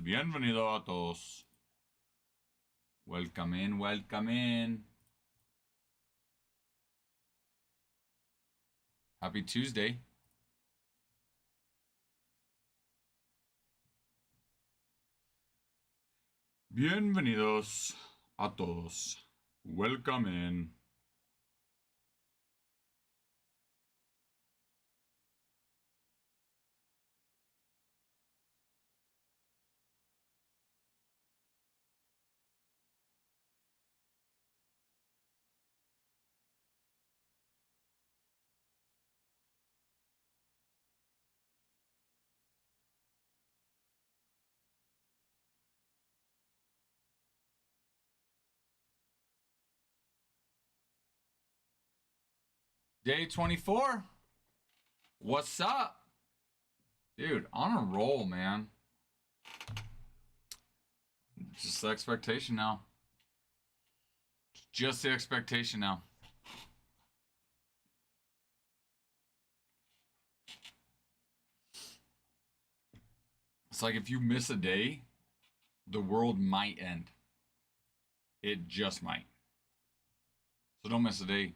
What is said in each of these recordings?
Bienvenido a todos. Welcome in, welcome in. Happy Tuesday. Bienvenidos a todos. Welcome in. Day 24. What's up? Dude, on a roll, man. Just the expectation now. Just the expectation now. It's like if you miss a day, the world might end. It just might. So don't miss a day.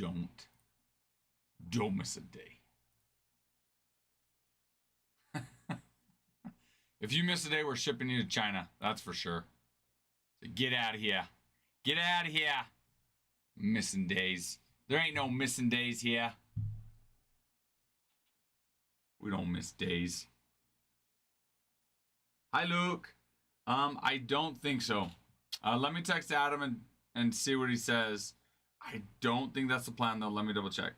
Don't miss a day. If you miss a day, we're shipping you to China. That's for sure. So get out of here. Get out of here. Missing days. There ain't no missing days here. We don't miss days. Hi, Luke. I don't think so. Let me text Adam and see what he says. I don't think that's the plan, though. Let me double check.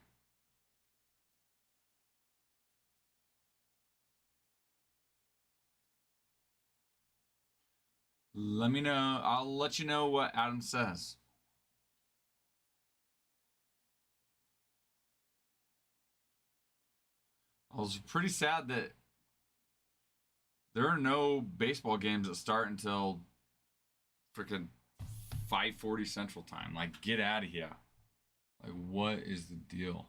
Let me know. I'll let you know what Adam says. I was pretty sad that there are no baseball games that start until freaking 5:40 Central Time. Like, get out of here. Like, what is the deal?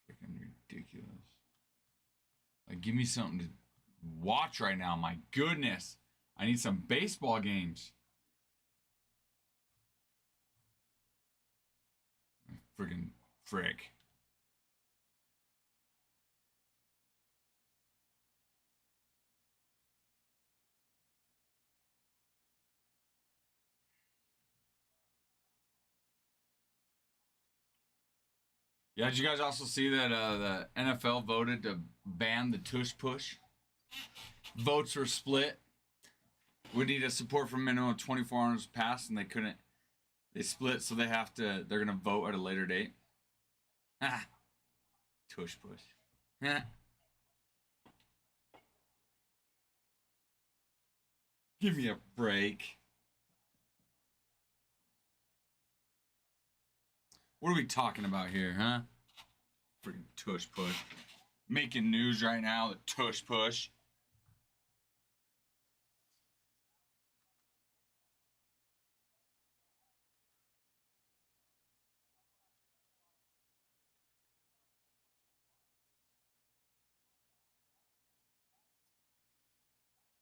Freaking ridiculous. Like, give me something to watch right now. My goodness. I need some baseball games. Freaking frick. Yeah, did you guys also see that the NFL voted to ban the tush push? Votes were split. We need a support for minimum of 24 hours passed, and they couldn't. They split, so they're gonna vote at a later date. Ah, tush push. Give me a break. What are we talking about here, huh? Freaking tush push. Making news right now, the tush push.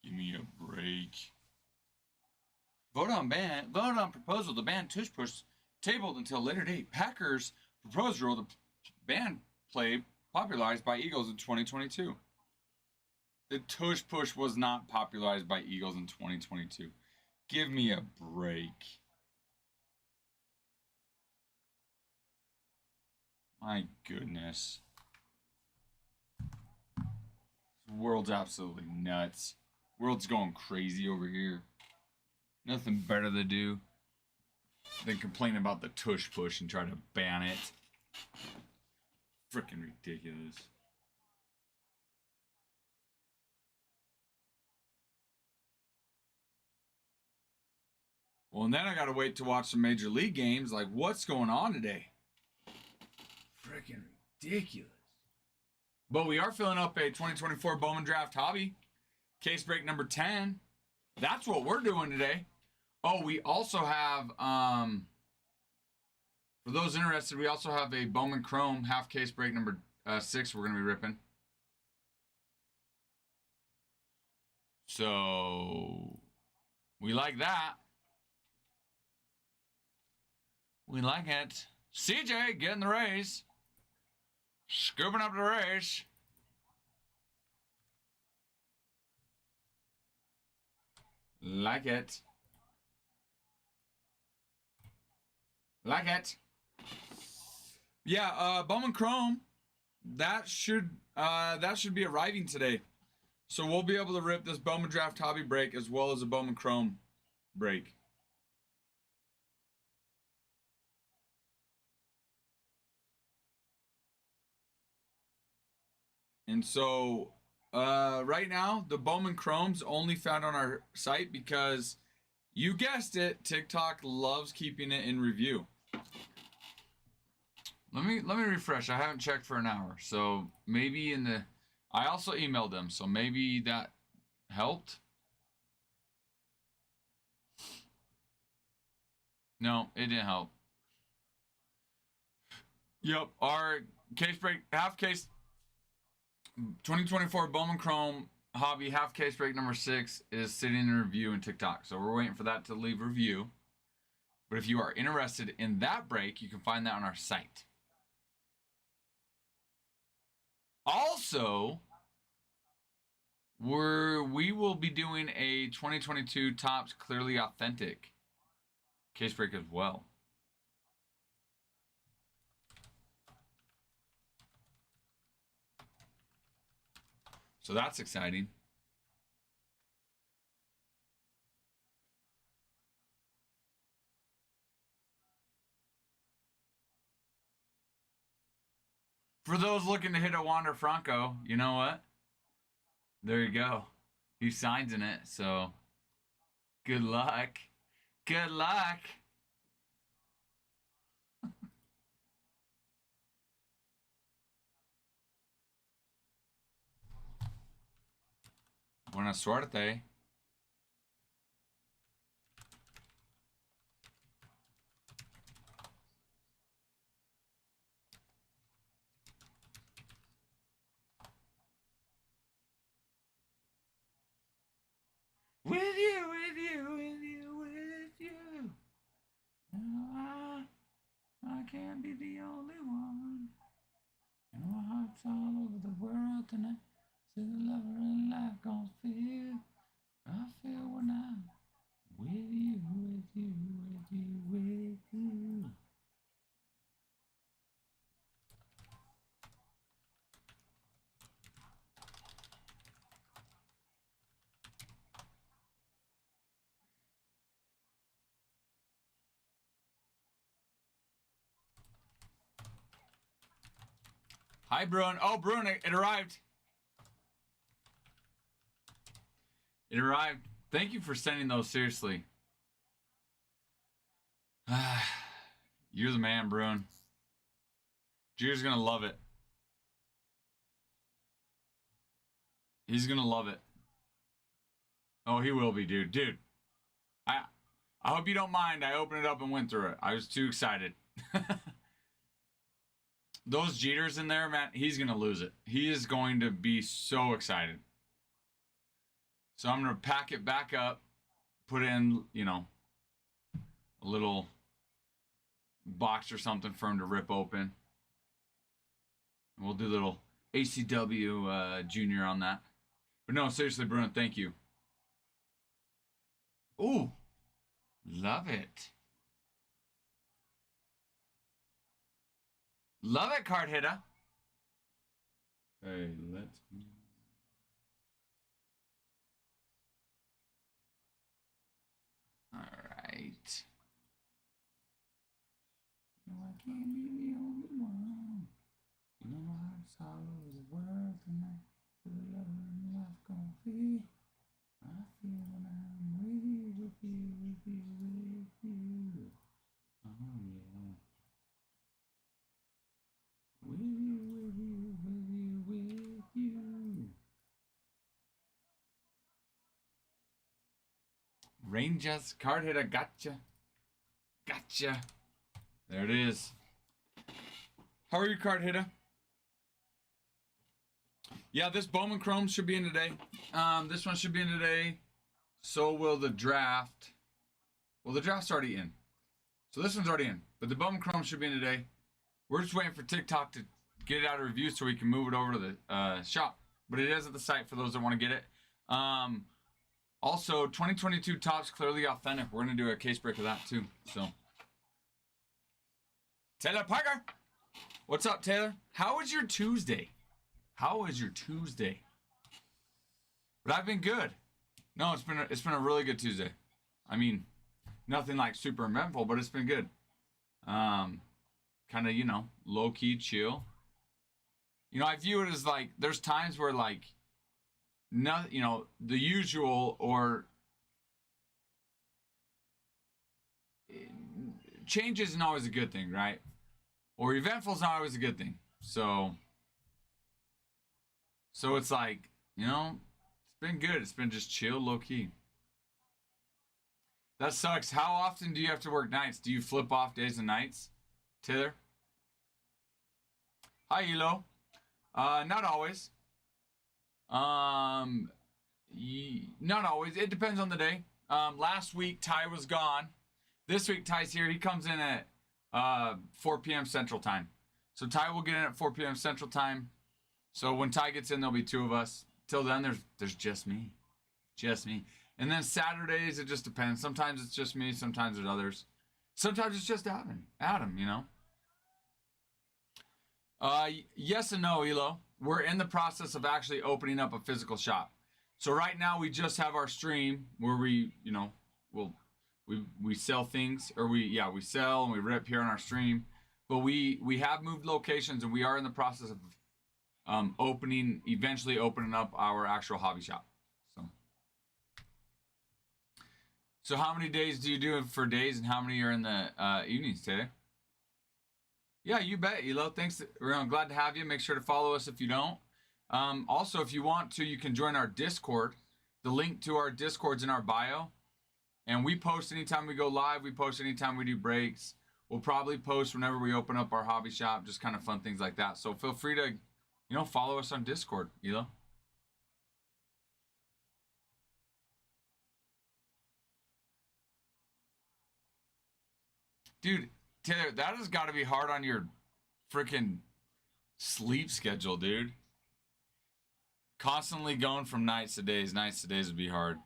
Give me a break. Vote on proposal to ban tush push tabled until later date. Packers proposed rule to ban play popularized by Eagles in 2022. The tush push was not popularized by Eagles in 2022. Give me a break. My goodness. This world's absolutely nuts. World's going crazy over here. Nothing better to do than complain about the tush push and try to ban it. Freaking ridiculous. Well, and then I gotta wait to watch some major league games. Like, what's going on today? Freaking ridiculous. But we are filling up a 2024 Bowman Draft Hobby. Case break number 10. That's what we're doing today. Oh, we also have, for those interested, we also have a Bowman Chrome half case break number 6 we're gonna be ripping. So we like that. We like it. CJ getting the raise. Scooping up the raise. Like it. Like it. Yeah, Bowman Chrome. That should be arriving today. So we'll be able to rip this Bowman Draft Hobby break as well as a Bowman Chrome break. And so right now, the Bowman Chrome's only found on our site because you guessed it, TikTok loves keeping it in review. Let me refresh. I haven't checked for an hour. So maybe I also emailed them, so maybe that helped. No, it didn't help. Yep, our case break, half case 2024 Bowman Chrome Hobby half case break number 6 is sitting in review in TikTok. So we're waiting for that to leave review. But if you are interested in that break, you can find that on our site. Also, we will be doing a 2022 Topps Clearly Authentic case break as well. So that's exciting. For those looking to hit a Wander Franco, you know what? There you go. He signs in it, so good luck. Good luck. Buena suerte. With you, with you, with you, with you. No, I can't be the only one. And my heart's all over the world tonight. See the lover in life gon' feel. I feel when I'm with you, with you, with you, with you. Hi, Bruin. Oh, Bruin, it arrived. It arrived. Thank you for sending those, seriously. You're the man, Bruin. Jeter's gonna love it. He's gonna love it. Oh, he will be, dude. Dude, I hope you don't mind. I opened it up and went through it. I was too excited. Those Jeters in there, man, he's gonna lose it. He is going to be so excited. So I'm gonna pack it back up, put it in, you know, a little box or something for him to rip open. And we'll do a little ACW Junior on that. But no, seriously, Bruno, thank you. Ooh, love it. Love it, card hitter. Hey, let's. All right. No, I can't be the only one. You know my heart's all over the world tonight. The love and life gon' feel. I feel when I'm with you, with you, with you, with you. Oh yeah. With you, with you, with you, with you. Rangers card hitter, gotcha. Gotcha. There it is. How are you, card hitter? Yeah, this Bowman Chrome should be in today. This one should be in today. So will the draft. Well, the draft's already in. So this one's already in. But the Bowman Chrome should be in today. We're just waiting for TikTok to get it out of review so we can move it over to the shop. But it is at the site for those that want to get it. Also, 2022 Topps Clearly Authentic. We're going to do a case break of that too. So, Taylor Parker. What's up, Taylor? How was your Tuesday? How was your Tuesday? But I've been good. No, it's been a really good Tuesday. I mean, nothing like super eventful, but it's been good. Kind of, you know, low key, chill. You know, I view it as like there's times where like, no, you know, the usual or change isn't always a good thing, right? Or eventful is not always a good thing. So it's like, you know, it's been good. It's been just chill, low key. That sucks. How often do you have to work nights? Do you flip off days and nights, Taylor? Hi, Elo. Not always. Not always. It depends on the day. Last week Ty was gone. This week Ty's here. He comes in at 4 p.m. Central Time. So Ty will get in at 4 p.m. Central Time. So when Ty gets in, there'll be two of us. Till then, there's just me. Just me. And then Saturdays, it just depends. Sometimes it's just me. Sometimes there's others. Sometimes it's just Adam, you know. Yes and no, Elo. We're in the process of actually opening up a physical shop. So right now we just have our stream where we, you know, we sell things, or we sell and we rip here on our stream. But we have moved locations, and we are in the process of eventually opening up our actual hobby shop. So how many days do you do for days, and how many are in the evenings today? Yeah, you bet, Elo. Thanks. We're glad to have you. Make sure to follow us if you don't. Also, if you want to, you can join our Discord. The link to our Discord's in our bio. And we post anytime we go live. We post anytime we do breaks. We'll probably post whenever we open up our hobby shop, just kind of fun things like that. So feel free to, you know, follow us on Discord, Elo. Dude, Taylor, that has got to be hard on your freaking sleep schedule, dude. Constantly going from nights to days would be hard.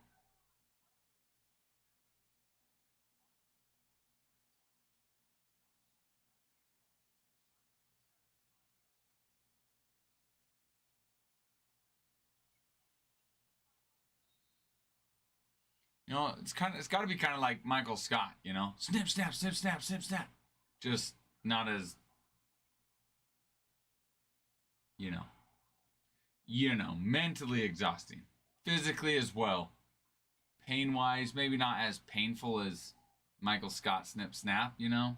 You know, it's got to be kind of like Michael Scott, you know, snip, snap, snip, snap, snip, snap. Just not as, you know, mentally exhausting, physically as well. Pain wise, maybe not as painful as Michael Scott snip, snap, you know.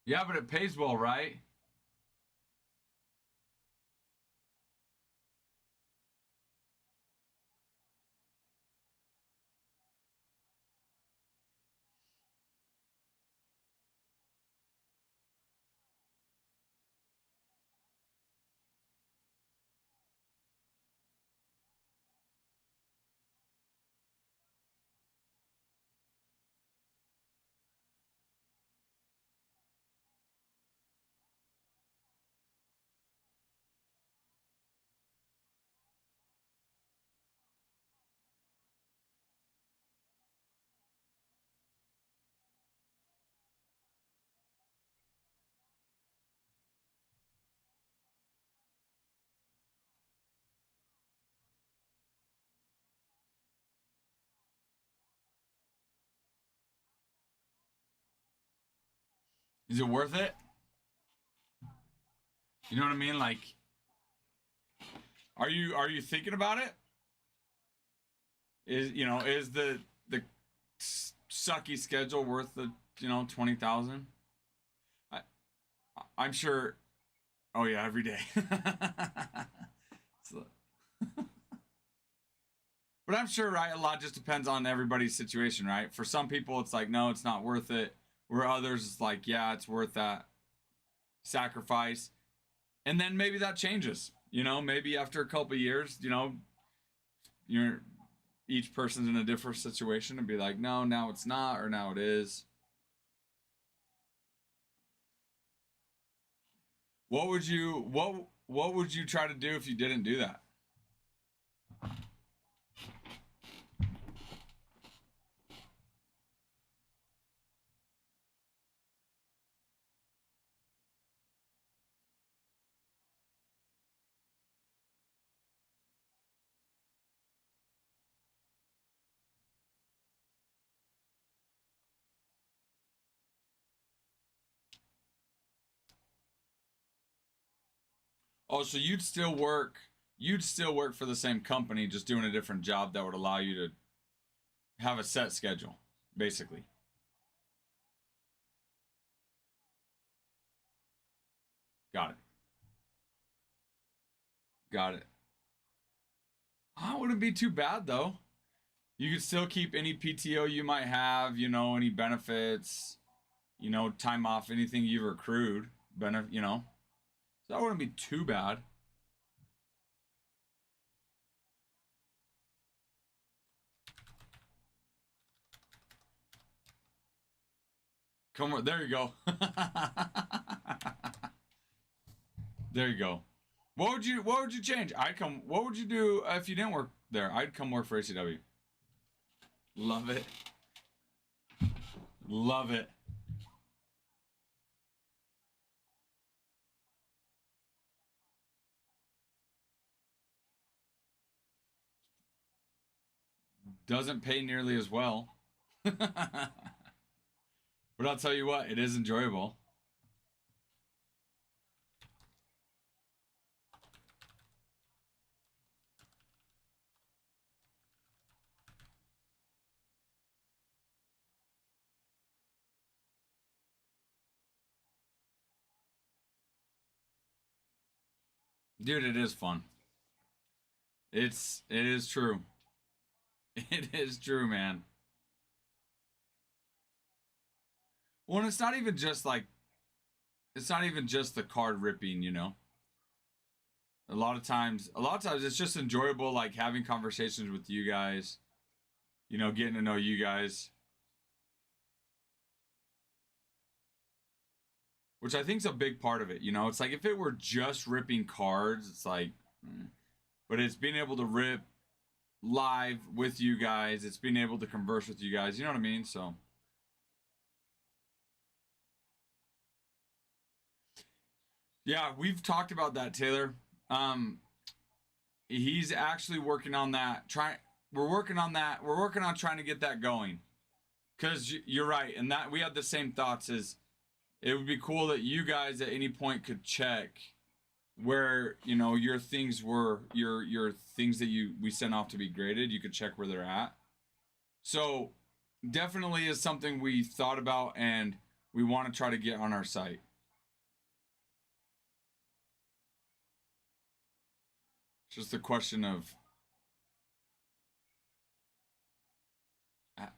Yeah, but it pays well, right? Is it worth it? You know what I mean? Like, are you thinking about it? Is the sucky schedule worth the 20,000? I I'm sure. Oh yeah, every day. So, but I'm sure, right? A lot just depends on everybody's situation, right? For some people, it's like, no, it's not worth it. Where others, it's like, yeah, it's worth that sacrifice. And then maybe that changes. Maybe after a couple of years, you're each person's in a different situation and be like, no, now it's not, or now it is. What would you try to do if you didn't do that? Oh, so you'd still work for the same company, just doing a different job that would allow you to have a set schedule, basically. Got it. Got it. Oh, it wouldn't be too bad though. You could still keep any PTO you might have, any benefits, time off, anything you've accrued, So that wouldn't be too bad. Come on, there you go. There you go. What would you change? What would you do if you didn't work there? I'd come work for ACW. Love it. Love it. Doesn't pay nearly as well. But I'll tell you what, it is enjoyable. Dude, it is fun. It is true. It is true, man. Well, and it's not even just the card ripping. A lot of times it's just enjoyable, like having conversations with you guys, getting to know you guys, which I think is a big part of it. It's like if it were just ripping cards, it's like, but it's being able to rip live with you guys. It's being able to converse with you guys. You know what I mean? So yeah, we've talked about that, Taylor. Um, he's actually working on that. We're working on that. We're working on trying to get that going. Cause you're right, and that we had the same thoughts. Is it would be cool that you guys at any point could check where your things were, your things that we sent off to be graded. You could check where they're at. So definitely is something we thought about and we want to try to get on our site. It's just a question of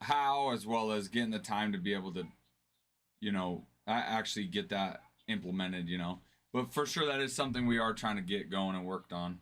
how, as well as getting the time to be able to, actually get that implemented. But for sure, that is something we are trying to get going and worked on.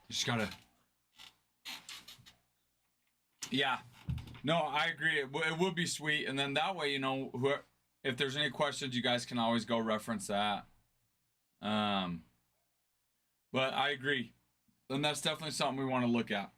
You just gotta, yeah. No, I agree. It would be sweet, and then that way, if there's any questions, you guys can always go reference that. Um, but I agree, and that's definitely something we want to look at.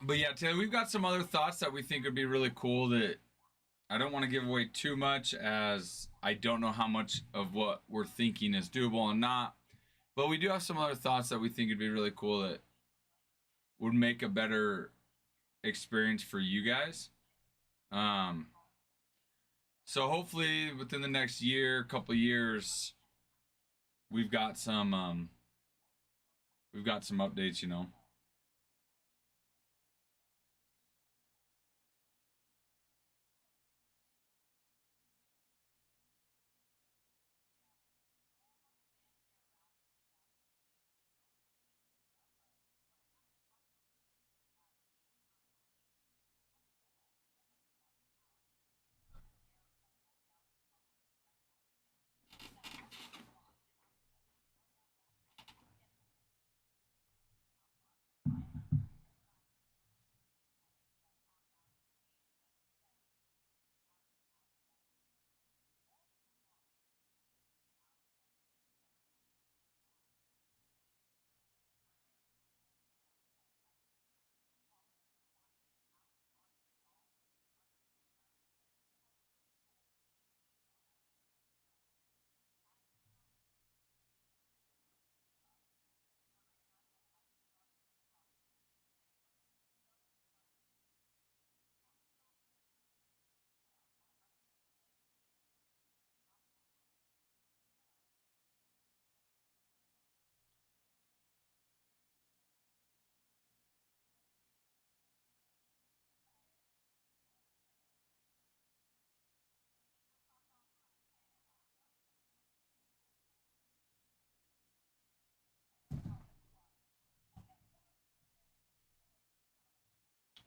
But yeah, Taylor, we've got some other thoughts that we think would be really cool that I don't want to give away too much, as I don't know how much of what we're thinking is doable and not. But we do have some other thoughts that we think would be really cool that would make a better experience for you guys. Um, so hopefully within the next year, couple years, we've got some updates. You know.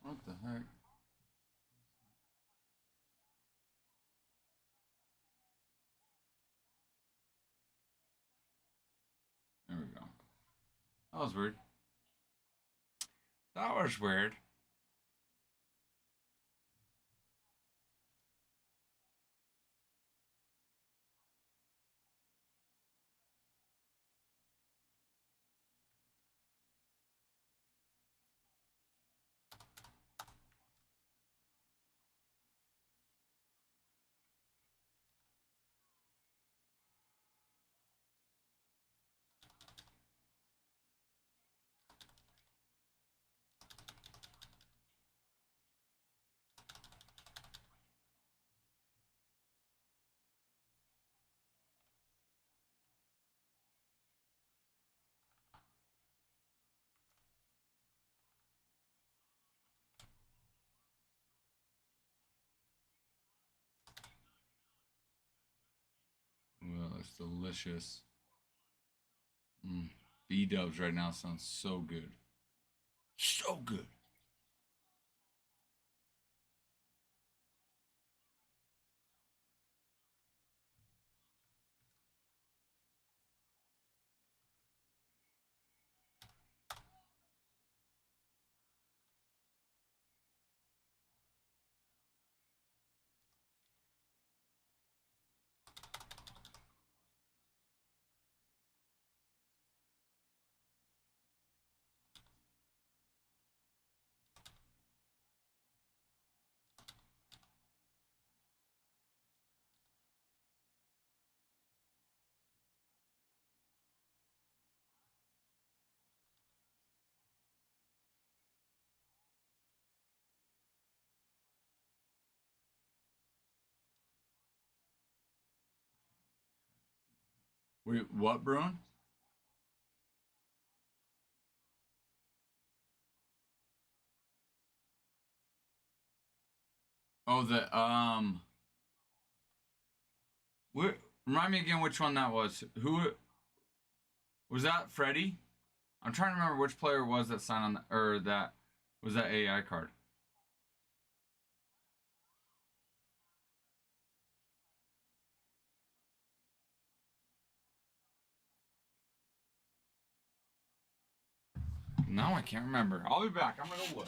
What the heck? There we go. That was weird. That was weird. Well, it's delicious. Mm. B Dubs right now sounds so good. So good. Wait, what, Bruin? Oh, wh- remind me again which one that was. Who was that? Freddie? I'm trying to remember which player it was that signed on or that was that AI card. No, I can't remember. I'll be back. I'm gonna go look.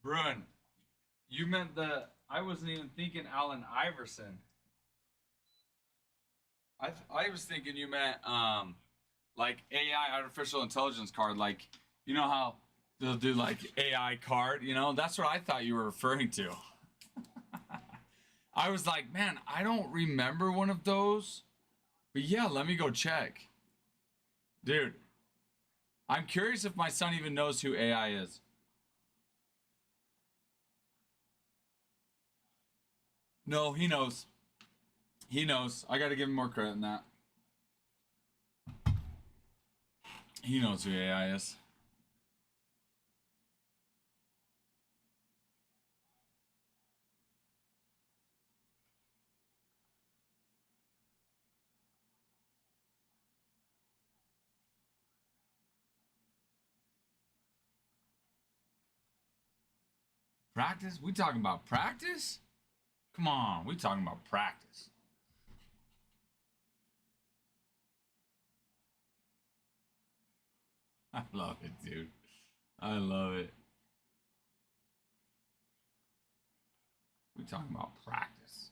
Bruin, you meant the. I wasn't even thinking Allen Iverson. I was thinking you meant like AI artificial intelligence card, like you know how they'll do like AI card, you know? That's what I thought you were referring to. I was like, man, I don't remember one of those. But yeah, let me go check. Dude, I'm curious if my son even knows who AI is. No, he knows. He knows. I got to give him more credit than that. He knows who AI is. Practice? We talking about practice? Come on, we talking about practice. I love it, dude. I love it. We talking about practice.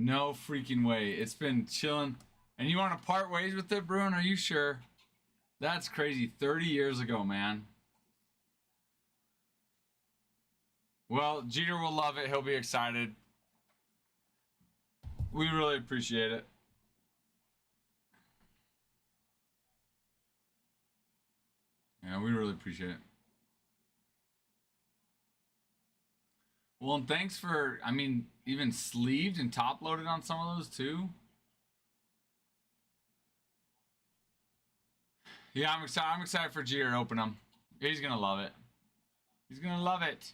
No freaking way. It's been chilling. And you want to part ways with it, Bruin? Are you sure? That's crazy. 30 years ago, man. Well, Jeter will love it. He'll be excited. We really appreciate it. Yeah, we really appreciate it. Well, and thanks for, I mean, even sleeved and top loaded on some of those too. Yeah, I'm excited. I'm excited for Jeter to open them. He's gonna love it. He's gonna love it.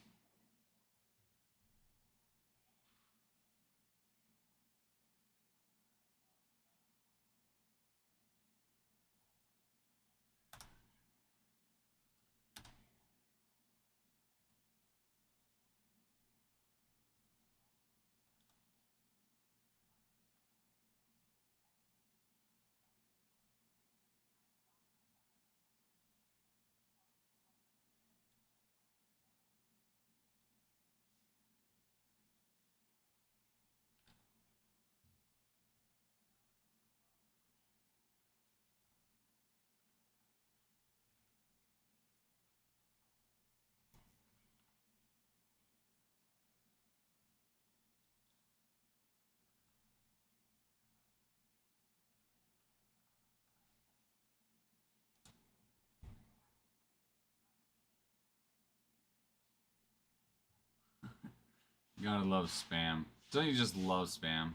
You gotta love spam. Don't you just love spam?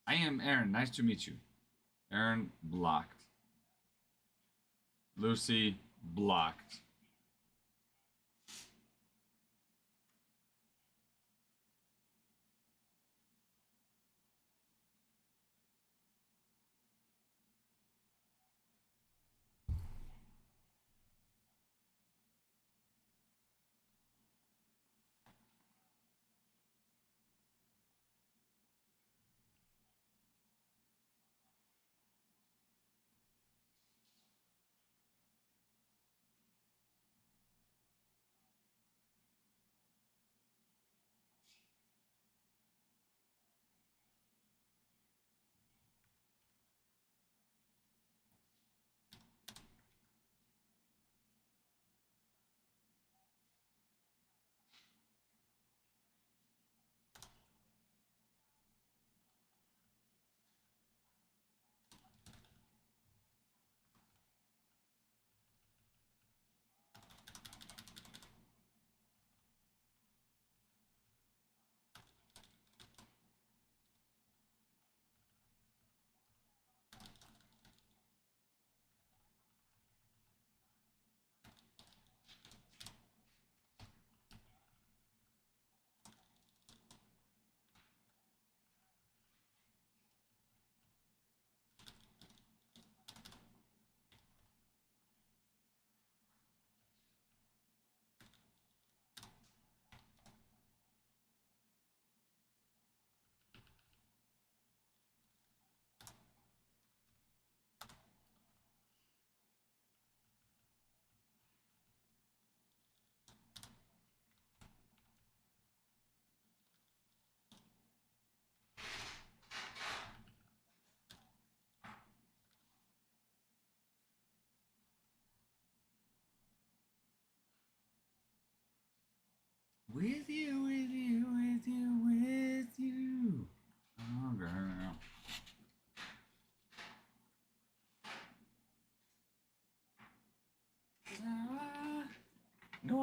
I am Aaron. Nice to meet you. Aaron blocked. Lucy blocked.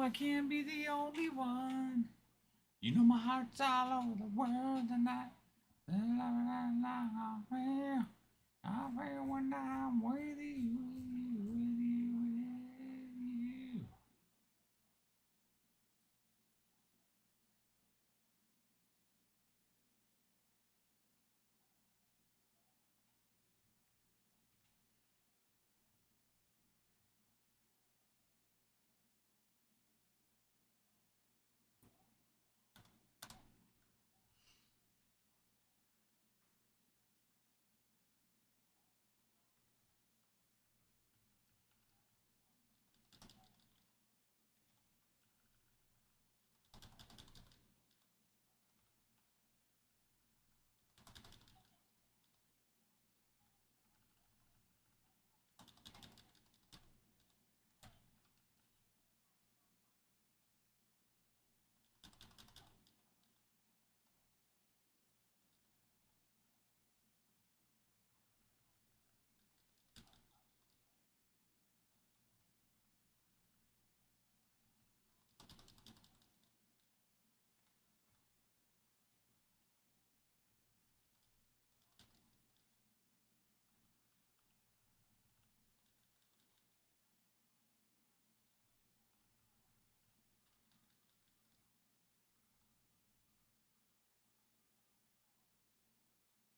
I can't be the only one. You know my heart's all over the world tonight. I feel when I'm with you, with you, with you.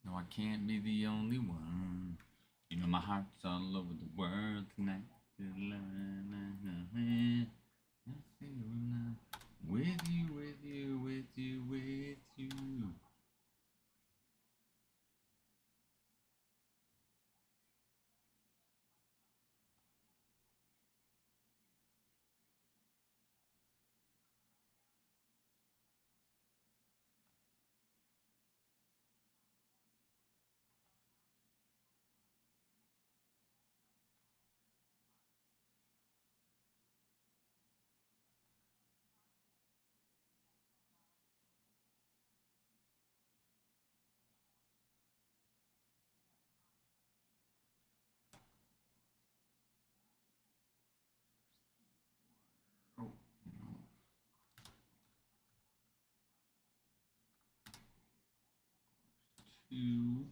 No, I can't be the only one. You know my heart's all over the world tonight. With you, with you, with you, with you. Oh, no. Two.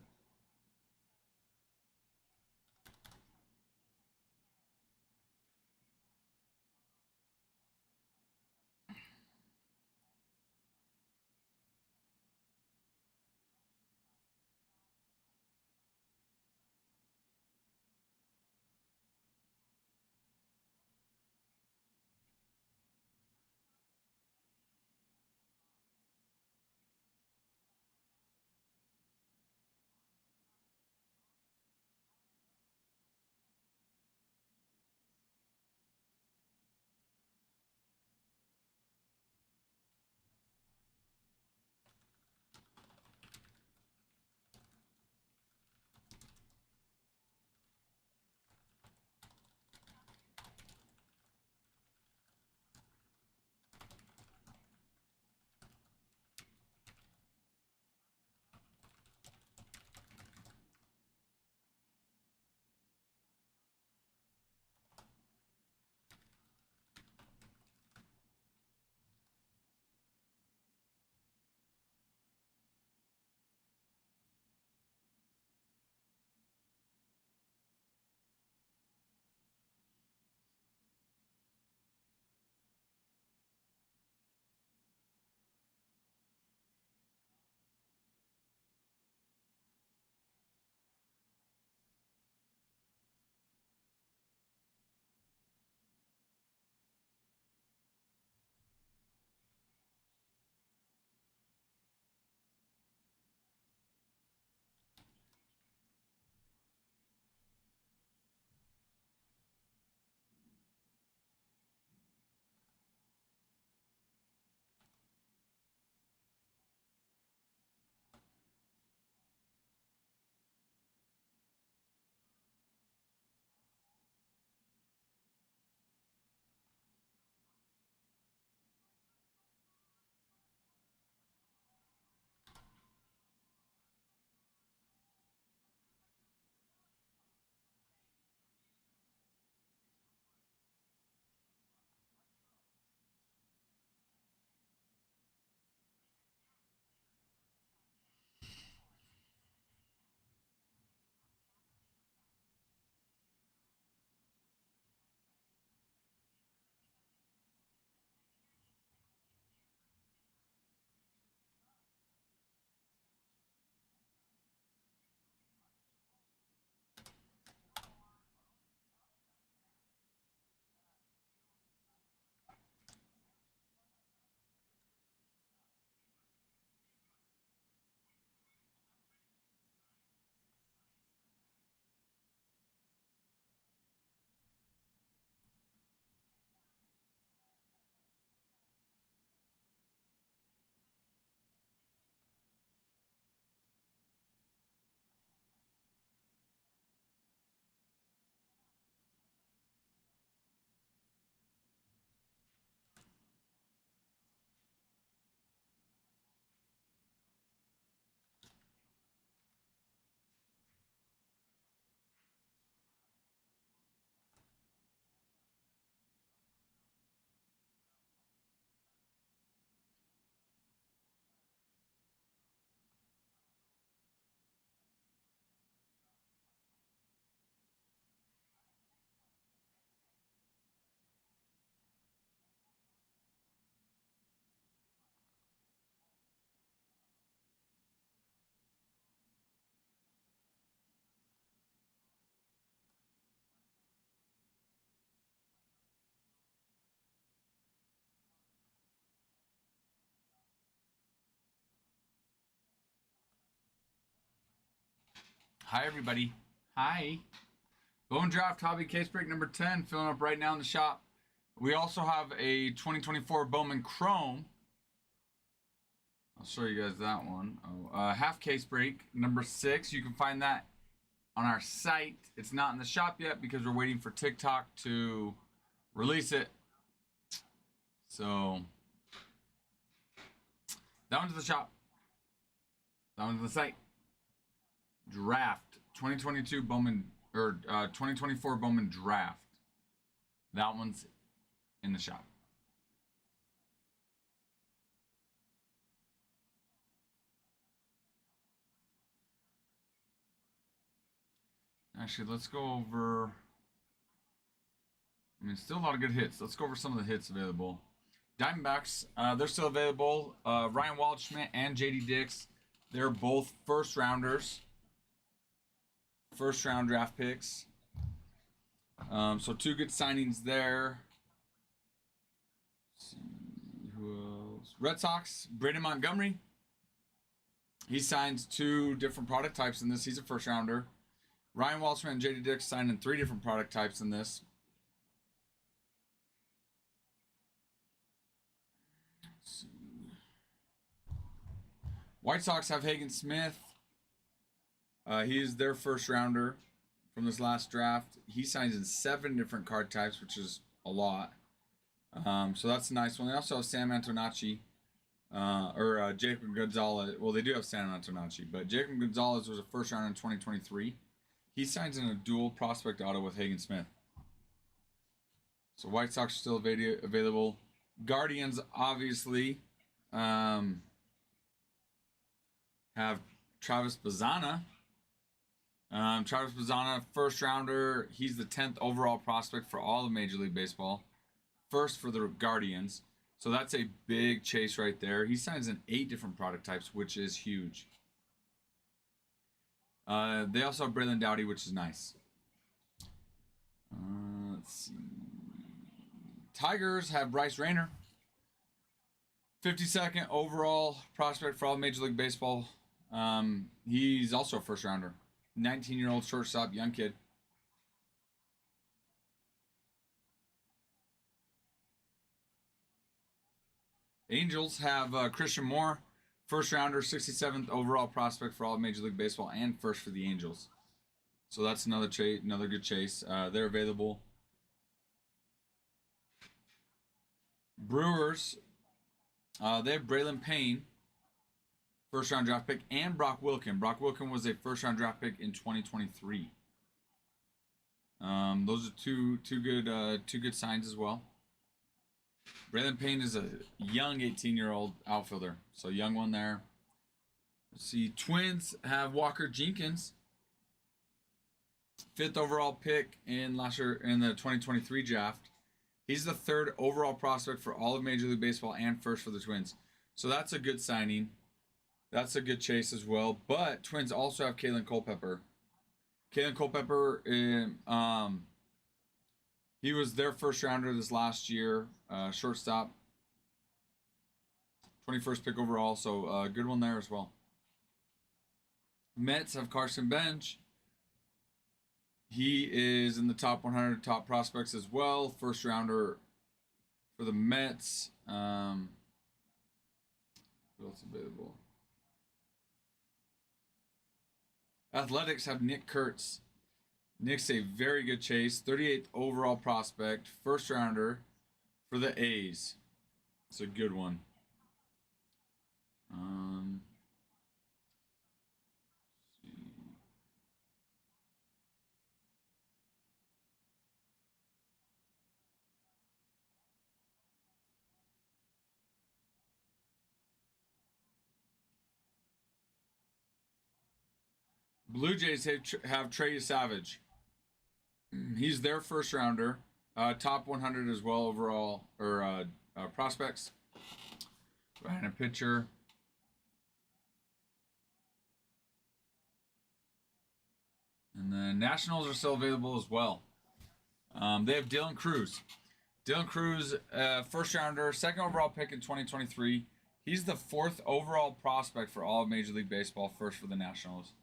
Hi, everybody. Hi. Bowman Draft Hobby Case Break number 10, filling up right now in the shop. We also have a 2024 Bowman Chrome. I'll show you guys that one. Half case break number 6. You can find that on our site. It's not in the shop yet because we're waiting for TikTok to release it. So that one's the shop. That one's the site. Draft 2022 Bowman or 2024 Bowman Draft. That one's in the shop. Actually, let's go over. I mean, still a lot of good hits. Let's go over some of the hits available. Diamondbacks, they're still available. Ryan Waldschmidt and JD Dix, they're both first rounders. First round draft picks. So 2 good signings there. Let's see who else. Red Sox, Braden Montgomery. He signs 2 different product types in this. He's a first rounder. Ryan Waldschmidt and JD Dix signed in 3 different product types in this. Let's see. White Sox have Hagen Smith. He is their first rounder from this last draft. He signs in 7 different card types, which is a lot. So that's a nice one. They also have Sam Antonacci, or Jacob Gonzalez. Well, they do have Sam Antonacci, but Jacob Gonzalez was a first rounder in 2023. He signs in a dual prospect auto with Hagen Smith. So White Sox are still available. Guardians, obviously, have Travis Bazzana. Travis Bazzana, first rounder. He's the 10th overall prospect for all of Major League Baseball. First for the Guardians. So that's a big chase right there. He signs in 8 different product types, which is huge. They also have Braylon Dowdy, which is nice. Let's see. Tigers have Bryce Rayner. 52nd overall prospect for all Major League Baseball. He's also a first rounder. 19-year-old shortstop, young kid. Angels have Christian Moore, first rounder, 67th overall prospect for all Major League Baseball, and first for the Angels. So that's another good chase. They're available. Brewers, they have Braylon Payne, first round draft pick, and Brock Wilken. Brock Wilken was a first round draft pick in 2023. Those are two good signs as well. Braylon Payne is a young 18-year-old outfielder, so young one there. Let's see. Twins have Walker Jenkins, 5th overall pick in the 2023 draft. He's the 3rd overall prospect for all of Major League Baseball and first for the Twins. So that's a good signing. That's a good chase as well. But Twins also have Kalen Culpepper. Kalen Culpepper, he was their first rounder this last year, shortstop. 21st pick overall, so good one there as well. Mets have Carson Bench. He is in the top 100 top prospects as well. First rounder for the Mets. Who else available? Athletics have Nick Kurtz. Nick's a very good chase. 38th overall prospect. First rounder for the A's. It's a good one. Blue Jays have Trey Savage. He's their first rounder, top 100 as well overall, or prospects. Right, a pitcher. And the Nationals are still available as well. They have Dylan Cruz. Dylan Cruz, first rounder, 2nd overall pick in 2023. He's the 4th overall prospect for all of Major League Baseball, first for the Nationals.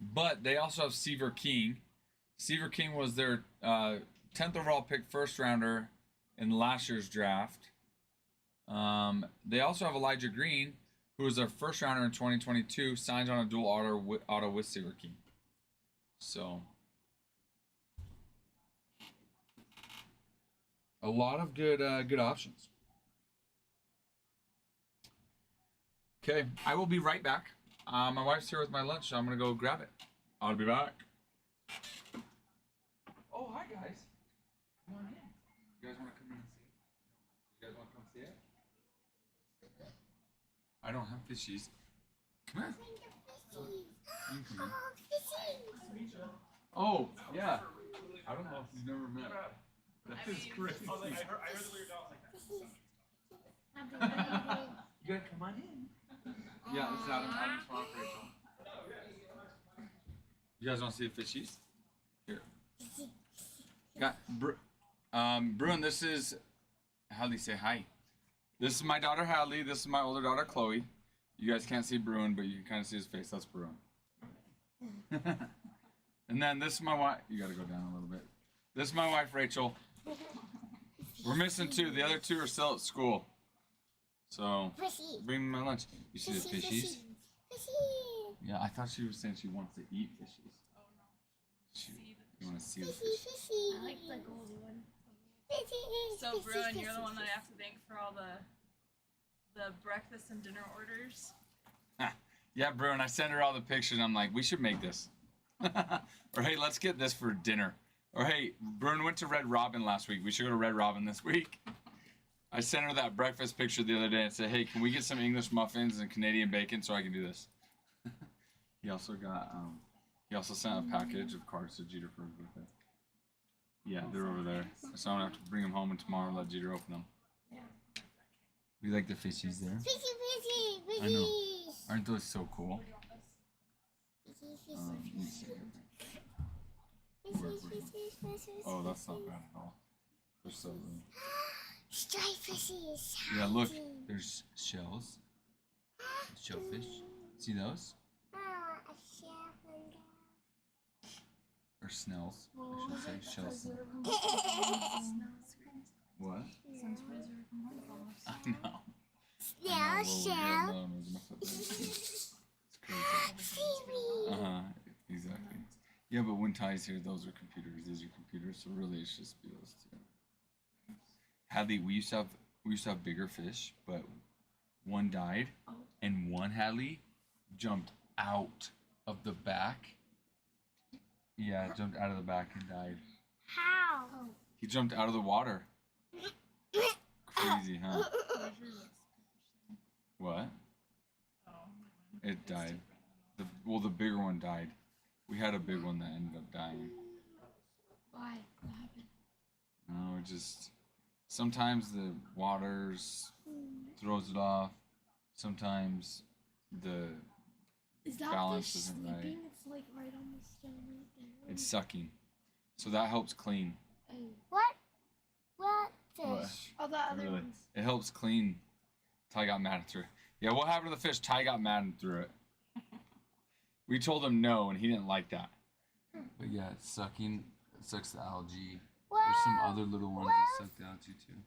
But they also have Seaver King. Seaver King was their 10th overall pick, first rounder in last year's draft. They also have Elijah Green, who was their first rounder in 2022, signed on a dual auto with Seaver King. So, a lot of good options. Okay, I will be right back. My wife's here with my lunch, so I'm gonna go grab it. I'll be back. Oh, hi guys. Come on in. You guys want to come in and see it? You guys want to come see it? I don't have fishies. Come here. You can come in. Oh, yeah. I don't know if you've never met. That is crazy. I heard the weird dogs like that. You gotta come on in. Yeah, this is Adam's mom, Rachel. You guys want to see the fishies? Here. Got Bruin, this is Hadley, say hi. This is my daughter Hadley, this is my older daughter Chloe. You guys can't see Bruin, but you can kind of see his face. That's Bruin. And then this is my wife. You gotta go down a little bit. This is my wife Rachel. We're missing two. The other two are still at school. So bring me my lunch. You see the fishies? Yeah, I thought she was saying she wants to eat fishies. Oh no. You want to see the fishies? I like the golden one. So Bruin, you're the one that I have to thank for all the breakfast and dinner orders. Yeah, Bruin, I sent her all the pictures. I'm like, we should make this. Or hey, let's get this for dinner. Or hey, Bruin went to Red Robin last week. We should go to Red Robin this week. I sent her that breakfast picture the other day and said, hey, can we get some English muffins and Canadian bacon so I can do this? He also sent a package of cards to Jeter for his birthday. Yeah, they're over there. So I'm gonna have to bring them home and tomorrow let Jeter open them. Yeah. We like the fishies there. Fishy. I know. Aren't those so cool? Let me see. Oh, that's not bad at all. They're so little. Striped fishes. Yeah, look. There's shells. Shellfish. See those? A shell. Or snells. I should say shells. What? I know. Shell. It's crazy. Seaweed. Exactly. Yeah, but when Ty's here, those are computers. These are computers, so really it's just those two. Hadley, we used to have bigger fish, but one died, and one Hadley jumped out of the back. Yeah, jumped out of the back and died. How? He jumped out of the water. Crazy, huh? What? It died. The bigger one died. We had a big one that ended up dying. Why? What happened? No, it just sometimes the waters throws it off. Sometimes the balance isn't right. It's like right on the stone right there. It's sucking, so that helps clean. What fish? What? Oh, the other Really? ones. It helps clean. Ty got mad and threw it. Yeah, what happened to the fish? Ty got mad and threw it. We told him no, and he didn't like that. But yeah, it's sucking. It sucks the algae. There's some other little ones that suck the algae too.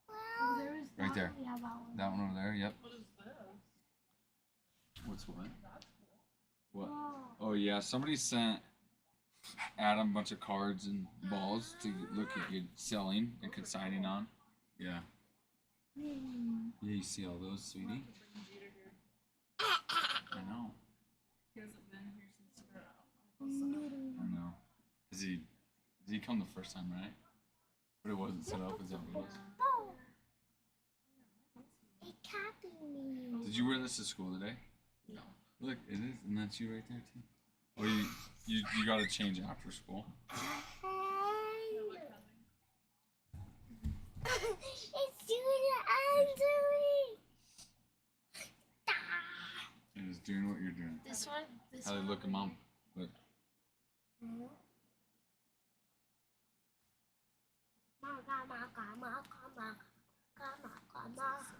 Well, There is Right there. Yeah, that one. That one over there. Yep. What is this? What's what? What? Oh yeah, somebody sent Adam a bunch of cards and balls to look at good selling and consigning on. Yeah. Yeah, you see all those, sweetie? I know. He hasn't been here since I know. Did he come the first time, right? But it wasn't set up, is that what it was? Oh. It copied me. Did you wear this to school today? No. Look, it is, and that's you right there too. Or you got to change after school. It's doing it under me. It is doing what you're doing. This one? This How they one? look at mom? Look.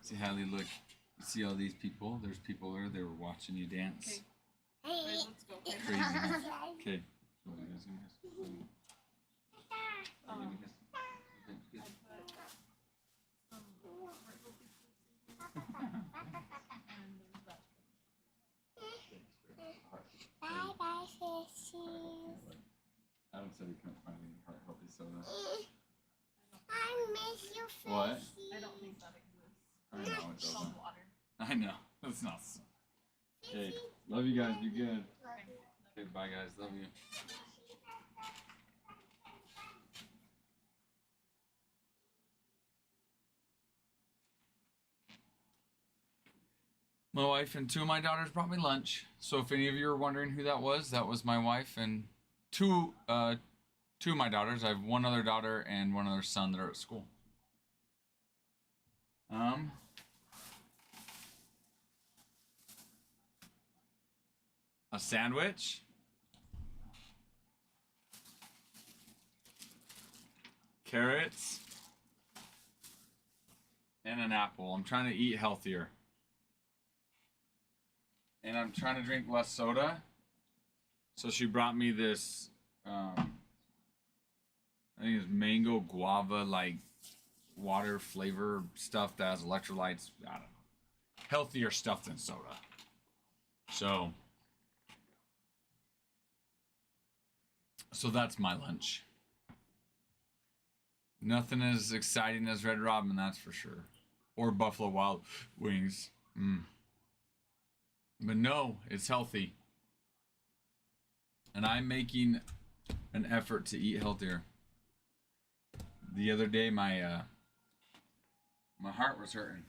See, Hallie, look. You see all these people? There's people there. They were watching you dance. Guys, let's go. Okay. Crazy. Okay. So you guys gonna guess? Um, Guess? I put some Marvel pieces and that. Bye bye, sissies. Adam said he couldn't find any heart-healthy soda. I miss you, What? I don't think that exists. I know it It's called doesn't. water. I know. That's not. Okay. Love you guys. Be good. Okay. Bye, guys. Love you. My wife and two of my daughters brought me lunch. So if any of you are wondering who that was my wife and two of my daughters. I have one other daughter and one other son that are at school. A sandwich, carrots, and an apple. I'm trying to eat healthier. And I'm trying to drink less soda. So she brought me this, I think it's mango guava, like water flavor stuff that has electrolytes. I don't know. Healthier stuff than soda. So that's my lunch. Nothing as exciting as Red Robin, that's for sure. Or Buffalo Wild Wings. But no, it's healthy. And I'm making an effort to eat healthier. The other day, my heart was hurting.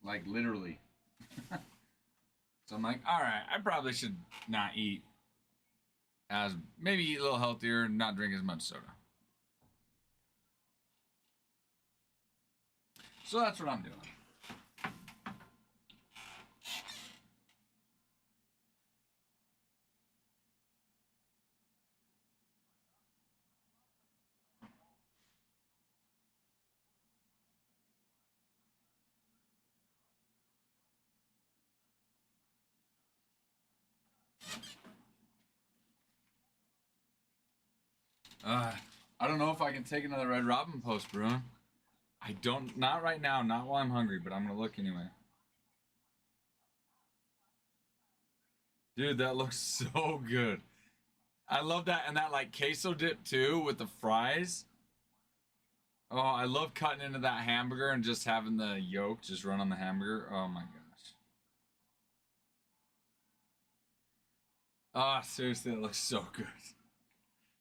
Like, literally. So I'm like, all right, I probably should not eat maybe eat a little healthier and not drink as much soda. So that's what I'm doing. I don't know if I can take another Red Robin post, Bruin. Not right now, not while I'm hungry, but I'm gonna look anyway. Dude, that looks so good. I love that, and that like queso dip too with the fries. Oh, I love cutting into that hamburger and just having the yolk just run on the hamburger. Oh my gosh. Ah, seriously, that looks so good.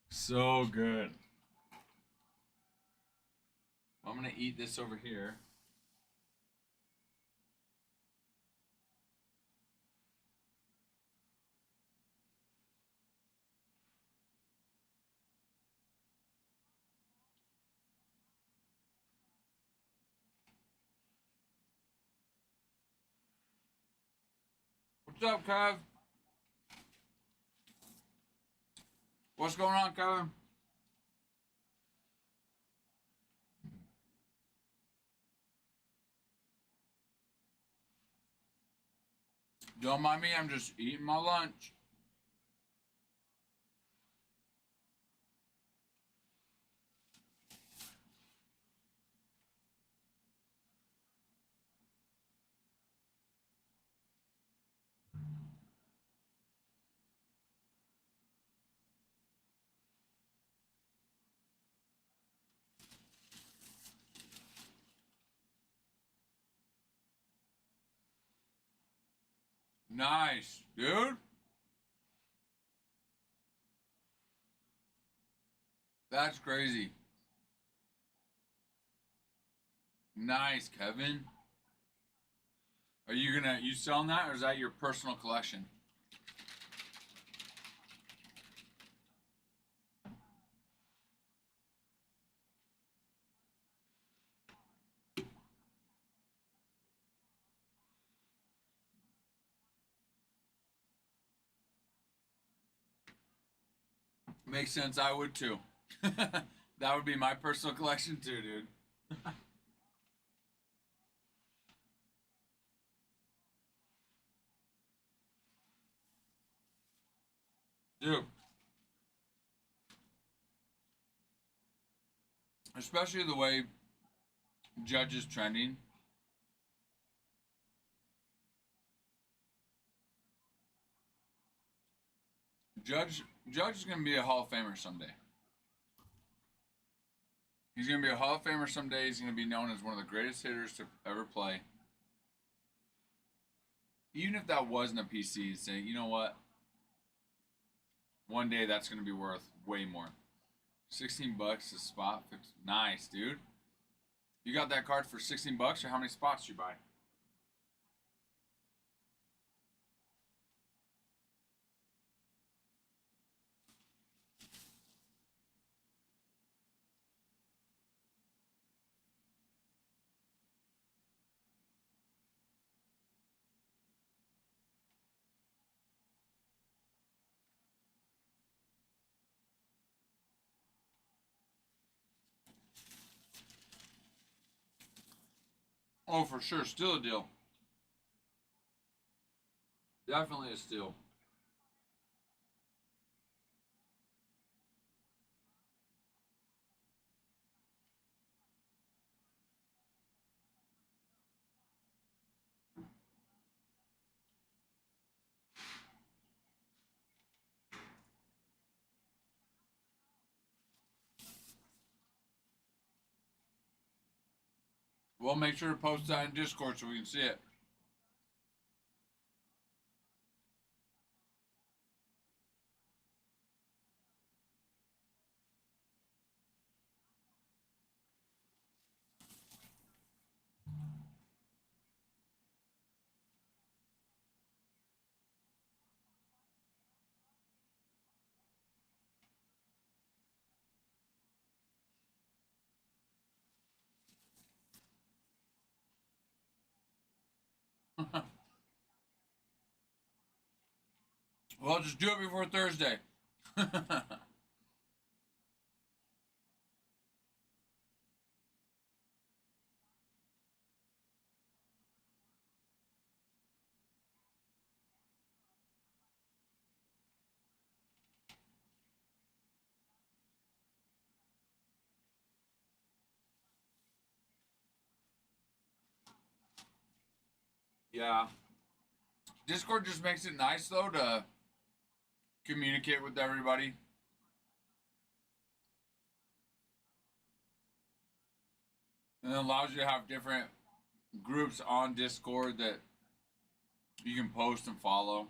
So good. I'm gonna eat this over here. What's up, Kev? What's going on, Kevin? Don't mind me, I'm just eating my lunch. Nice, dude. That's crazy. Nice, Kevin. Are you selling that, or is that your personal collection? Makes sense. I would too. That would be my personal collection too, dude. Dude. Especially the way Judge is trending. Judge is going to be a Hall of Famer someday. He's going to be a Hall of Famer someday. He's going to be known as one of the greatest hitters to ever play. Even if that wasn't a PC, say, you know what? One day that's going to be worth way more. $16 a spot. Nice, dude. You got that card for $16, or how many spots did you buy? Oh, for sure. Still a deal. Definitely a steal. We'll make sure to post that in Discord so we can see it. Well, just do it before Thursday. Yeah. Discord just makes it nice, though, to communicate with everybody. And it allows you to have different groups on Discord that you can post and follow.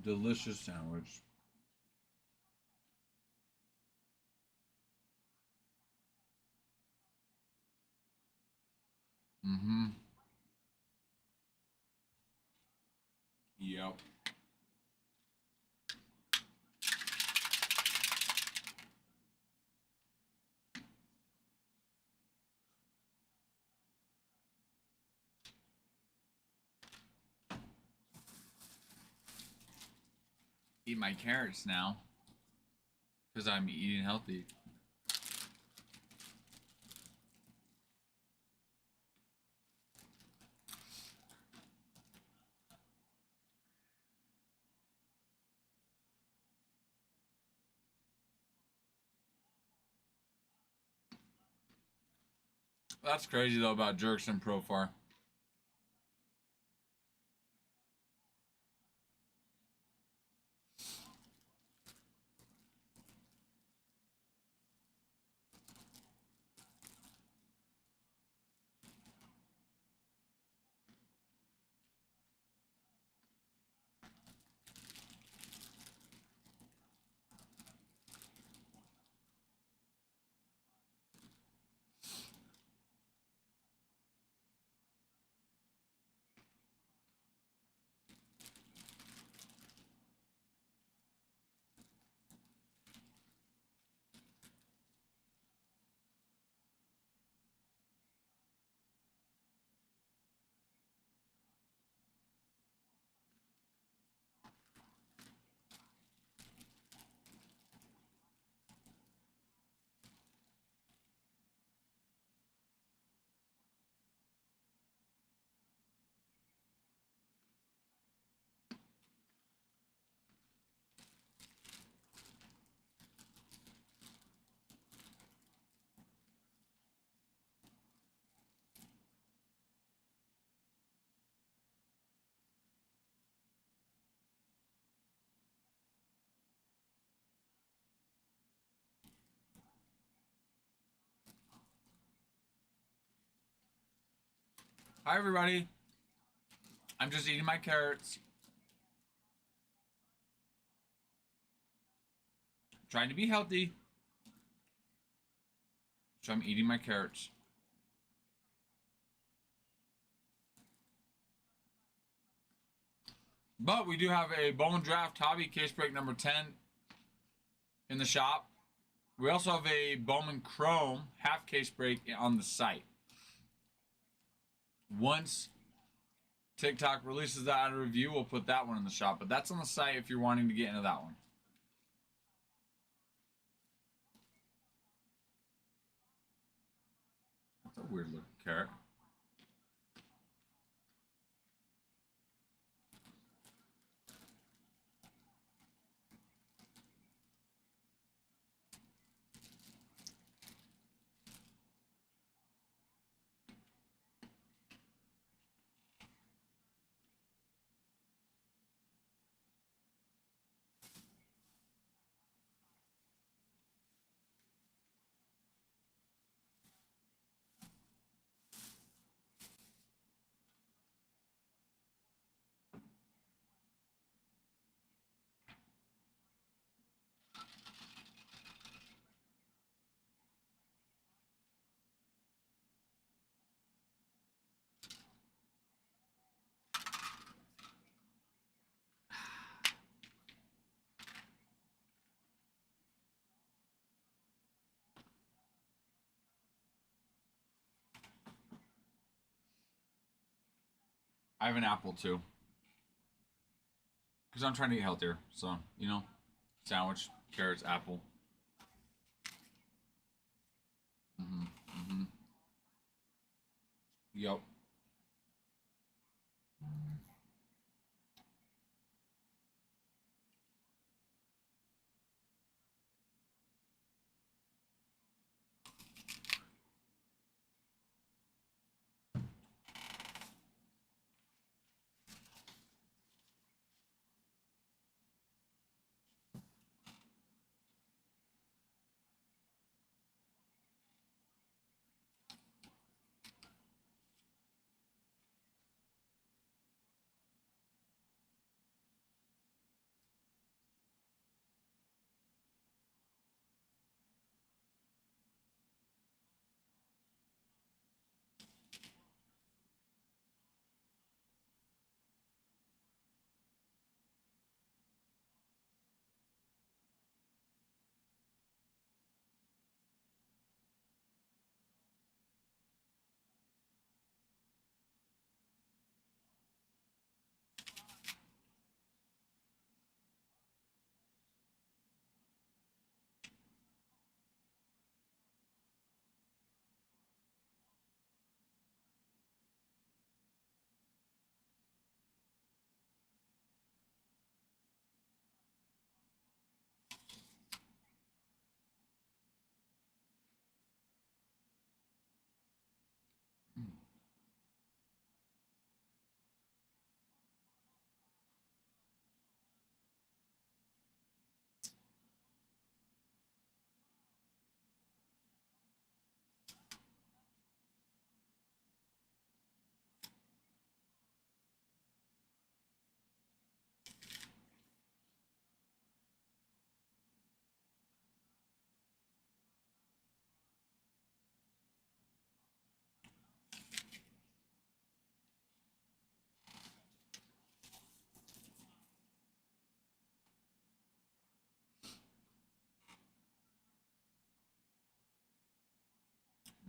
delicious sandwich. Mm-hmm. Yep. Eat my carrots now because I'm eating healthy. That's crazy though about jerks and Profar. Hi everybody. I'm just eating my carrots. Trying to be healthy. So I'm eating my carrots. But we do have a Bowman Draft Hobby case break number 10 in the shop. We also have a Bowman Chrome half case break on the site. Once TikTok releases that out of review, we'll put that one in the shop. But that's on the site if you're wanting to get into that one. That's a weird looking carrot. I have an apple too. Because I'm trying to eat healthier. So, you know, sandwich, carrots, apple. Mm-hmm. Mm-hmm. Yep.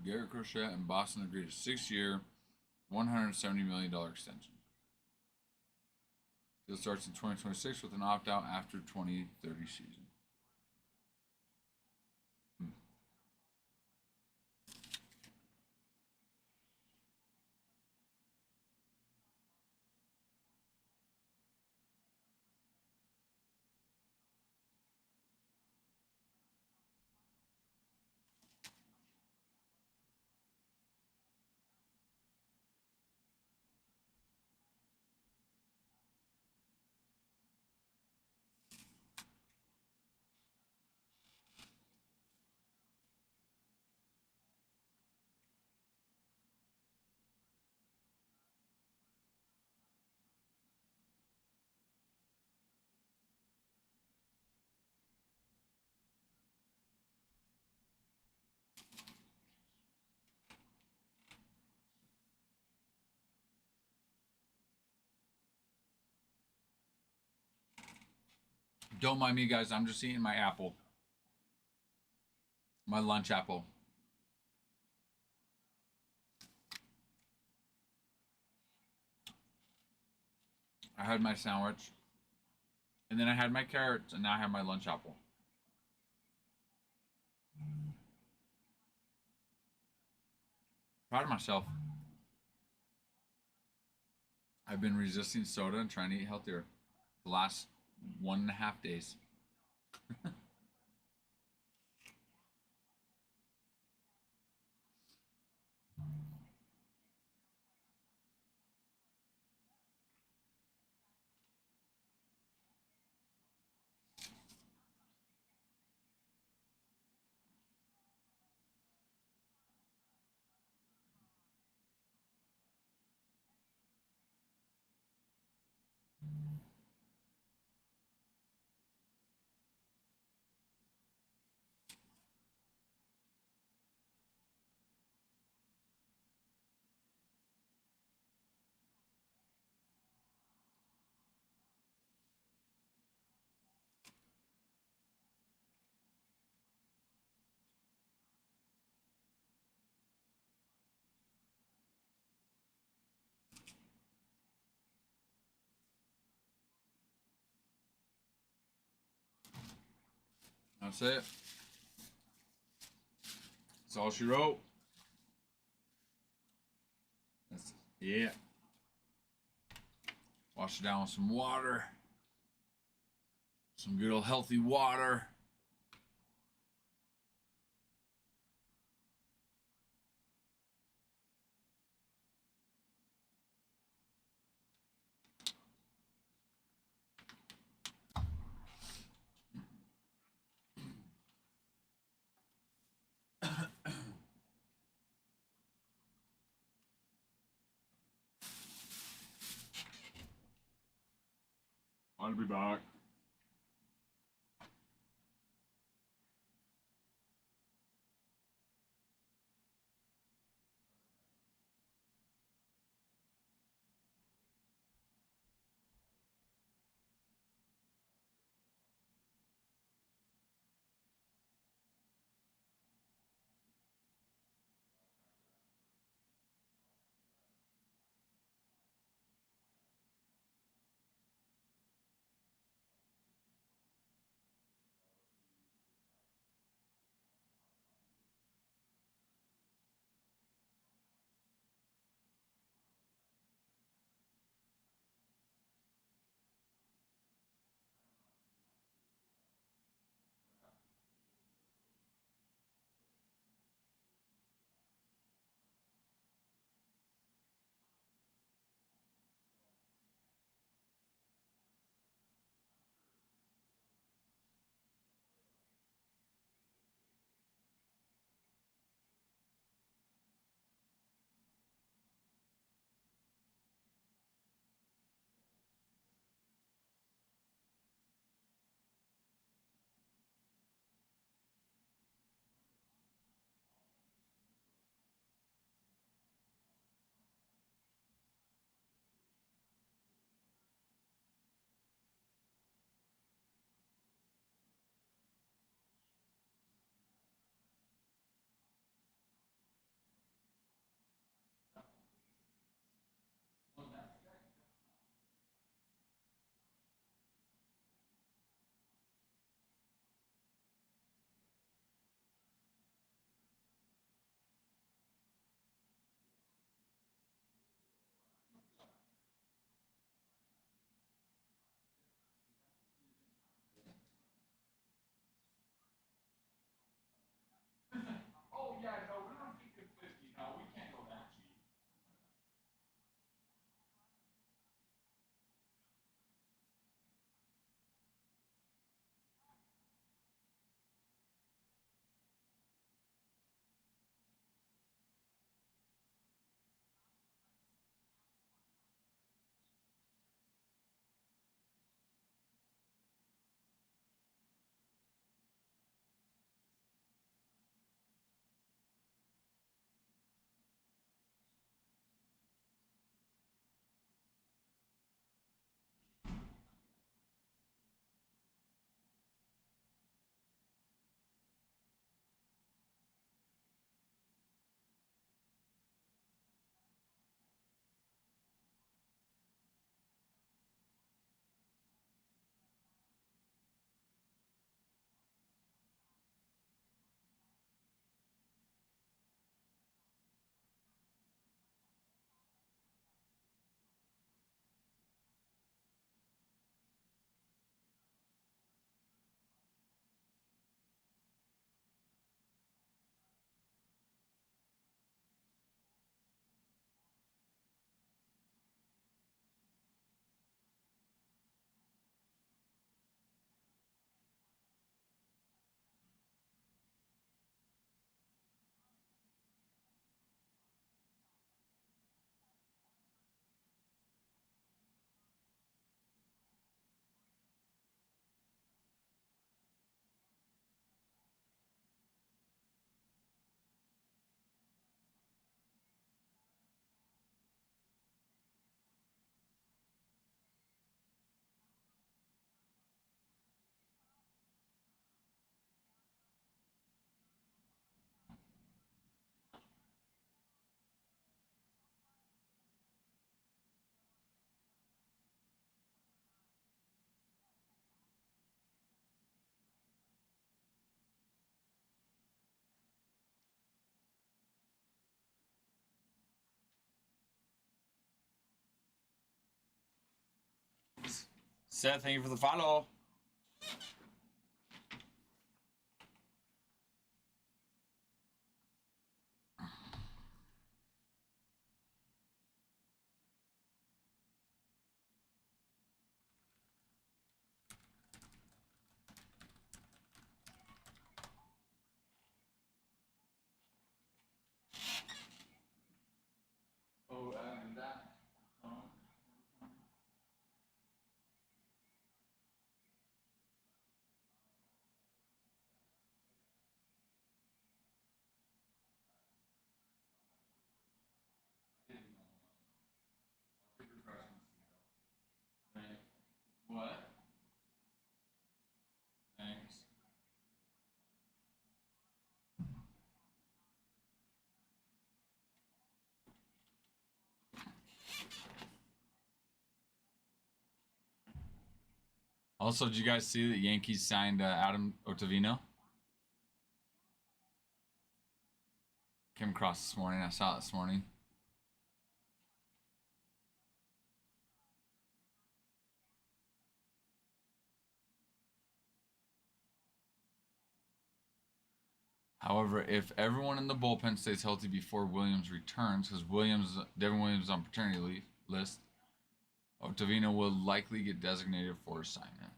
Garrett Crochet and Boston agreed a 6-year, $170 million extension. Deal starts in 2026 with an opt-out after 2030 season. Don't mind me, guys. I'm just eating my apple. My lunch apple. I had my sandwich. And then I had my carrots, and now I have my lunch apple. Proud of myself. I've been resisting soda and trying to eat healthier the last 1.5 days. That's it. That's all she wrote. That's it. Wash it down with some water. Some good old healthy water. I'll be back. Seth, thank you for the follow. Oh, that. What? Thanks. Also, did you guys see that Yankees signed Adam Ottavino? Came across this morning. I saw it this morning. However, if everyone in the bullpen stays healthy before Williams returns, because Devin Williams is on paternity leave list, Ottavino will likely get designated for assignment.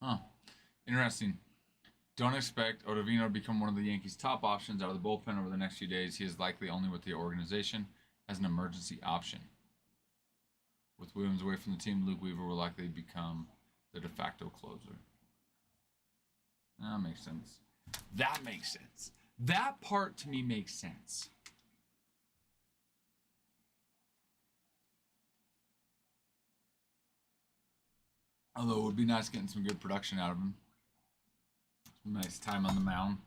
Huh. Interesting. Don't expect Ottavino to become one of the Yankees' top options out of the bullpen over the next few days. He is likely only with the organization as an emergency option. With Williams away from the team, Luke Weaver will likely become the de facto closer. That makes sense. That makes sense. That part to me makes sense. Although it would be nice getting some good production out of him. Some nice time on the mound.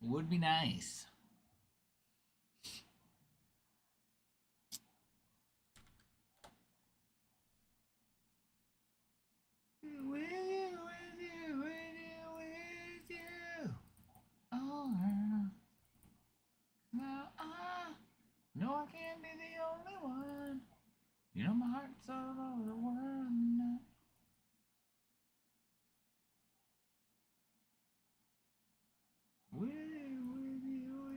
Would be nice. With you. Oh, now I know I can't be the only one. You know my heart's all over the world now. With you,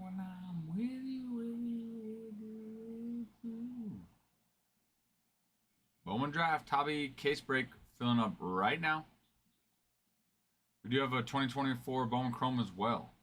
when I'm with you, with you, with you, with you. Bowman draft, hobby, case break, filling up right now. We do have a 2024 Bowman Chrome as well.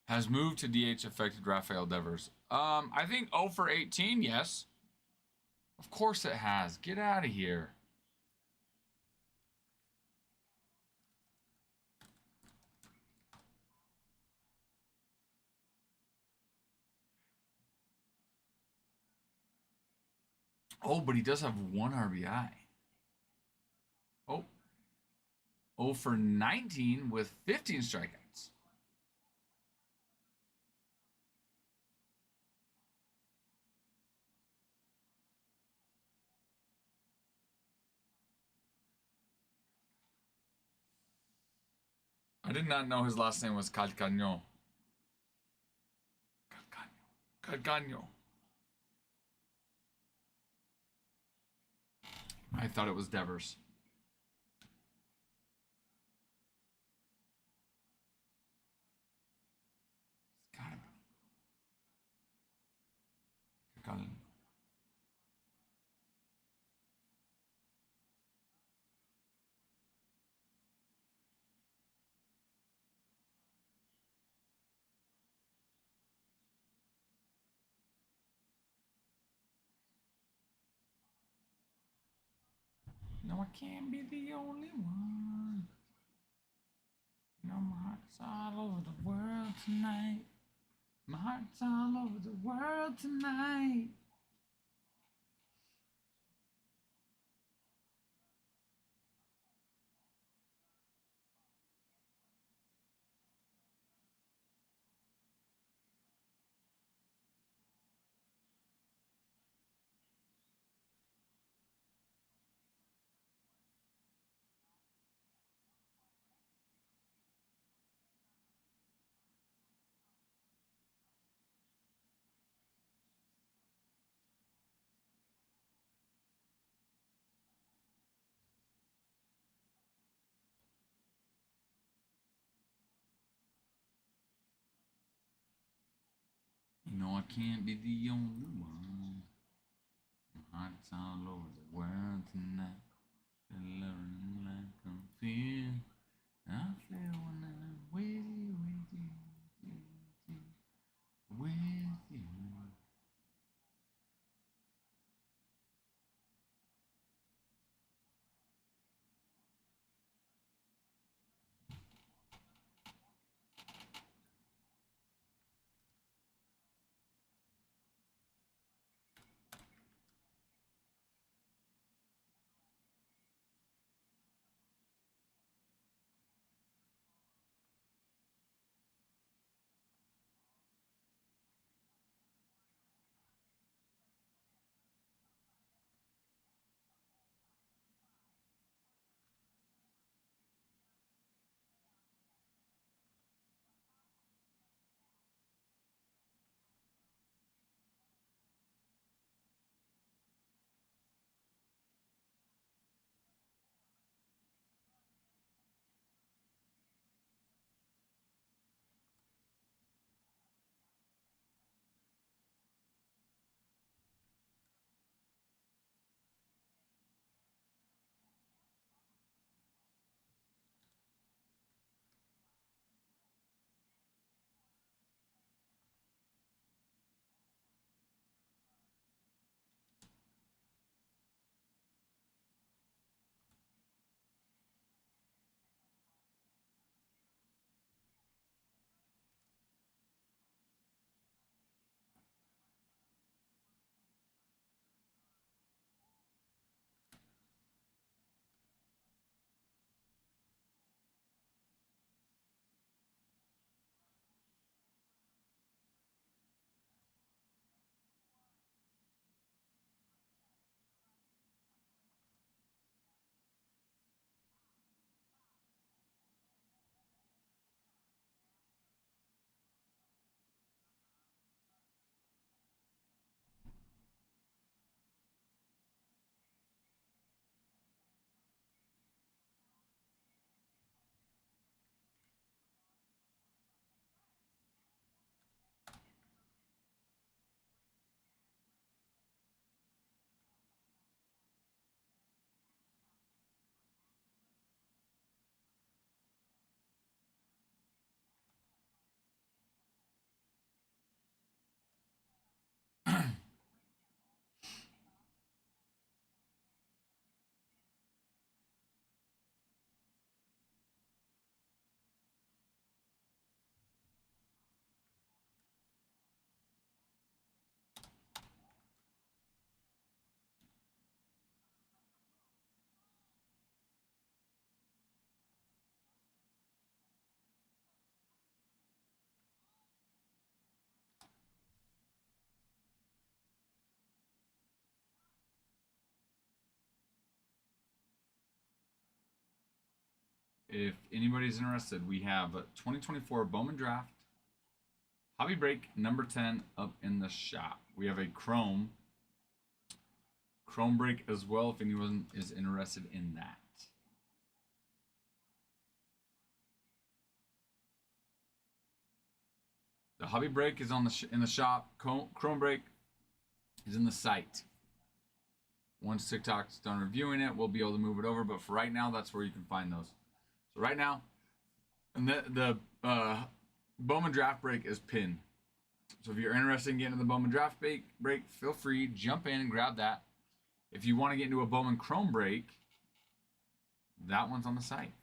Has moved to DH affected Rafael Devers. I think 0 for 18, yes. Of course it has. Get out of here. Oh, but he does have 1 RBI. Oh. 0 for 19 with 15 strikeouts. I did not know his last name was Calcaño. Calcaño. I thought it was Devers. It's gotta be. Calcaño. No, I can't be the only one. You know, my heart's all over the world tonight. My heart's all over the world tonight. No, I can't be the only one. My heart's all over the world tonight. Loving like I'm feeling. I feel when I'm with you, with you. If anybody's interested, we have a 2024 Bowman Draft Hobby Break number 10 up in the shop. We have a Chrome break as well if anyone is interested in that. The Hobby Break is on in the shop. Chrome break is in the site. Once TikTok's done reviewing it, we'll be able to move it over. But for right now, that's where you can find those. So right now, and the Bowman Draft Break is pinned. So if you're interested in getting into the Bowman Draft break, feel free, jump in and grab that. If you want to get into a Bowman Chrome break, that one's on the site.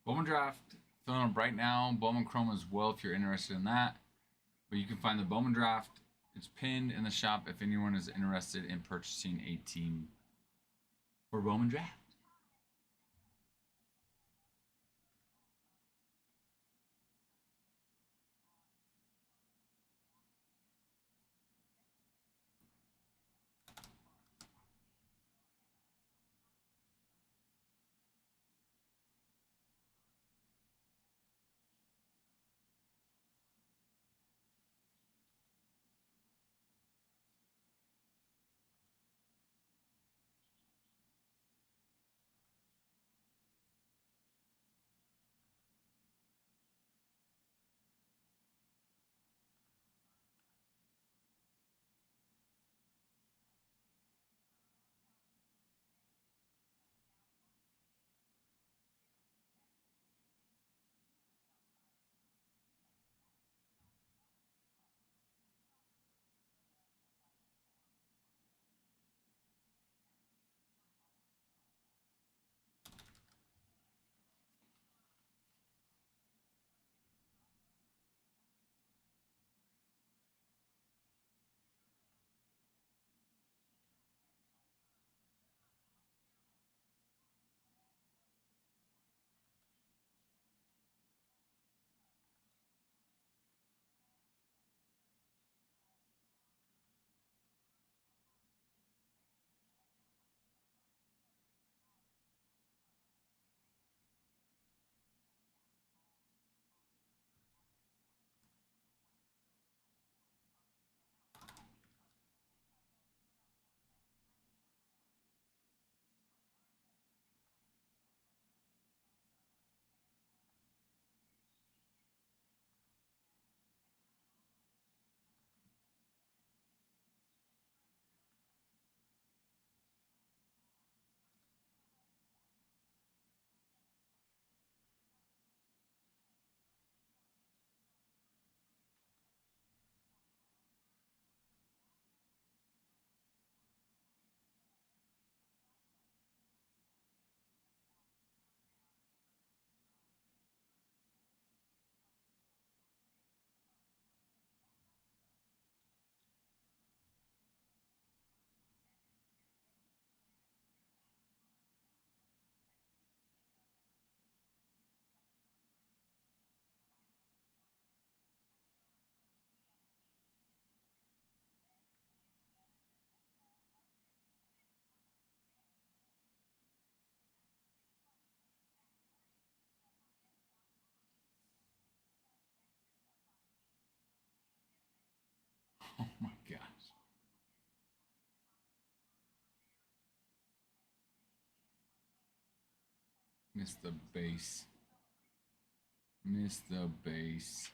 Bowman Draft filling up right now. Bowman Chrome as well if you're interested in that. But you can find the Bowman Draft. It's pinned in the shop if anyone is interested in purchasing a team for Bowman Draft. Oh my gosh. Missed the base. Missed the base.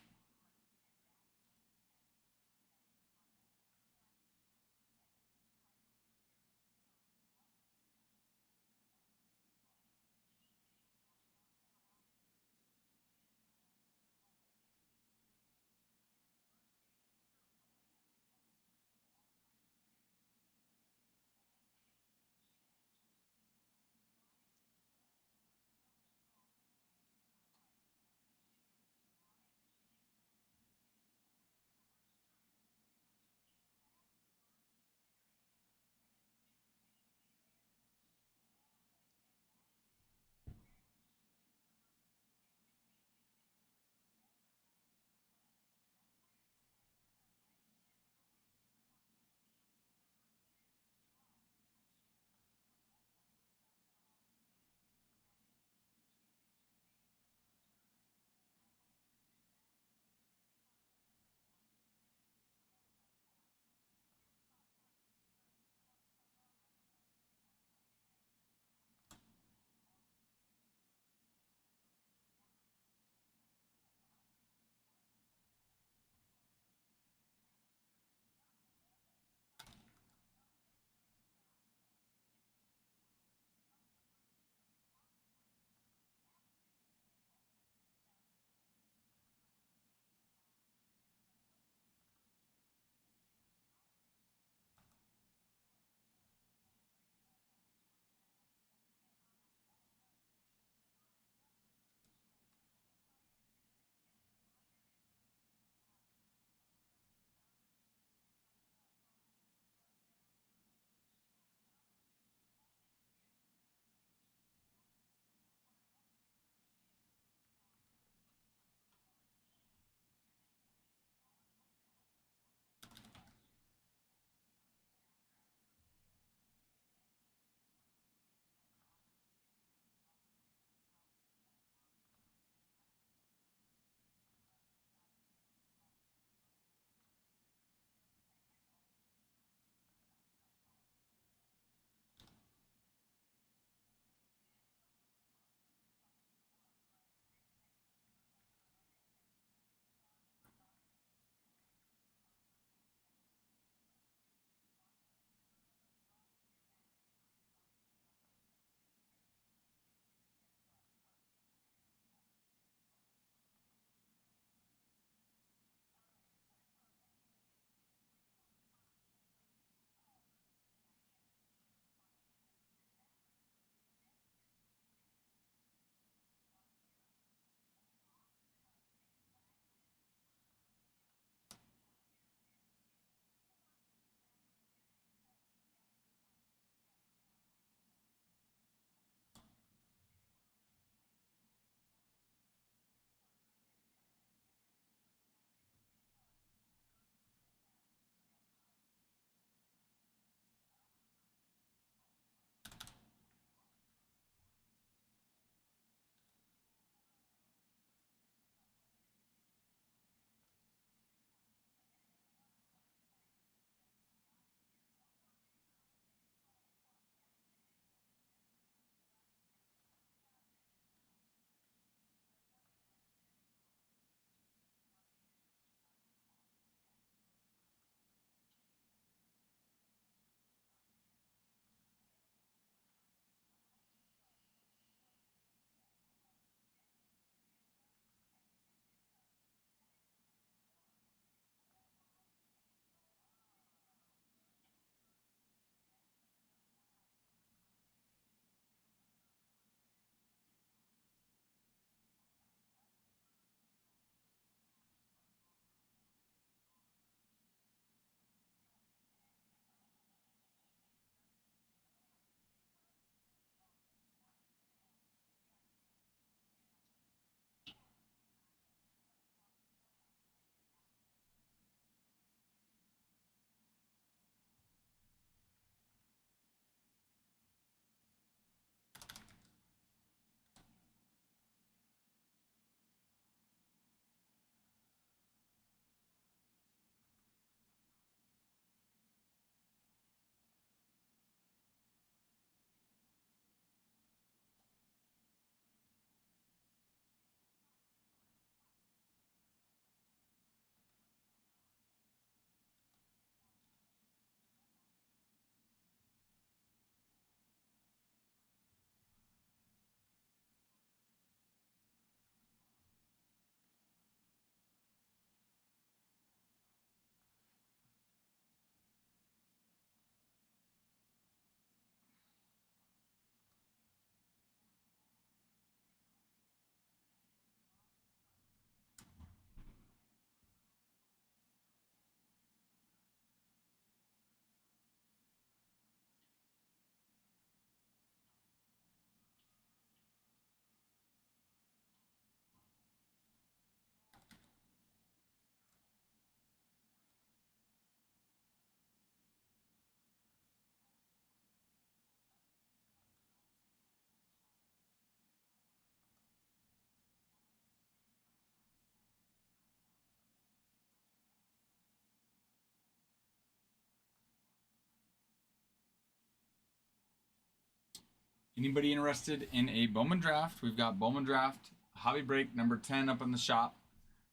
Anybody interested in a Bowman draft? We've got Bowman draft hobby break number 10 up in the shop.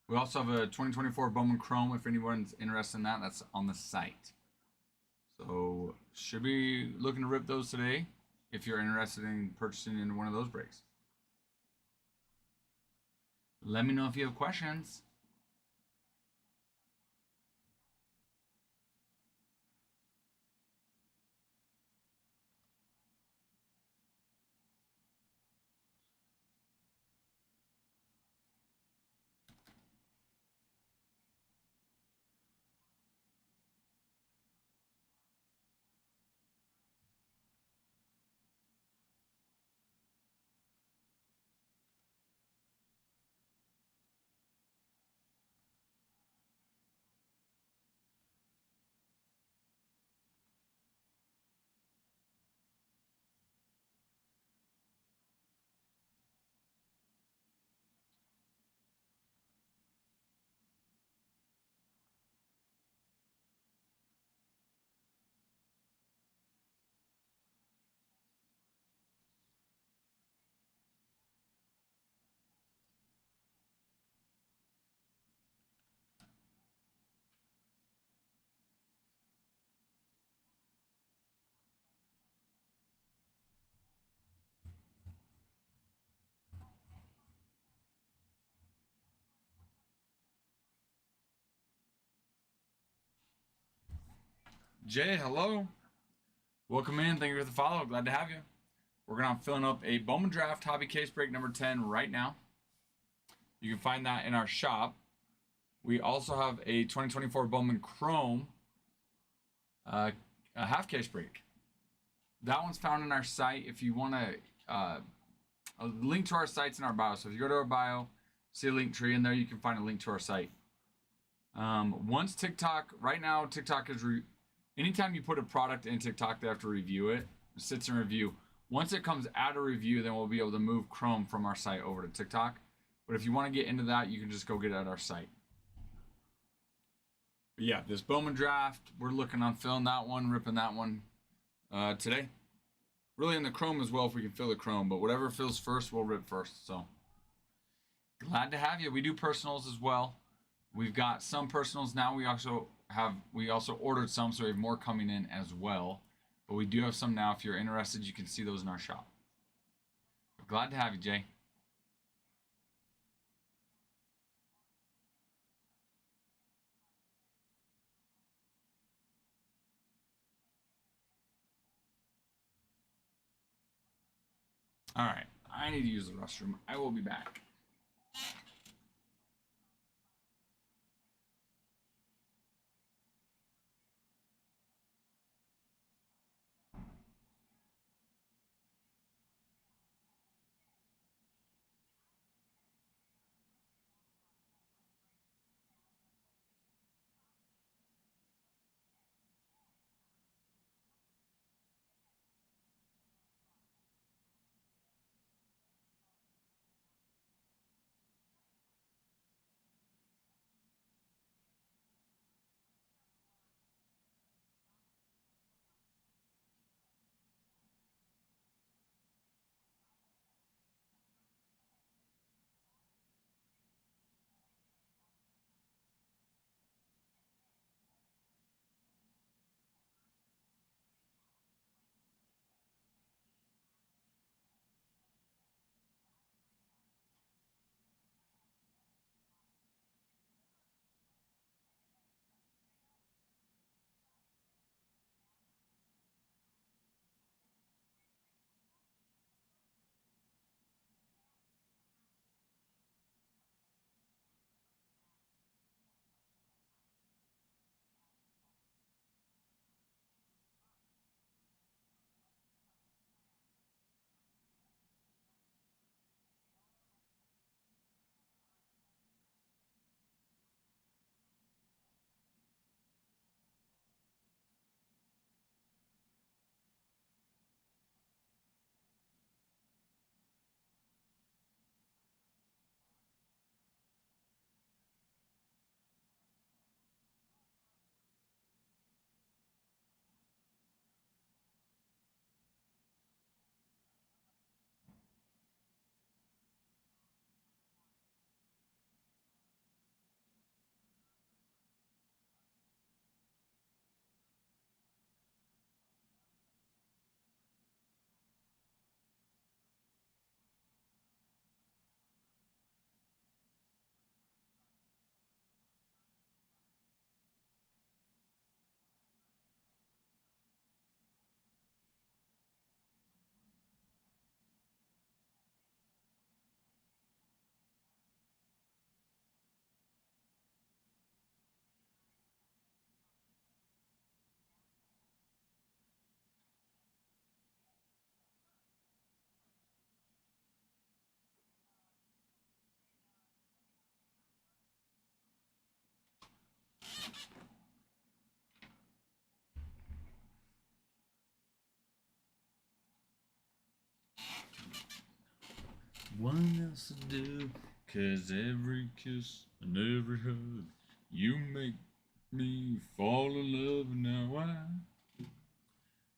We also have a 2024 Bowman Chrome if anyone's interested in that. That's on the site. So should be looking to rip those today if you're interested in purchasing in one of those breaks. Let me know if you have questions. Jay, hello. Welcome in. Thank you for the follow. Glad to have you. We're going to filling up a Bowman Draft Hobby Case Break number 10 right now. You can find that in our shop. We also have a 2024 Bowman Chrome a half case break. That one's found in our site. If you want to, a link to our site's in our bio. So if you go to our bio, see a link tree in there, you can find a link to our site. Once TikTok, right now, TikTok is, anytime you put a product in TikTok, they have to review it. It sits in review. Once it comes out of review, then we'll be able to move Chrome from our site over to TikTok. But if you want to get into that, you can just go get it at our site. But yeah, this Bowman draft, we're looking on filling that one, ripping that one today. Really in the Chrome as well if we can fill the Chrome, but whatever fills first, we'll rip first. So glad to have you. We do personals as well. We've got some personals now. We also ordered some, so we have more coming in as well. But we do have some now. If you're interested, you can see those in our shop. But glad to have you, Jay. All right, I need to use the restroom. I will be back. one else to do. 'Cause every kiss and every hug, you make me fall in love. And now I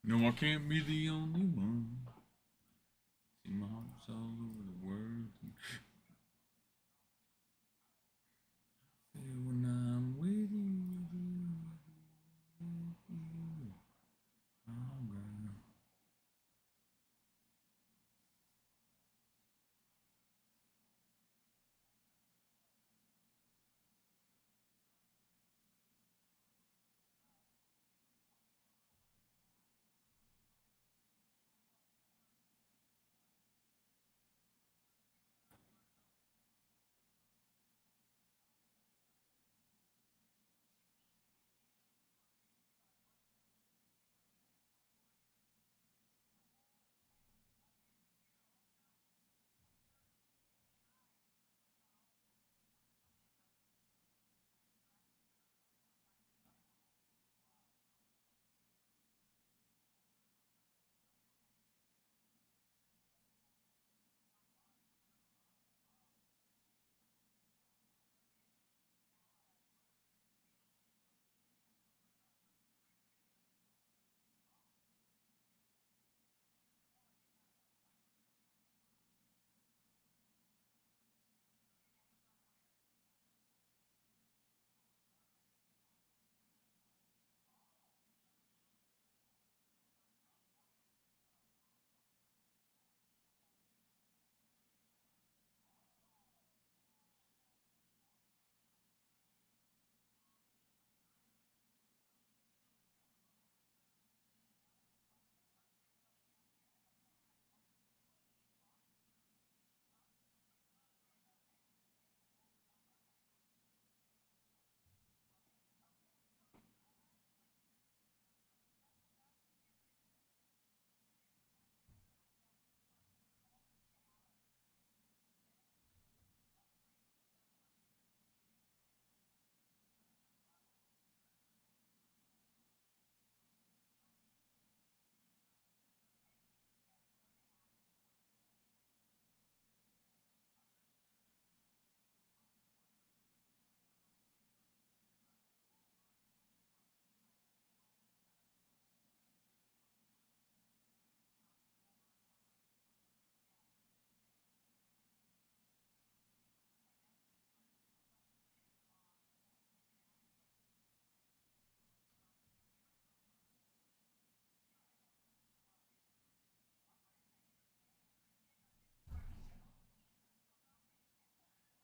know I can't be the only one. See, my heart's all over the world. When I'm with you, alright.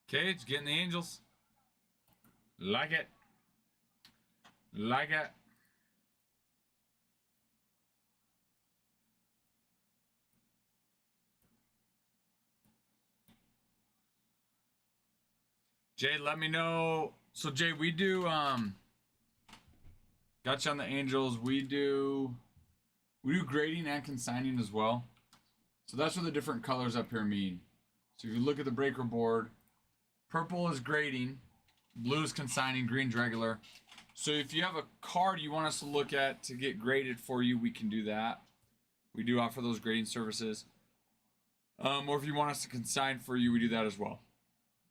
Cage getting the Angels. Like it. Like it. Jay, let me know. So Jay, we do got you on the Angels. We do grading and consigning as well. So that's what the different colors up here mean. So if you look at the breaker board, purple is grading, blue is consigning, green's regular. So if you have a card you want us to look at to get graded for you, we can do that. We do offer those grading services. Or if you want us to consign for you, we do that as well.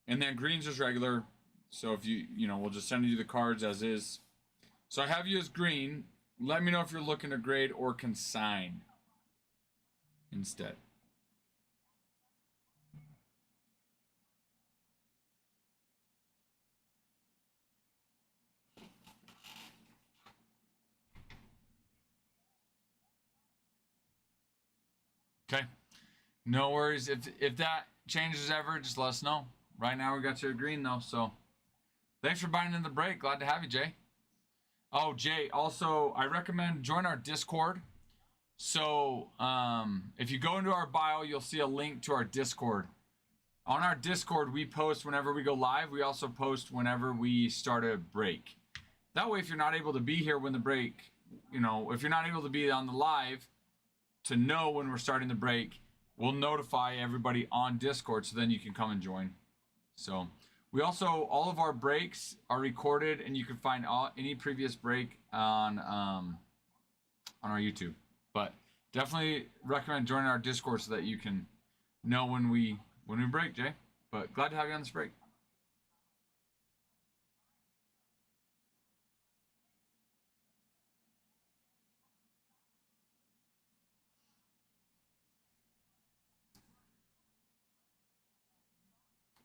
And then green's is regular. So if we'll just send you the cards as is. So I have you as green. Let me know if you're looking to grade or consign instead. Okay. No worries. If that changes ever, just let us know. Right now we got you at green though, so thanks for buying in the break. Glad to have you, Jay. Oh, Jay, also I recommend join our Discord. So if you go into our bio, you'll see a link to our Discord. On our Discord, we post whenever we go live. We also post whenever we start a break. That way, if you're not able to be here when the break, if you're not able to be on the live to know when we're starting the break, we'll notify everybody on Discord so then you can come and join. So we also, all of our breaks are recorded and you can find any previous break on our YouTube. But definitely recommend joining our Discord so that you can know when we when we break, Jay. But glad to have you on this break.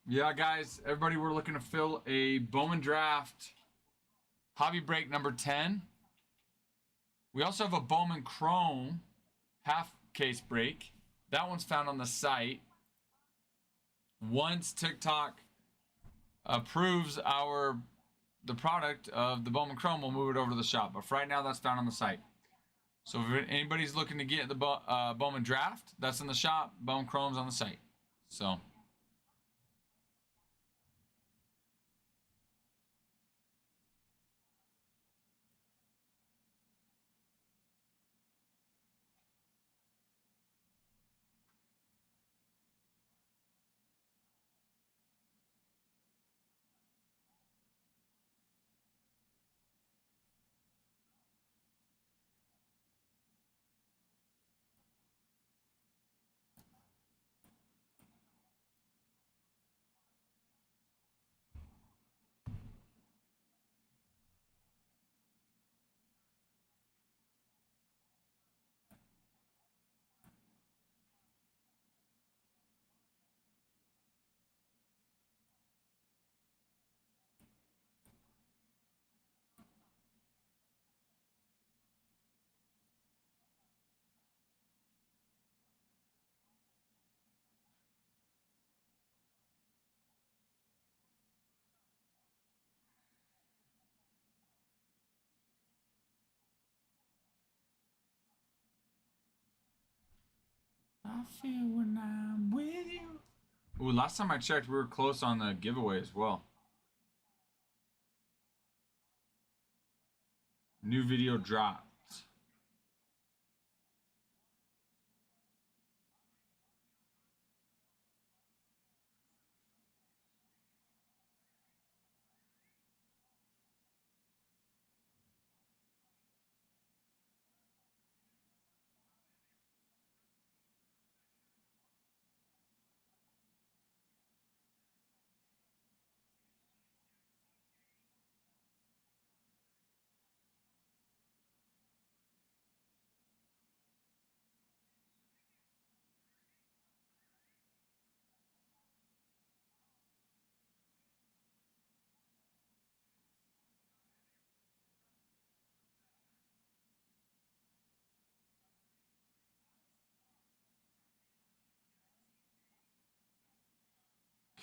Yeah, guys, everybody, we're looking to fill a Bowman Draft hobby break number 10. We also have a Bowman Chrome half case break. That one's found on the site. Once TikTok approves the product of the Bowman Chrome, we'll move it over to the shop. But for right now, that's found on the site. So if anybody's looking to get the Bowman Draft, that's in the shop. Bowman Chrome's on the site. So... I feel when I'm with you. Ooh, last time I checked, we were close on the giveaway as well. New video dropped.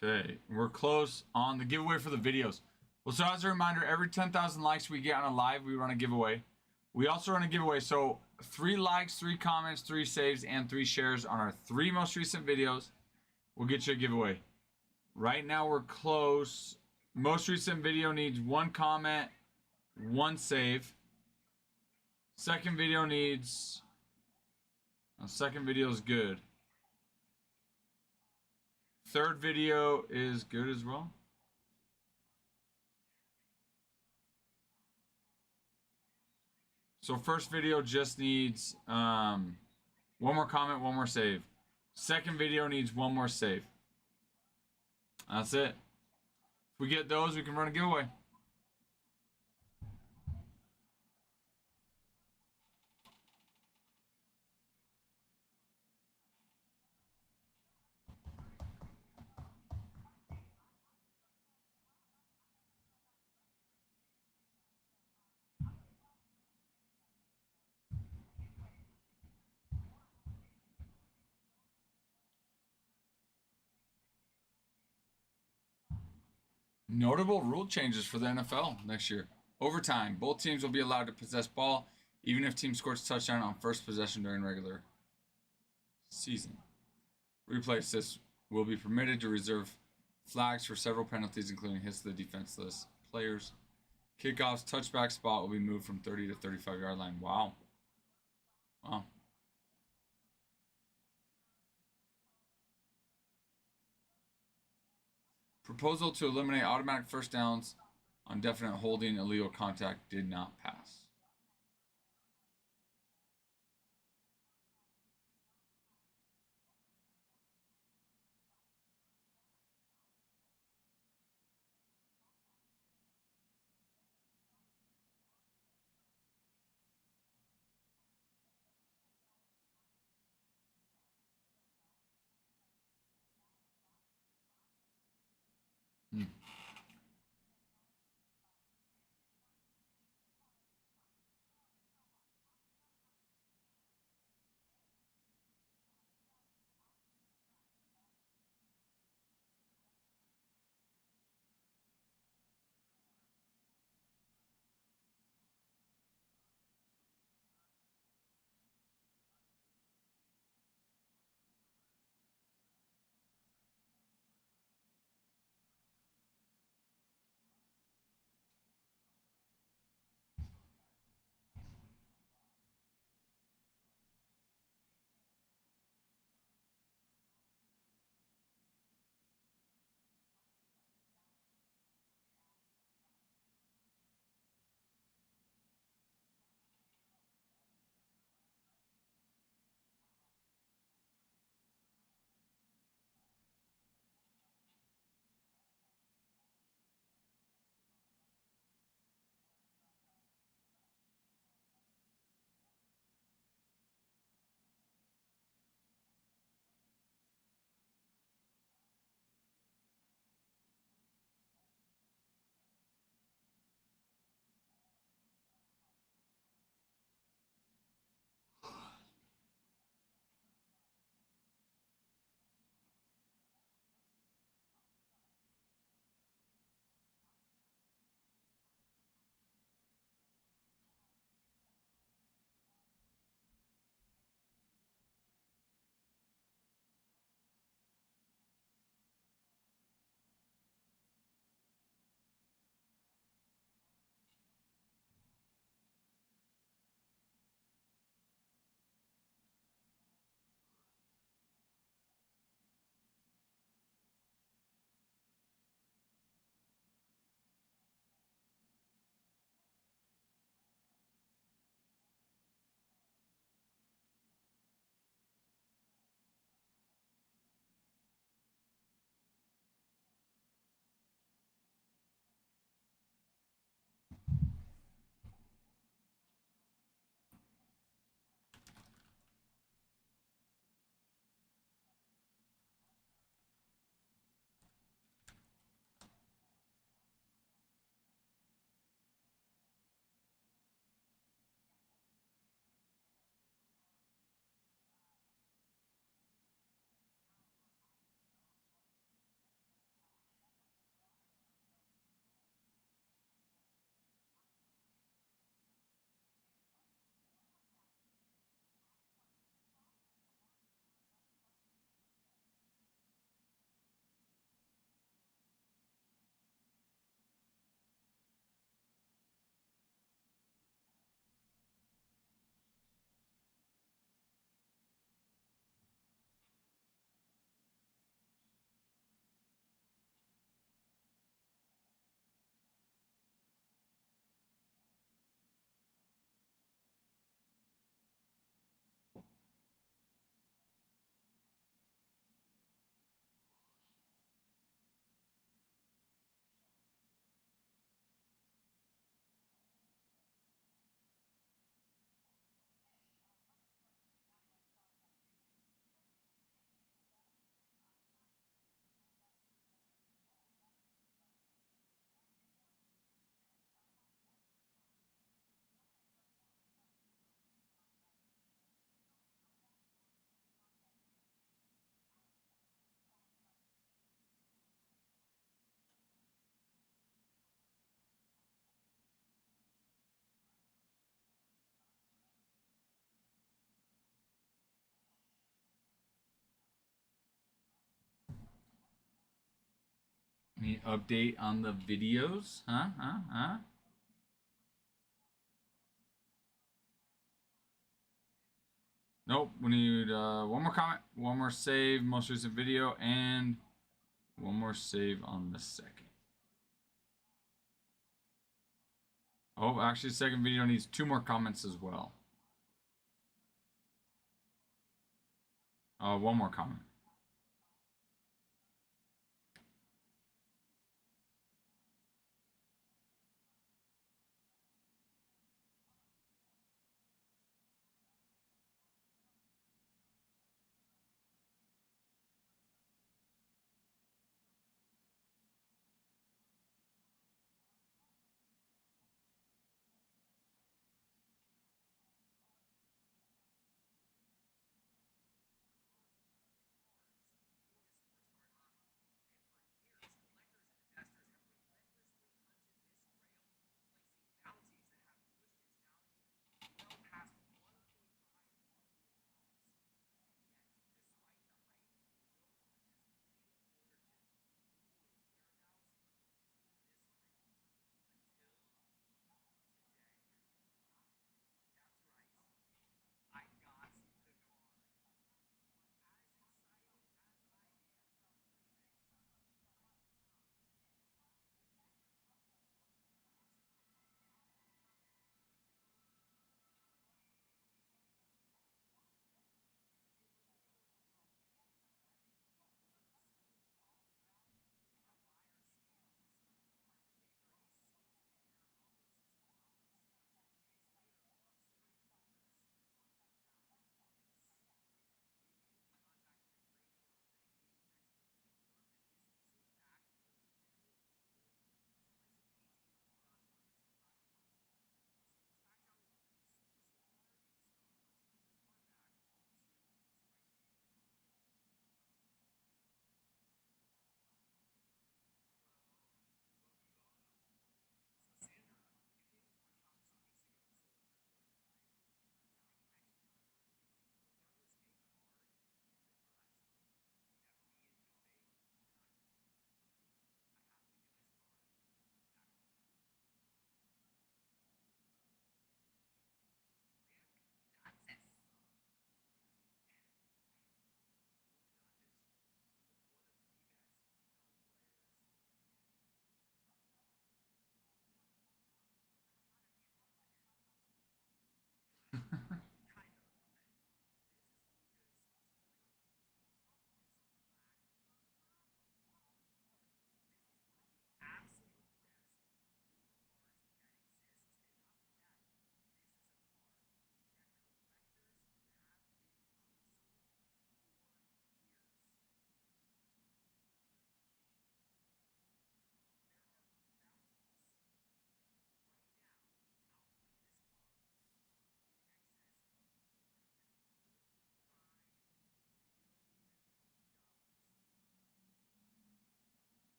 Okay, we're close on the giveaway for the videos. Well, so as a reminder, every 10,000 likes we get on a live, we run a giveaway. We also run a giveaway, so 3 likes, 3 comments, 3 saves, and 3 shares on our 3 most recent videos will get you a giveaway. Right now, we're close. Most recent video needs 1 comment, 1 save. Second video needs... second video is good. Third video is good as well. So first video just needs 1 more comment, 1 more save. Second video needs 1 more save. That's it. If we get those, we can run a giveaway. Notable rule changes for the NFL next year. Overtime. Both teams will be allowed to possess ball, even if team scores a touchdown on first possession during regular season. Replay assists will be permitted to reserve flags for several penalties, including hits to the defenseless players. Kickoffs, touchback spot will be moved from 30 to 35-yard line. Wow. Wow. Proposal to eliminate automatic first downs on definite holding illegal contact did not pass. Hmm. Any update on the videos? Huh? Huh? Huh? Nope. We need one more comment, one more save, most recent video, and one more save on the second. Oh, actually, the second video needs 2 more comments as well. One more comment.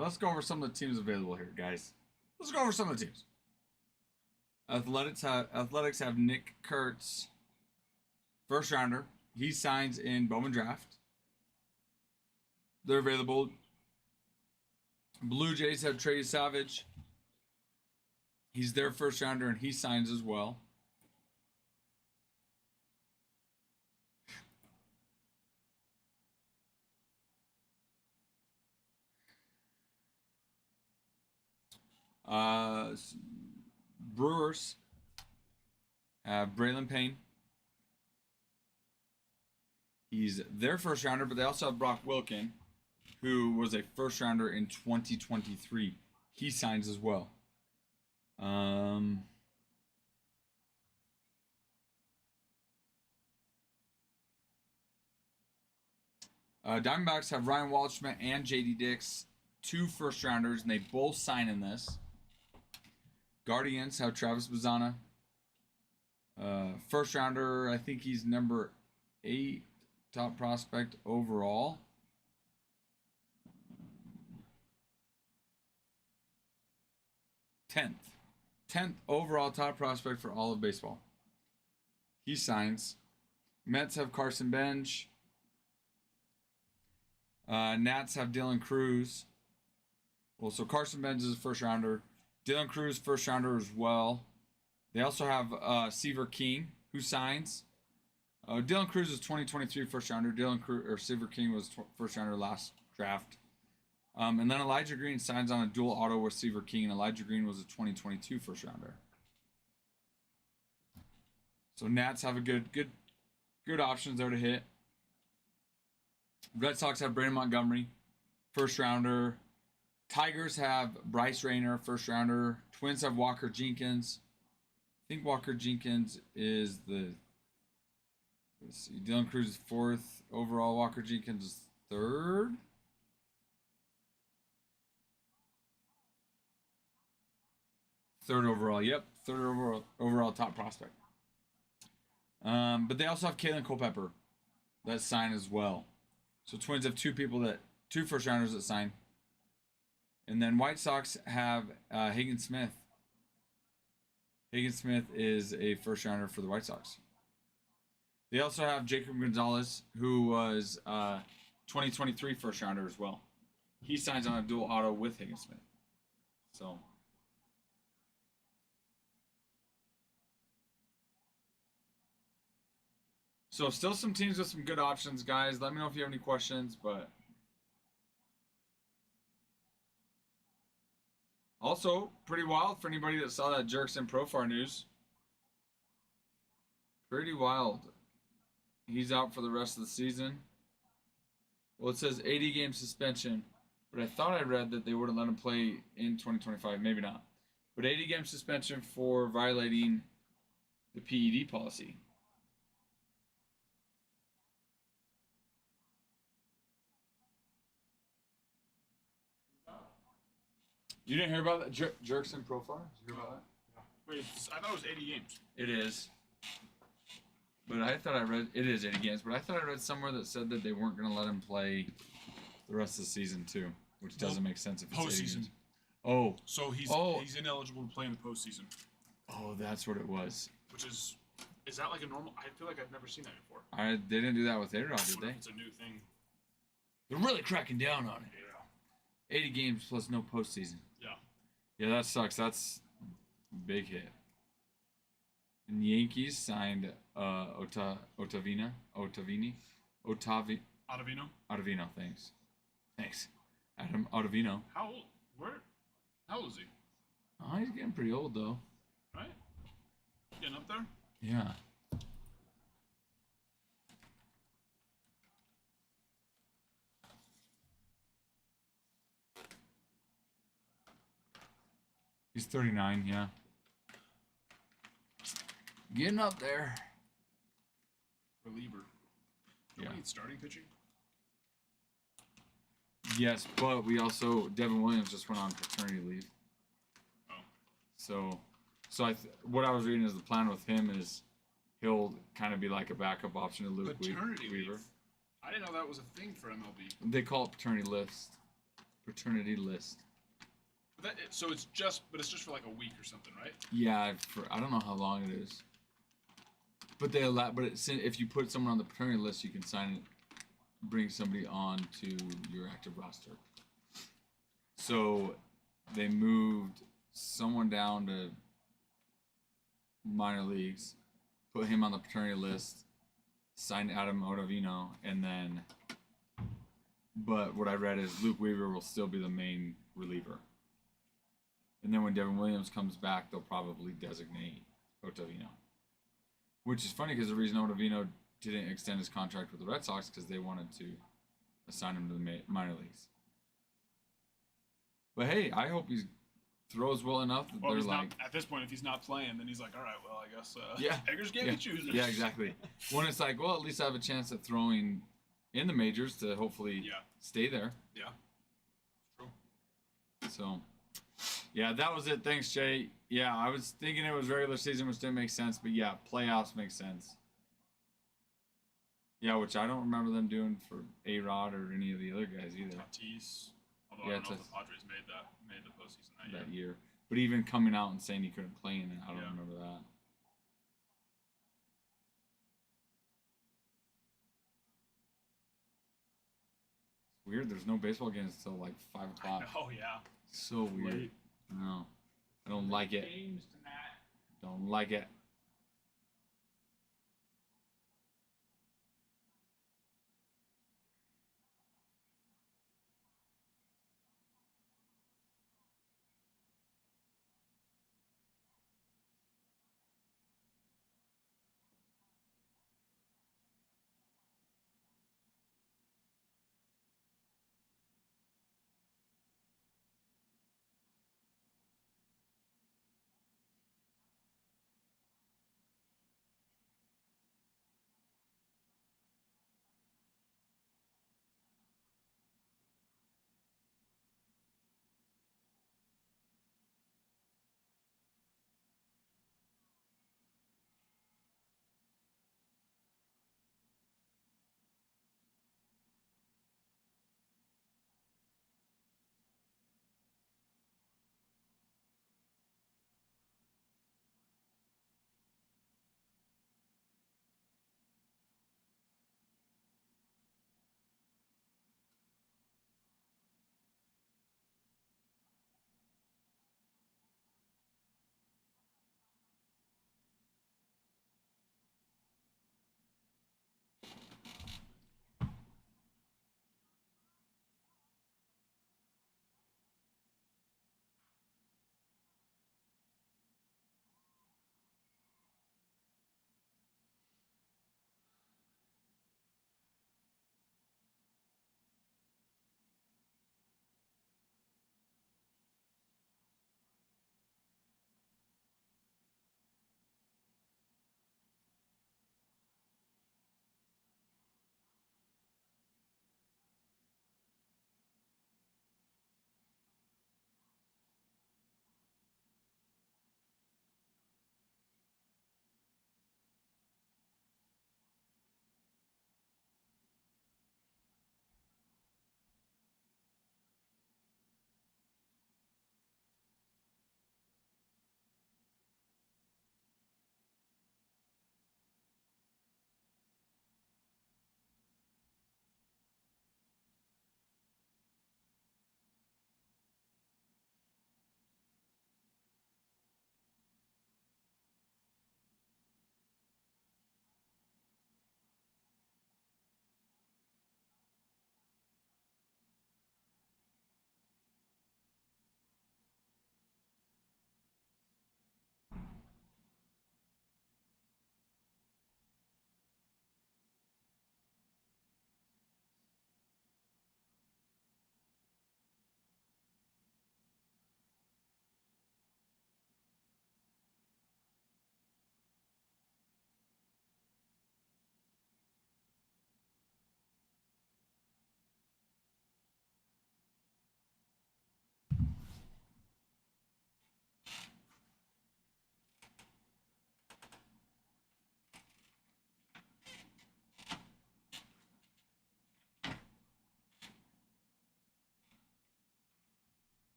let's go over some of the teams available here, guys. Let's go over some of the teams. Athletics have Nick Kurtz, first rounder. He signs in Bowman draft. They're available. Blue Jays have Trey Savage. He's their first rounder and he signs as well. Brewers have Braylon Payne. He's their first rounder, but they also have Brock Wilken, who was a first rounder in 2023. He signs as well. Diamondbacks have Ryan Waldschmidt and JD Dix, 2 first rounders, and they both sign in this. Guardians have Travis Bazzana, first rounder. I think he's number 8 top prospect overall. Tenth overall top prospect for all of baseball. He signs. Mets have Carson Bench. Nats have Dylan Cruz. Well, so Carson Bench is a first rounder. Dylan Cruz, first rounder as well. They also have Seaver King, who signs. Dylan Cruz is 2023 first rounder. Seaver King was first rounder last draft. And then Elijah Green signs on a dual auto with Seaver King, and Elijah Green was a 2022 first rounder. So Nats have a good options there to hit. Red Sox have Brandon Montgomery, first rounder. Tigers have Bryce Rayner, first rounder. Twins have Walker Jenkins. I think Walker Jenkins is let's see, Dylan Cruz is 4th overall. Walker Jenkins is 3rd. Third overall, yep. Third overall top prospect. But they also have Kalen Culpepper that sign as well. So Twins have 2 first rounders that sign. And then White Sox have Hagen Smith. Hagen Smith is a first rounder for the White Sox. They also have Jacob Gonzalez, who was 2023 first rounder as well. He signs on a dual auto with Hagen Smith. So still some teams with some good options, guys. Let me know if you have any questions, but also pretty wild for anybody that saw that Jerkson Profar news. Pretty wild. He's out for the rest of the season. Well, it says 80 game suspension, but I thought I read that they wouldn't let him play in 2025. Maybe not. But 80 game suspension for violating the PED policy. You didn't hear about that? Jerkson Profar? Did you hear about that? Wait, I thought it was 80 games. It is. But I thought I read... It is 80 games, but I thought I read somewhere that said that they weren't going to let him play the rest of the season, too. Which doesn't make sense if it's 80 Postseason. games. Oh. So he's ineligible to play in the postseason. Oh, that's what it was. Which is that like a normal... I feel like I've never seen that before. They didn't do that with A-Rod, did they? It's a new thing. They're really cracking down on it. Yeah. 80 games plus no postseason. Yeah. Yeah, that sucks. That's a big hit. And the Yankees signed Ottavino. Ottavino, thanks. Adam Ottavino. How old? How old is he? Oh, he's getting pretty old, though. Right? Getting up there? Yeah. He's 39, yeah. Getting up there. Reliever. Do Yeah. we need starting pitching? Yes, but we also... Devin Williams just went on paternity leave. Oh. So what I was reading is the plan with him is he'll kind of be like a backup option to Luke Paternity Weaver. leave? I didn't know that was a thing for MLB. They call it paternity paternity list. So it's just for like a week or something, right? Yeah, I don't know how long it is. But they allow. But if you put someone on the paternity list, you can sign it, bring somebody on to your active roster. So they moved someone down to minor leagues, put him on the paternity list, signed Adam Ottavino, and then. But what I read is Luke Weaver will still be the main reliever. And then when Devin Williams comes back, they'll probably designate Ottavino. Which is funny because the reason Ottavino didn't extend his contract with the Red Sox because they wanted to assign him to the minor leagues. But hey, I hope he throws well enough that Well, they're he's like... not, at this point, if he's not playing, then he's like, all right, well, I guess beggars can't yeah, be choosers. Yeah, exactly. When it's like, well, at least I have a chance at throwing in the majors to hopefully stay there. Yeah, it's true. So... yeah, that was it. Thanks, Jay. Yeah, I was thinking it was regular season, which didn't make sense, but yeah, playoffs make sense. Yeah, which I don't remember them doing for A-Rod or any of the other guys either. Tatis. Although I don't know if the Padres made the postseason that year. But even coming out and saying he couldn't play in it, I don't remember that. It's weird. There's no baseball games until like 5 o'clock. Oh yeah. So weird. Late. No, I don't like it. Games tonight. Don't like it.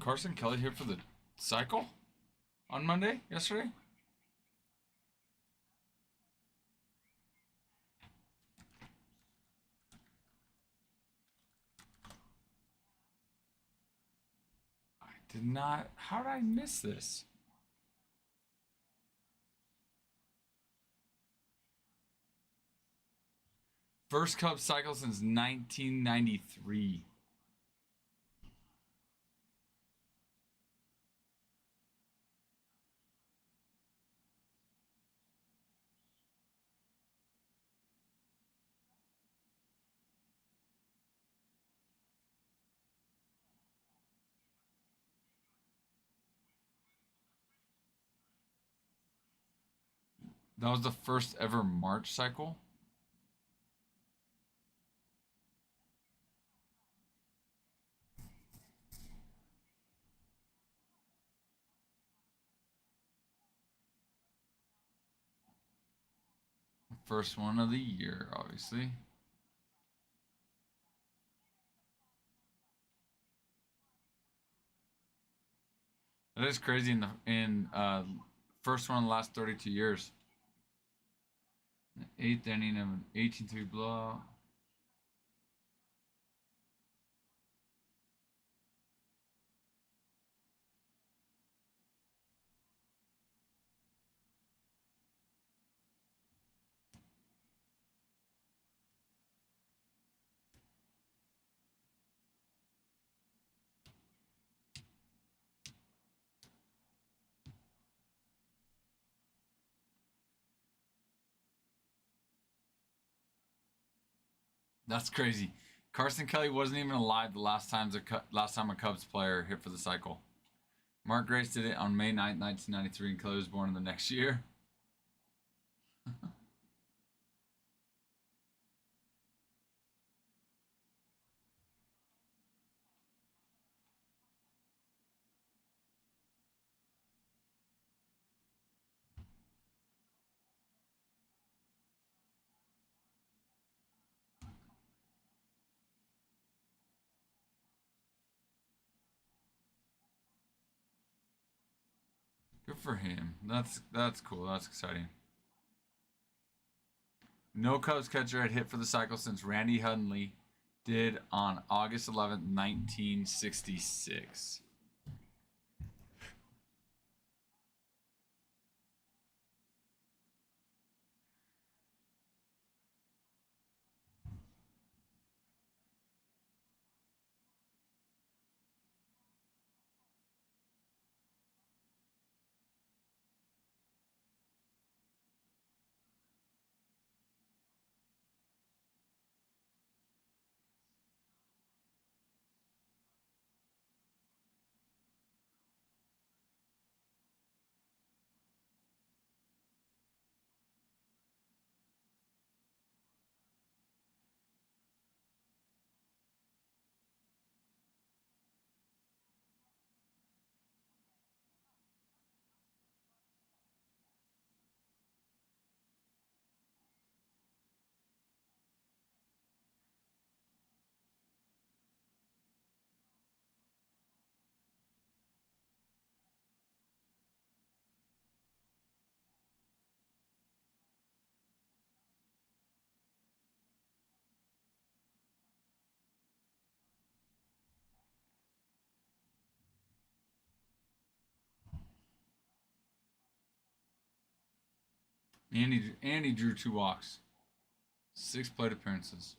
Carson Kelly hit for the cycle on Monday, yesterday? I did not. How did I miss this? First Cubs cycle since 1993. That was the first ever March cycle. First one of the year, obviously. That is crazy in first one in the last 32 years. 8th inning of an 18-3 blowout. That's crazy. Carson Kelly wasn't even alive the last time a Cubs player hit for the cycle. Mark Grace did it on May 9th, 1993, and Kelly was born in the next year. Good for him. That's cool. That's exciting. No Cubs catcher had hit for the cycle since Randy Hundley did on August 11th, 1966. And he drew 2 walks. 6 plate appearances.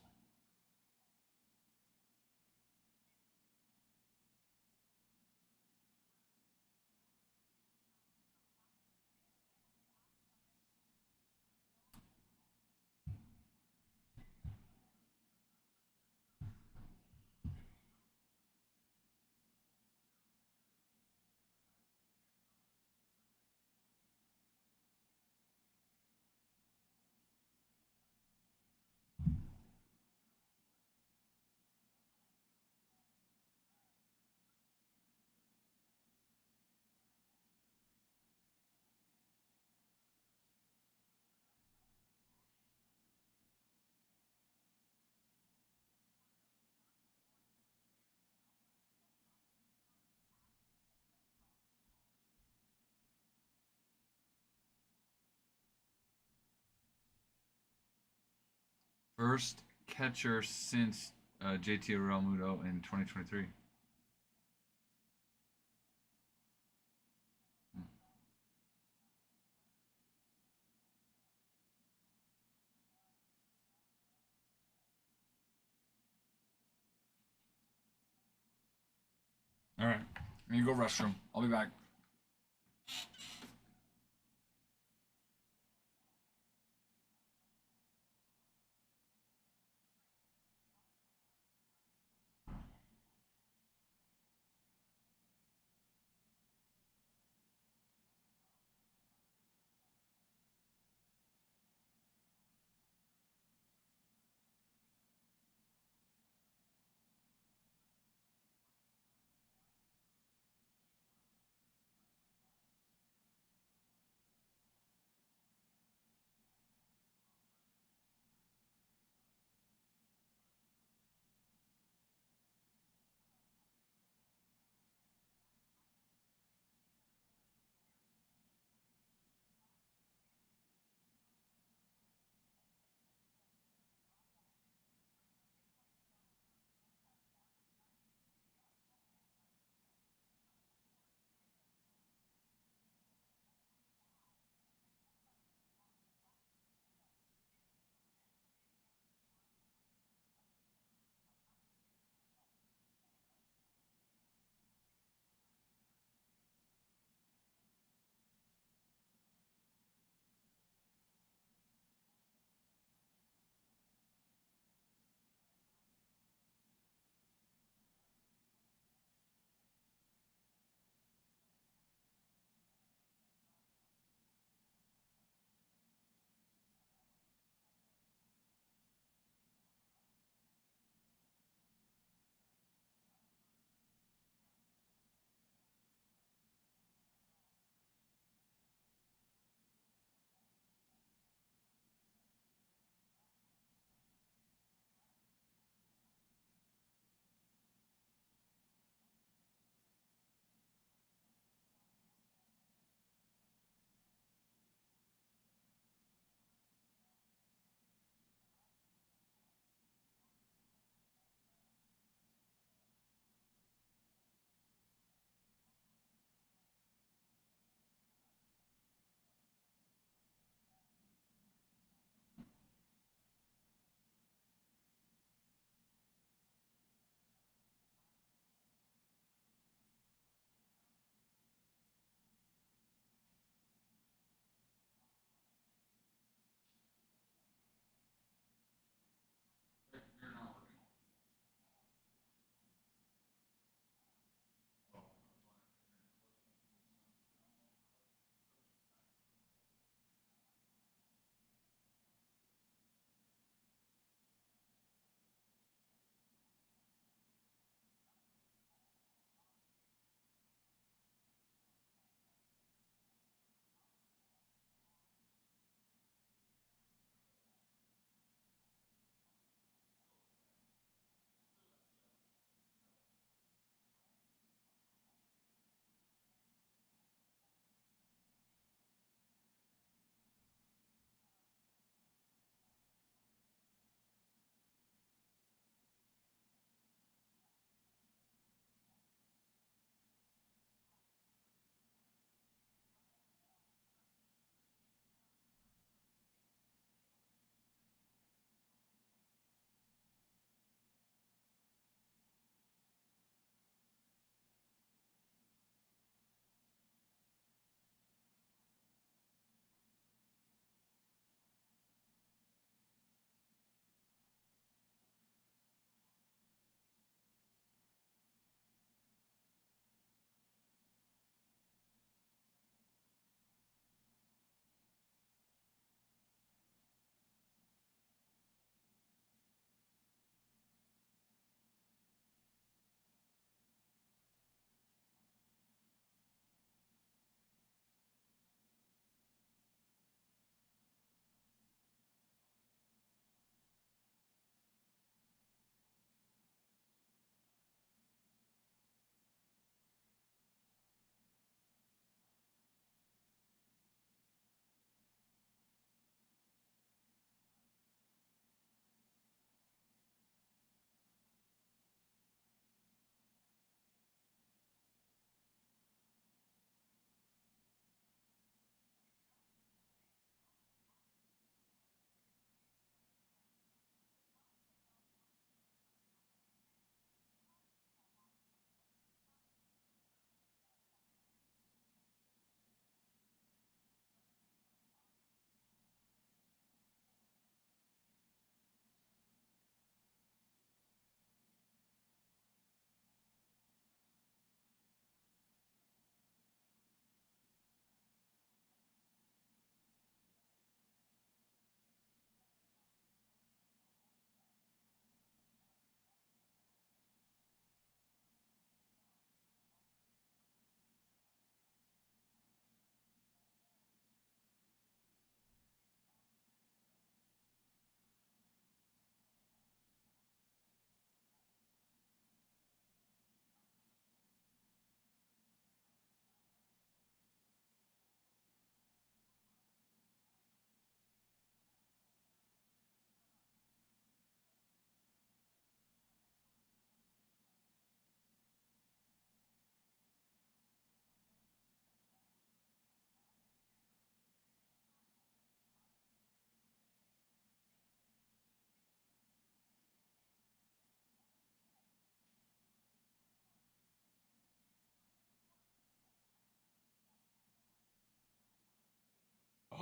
First catcher since JT Realmuto in 2023. All right. I'm going to go restroom. I'll be back.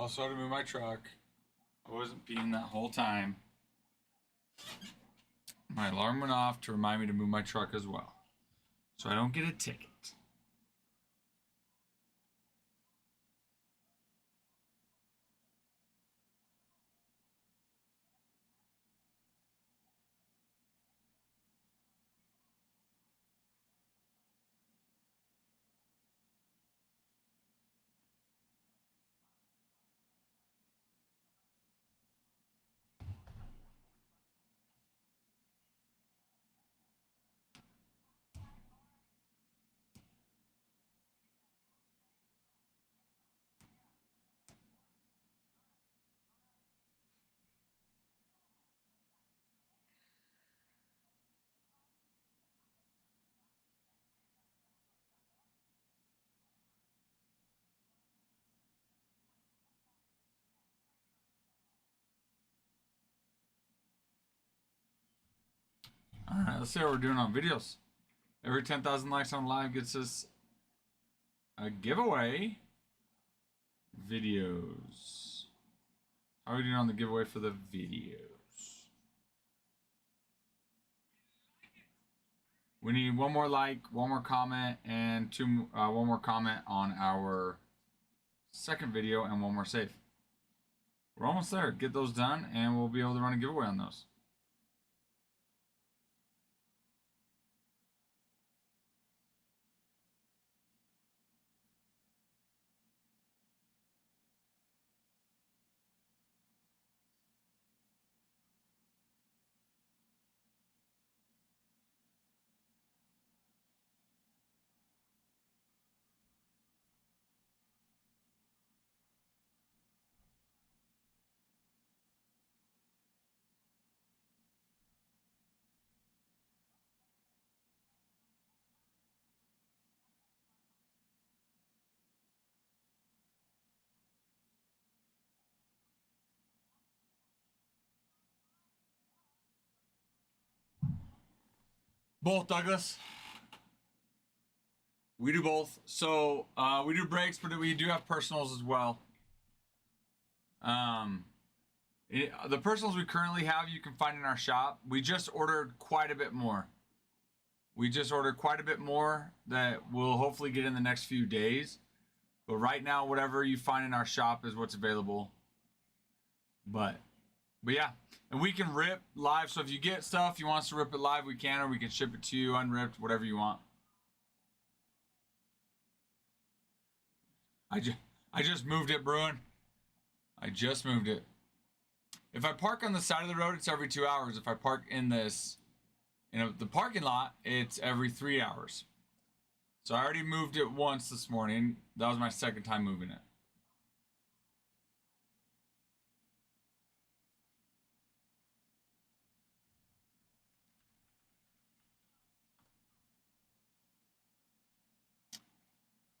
Also had to move my truck. I wasn't peeing that whole time. My alarm went off to remind me to move my truck as well, so I don't get a ticket. All right, let's see how we're doing on videos. Every 10,000 likes on live gets us a giveaway. Videos. How are we doing on the giveaway for the videos? We need one more like, one more comment, and one more comment on our second video, and one more save. We're almost there. Get those done, and we'll be able to run a giveaway on those. Both, Douglas. We do both. So we do breaks, but we do have personals as well. The personals we currently have, you can find in our shop. We just ordered quite a bit more. That we'll hopefully get in the next few days. But right now, whatever you find in our shop is what's available. But yeah, and we can rip live. So if you get stuff you want us to rip it live, we can, or we can ship it to you unripped, whatever you want. I just moved it, Bruin. I just moved it. If I park on the side of the road, it's every 2 hours. If I park in the parking lot, it's every 3 hours. So I already moved it once this morning. That was my second time moving it.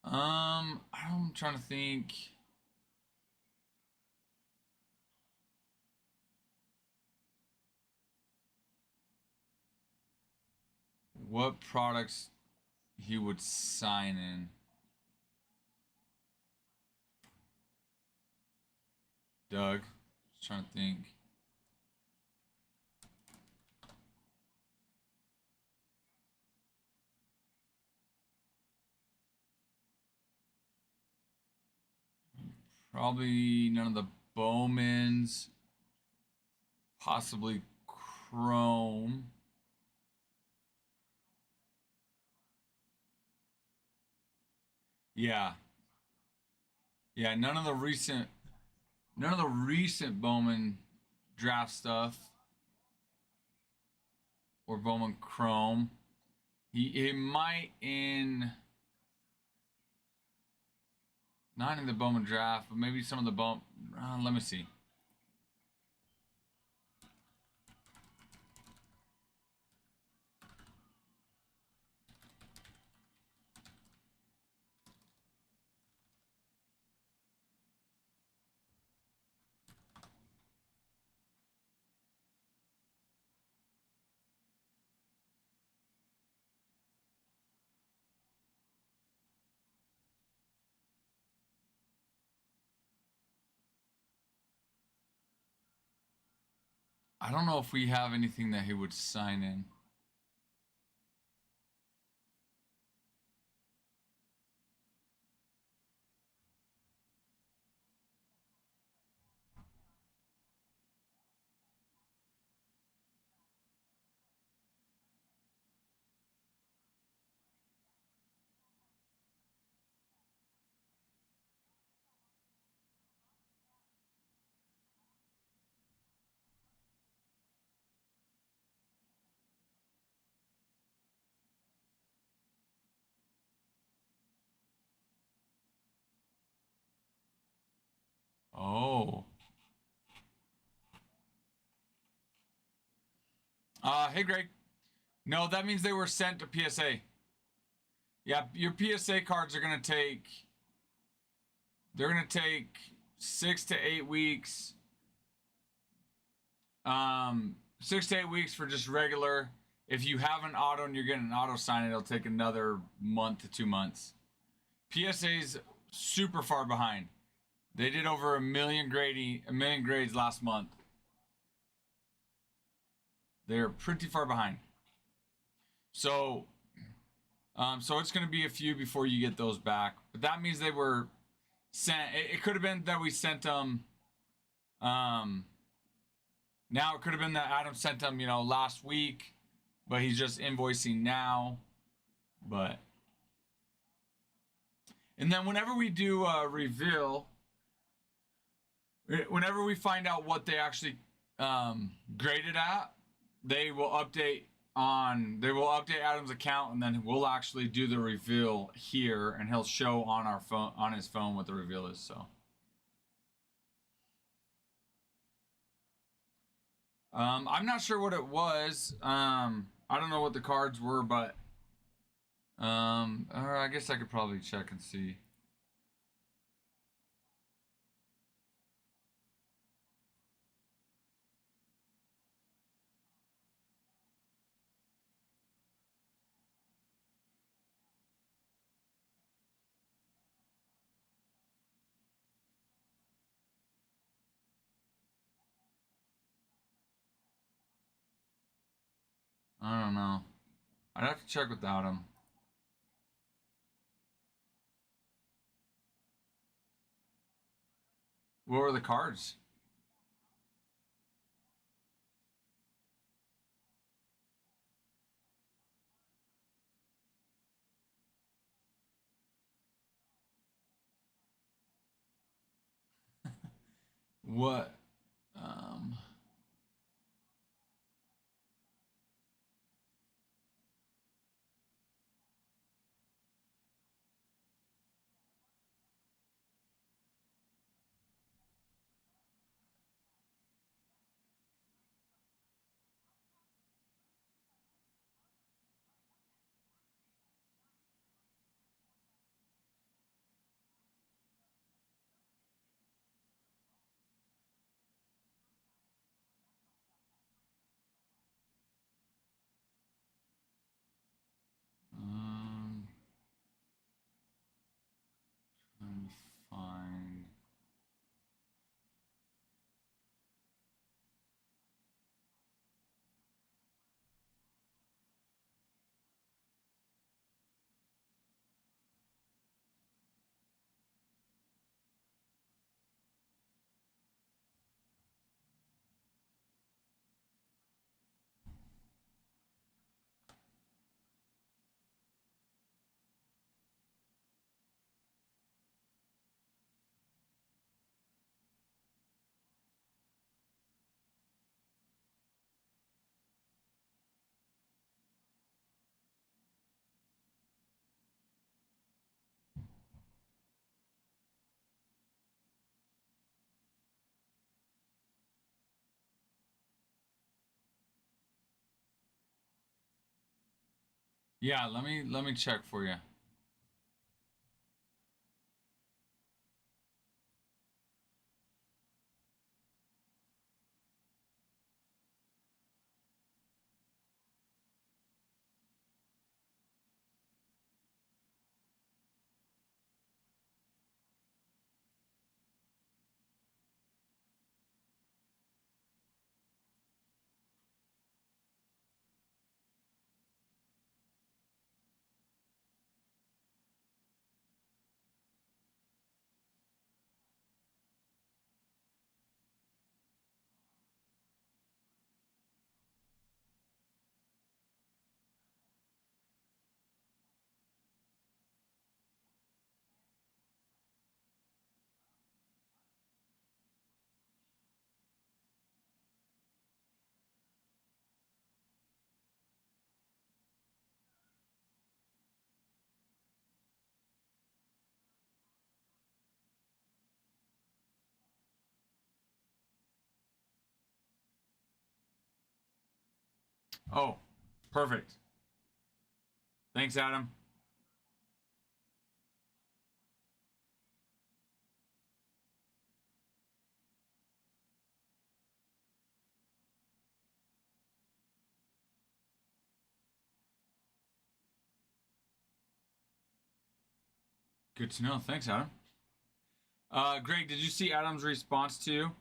I'm trying to think. What products he would sign in. Doug, just trying to think. Probably none of the Bowmans. Possibly Chrome. Yeah. Yeah, none of the recent Bowman draft stuff or Bowman Chrome. He might not in the Bowman draft, but maybe some of the let me see. I don't know if we have anything that he would sign in. Oh. Hey, Greg. No, that means they were sent to PSA. Yeah, your PSA cards are gonna take. They're gonna take 6 to 8 weeks. 6 to 8 weeks for just regular. If you have an auto and you're getting an auto sign, it'll take another month to 2 months. PSA's super far behind. They did over a million grades last month. They're pretty far behind. So it's going to be a few before you get those back. But that means they were sent. It could have been that we sent them. Now it could have been that Adam sent them, last week, but he's just invoicing now. And then whenever we do a reveal, whenever we find out what they actually graded at, they will update Adam's account, and then we'll actually do the reveal here, and he'll show on his phone what the reveal is. So I'm not sure what it was. I don't know what the cards were, but or I guess I could probably check and see. I don't know. I'd have to check with Adam. What were the cards? What? Um, um, trying to find. Yeah, let me check for you. Oh, perfect. Thanks, Adam. Good to know. Thanks, Adam. Greg, did you see Adam's response to you?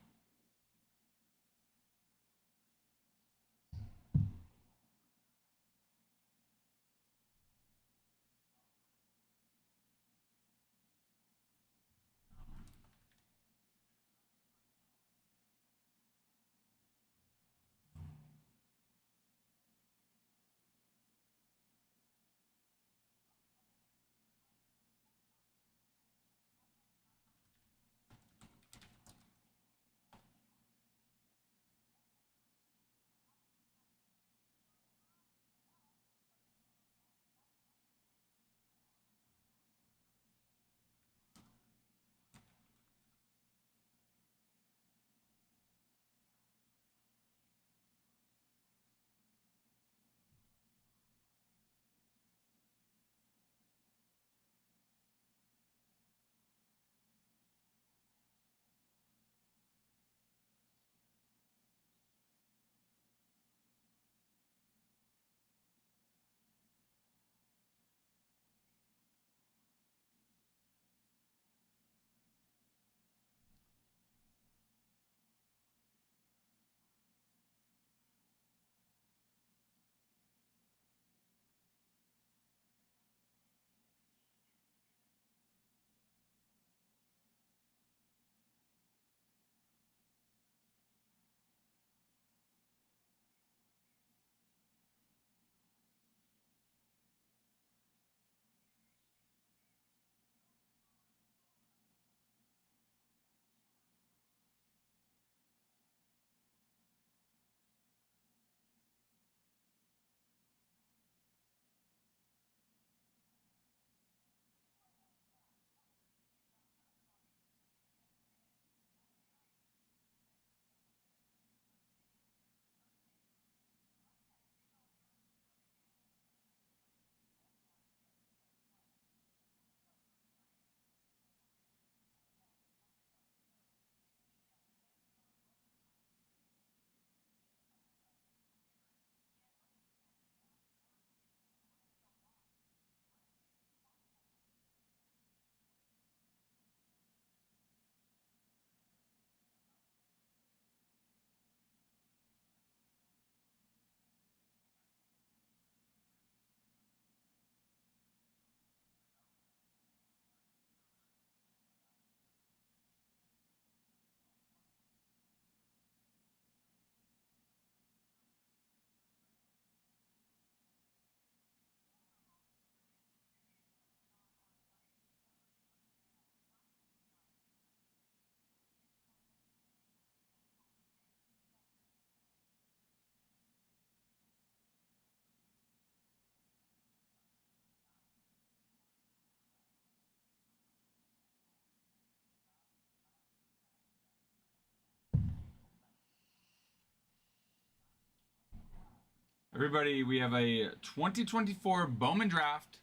Everybody, we have a 2024 Bowman draft.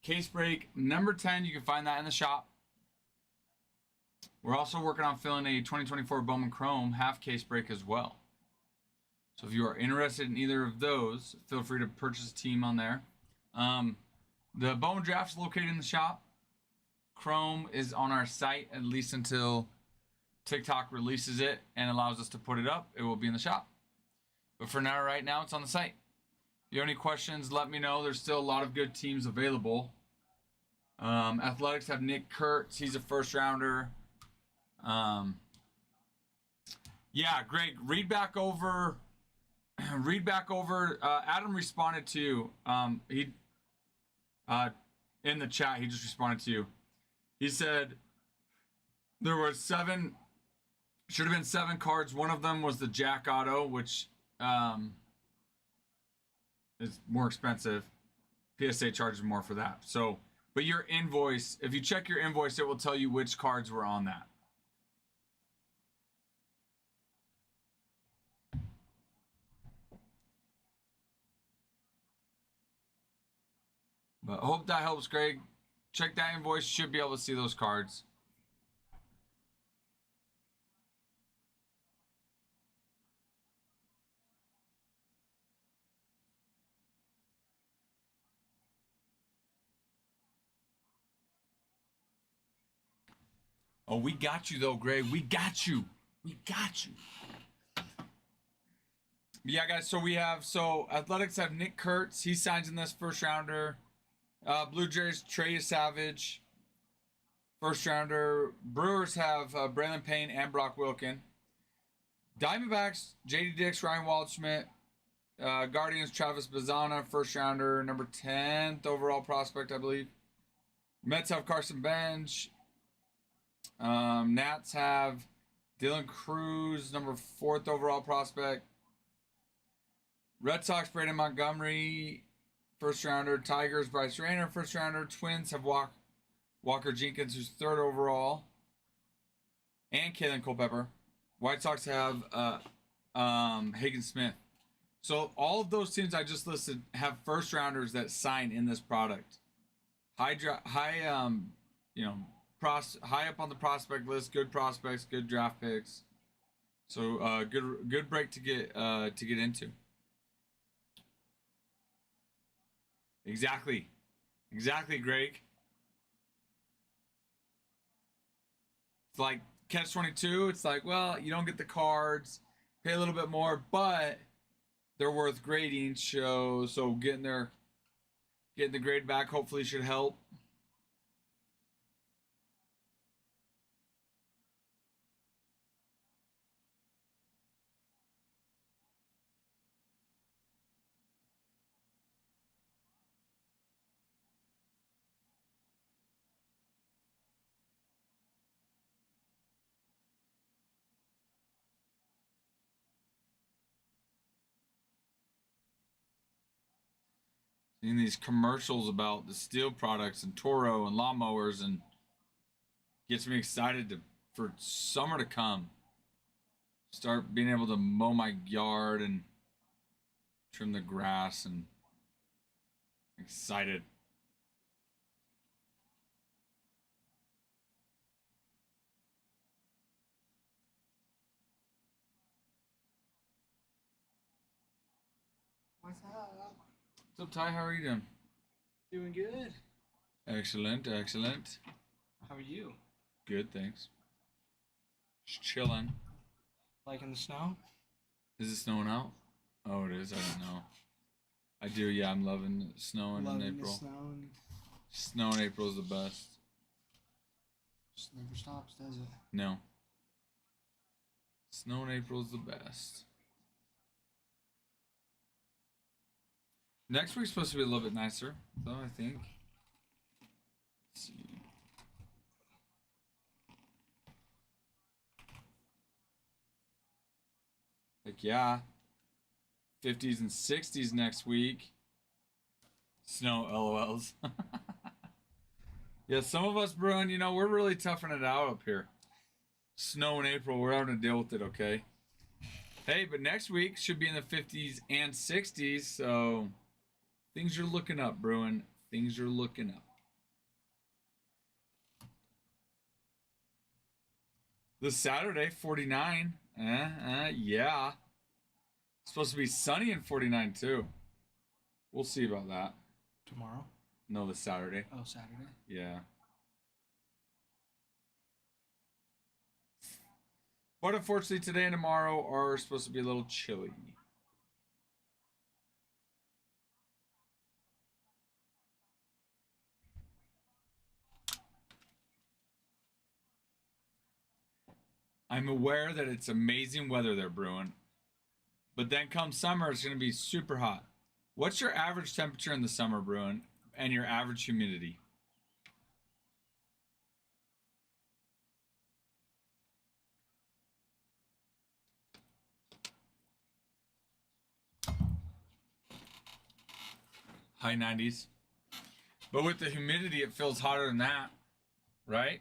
Case break number 10. You can find that in the shop. We're also working on filling a 2024 Bowman Chrome half case break as well. So if you are interested in either of those, feel free to purchase a team on there. The Bowman draft is located in the shop. Chrome is on our site at least until TikTok releases it and allows us to put it up. It will be in the shop. But for now, right now, it's on the site. If you have any questions, let me know. There's still a lot of good teams available. Athletics have Nick Kurtz. He's a first rounder. Yeah, Greg, read back over. Adam responded to he in the chat. He just responded to you. He said there were should have been 7 cards. One of them was the Jack Auto, which is more expensive. PSA charges more for that. So, but your invoice, if you check your invoice, it will tell you which cards were on that. But hope that helps, Greg. Check that invoice. Should be able to see those cards. Oh, we got you though, Greg. We got you. We got you. Yeah, guys. So Athletics have Nick Kurtz. He signs in this first rounder. Blue Jays Trey Savage, first rounder. Brewers have Braylon Payne and Brock Wilken. Diamondbacks J.D. Dix, Ryan Waldschmidt. Guardians Travis Bazana, first rounder, number 10th overall prospect, I believe. Mets have Carson Bench. Nats have Dylan Cruz, number 4th overall prospect. Red Sox Braden Montgomery, first rounder. Tigers Bryce Rayner, first rounder. Twins have Walker Jenkins, who's 3rd overall, and Kalen Culpepper. White Sox have Hagen Smith. So all of those teams I just listed have first rounders that sign in this product. High up on the prospect list, good prospects, good draft picks. So good break to get into. Exactly, Greg. It's like catch-22. It's like, well, you don't get the cards, pay a little bit more, but they're worth grading. So getting the grade back hopefully should help. Seeing these commercials about the steel products and Toro and lawnmowers and gets me excited for summer to come. Start being able to mow my yard and trim the grass, and excited. What's up? What's up, Ty? How are you doing? Doing good. Excellent. How are you? Good, thanks. Just chilling. Liking the snow? Is it snowing out? Oh, it is. I don't know. I do. Yeah, I'm loving snowing in April. The snow and Snow in April is the best. just never stops, does it? No. Snow in April is the best. Next week's supposed to be a little bit nicer, though, I think. Let's see. Heck yeah. 50s and 60s next week. Snow LOLs. Yeah, some of us, Bruin, we're really toughing it out up here. Snow in April, we're having to deal with it, okay? Hey, but next week should be in the 50s and 60s, so things are looking up, Bruin. Things are looking up. This Saturday, 49. Yeah. It's supposed to be sunny in 49 too. We'll see about that. Tomorrow? No, this Saturday. Oh, Saturday? Yeah. But unfortunately, today and tomorrow are supposed to be a little chilly. I'm aware that it's amazing weather there, Bruin. But then come summer, it's going to be super hot. What's your average temperature in the summer, Bruin, and your average humidity? High 90s. But with the humidity, it feels hotter than that, right?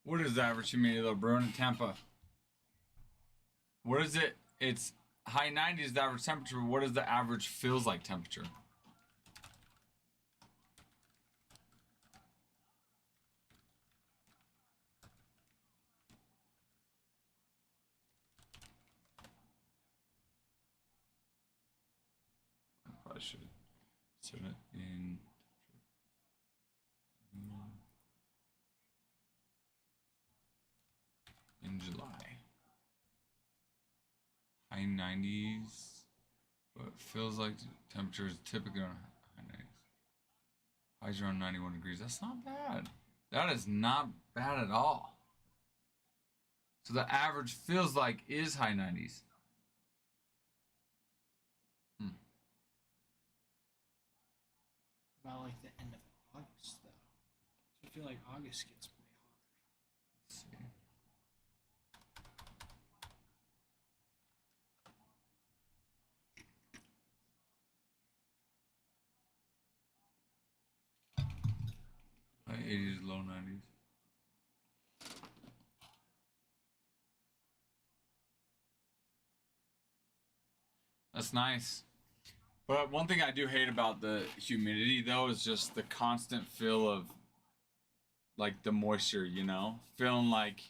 What is the average humidity though, Bruin in Tampa? What is it? It's high 90s the average temperature. But what is the average feels like temperature? I probably should set it in July. High 90s, but it feels like temperature is typically on high 90s. Highs around 91 degrees. That's not bad. That is not bad at all. So the average feels like is high 90s. About like the end of August, though. So I feel like August gets pretty hot. Let's see. High 80s, low 90s. That's nice. But one thing I do hate about the humidity, though, is just the constant feel of, like, the moisture, you know? Feeling like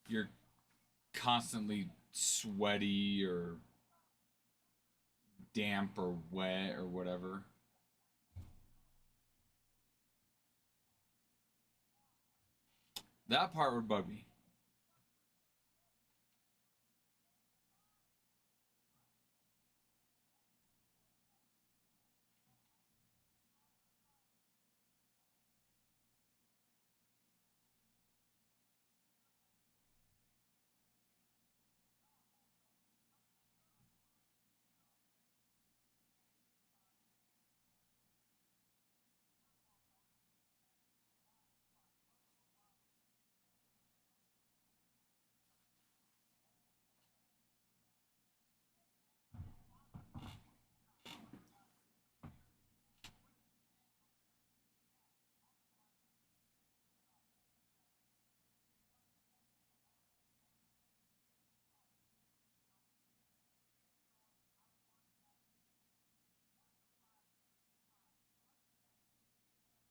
you're constantly sweaty or damp or wet or whatever. That part would bug me.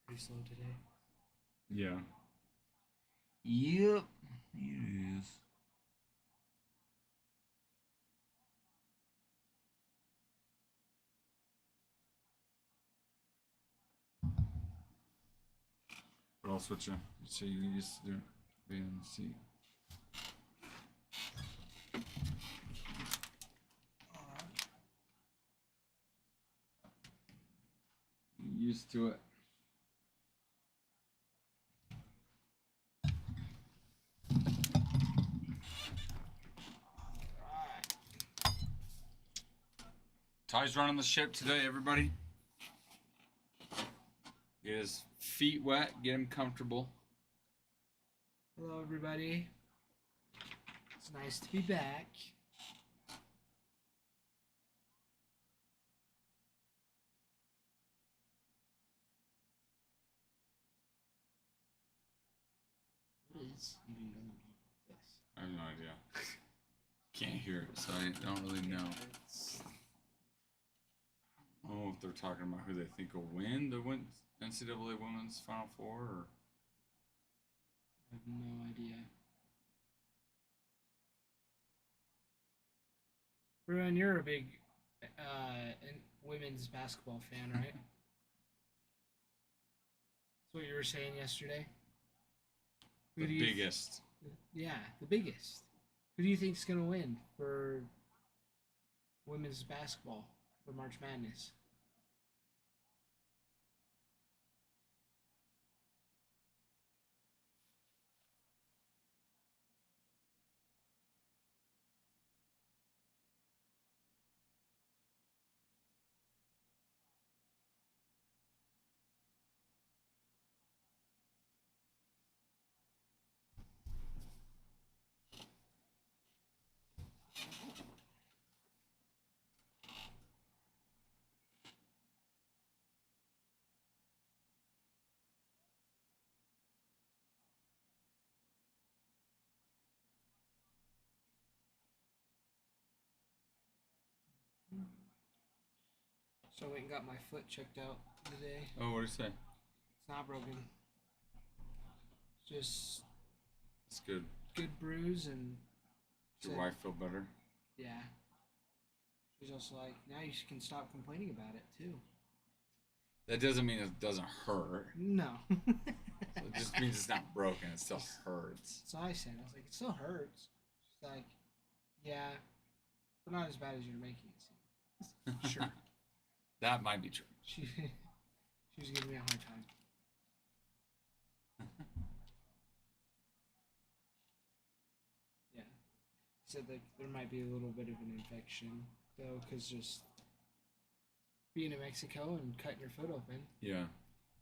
Pretty slow today. Yeah. Yep. It is. But I'll switch you. So you used to do it. B and C. Used to it. Ty's running the ship today, everybody. Get his feet wet, get him comfortable. Hello, everybody. It's nice to be back. What is even going on with this? I have no idea. Can't hear it, so I don't really know. I don't know if they're talking about who they think will win the NCAA Women's Final Four. Or... I have no idea. Bruin, you're a big women's basketball fan, right? That's what you were saying yesterday. The biggest. Yeah, the biggest. Who do you think's gonna win for women's basketball for March Madness? So I went and got my foot checked out today. Oh, what did you say? It's not broken. Just It's good. good bruise and. Does your wife feel better? Yeah. She's also like, now you can stop complaining about it too. That doesn't mean it doesn't hurt. No. So it just means it's not broken. It still hurts. So I said, I was like, it still hurts. She's like, yeah, but not as bad as you're making it seem. Sure. That might be true. She was giving me a hard time. Yeah. He said like there might be a little bit of an infection though, because just being in Mexico and cutting your foot open. Yeah.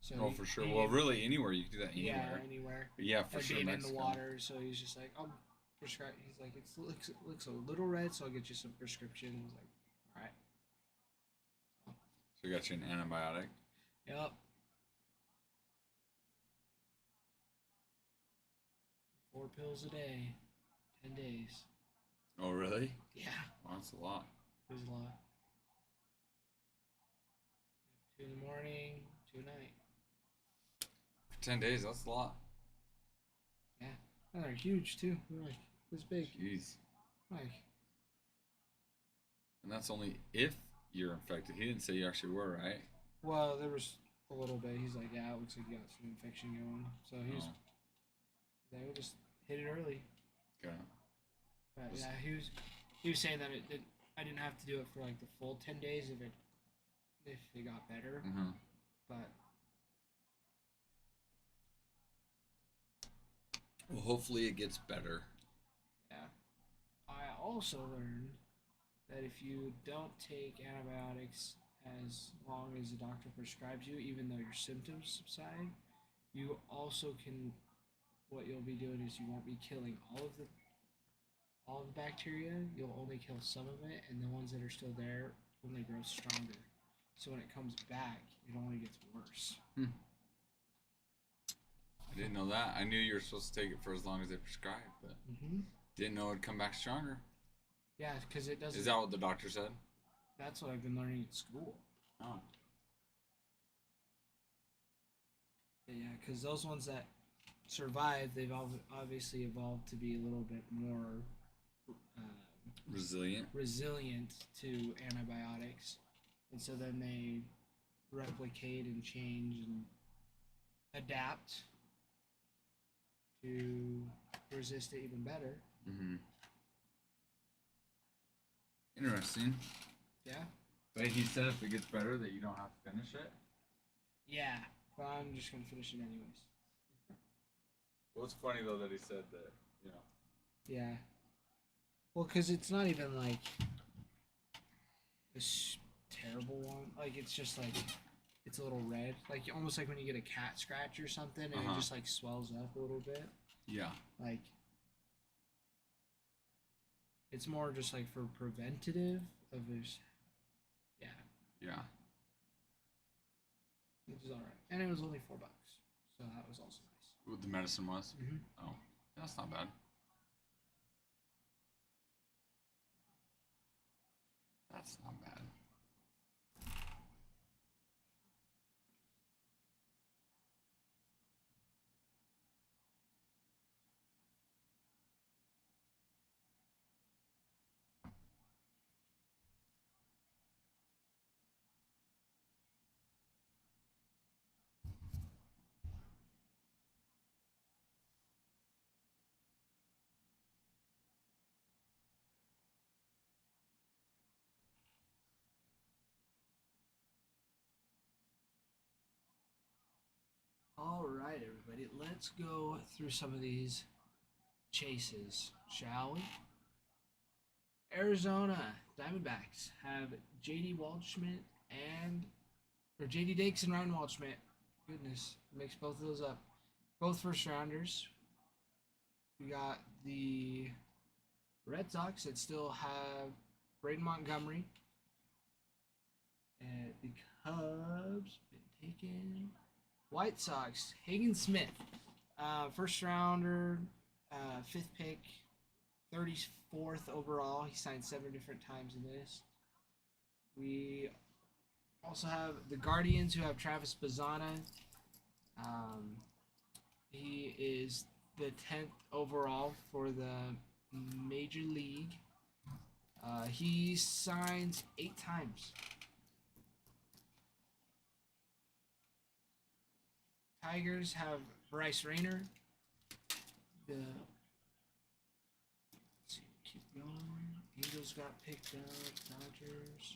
So Oh, for sure. Well, really, anywhere you can do that. Anywhere. Yeah, anywhere. But yeah, for And sure. being Mexico. in the water, so he's just like, I'll prescribe. He's like, it looks a little red, so I'll get you some prescription. He's like, all right. So you got you an antibiotic. Yep. 4 pills a day, 10 days. Oh, really? Yeah, Well, that's a lot. it was a lot. 2 in the morning, 2 at night. For 10 days, that's a lot. Yeah, and they're huge too. They're like this big. Jeez. Like, And that's only if you're infected. He didn't say you actually were, right? well, there was a little bit. He's like, yeah, it looks like you got some infection going. So he's Oh, they would just hit it early. okay. But yeah, he was saying that I didn't have to do it for like the full 10 days if it got better. Mm-hmm. But Well, hopefully it gets better. yeah, I also learned that if you don't take antibiotics as long as the doctor prescribes you, even though your symptoms subside, you also can. What you'll be doing is you won't be killing all of the bacteria. You'll only kill some of it, and the ones that are still there only grow stronger. So when it comes back, it only gets worse. I didn't know that. I knew you were supposed to take it for as long as they prescribed, but didn't know it'd come back stronger. Yeah, because it doesn't. Is that what the doctor said? That's what I've been learning at school. Oh. But yeah, because those ones that survive, they've obviously evolved to be a little bit more Resilient. to antibiotics, and so then they replicate and change and adapt to resist it even better. Mm-hmm. Interesting. Yeah. But he said if it gets better that you don't have to finish it? Yeah, but I'm just gonna finish it anyways. Well, it's funny, though, that he said that, you know. Yeah. Well, because it's not even like a terrible one. Like, it's just like, it's a little red. Like, almost like when you get a cat scratch or something and it just like swells up a little bit. Yeah. Like, it's more just like for preventative of this. Yeah. Yeah. Which is alright. And it was only $4. So that was also nice. What the medicine was? Mm-hmm. Oh. That's not bad. That's not bad. All right, everybody, let's go through some of these chases, shall we? Arizona Diamondbacks have J.D. Waldschmidt or J.D. Dakes and Ryan Waldschmidt. Goodness, mix both of those up. Both first rounders. We got the Red Sox that still have Braden Montgomery. And the Cubs been taken. White Sox, Hagen Smith, first rounder, 5th pick, 34th overall. He signed 7 different times in this. We Also have the Guardians, who have Travis Bazzana. He is the 10th overall for the Major League. He signs 8 times. Tigers have Bryce Rayner. Let's see, keep going. Angels got picked up. Dodgers.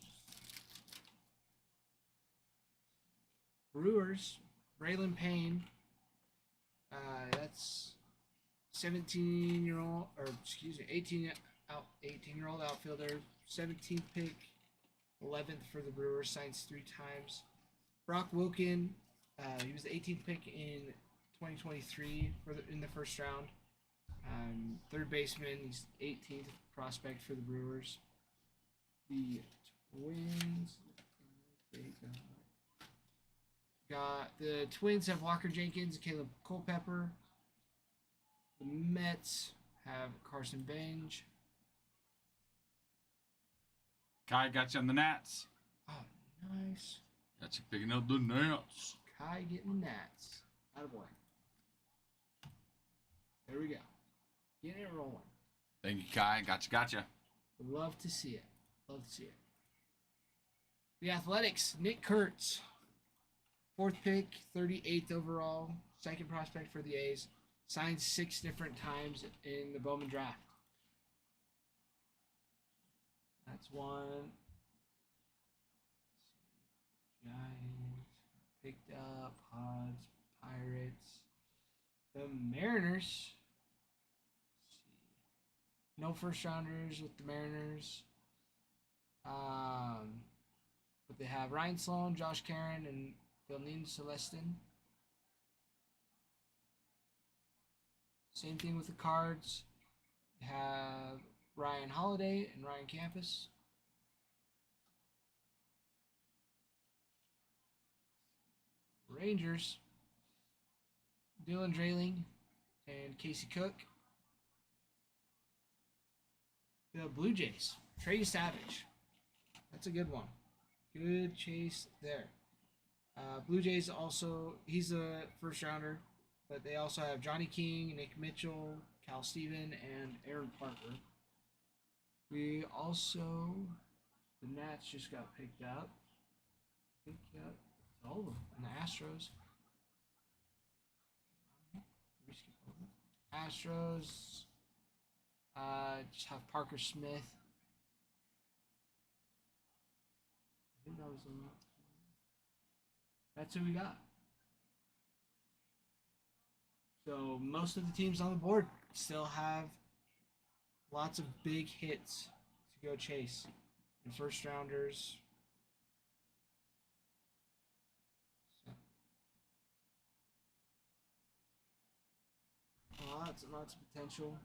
Brewers, Braylon Payne. That's 17-year-old, or excuse me, 18-year-old outfielder. 17th pick, 11th for the Brewers. Signs 3 times. Brock Wilken. He was the 18th pick in 2023 in the first round. Third baseman. He's 18th prospect for the Brewers. The Twins. The Twins have Walker Jenkins and Caleb Culpepper. The Mets have Carson Bench. Kai got you on the Nats. Oh, nice. Got you picking up the Nats. Kai getting the Nats. Attaboy. There we go. Getting it rolling. Thank you, Kai. Gotcha. Love to see it. Love to see it. The Athletics, Nick Kurtz. 4th pick, 38th overall. 2nd prospect for the A's. Signed 6 different times in the Bowman draft. That's one. Giants. Picked up. Pods. Pirates. The Mariners. No first rounders with the Mariners. But they have Ryan Sloan, Josh Caron, and Philnin Celestin. Same thing with the Cards. They have Ryan Holiday and Ryan Campus. Rangers. Dylan Drayling and Casey Cook. The Blue Jays. Trey Savage. That's a good one. Good chase there. Blue Jays also, he's a first rounder, but they also have Johnny King, Nick Mitchell, Cal Steven, and Aaron Parker. We also, the Nats just got picked up. All of them. And the Astros. Astros just have Parker Smith. I think that was them. That's who we got. So most of the teams on the board still have lots of big hits to go chase. And first rounders. Lots and lots of potential.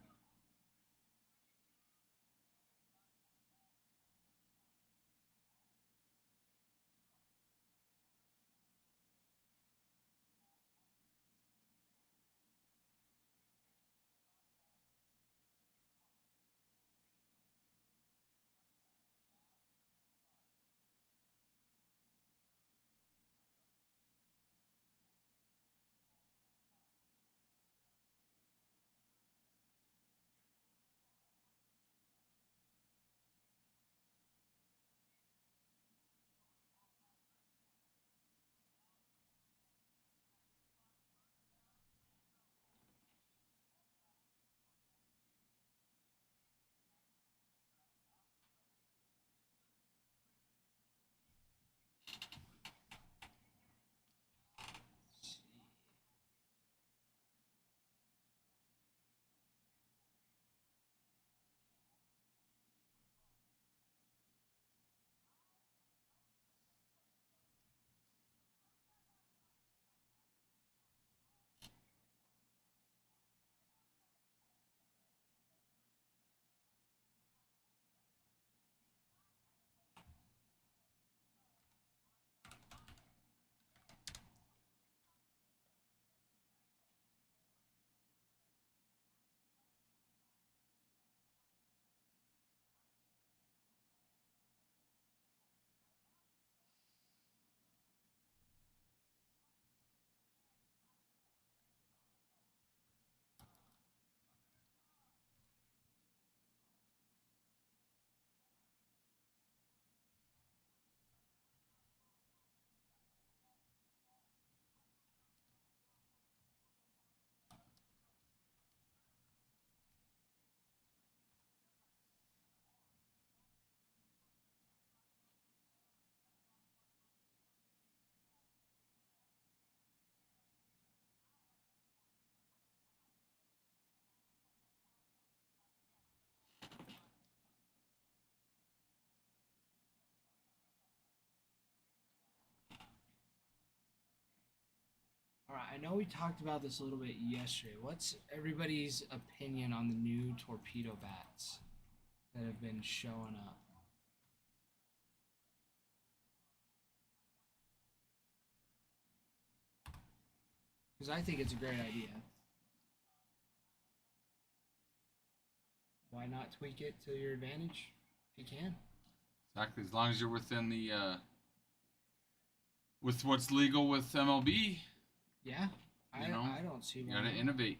I know we talked about this a little bit yesterday. What's everybody's opinion on the new torpedo bats that have been showing up? Because I think it's a great idea. Why not tweak it to your advantage if you can? Exactly. As long as you're within the with what's legal with MLB, Yeah, you know, I don't see you why gotta not. innovate.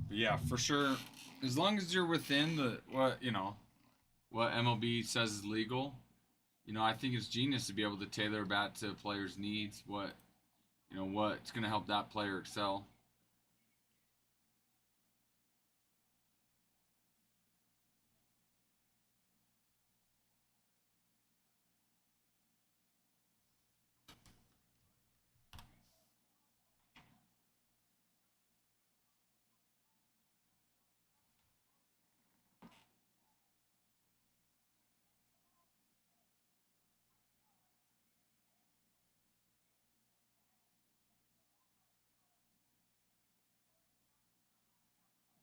But yeah, for sure. As long as you're within the what MLB says is legal, I think it's genius to be able to tailor a bat to a player's needs. What's going to help that player excel.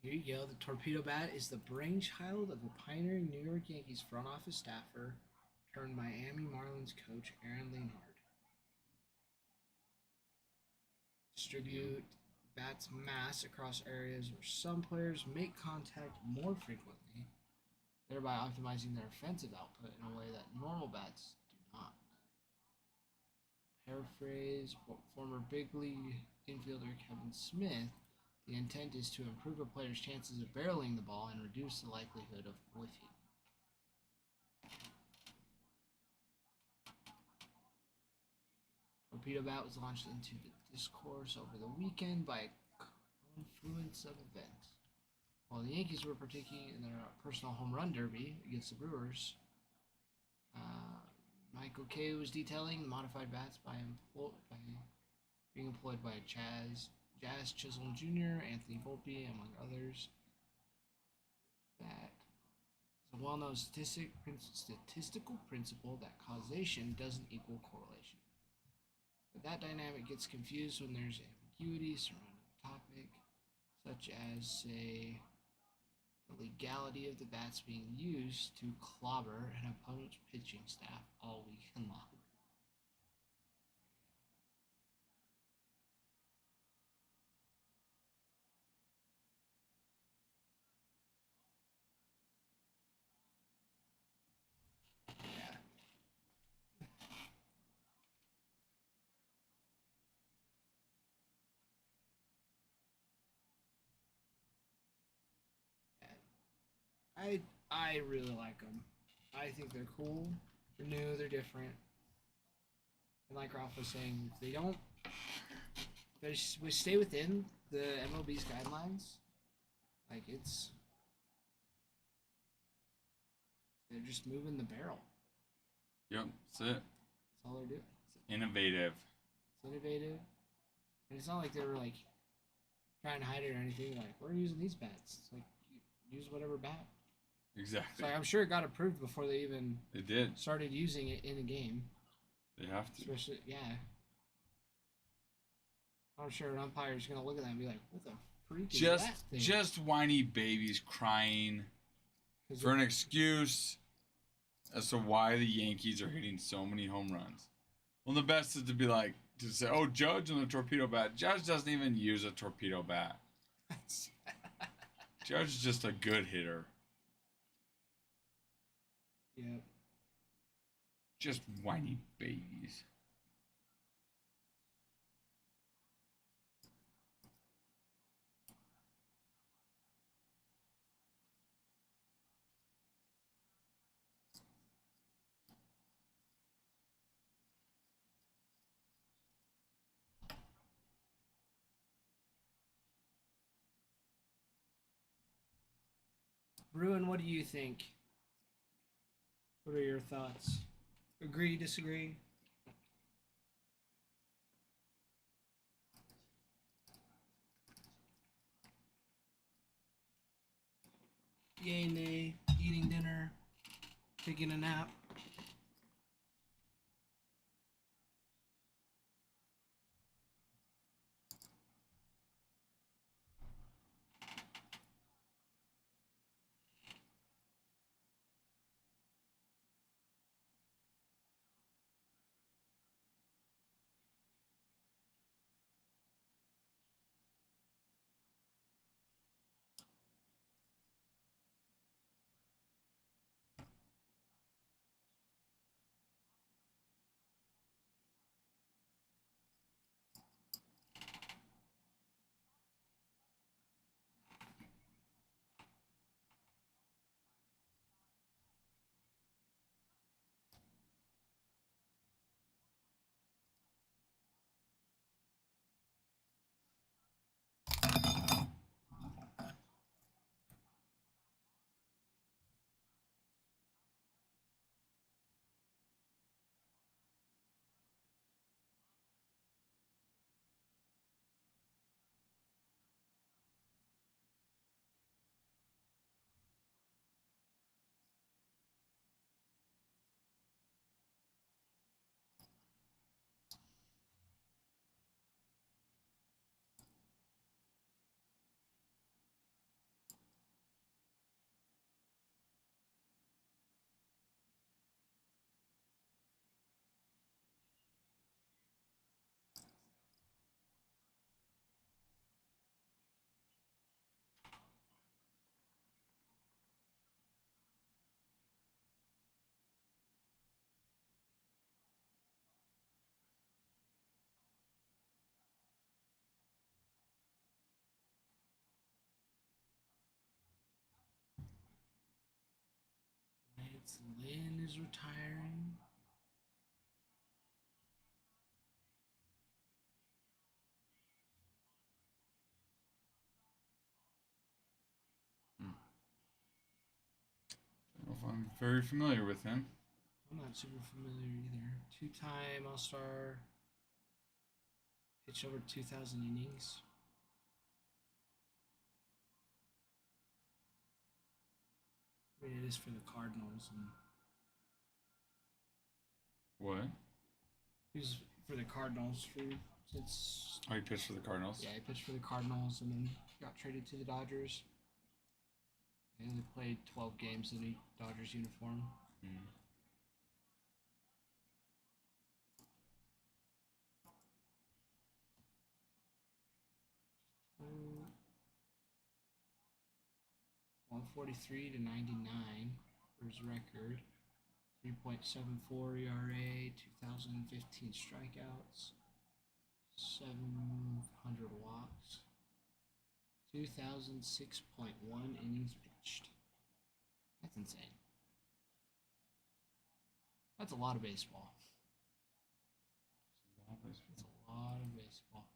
Here you go. The torpedo bat is the brainchild of a pioneering New York Yankees front office staffer turned Miami Marlins coach Aaron Leonhard. Distribute bats mass across areas where some players make contact more frequently, thereby optimizing their offensive output in a way that normal bats do not. Paraphrase former big league infielder Kevin Smith, the intent is to improve a player's chances of barreling the ball and reduce the likelihood of whiffing. Torpedo Bat was launched into the discourse over the weekend by a confluence of events. While the Yankees were partaking in their personal home run derby against the Brewers, Michael Kay was detailing the modified bats by being employed by Jazz Chisholm Jr., Anthony Volpe, among others. That is a well-known statistical principle that causation doesn't equal correlation. But that dynamic gets confused when there's ambiguity surrounding a topic, such as, say, the legality of the bats being used to clobber an opponent's pitching staff all weekend long. Yeah. I really like them. I think they're cool. They're new. They're different. And like Ralph was saying, if they don't, if they stay within the MLB's guidelines, like they're just moving the barrel. Yep, that's it. That's all they're doing. It's innovative. It's innovative, and it's not like they were like trying to hide it or anything. Like, we're using these bats. It's like, use whatever bat. Exactly. So I'm sure it got approved before they even did. started using it in a game. They have to. Especially, yeah. I'm sure an umpire is going to look at that and be like, what the freak is that thing? Just whiny babies crying for an excuse as to why the Yankees are hitting so many home runs. Well, the best is to say, oh, Judge on the torpedo bat. Judge doesn't even use a torpedo bat. Judge is just a good hitter. Yep. Just whiny babies. Bruin, what do you think? What are your thoughts? Agree, disagree? Yay, nay, eating dinner, taking a nap. Lance Lynn is retiring. I don't know if I'm very familiar with him. I'm not super familiar either. Two-time All-Star. Pitched over 2,000 innings. I mean, it is for the Cardinals, and What? he was for the Cardinals since. Oh, he pitched for the Cardinals? Yeah, he pitched for the Cardinals and then got traded to the Dodgers. And he played 12 games in a Dodgers uniform. Mm. Uh, 143 to 99 for his record. 3.74 ERA, 2015 strikeouts, 700 walks, 2006.1 innings pitched. That's insane. That's a lot of baseball. That's a lot of baseball.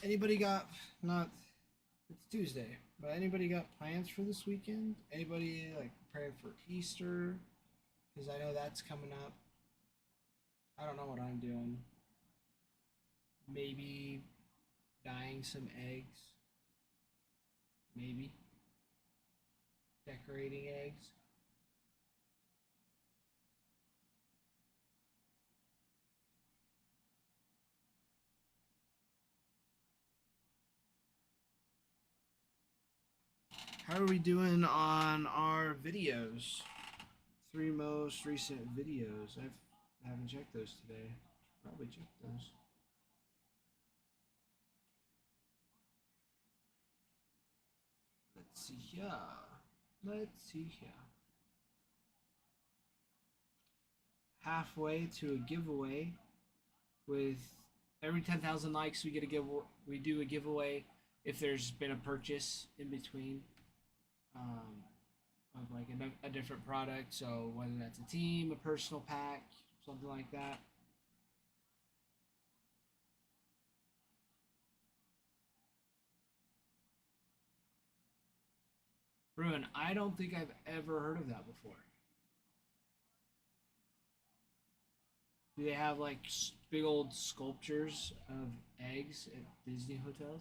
Anybody got not? It's Tuesday, but anybody got plans for this weekend? Anybody like preparing for Easter? Because I know that's coming up. I don't know what I'm doing. Maybe dyeing some eggs. Maybe decorating eggs. How are we doing on our videos? 3 most recent videos. I haven't checked those today. Should probably check those. Let's see here. Let's see here. Halfway to a giveaway. With every 10,000 likes, we get a we do a giveaway if there's been a purchase in between. Of like a different product, so whether that's a team, a personal pack, something like that. Bruin, I don't think I've ever heard of that before. Do they have like big old sculptures of eggs at Disney hotels?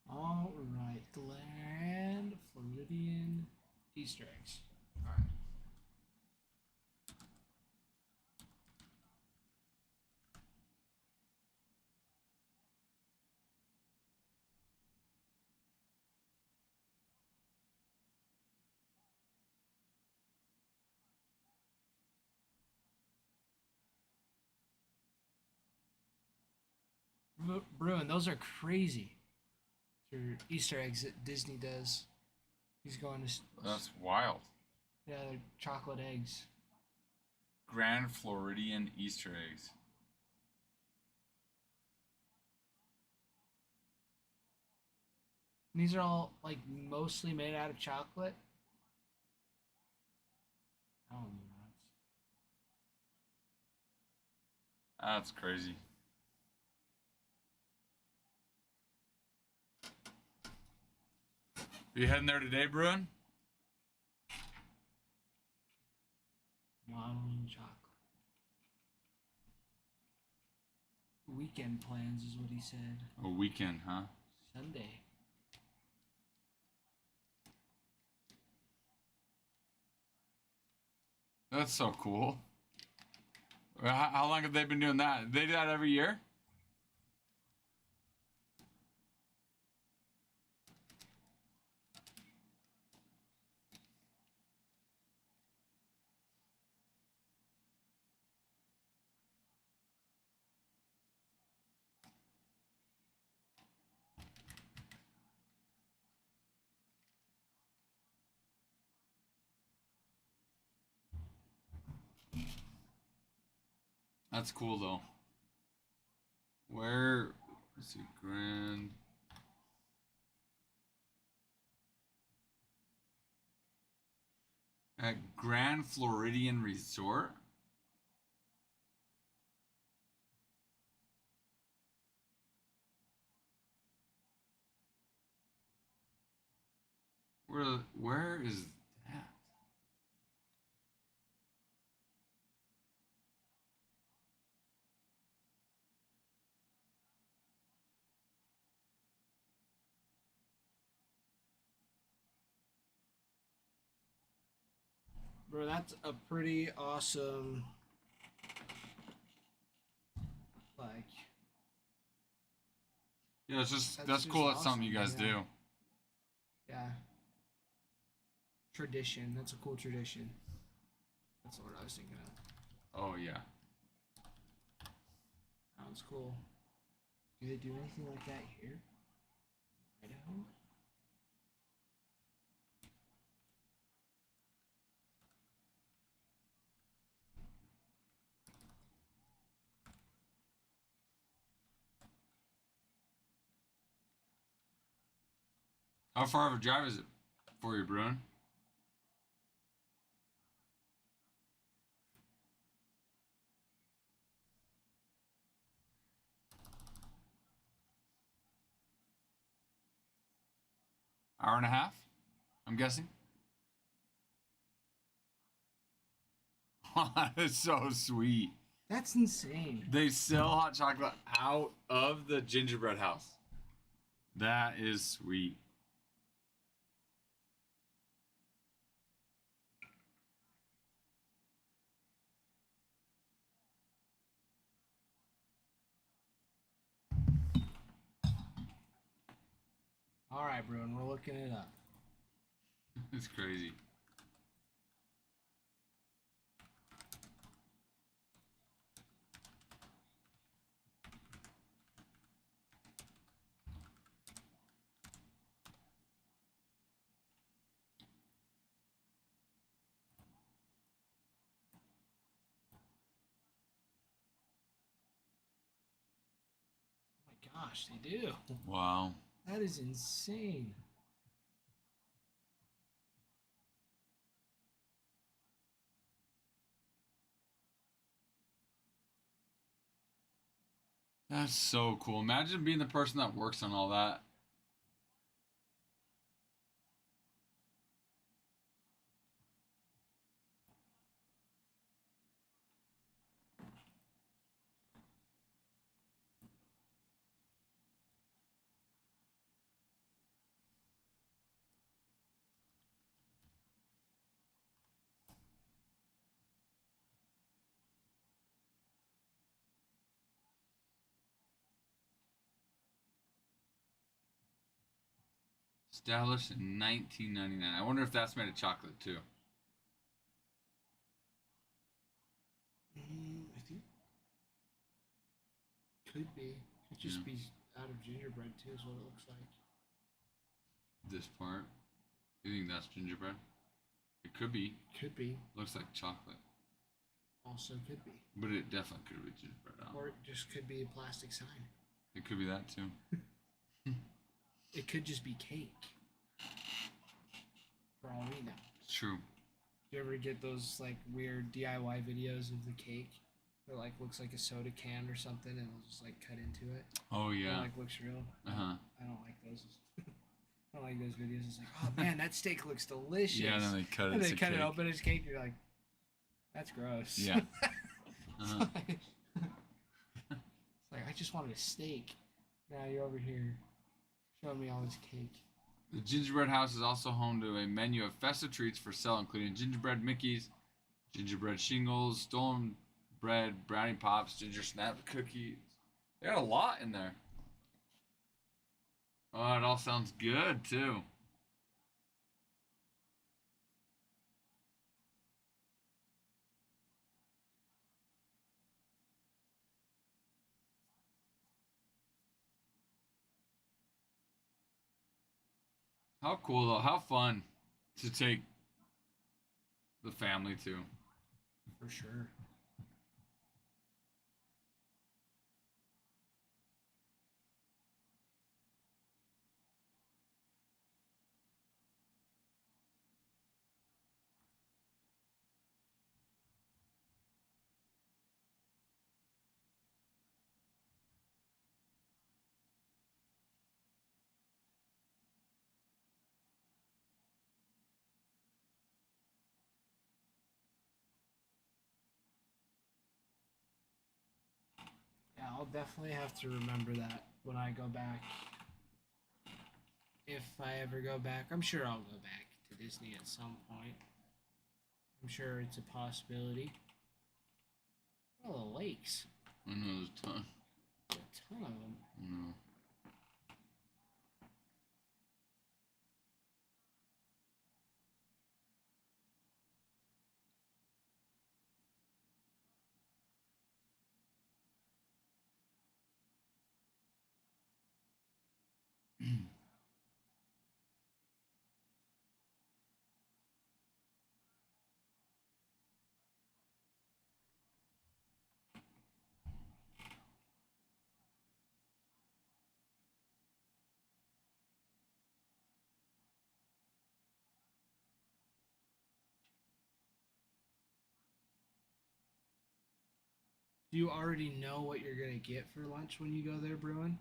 All right, Grand Floridian Easter eggs. All right. Bruin, those are crazy. For Easter eggs that Disney does. He's going to. That's wild. Yeah, they're chocolate eggs. Grand Floridian Easter eggs. And these are all like mostly made out of chocolate. Oh, That's crazy. Are you heading there today, Bruin? Modeling chocolate. Weekend plans is what he said. A weekend, huh? Sunday. That's so cool. How long have they been doing that? They do that every year? That's cool though. Where is it? Grand. At Grand Floridian Resort? Where is that? Bro, that's a pretty awesome, like. Yeah, it's that's cool. That's awesome, something you guys do. Yeah. Tradition. That's a cool tradition. That's what I was thinking of. Oh yeah. Sounds cool. Do they do anything like that here? Idaho? How far of a drive is it for you, Bruin? Hour and a half, I'm guessing. That's so sweet. That's insane. They sell hot chocolate out of the gingerbread house. That is sweet. All right, Bruin, we're looking it up. It's crazy. Oh my gosh, they do. Wow. That is insane. That's so cool. Imagine being the person that works on all that. Established in 1999. I wonder if that's made of chocolate too. I think could be. Could just be out of gingerbread too, is what it looks like. This part. You think that's gingerbread? It could be. Could be. Looks like chocolate. Also could be. But it definitely could be gingerbread. Or it just could be a plastic sign. It could be that too. It could just be cake. For all we know. It's true. Do you ever get those like weird DIY videos of the cake? That like looks like a soda can or something, and it'll just like cut into it. Oh yeah. And, like looks real. Uh huh. I don't like those. I don't like those videos. It's like, oh man, that steak looks delicious. Yeah, and then they cut it. And they cut cake. it open as cake. You're like, that's gross. Yeah. Uh-huh. It's like I just wanted a steak. Now you're over here showing me all this cake. The gingerbread house is also home to a menu of festive treats for sale, including gingerbread Mickeys, gingerbread shingles, stolen bread, brownie pops, ginger snap cookies. They got a lot in there. Oh, it all sounds good too. How cool though. How fun to take the family to. For sure. Yeah, I'll definitely have to remember that when I go back. If I ever go back, I'm sure I'll go back to Disney at some point. I'm sure it's a possibility. Oh, the lakes. I know there's a ton. There's a ton of them. I know. Do you already know what you're gonna get for lunch when you go there, Bruin?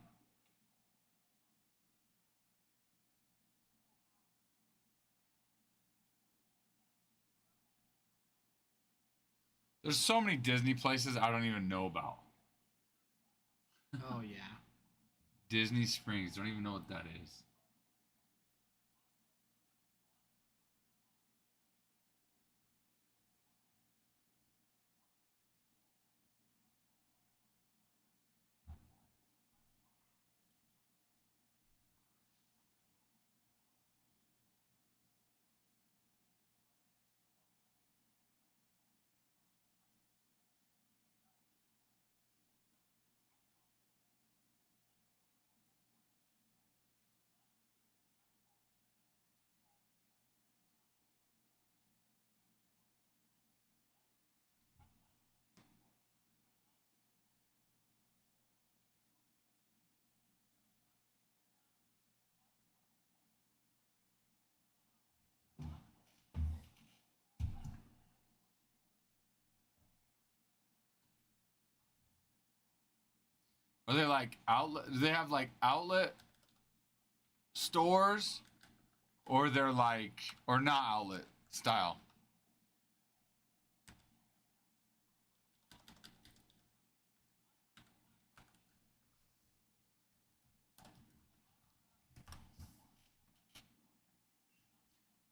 There's so many Disney places I don't even know about. Oh yeah. Disney Springs. Don't even know what that is. Are they like outlet? Do they have like outlet stores, or they're like, or not outlet style?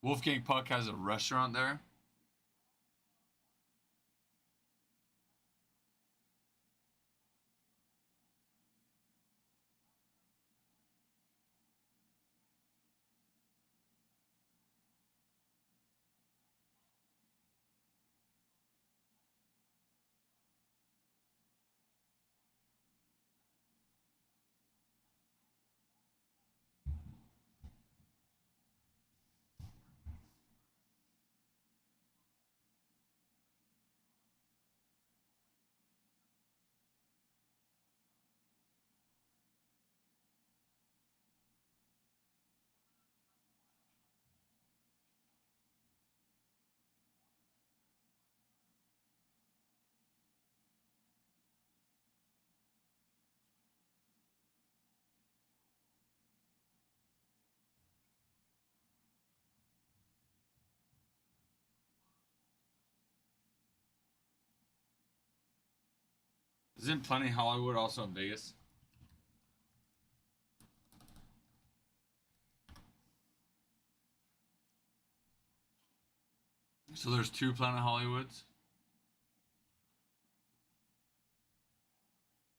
Wolfgang Puck has a restaurant there. Isn't Planet Hollywood also in Vegas? So there's two Planet Hollywoods.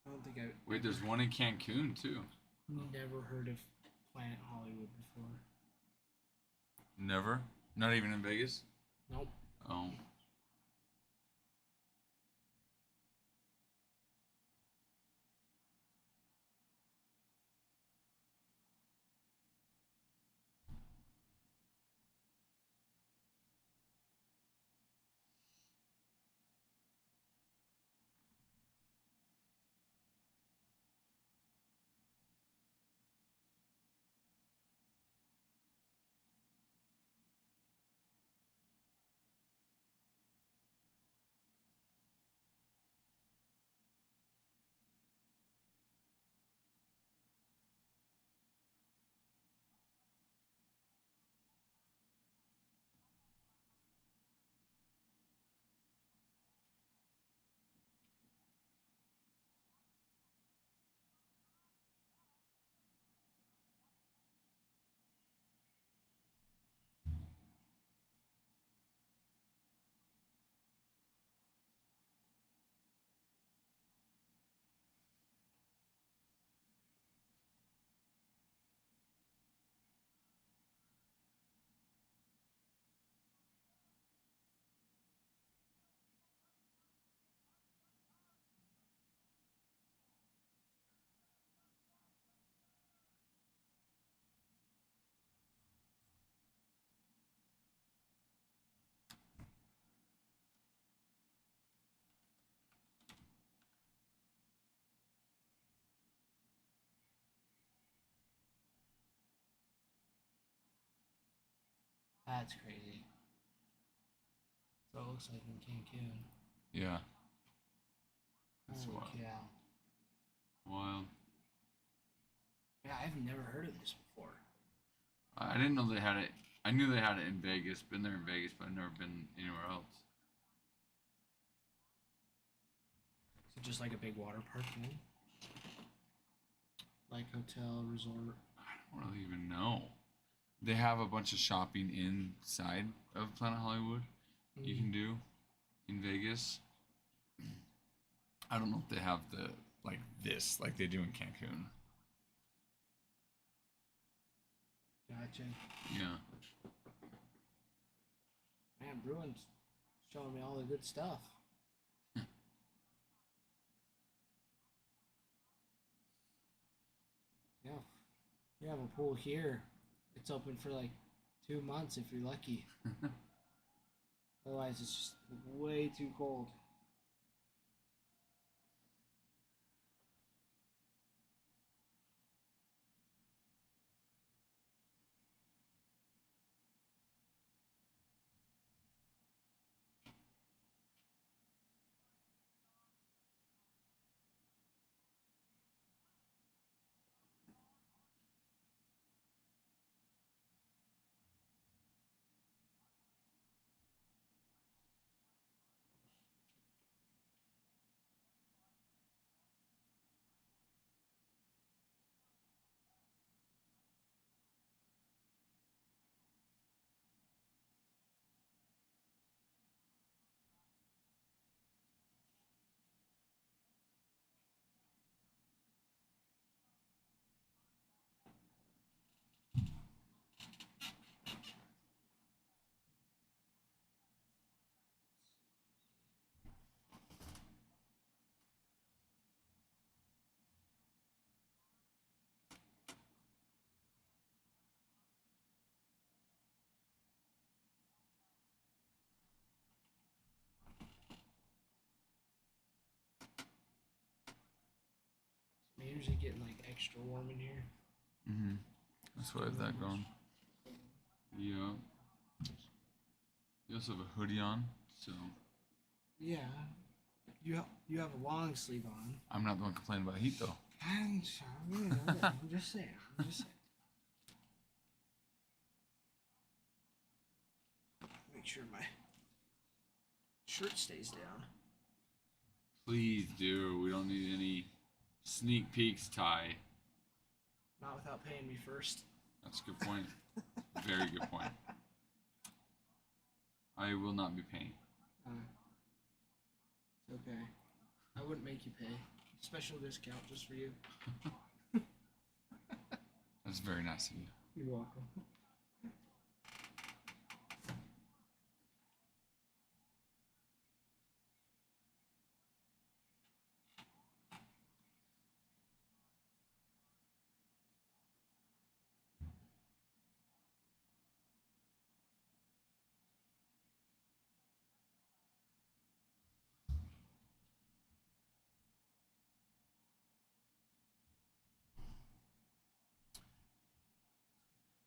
I don't think I've Wait, there's one in Cancun too. never heard of Planet Hollywood before. Never. Not even in Vegas. Nope. Oh. That's crazy. So it looks like in Cancun. Yeah. That's Holy wild. cow. Wild. Yeah, I've never heard of this before. I didn't know they had it. I knew they had it in Vegas. Been there in Vegas, but I've never been anywhere else. Is it just like a big water park then? Like hotel, resort? I don't really even know. They have a bunch of shopping inside of Planet Hollywood. You can do in Vegas. I don't know if they have the like this like they do in Cancun. Gotcha. Yeah. Man, Bruin's showing me all the good stuff. Yeah. You have a pool here. It's open for like 2 months if you're lucky. Otherwise, it's just way too cold. I'm usually getting like extra warm in here. Mhm. That's why is that going. Yeah. You also have a hoodie on, so Yeah. You have a long sleeve on. I'm not the one complaining about heat though. I'm sorry. I'm just saying. I'm just saying. Make sure my shirt stays down. Please do. We don't need any sneak peeks, Ty. Not without paying me first. That's a good point. Very good point. I will not be paying. It's okay. I wouldn't make you pay. Special discount just for you. That's very nice of you. You're welcome.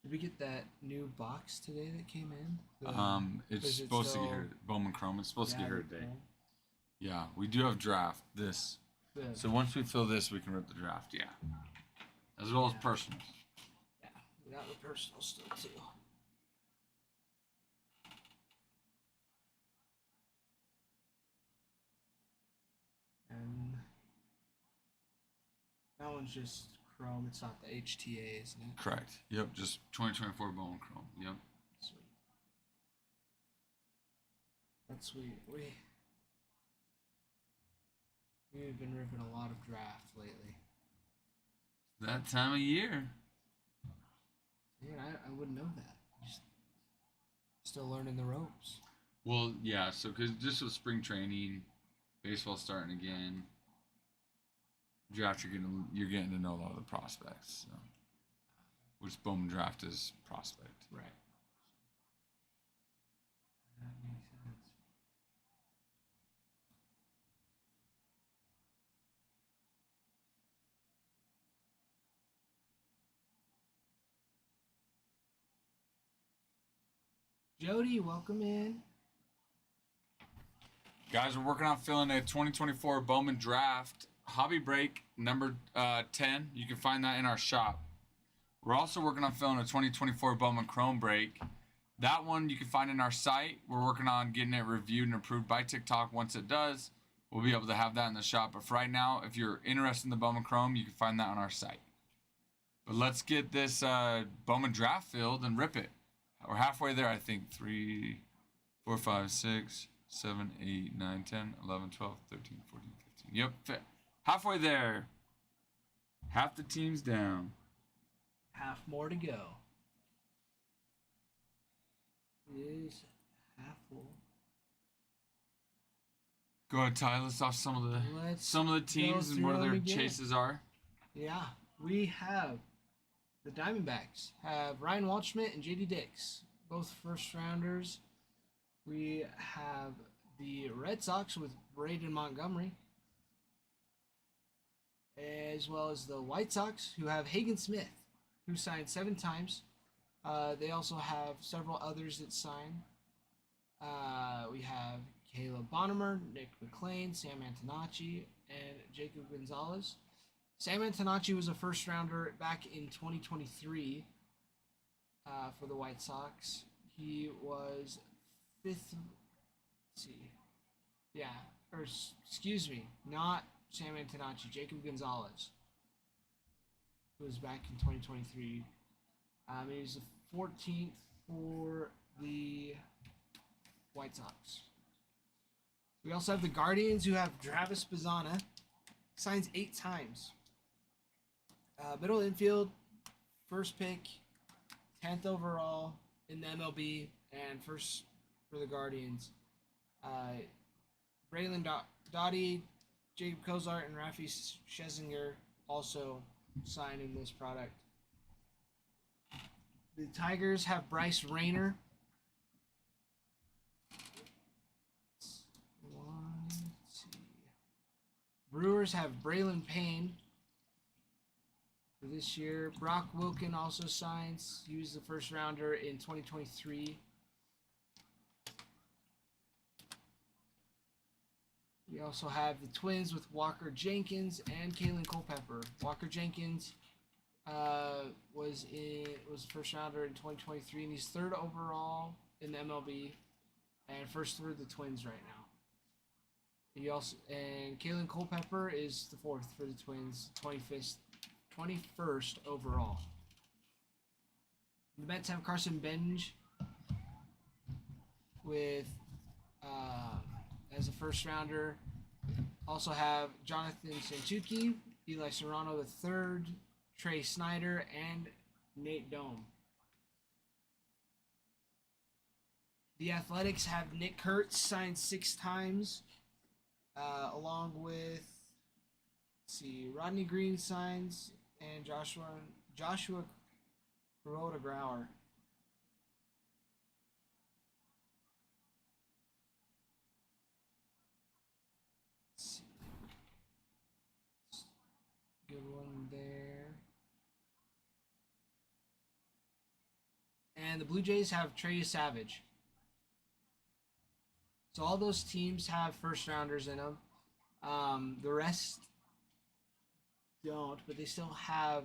Did we get that new box today that came in? It's is it supposed to get still- here. Bowman Chrome. It's supposed to get here the- today. Yeah, we do have draft this. the- So once we fill this, we can rip the draft. Yeah, as well as personals. yeah, we got the personal still too. And that one's just Chrome. It's not the HTA, isn't it? Correct. Yep. Just 2024 Bowman Chrome. Yep. Sweet. That's sweet. We've been ripping a lot of draft lately. That time of year. Yeah, I wouldn't know that. Just still learning the ropes. Well, yeah. So because just with spring training, baseball starting again, draft you're getting to know a lot of the prospects. So. Which Bowman draft is prospect. Right. That makes sense. Jody, welcome in. Guys, we're working on filling a 2024 Bowman Draft Hobby Break number 10. You can find that in our shop. We're also working on filling a 2024 Bowman Chrome Break. That one you can find in our site. We're working on getting it reviewed and approved by TikTok. Once it does, we'll be able to have that in the shop. But for right now, if you're interested in the Bowman Chrome, you can find that on our site. But let's get this Bowman Draft filled and rip it. We're halfway there, I think. 3, 4, 5, 6, 7, 8, 9, 10, 11, 12, 13, 14, 15. Yep, halfway there. Half the team's down. Half more to go. It is half full. Go ahead, Ty. Let's off some of the teams and what their chases are. Yeah, we have the Diamondbacks have Ryan Waldschmidt and JD Dix, both first rounders. We have the Red Sox with Braden Montgomery, as well as the White Sox, who have Hagen Smith, who signed 7 times. They also have several others that sign. We have Caleb Bonnemer, Nick McLean, Sam Antonacci, and Jacob Gonzalez. Sam Antonacci was a first rounder back in 2023 for the White Sox. He was 5th. Let's see. Yeah, or excuse me, not Sam Antonacci, Jacob Gonzalez, who was back in 2023. He was the 14th for the White Sox. We also have the Guardians, who have Travis Bazzana, signs 8 times. Middle infield, first pick, 10th overall in the MLB, and first for the Guardians. Braylon Dottie, Jacob Cozart, and Rafi Schlesinger also sign in this product. The Tigers have Bryce Rayner. Let's see. Brewers have Braylon Payne for this year. Brock Wilken also signs. He was the first rounder in 2023. We also have the Twins with Walker Jenkins and Kalen Culpepper. Walker Jenkins was first rounder in 2023, and he's 3rd overall in the MLB, and first for the Twins right now. He also and Kalen Culpepper is the 4th for the Twins, 21st overall. The Mets have Carson Benj with as a first rounder. Also have Jonathan Santucci, Eli Serrano III, Trey Snyder, and Nate Dome. The Athletics have Nick Kurtz signed 6 times, along with Rodney Green signs and Joshua Kuroda Grauer. Good one there. And the Blue Jays have Trey Savage. So all those teams have first rounders in them. The rest don't, but they still have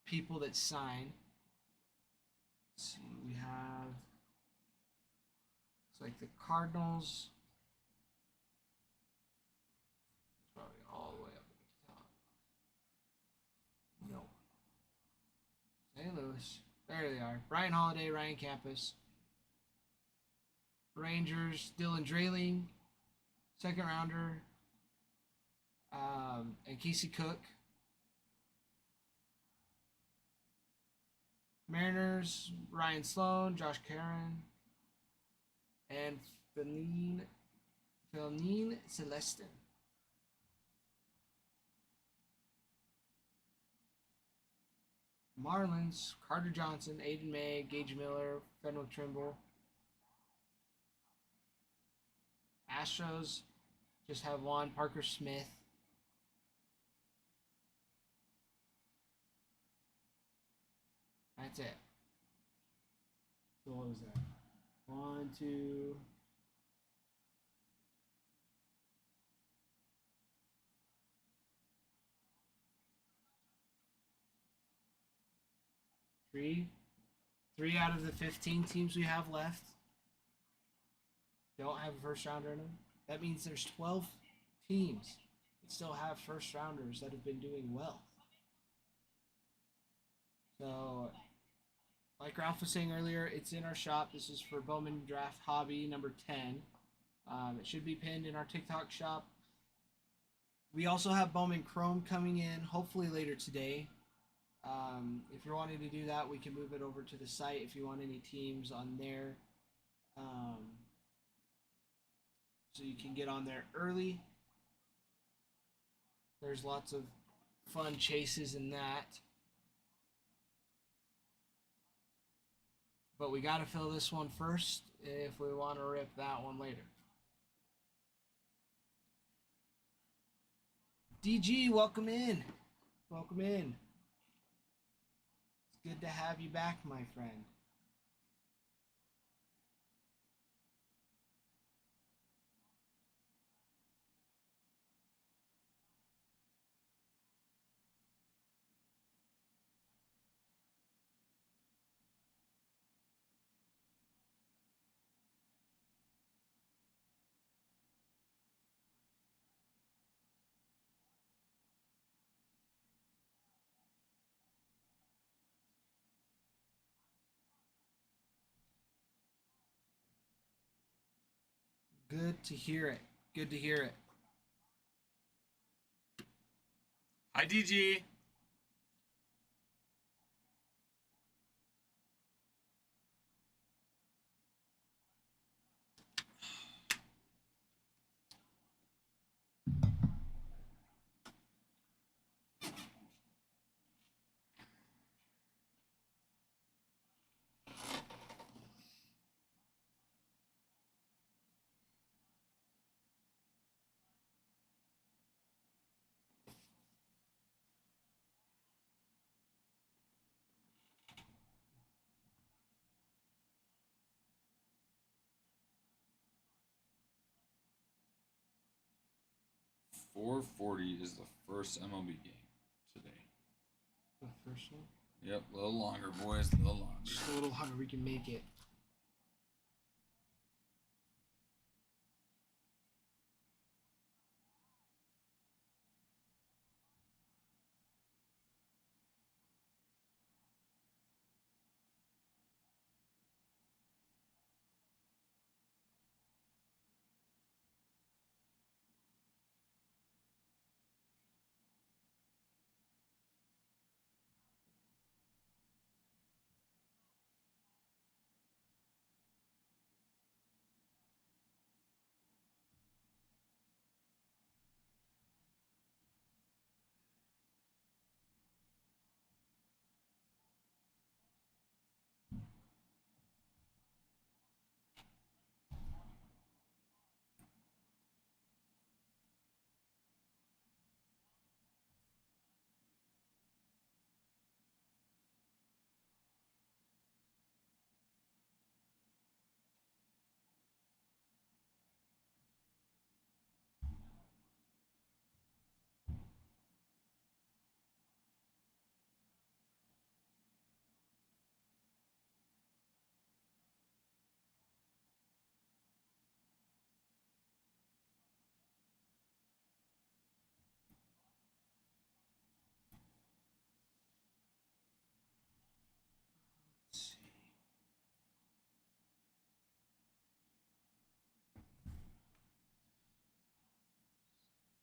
people that sign. Let's see, we have it's like the Cardinals. It's probably all the way up at the top. No. St. Louis. There they are. Brian Holiday, Ryan Campus. Rangers, Dylan Drayling, 2nd rounder, and Casey Cook. Mariners, Ryan Sloan, Josh Caron, and Feline Celestin. Marlins, Carter Johnson, Aiden May, Gage Miller, Fenwick Trimble. Astros just have one, Parker Smith. That's it. So what was that? 1, 2, Three out of the 15 teams we have left don't have a first rounder in them. That means there's 12 teams that still have first rounders that have been doing well. So, like Ralph was saying earlier, it's in our shop. This is for Bowman Draft Hobby number 10. It should be pinned in our TikTok shop. We also have Bowman Chrome coming in, hopefully later today. If you're wanting to do that, we can move it over to the site if you want any teams on there. So you can get on there early. There's lots of fun chases in that. But we got to fill this one first if we want to rip that one later. DG, welcome in. Welcome in. It's good to have you back, my friend. Good to hear it. Good to hear it. Hi, DG. .440 is the first MLB game today. The first one? Yep, a little longer, boys. A little longer. Just a little longer. We can make it.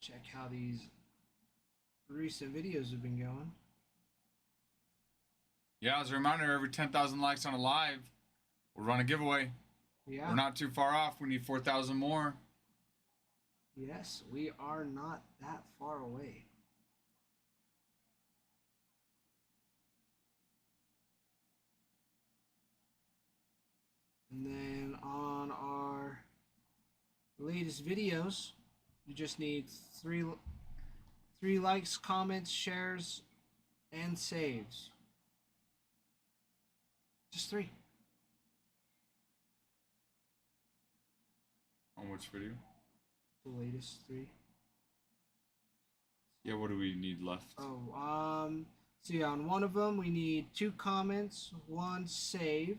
Check how these recent videos have been going. Yeah, as a reminder, every 10,000 likes on a live, we'll run a giveaway. Yeah. We're not too far off. We need 4,000 more. Yes, we are not that far away. And then on our latest videos, you just need three likes, comments, shares, and saves. Just 3. On which video? The latest 3. Yeah, what do we need left? Oh, See, on one of them, we need 2 comments, 1 save.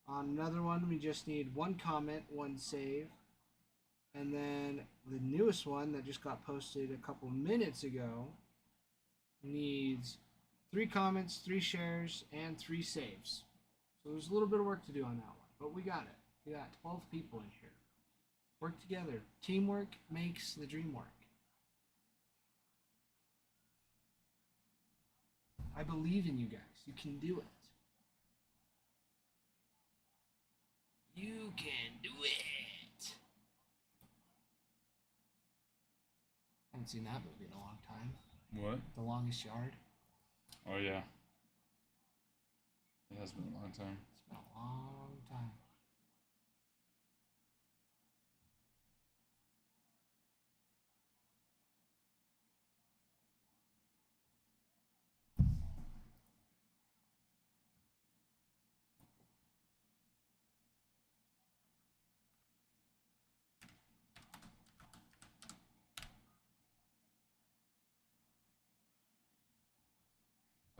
On another one, we just need 1 comment, 1 save. And then the newest one that just got posted a couple minutes ago needs 3 comments, 3 shares, and 3 saves. So there's a little bit of work to do on that one, but we got it. We got 12 people in here. Work together. Teamwork makes the dream work. I believe in you guys. You can do it. You can do it. I haven't seen that movie in a long time. What? The Longest Yard. Oh, yeah. It has been a long time. It's been a long time.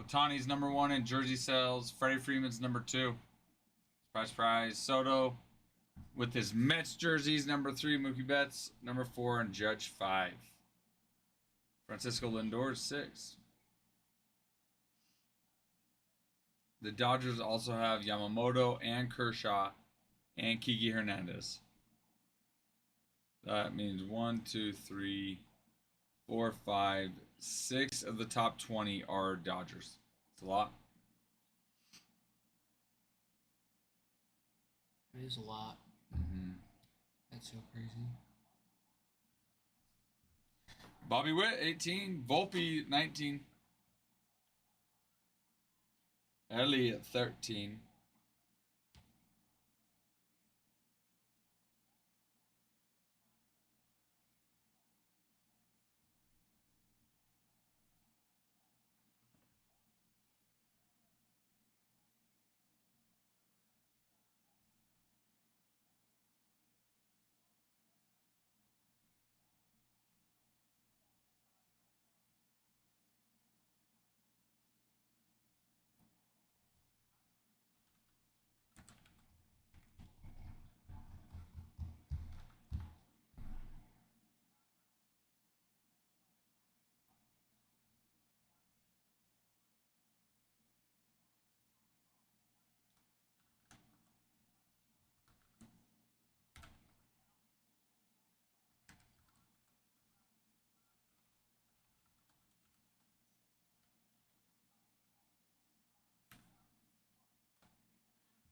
Otani's number 1 in jersey sales. Freddie Freeman's number 2. Surprise. Soto with his Mets jerseys, number 3. Mookie Betts, number 4. And Judge 5. Francisco Lindor, 6. The Dodgers also have Yamamoto and Kershaw and Kiki Hernandez. That means 1, 2, 3, 4, 5, 6 of the top 20 are Dodgers. It's a lot. It is a lot. Mm-hmm. That's so crazy. Bobby Witt, 18. Volpe, 19. Elliott, 13.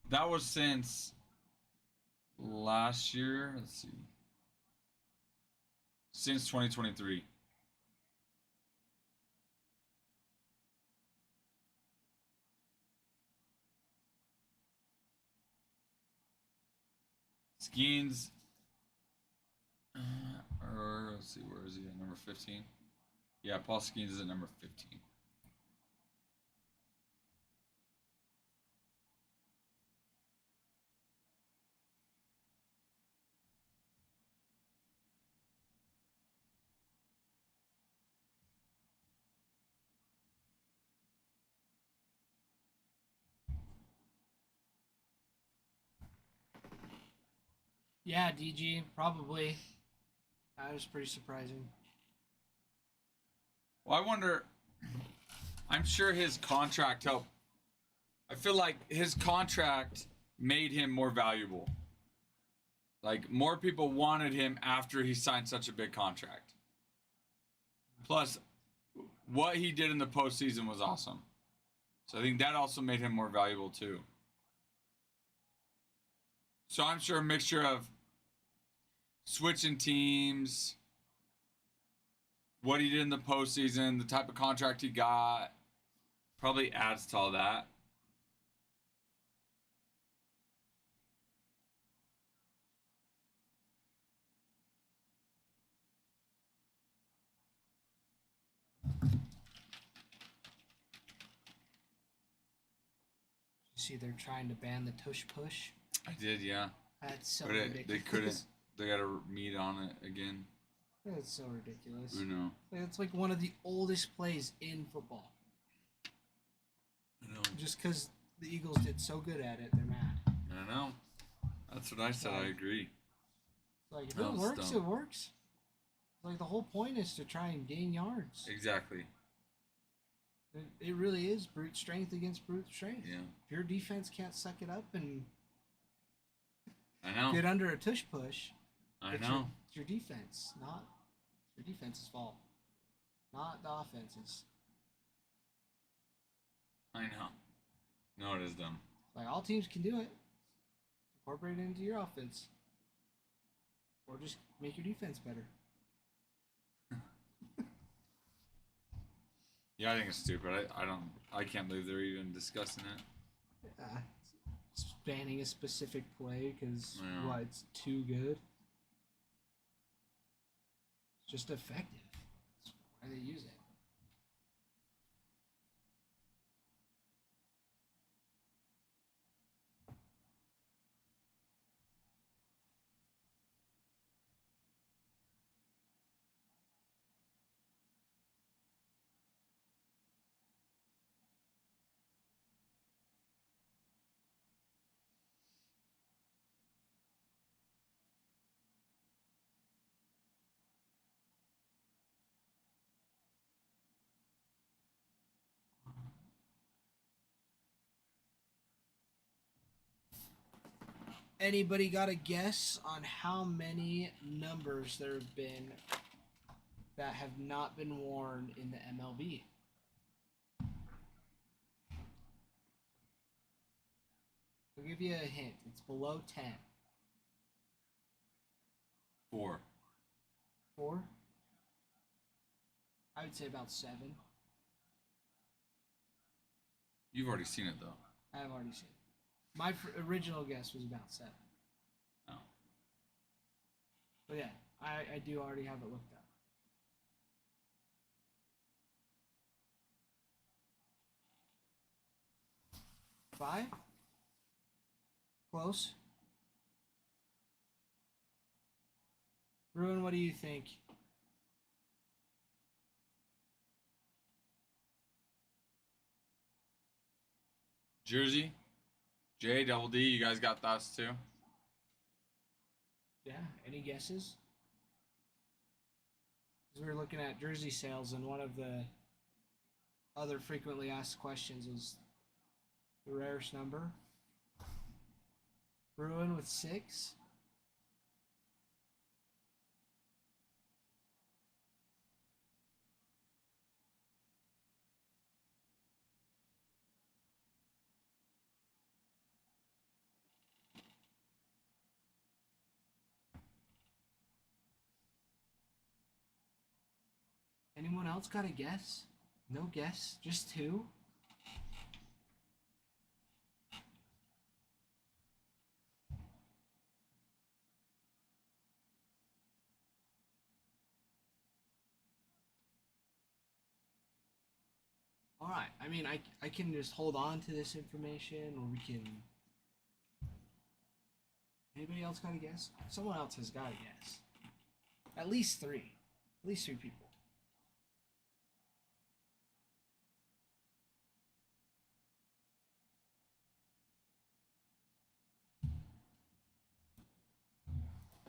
That was since last year. Let's see. Since 2023. Skeens. Or let's see, where is he at? Number 15? Yeah, Paul Skeens is at number 15. Yeah, DG, probably. That was pretty surprising. Well, I wonder. I'm sure his contract helped. I feel like his contract made him more valuable. Like, more people wanted him after he signed such a big contract. Plus, what he did in the postseason was awesome. So I think that also made him more valuable too. So I'm sure a mixture of switching teams, what he did in the postseason, the type of contract he got, probably adds to all that. You see, they're trying to ban the tush push. I did, yeah. That's so But ridiculous. they couldn't. They got to meet on it again. That's so ridiculous. I know. It's like one of the oldest plays in football. I know. Just because the Eagles did so good at it, they're mad. I know. That's what I said. I agree. Like, if That it was works, dumb. it works. Like, the whole point is to try and gain yards. Exactly. It really is brute strength against brute strength. Yeah. If your defense can't suck it up and I know. get under a tush push, I it's know. It's your defense, not your defense's fault. Not the offense's. I know. No, it is dumb. Like, all teams can do it. Incorporate it into your offense. Or just make your defense better. Yeah, I think it's stupid. I can't believe they're even discussing it. Spanning a specific play because Yeah. it's too good. It's just effective. That's why they use it. Anybody got a guess on how many numbers there have been that have not been worn in the MLB? I'll give you a hint. It's below 10. 4. 4? I would say about 7. You've already seen it though. I have already seen it. My original guess was about 7. Oh. But yeah, I do already have it looked up. 5? Close. Ruin, what do you think? Jersey, J double D. You guys got thoughts too? Yeah, any guesses? 'Cause we were looking at jersey sales, and one of the other frequently asked questions was the rarest number. Bruin with 6. Anyone else got a guess? No guess? Just 2? Alright, I mean, I can just hold on to this information, or we can... Anybody else got a guess? Someone else has got a guess. At least 3. At least 3 people.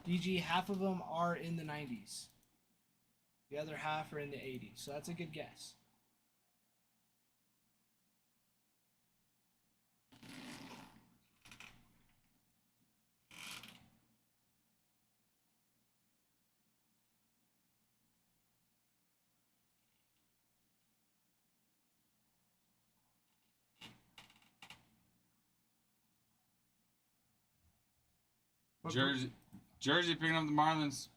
DG, half of them are in the 90s. The other half are in the 80s. So that's a good guess. Jersey picking up the Marlins.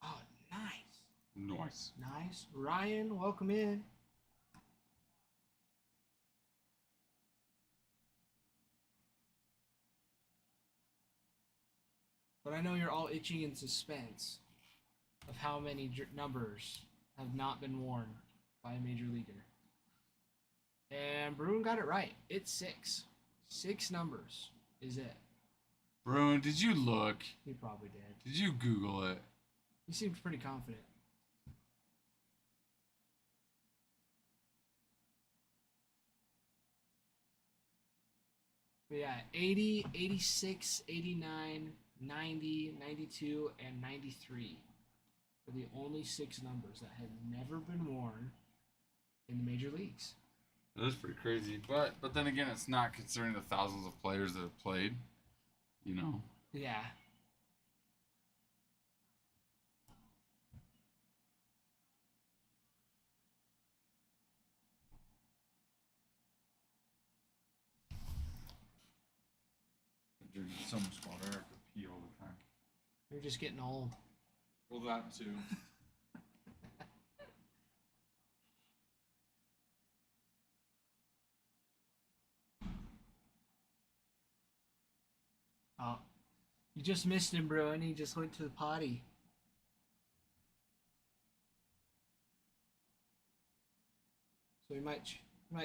Oh, nice. Nice. Nice. Ryan, welcome in. But I know you're all itching in suspense of how many numbers have not been worn by a major leaguer. And Bruin got it right. It's 6. 6 numbers is it. Bruin, did you look? He probably did. Did you Google it? He seemed pretty confident. But yeah, 80, 86, 89, 90, 92, and 93 are the only 6 numbers that have never been worn in the major leagues. That is pretty crazy. But then again, it's not considering the thousands of players that have played. You know. Yeah. Drinking so much water, I have to pee all the time. You're just getting old. Well, that too. Oh, you just missed him, bro, and he just went to the potty. So he might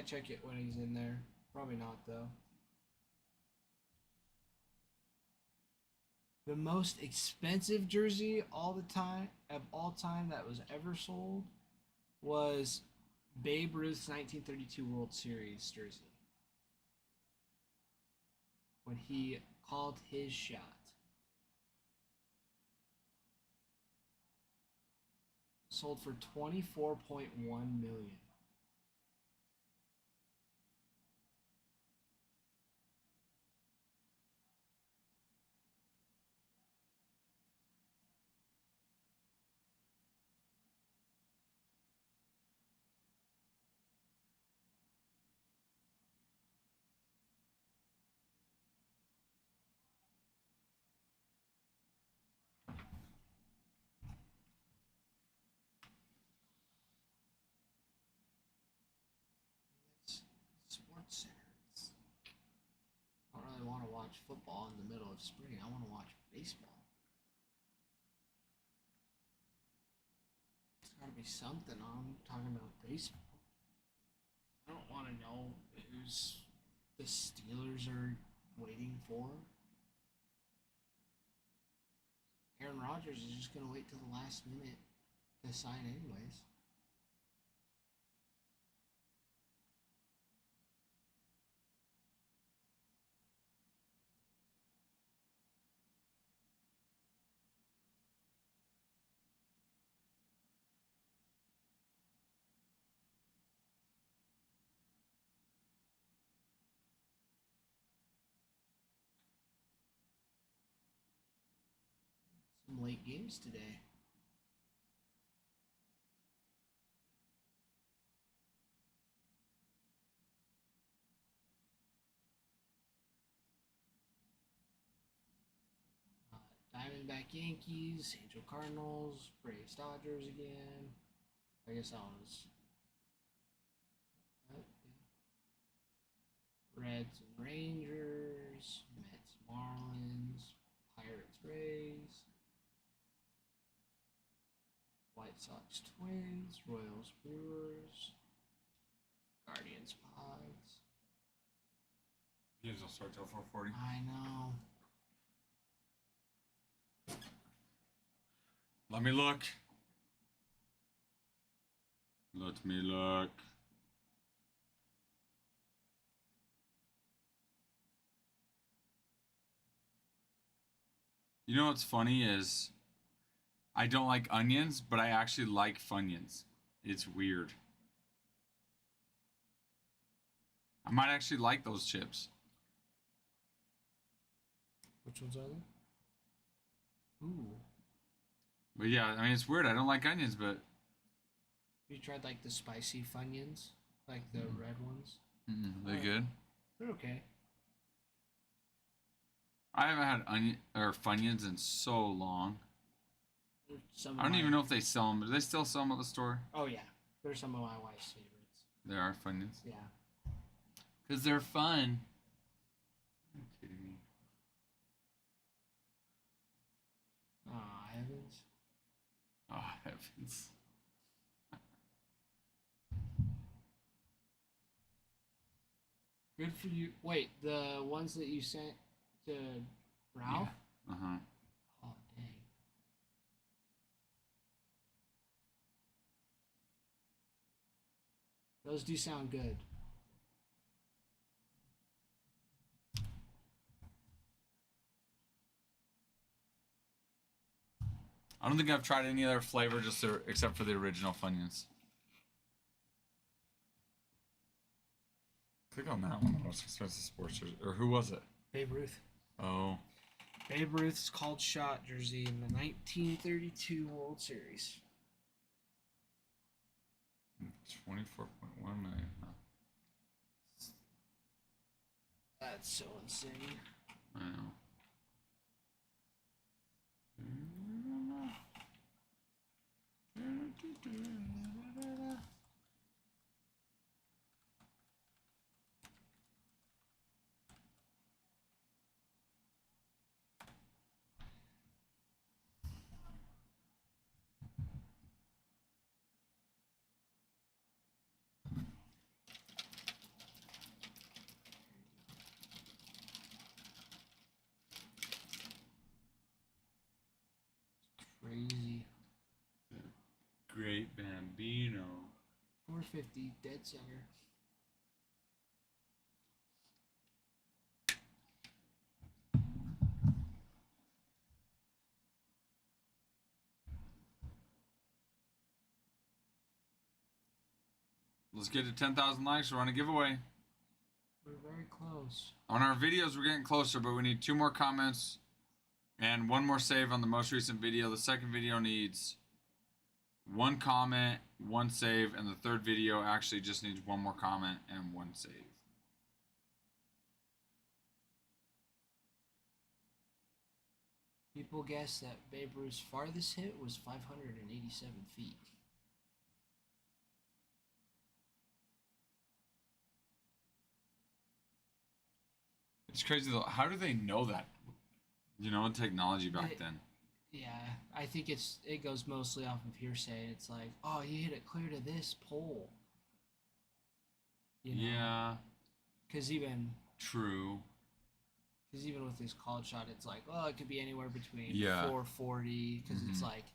check it when he's in there. Probably not though. The most expensive jersey all time that was ever sold was Babe Ruth's 1932 World Series jersey. When he called his shot. Sold for $24.1 million. Sports Center. I don't really want to watch football in the middle of spring. I want to watch baseball. There's got to be something on talking about baseball. I don't want to know who's the Steelers are waiting for. Aaron Rodgers is just going to wait till the last minute to sign anyways. Some late games today. Diamondback Yankees, Angel Cardinals, Braves Dodgers again. I guess that was Reds and Rangers, Mets Marlins, Pirates Rays, White Sox Twins, Royals Brewers, Guardians Pods. Games will start till 4:40. I know. Let me look. Let me look. You know what's funny is I don't like onions, but I actually like Funyuns. It's weird. I might actually like those chips. Which ones are they? Ooh. But yeah, I mean, it's weird. I don't like onions, but... You tried like the spicy Funyuns? Like the red ones? They good? They're okay. I haven't had onion or Funyuns in so long. Some I don't even know if they sell them. Do they still sell them at the store? Oh yeah, they're some of my wife's favorites. They are Funyuns. Yeah. Because they're fun. Are you kidding me? Oh, heavens. Oh, heavens. Good for you. Wait, the ones that you sent to Ralph? Uh-huh. Oh, dang. Those do sound good. I don't think I've tried any other flavor except for the original Funyuns. Click on that one, the most expensive sports jersey. Or who was it? Babe Ruth. Oh. Babe Ruth's called shot jersey in the 1932 World Series. 24.1 million. Huh? That's so insane. I know. Crazy. Great Bambino. 450 dead center. Let's get to 10,000 likes. We're on a giveaway. We're very close. On our videos, we're getting closer, but we need 2 more comments and 1 more save on the most recent video. The second video needs 1 comment, 1 save, and the third video actually just needs 1 more comment and 1 save. People guess that Babe Ruth's farthest hit was 587 feet. It's crazy though. How do they know that? You know, technology back then. Yeah, I think it goes mostly off of hearsay. It's like, oh, you hit it clear to this pole. You know? Yeah. Because even True. with this called shot, it's like, well, it could be anywhere between 440, because it's like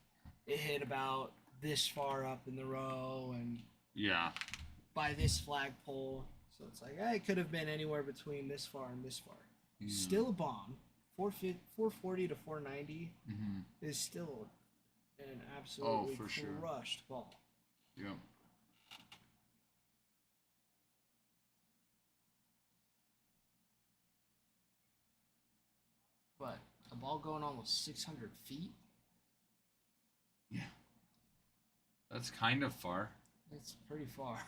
it hit about this far up in the row and by this flagpole. So it's like, it could have been anywhere between this far and this far. Yeah. Still a bomb. 440 to 490 is still an absolutely crushed ball. Yep. But a ball going almost 600 feet? Yeah. That's kind of far. It's pretty far.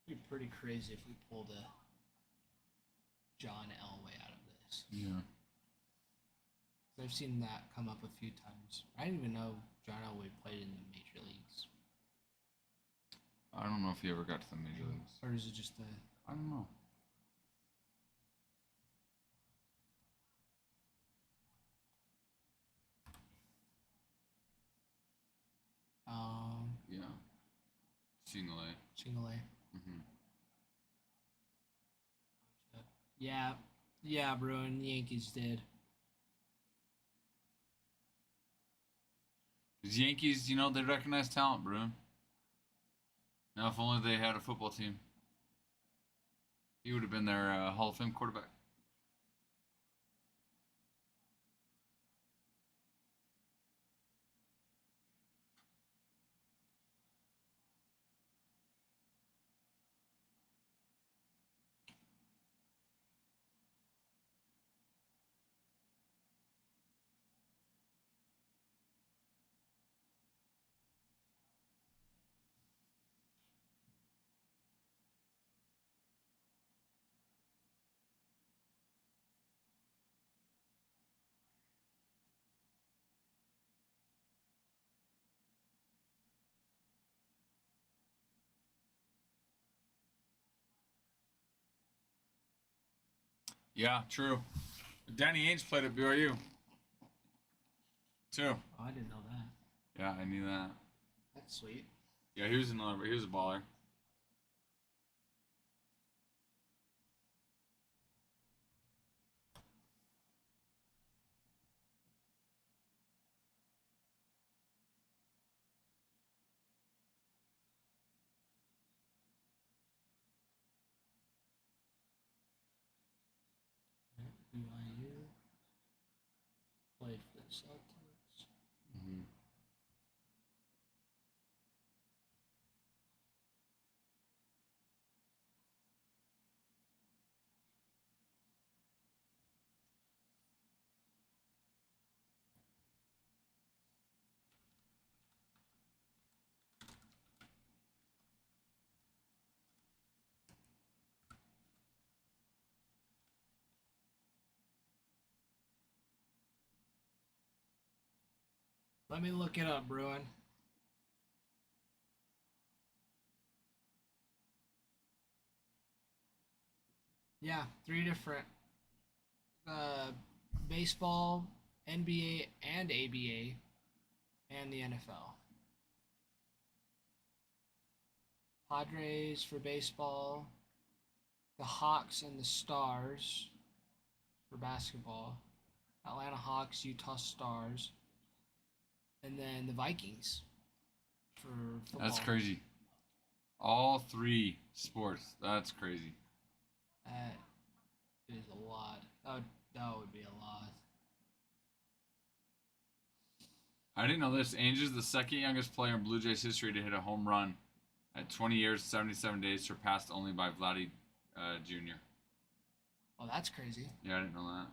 It'd be pretty crazy if we pulled a John Elway out of this. Yeah. I've seen that come up a few times. I didn't even know John Elway played in the major leagues. I don't know if he ever got to the major leagues. Or is it just the... I don't know. Yeah. Single A. Single A. Mm-hmm. Yeah, Bruin. The Yankees did. Because Yankees, you know, they recognize talent, Bruin. Now, if only they had a football team. He would have been their Hall of Fame quarterback. Yeah, true. Danny Ainge played at BYU. Too. Oh, I didn't know that. Yeah, I knew that. That's sweet. Yeah, he was another. He was a baller. BYU played for the Celtics. Mm-hmm. Let me look it up, Bruin. Yeah, 3 different baseball, NBA, and ABA, and the NFL. Padres for baseball, the Hawks and the Stars for basketball, Atlanta Hawks, Utah Stars, and then the Vikings for football. That's crazy. All 3 sports. That's crazy. That is a lot. That would be a lot. I didn't know this. Ainge is the second youngest player in Blue Jays history to hit a home run at 20 years, 77 days, surpassed only by Vladdy Jr. Oh, that's crazy. Yeah, I didn't know that.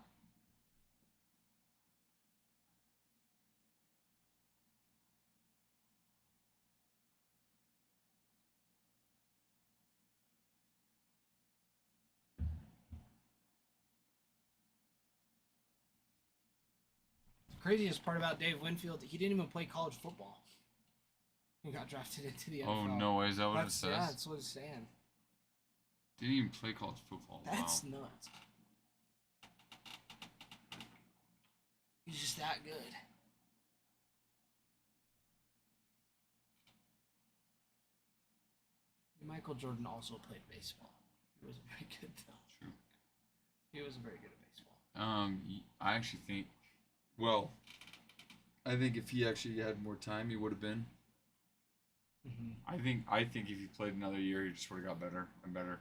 The craziest part about Dave Winfield, he didn't even play college football. He got drafted into the NFL. Oh, no way. Is that what it says? Yeah, that's what it's saying. Didn't even play college football. That's wow. nuts. He's just that good. Michael Jordan also played baseball. He was very good, though. True. He was very good at baseball. I actually think, well, I think if he actually had more time, he would have been. Mm-hmm. I think if he played another year, he just would have got better and better.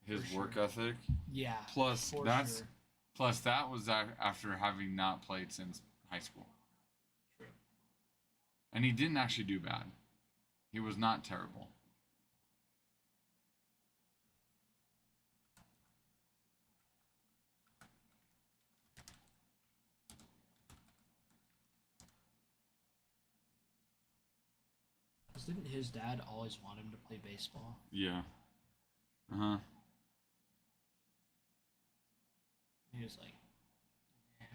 His For work sure. ethic. Yeah. Plus, for that's sure. plus that was after having not played since high school. True. And he didn't actually do bad. He was not terrible. Didn't his dad always want him to play baseball? Yeah. Uh-huh. He was like, nah.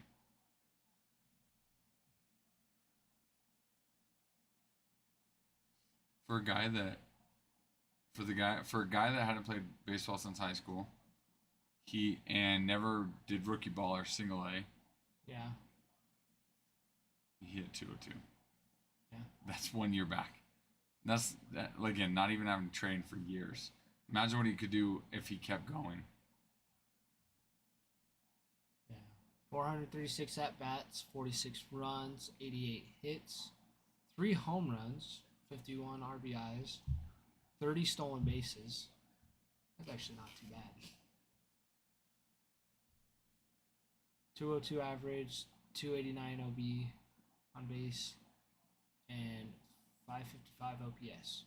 For a guy that hadn't played baseball since high school, he never did rookie ball or single A. Yeah. He hit 202. Yeah. That's 1 year back. That's that again, not even having trained for years. Imagine what he could do if he kept going. Yeah. 436 at bats, 46 runs, 88 hits, 3 home runs, 51 RBIs, 30 stolen bases. That's actually not too bad. 202 average, 289 OB on base, and 555 OPS.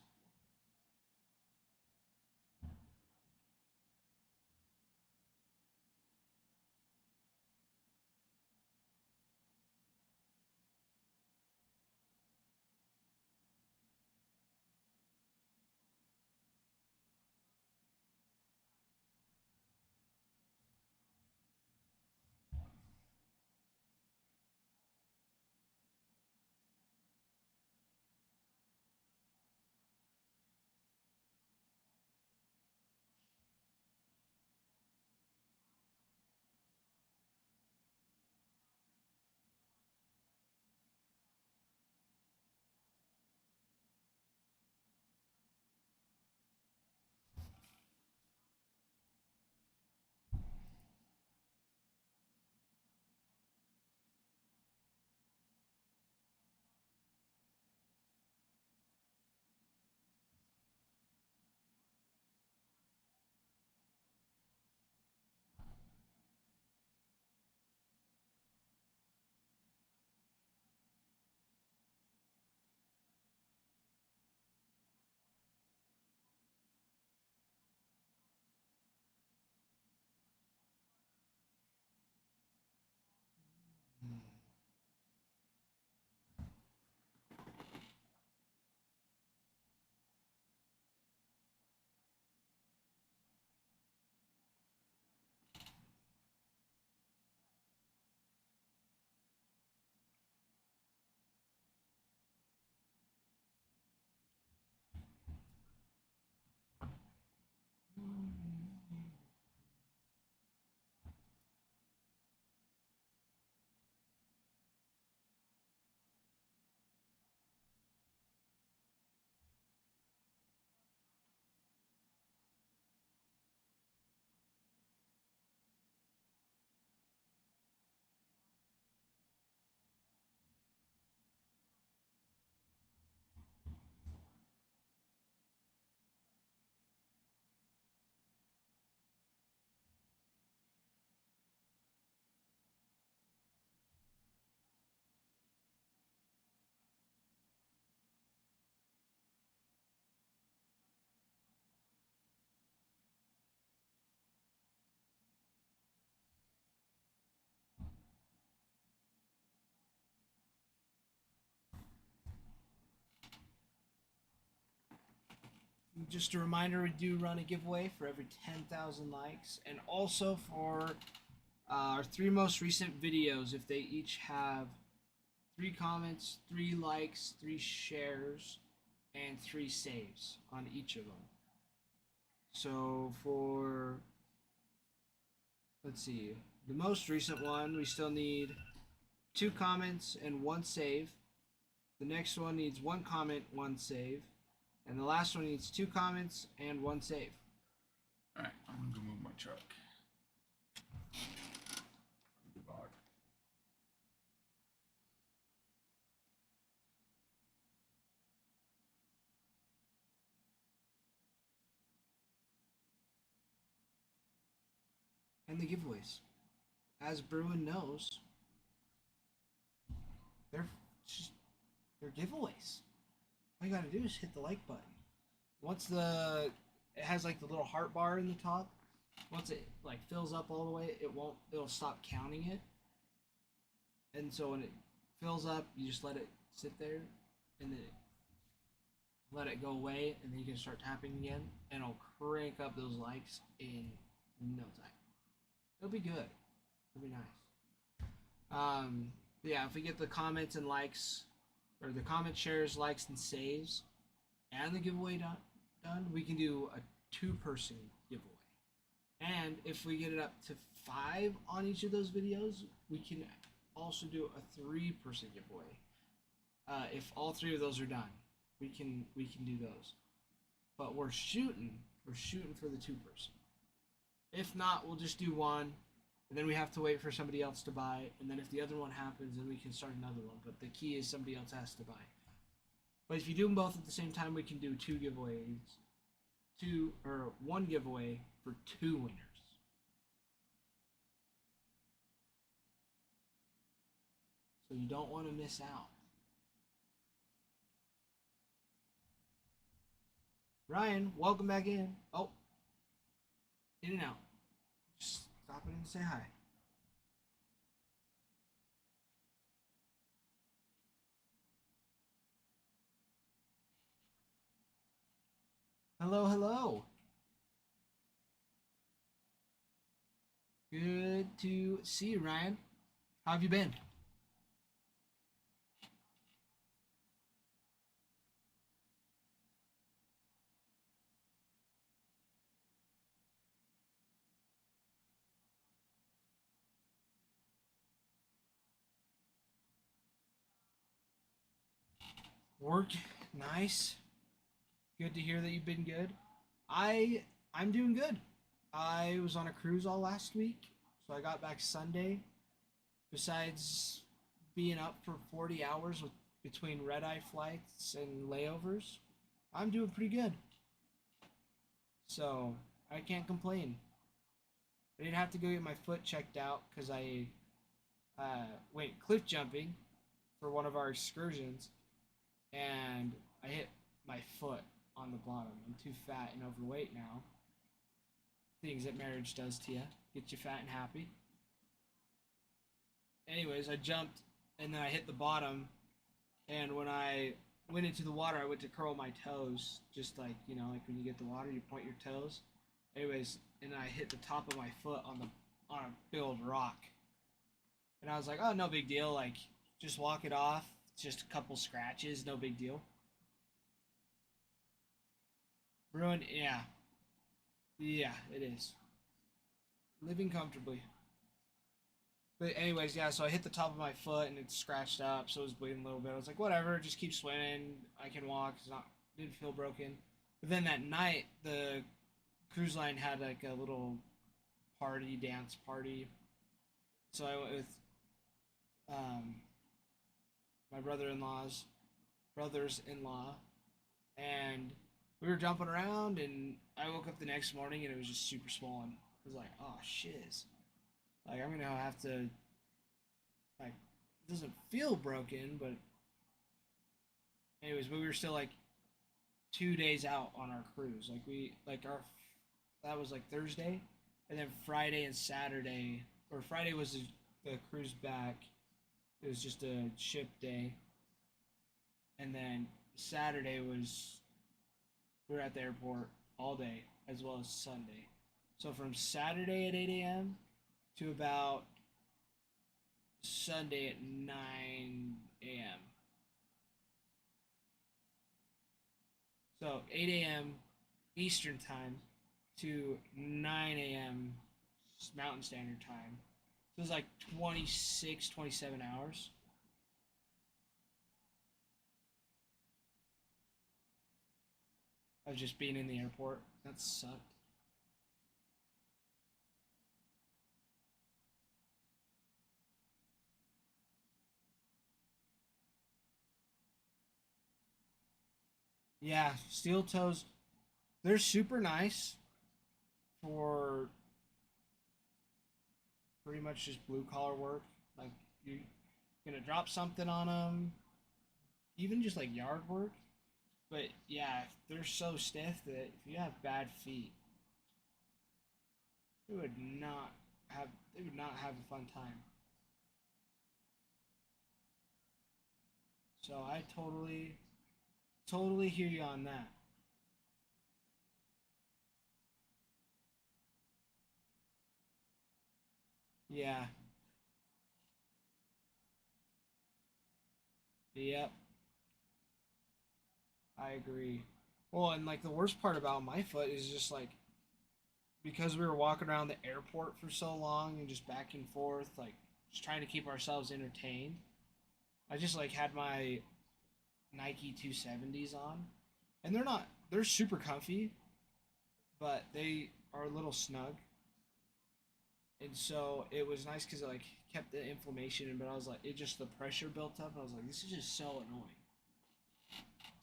Just a reminder, we do run a giveaway for every 10,000 likes, and also for our 3 most recent videos, if they each have 3 comments, 3 likes, 3 shares, and 3 saves on each of them. So for, let's see, the most recent one, we still need 2 comments and 1 save. The next one needs 1 comment, 1 save. And the last one needs 2 comments and 1 save. Alright, I'm gonna go move my truck. And the giveaways. As Bruin knows, they're giveaways. All you gotta do is hit the like button. Once it has like the little heart bar in the top, once it like fills up all the way, it'll stop counting it. And so when it fills up, you just let it sit there, and then let it go away, and then you can start tapping again, and it'll crank up those likes in no time. It'll be good. It'll be nice. Yeah, if we get the comments and likes, or the comment, shares, likes, and saves, and the giveaway done, we can do a 2-person giveaway. And if we get it up to 5 on each of those videos, we can also do a 3-person giveaway. If all 3 of those are done, we can do those. But we're shooting for the 2-person. If not, we'll just do 1, and then we have to wait for somebody else to buy, and then if the other one happens, then we can start another one. But the key is somebody else has to buy. But if you do them both at the same time, we can do 2 giveaways one giveaway for 2 winners. So you don't want to miss out. Ryan, welcome back in. Oh, in and out. Just stop in and say hi. Hello, hello. Good to see you, Ryan. How have you been? Work, nice. Good to hear that you've been good. I'm doing good. I was on a cruise all last week, so I got back Sunday. Besides being up for 40 hours between red-eye flights and layovers, I'm doing pretty good. So I can't complain. I did have to go get my foot checked out because I went cliff jumping for one of our excursions, and I hit my foot on the bottom. I'm too fat and overweight now. Things that marriage does to you. Get you fat and happy. Anyways, I jumped, and then I hit the bottom, and when I went into the water, I went to curl my toes, just like, like when you get the water, you point your toes. Anyways, and I hit the top of my foot on a big old rock. And I was like, oh, no big deal, like, just walk it off. It's just a couple scratches, no big deal. Ruined, yeah. Yeah, it is. Living comfortably. But anyways, yeah, so I hit the top of my foot and it's scratched up, so it was bleeding a little bit. I was like, whatever, just keep swimming. I can walk. Didn't feel broken. But then that night, the cruise line had like a little dance party. So I went with my brothers-in-law, and we were jumping around, and I woke up the next morning and it was just super swollen. I was like, oh, shiz. Like, I'm gonna have to, like, it doesn't feel broken, but anyways, we were still like 2 days out on our cruise. That was like Thursday, and then Friday and Saturday, or Friday was the cruise back. It was just a ship day, and then Saturday we were at the airport all day as well as Sunday. So from Saturday at 8 a.m. to about Sunday at 9 a.m. So 8 a.m. Eastern Time to 9 a.m. Mountain Standard Time. So it was like 26, 27 hours. Of just being in the airport. That sucked. Yeah, steel toes, they're super nice for pretty much just blue collar work. Like, you're gonna drop something on them, even just like yard work. But yeah, they're so stiff that if you have bad feet, they would not have a fun time. So I totally hear you on that. Yeah. Yep. I agree. Well, and like the worst part about my foot is just like because we were walking around the airport for so long and just back and forth, like just trying to keep ourselves entertained. I just like had my Nike 270s on, and they're super comfy, but they are a little snug. And so it was nice because it like kept the inflammation in, but I was like, the pressure built up. I was like, this is just so annoying.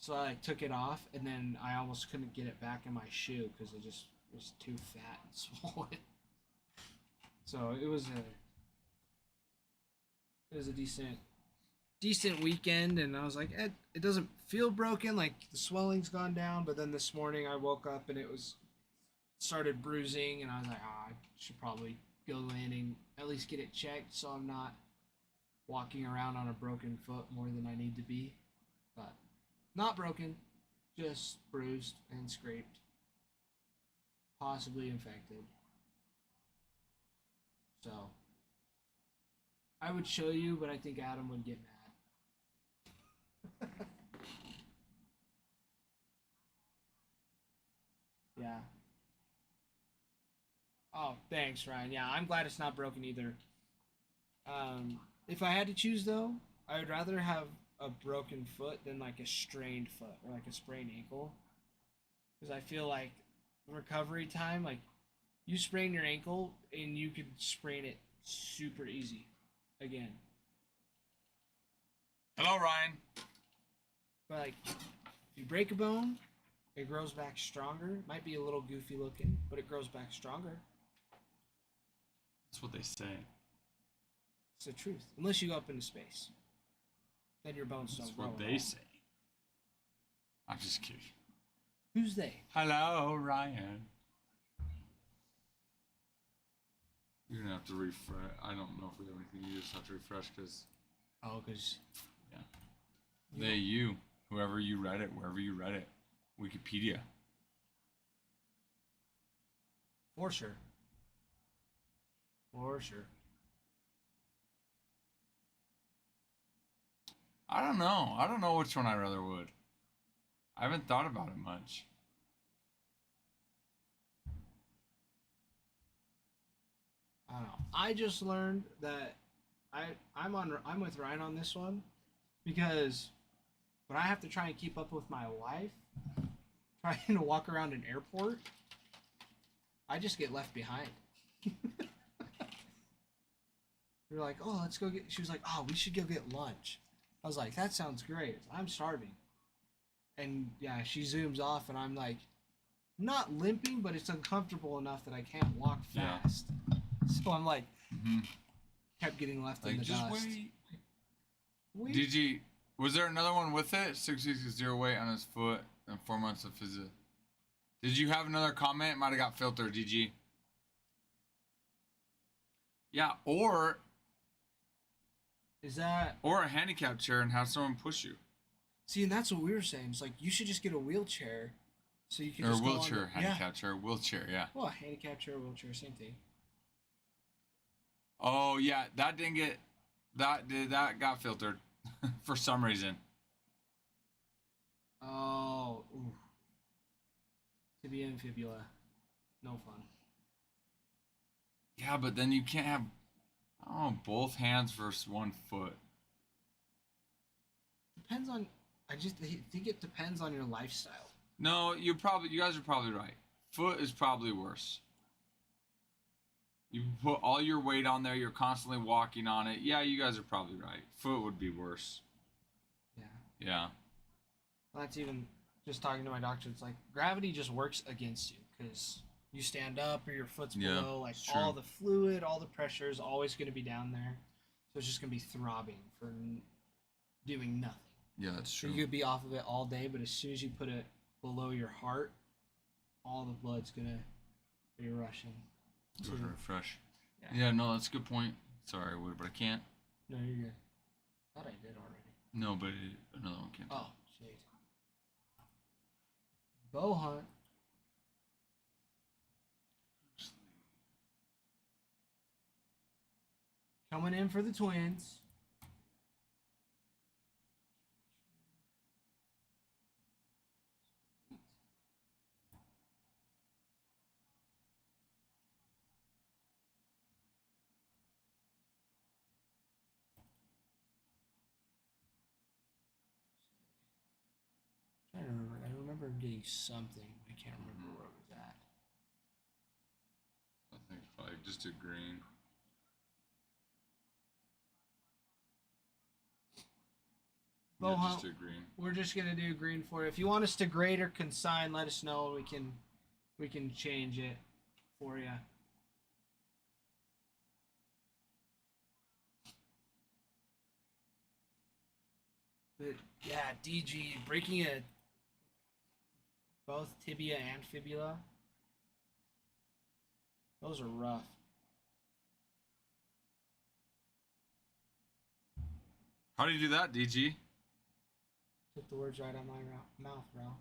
So I like took it off, and then I almost couldn't get it back in my shoe because it just was too fat and swollen. So it was a decent weekend, and I was like, it doesn't feel broken, like the swelling's gone down. But then this morning I woke up and it started bruising, and I was like, I should probably go in and at least get it checked so I'm not walking around on a broken foot more than I need to be. But not broken, just bruised and scraped, possibly infected. So I would show you, but I think Adam would get mad. Yeah. Oh, thanks, Ryan. Yeah, I'm glad it's not broken either. If I had to choose, though, I would rather have a broken foot than like a strained foot or like a sprained ankle. Because I feel like recovery time, like you sprain your ankle and you could sprain it super easy again. Hello, Ryan. But like, if you break a bone, it grows back stronger. It might be a little goofy looking, but it grows back stronger. That's what they say. It's the truth. Unless you go up into space. Then your bones don't grow. That's what they say. I'm just kidding. Who's they? Hello, Ryan. You're gonna have to refresh. I don't know if we have anything. You just have to refresh because. Oh, because. Yeah. You. Whoever you read it, wherever you read it. Wikipedia. For sure. For sure. I don't know. I don't know which one I rather would. I haven't thought about it much. I don't know. I just learned that I'm with Ryan on this one because when I have to try and keep up with my wife, trying to walk around an airport, I just get left behind. We're like, oh, let's go get. She was like, oh, we should go get lunch. I was like, that sounds great. I'm starving. And yeah, she zooms off, and I'm like, not limping, but it's uncomfortable enough that I can't walk fast. Yeah. So I'm like, kept getting left in the just dust. Wait. Did you? Was there another one with it? 6 weeks of 0 weight on his foot and 4 months of physio. Did you have another comment? It might have got filtered, DG. Yeah, or a handicap chair and have someone push you. See, and that's what we were saying. It's like you should just get a wheelchair, so you can. Or just a wheelchair, handicap chair, wheelchair, yeah. Well, a handicap chair, wheelchair, same thing. Oh yeah, that didn't get that got filtered for some reason. Oh, ooh. Tibia and fibula, no fun. Yeah, but then you can't have, I don't know, both hands versus 1 foot. Depends on. I just think it depends on your lifestyle. No, you guys are probably right. Foot is probably worse. You put all your weight on there. You're constantly walking on it. Yeah, you guys are probably right. Foot would be worse. Yeah. Yeah. Well, that's even just talking to my doctor. It's like gravity just works against you because you stand up or your foot's below. Like all the fluid, all the pressure is always going to be down there. So it's just going to be throbbing for doing nothing. Yeah, that's true. So you could be off of it all day, but as soon as you put it below your heart, all the blood's going to be rushing. Go to refresh. Yeah, no, that's a good point. Sorry, I would, but I can't. No, you're good. Thought I did already. No, but another one can't. Oh, shit. Bow hunt. Coming in for the twins. I remember getting something. I can't remember where it was at. I think probably just a green. Yeah, Bohan, just do green. we're just gonna do green for you. If you want us to grade or consign, let us know. We can change it for you. But yeah, DG breaking both tibia and fibula. Those are rough. How do you do that, DG? Took the words right out of my mouth, Ralph.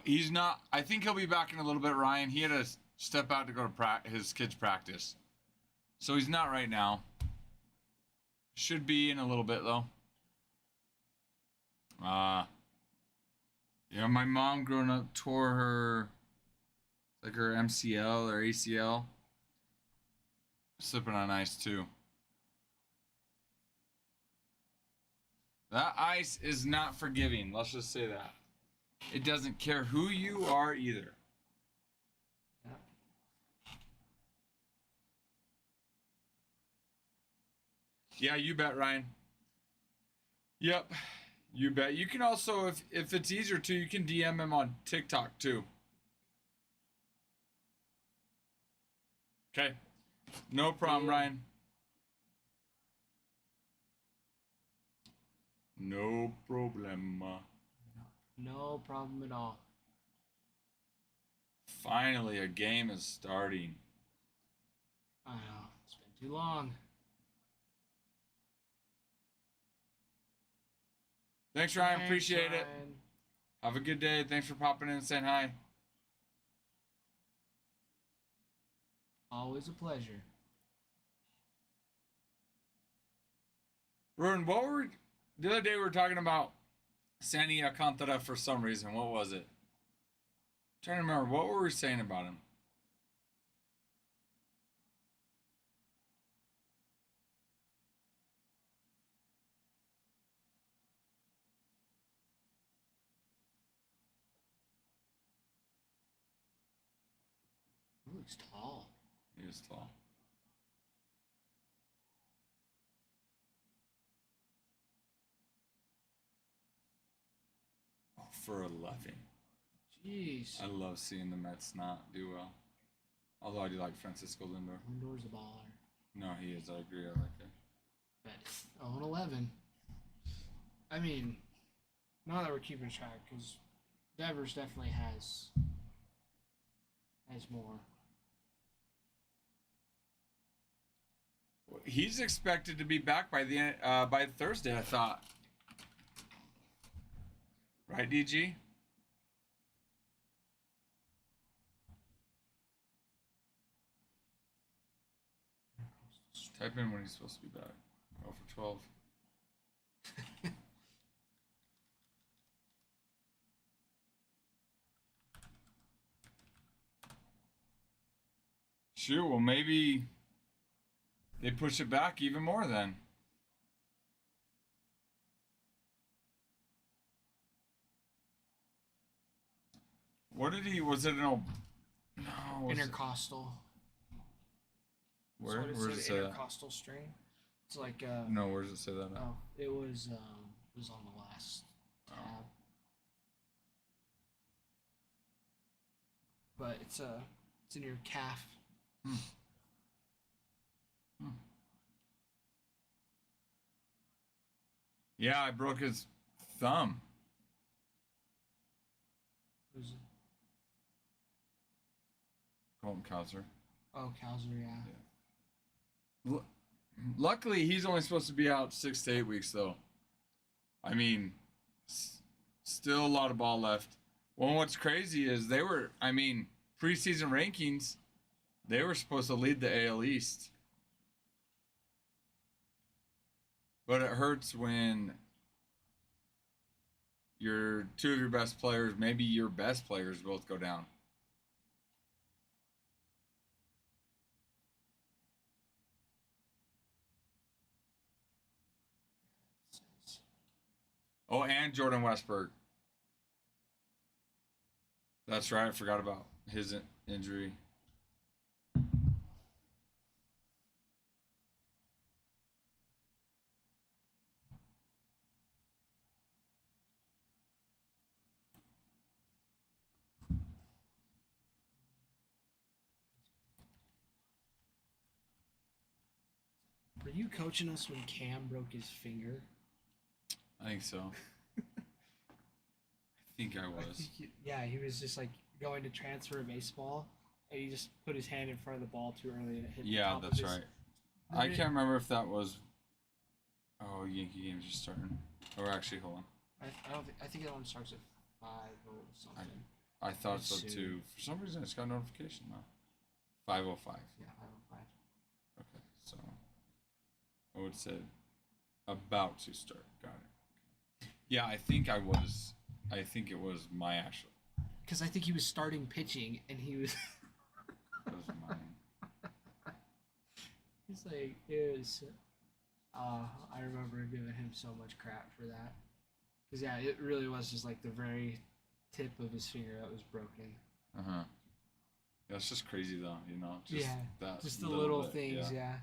He's not. I think he'll be back in a little bit, Ryan. He had to step out to go to his kids' practice. So he's not right now. Should be in a little bit, though. Yeah, my mom growing up tore her, like her MCL or ACL. Slipping on ice, too. That ice is not forgiving. Let's just say that. It doesn't care who you are either. Yeah. Yeah, you bet, Ryan. Yep, you bet. You can also, if it's easier to, you can DM him on TikTok too. Okay, no problem, Yeah. Ryan. No problem. No problem at all. Finally, a game is starting. I know. It's been too long. Thanks, Ryan. Thanks, Appreciate it. Ryan. Have a good day. Thanks for popping in and saying hi. Always a pleasure. Ruin, the other day we were talking about Sandy Alcantara for some reason. What was it? I'm trying to remember. What were we saying about him? He looks tall. He was tall. Oh, for 11. Jeez. I love seeing the Mets not do well. Although I do like Francisco Lindor. Lindor's a baller. No, he is. I agree. I like it. But 0-11. I mean, now that we're keeping track, because Devers definitely has more. He's expected to be back by by Thursday, I thought. Right, DG? Type in when he's supposed to be back. Oh, for 12. Sure, well, maybe they push it back even more then. What did he, was it an old, no, was it, Intercostal. where, That's what where does it say that? intercostal strain. It's like No, where does it say that? oh, it was on the last tab. Oh. But it's in your calf. Yeah, I broke his thumb. What is it? Colton Cowser. Oh, Cowser, yeah. Luckily, he's only supposed to be out 6 to 8 weeks, though. I mean, still a lot of ball left. Well, what's crazy is preseason rankings, they were supposed to lead the AL East. But it hurts when two of your best players, maybe your best players, both go down. Oh, and Jordan Westberg. That's right. I forgot about his injury. Were you coaching us when Cam broke his finger? I think so. I think I I was. think he was just like going to transfer a baseball, and he just put his hand in front of the ball too early and it hit the Yeah, top of that's his, right. I can't remember if that was. Oh, Yankee game's just starting. Or actually, hold on. I think that one starts at 5 or something. I thought so Soon. too. For some reason, it's got a notification now. 5:05. Yeah, 5:05. Okay, so I would say about to start. Got it. Yeah, I think I was. I think it was my actual. Because I think he was starting pitching, and he was. It was mine. It's like it was. I remember giving him so much crap for that. Because yeah, it really was just like the very tip of his finger that was broken. Yeah, it's just crazy though, you know. Just Yeah, that just the little bit, things, yeah.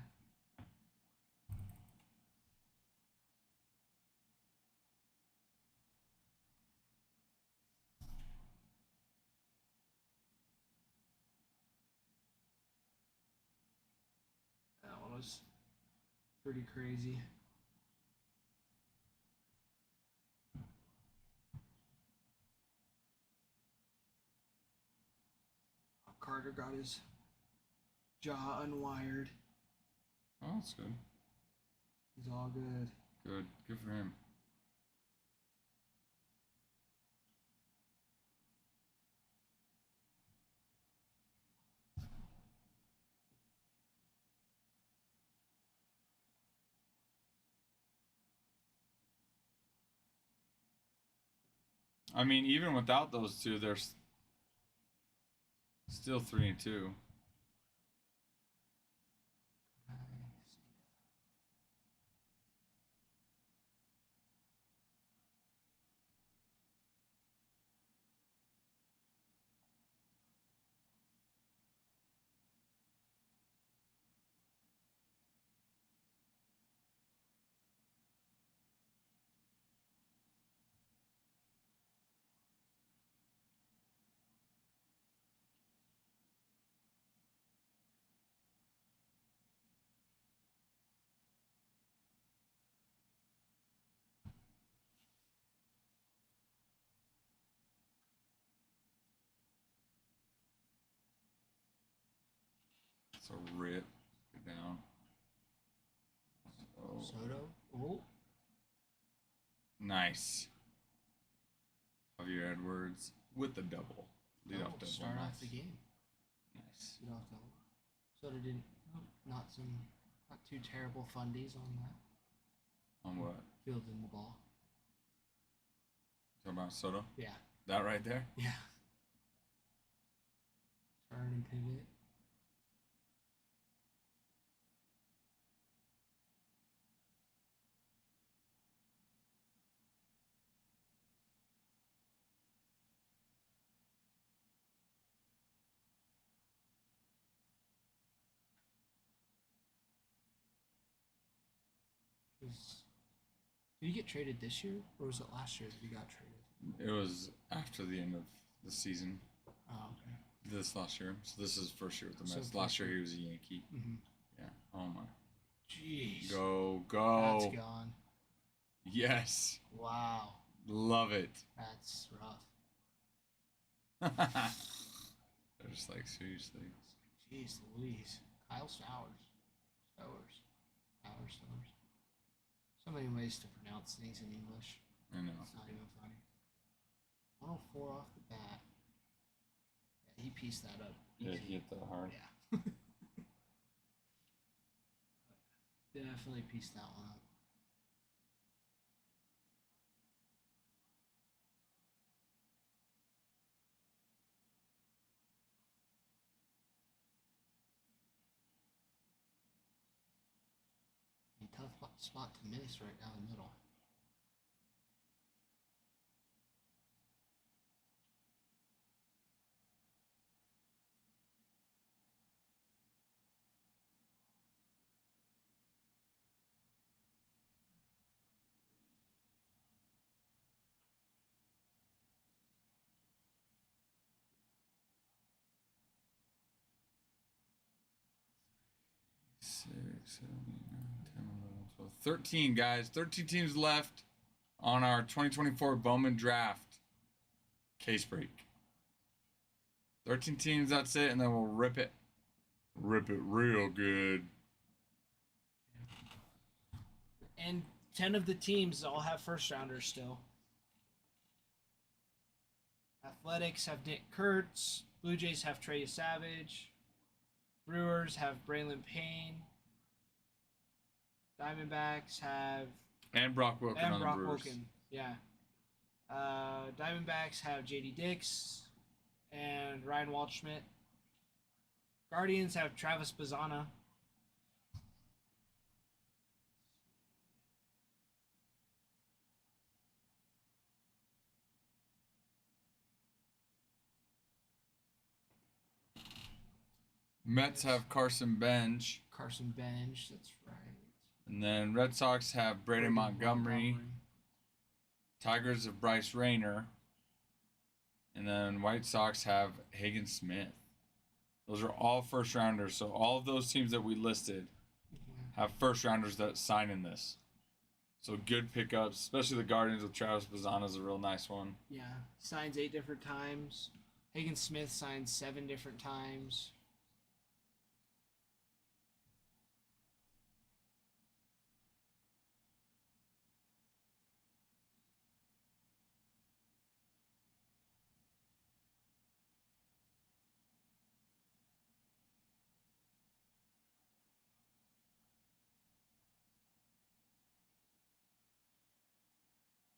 That one was pretty crazy. Carter got his jaw unwired. Oh, that's good. He's all good. Good for him. I mean, even without those two, they're still 3-2. So rip it down. Soto. Oh. Nice. Javier Edwards with the double. Lead off double. Start Nice. off the game. Nice. Lead off double. Soto didn't. Not too terrible fundies on that. On what? Fielding the ball. Talking about Soto? Yeah. That right there? Yeah. Turn and pivot. Did he get traded this year, or was it last year that he got traded? It was after the end of the season. Oh, okay. This last year. So this is his first year with the So Mets. Last year he was a Yankee. Mm-hmm. Yeah. Oh my. Jeez. Go. That's gone. Yes. Wow. Love it. That's rough. They're just like, seriously. Jeez Louise. Kyle Stowers. Stowers. So many ways to pronounce things in English. I know. It's not even funny. 104 off the bat. Yeah, he pieced that up. Yeah, easy. he hit that hard. Yeah. Definitely pieced that one up. A tough spot to miss right down the middle. 7, 8, 9, 10, 11, 12, 13, guys. 13 teams left on our 2024 Bowman draft case break. 13 teams, that's it, and then we'll rip it. Rip it real good. And 10 of the teams all have first rounders still. Athletics have Nick Kurtz. Blue Jays have Trey Savage. Brewers have Braylon Payne. Diamondbacks have And Brock Wilken on the Brewers. Yeah. Diamondbacks have JD Dix and Ryan Waldschmidt. Guardians have Travis Bazzana. Mets have Carson Bench. Carson Bench, that's right. And then Red Sox have Braden Montgomery. Tigers have Bryce Rayner. And then White Sox have Hagen Smith. Those are all first rounders. So all of those teams that we listed have first rounders that sign in this. So good pickups, especially the Guardians with Travis Bazzana is a real nice one. Yeah, signs 8 different times. Hagen Smith signs 7 different times.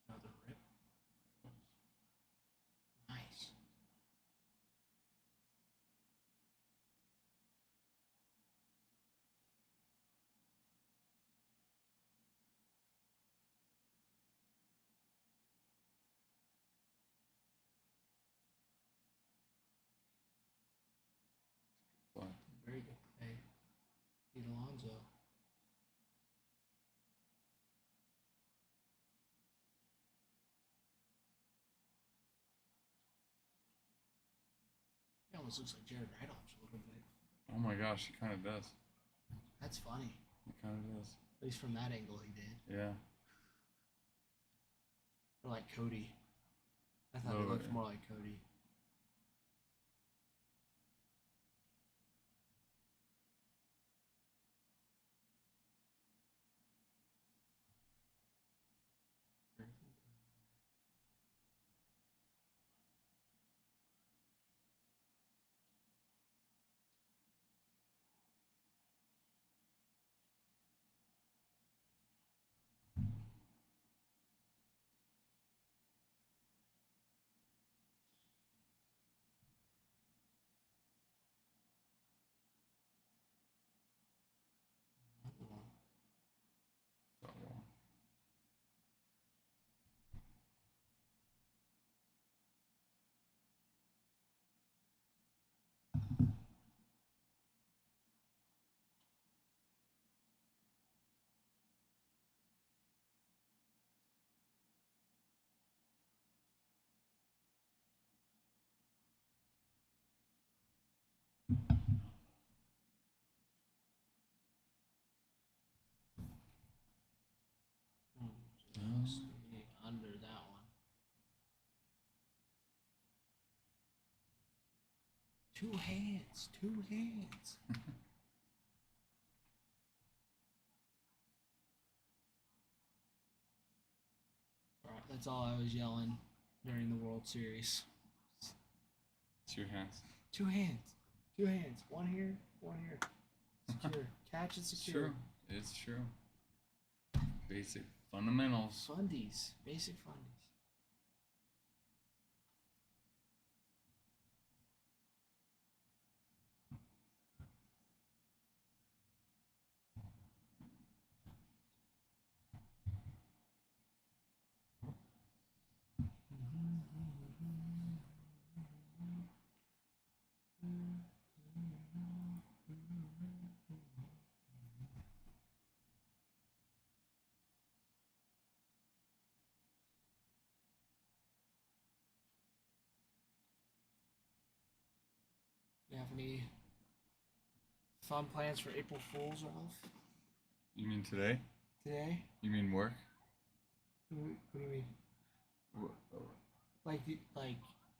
Another rip. Nice. But Very good play. Pete Alonso. He almost looks like Jared Randolph a little bit. oh my gosh, he kind of does. That's funny. He kind of does. At least from that angle he did. Yeah. Or like Cody. I thought he Oh, looked yeah. more like Cody. So, Just under that one. 2 hands. 2 hands. Alright, that's all I was yelling during the World Series. 2 hands. 2 hands. 2 hands. 1 here, 1 here. Secure. Catch and secure. True. It's true. Basic fundamentals. Fundies. Basic fundies. You have any fun plans for April Fool's, Ralph? You mean today? Today? You mean work? What do you mean? Like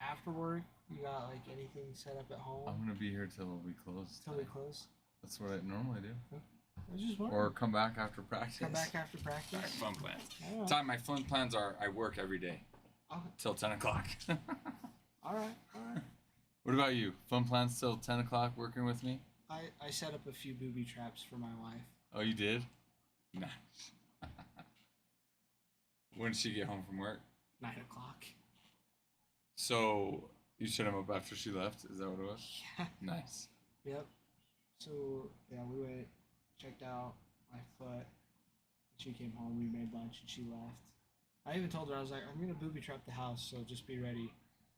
after work, you got like anything set up at home? I'm gonna be here till we close. Till we close? That's what I normally do. I was just wondering. Or come back after practice. Come back after practice? Alright, fun plans. All right. Time my fun plans are I work every day. Till 10 o'clock. All right. What about you? Fun plans till 10 o'clock working with me? I set up a few booby traps for my wife. Oh, you did? Nice. When did she get home from work? 9 o'clock. So you set him up after she left? Is that what it was? Yeah. Nice. Yep. So yeah, we went, checked out my foot. She came home. We made lunch, and she left. I even told her, I was like, I'm gonna booby trap the house, so just be ready.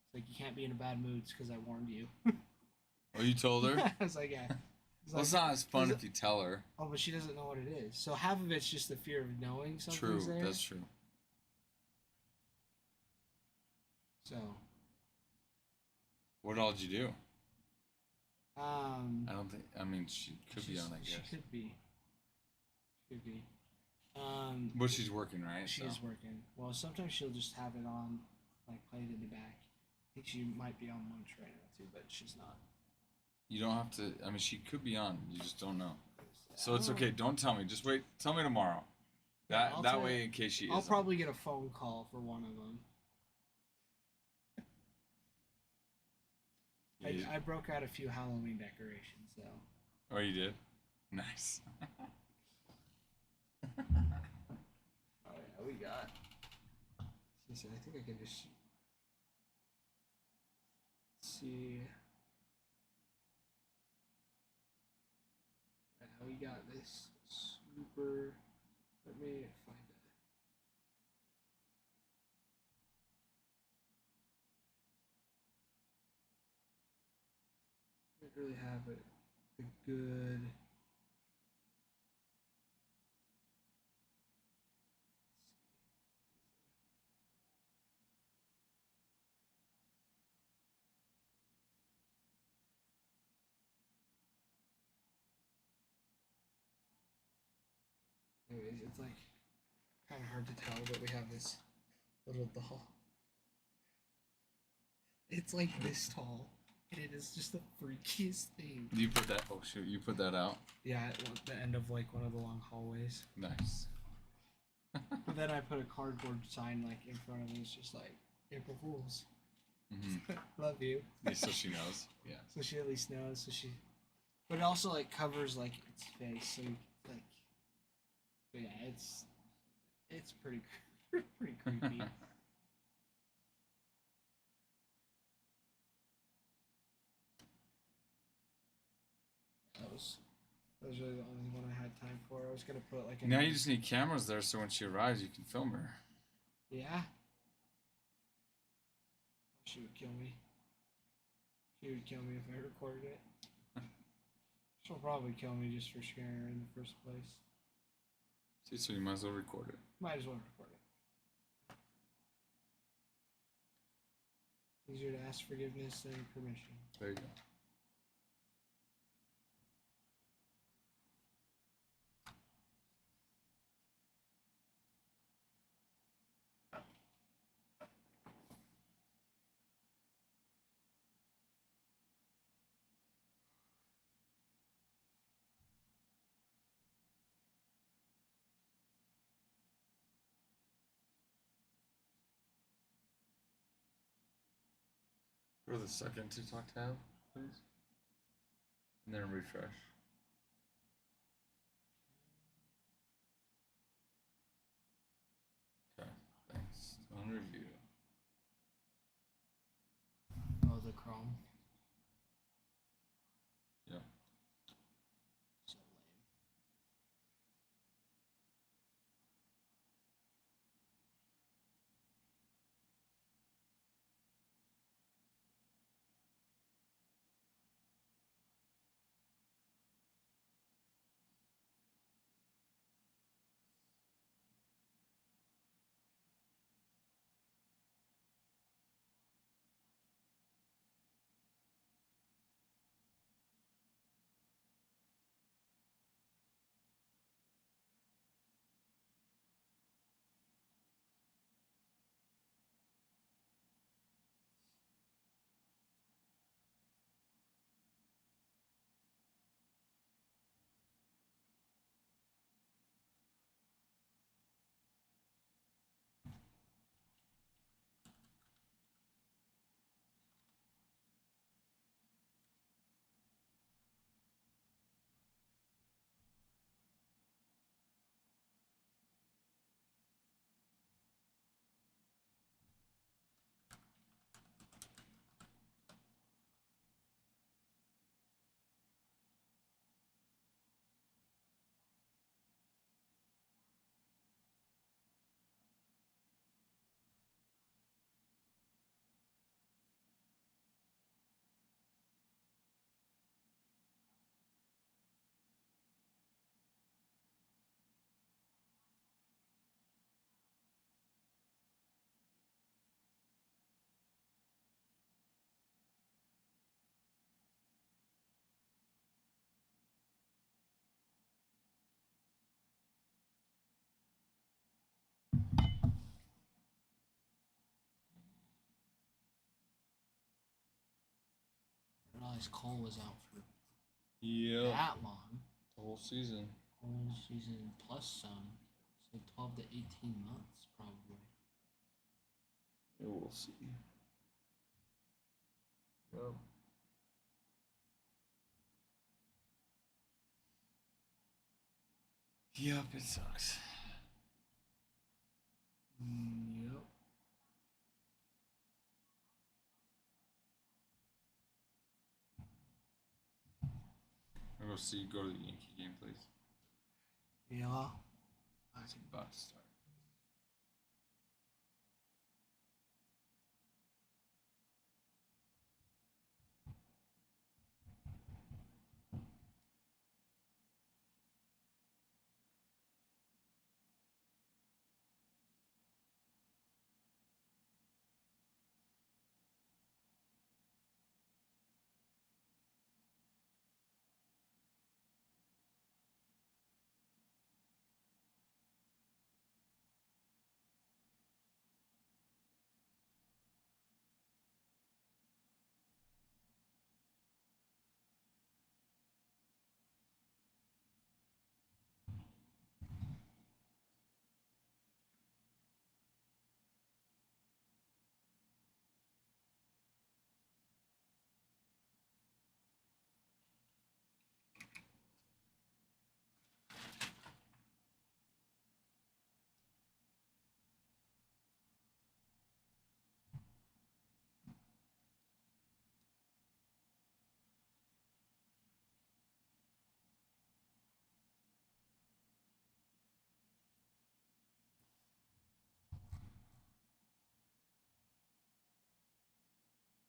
It's like, you can't be in a bad mood because I warned you. Oh, you told her? I was like, yeah. Well, it's not as fun if you tell her. Oh, but she doesn't know what it is. So half of it's just the fear of knowing something's True, there. that's true. So. What all did you do? I don't think. I mean, she could be on. I guess she could be. Could be. But she's working, right? She is working. Well, sometimes she'll just have it on, like played in the back. I think she might be on lunch right now too, but she's not. You don't have to. I mean, she could be on. You just don't know. So it's okay. Don't tell me. Just wait. Tell me tomorrow. That way, in case she is. I'll probably get a phone call for one of them. I broke out a few Halloween decorations, though. Oh, you did? Nice. Oh, yeah, we got. I think I can just see. Yeah, we got this super. Let me find it. I don't really have a good. Anyways, it's like kind of hard to tell, but we have this little doll. It's like this tall, and it is just the freakiest thing. You put that? Oh shoot! You put that out? Yeah, at the end of like one of the long hallways. Nice. But then I put a cardboard sign like in front of it. It's just like April Fools. Mm-hmm. Love you. Yeah, so she knows. Yeah. So she at least knows. So she, but it also like covers like its face. So like, but yeah, it's pretty pretty creepy. That was really the only one I had time for. I was gonna put like. Now you just need cameras there, so when she arrives, you can film her. Yeah. She would kill me. She would kill me if I recorded it. She'll probably kill me just for scaring her in the first place. See, so you might as well record it. Might as well record it. Easier to ask forgiveness than permission. There you go. Go to the second TikTok tab, please. And then refresh. Okay, thanks. On review. Oh, the Chrome. Yeah. So lame. realize Cole was out for Yep. that long. The whole season. Whole season plus some. So 12 to 18 months, probably. Yeah, we'll see. Yep. Yep, it sucks. Yep. I'll go to the Yankee game, please. Yeah. It's about to start.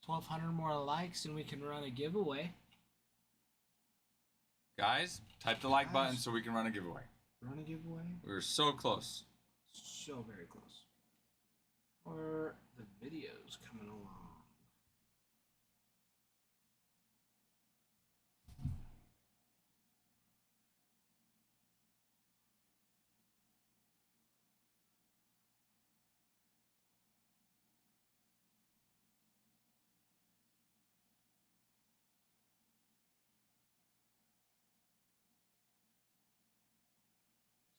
1,200 more likes and we can run a giveaway. Guys, type the like button so we can run a giveaway. Run a giveaway? We're so close. So very close. Or the videos coming along.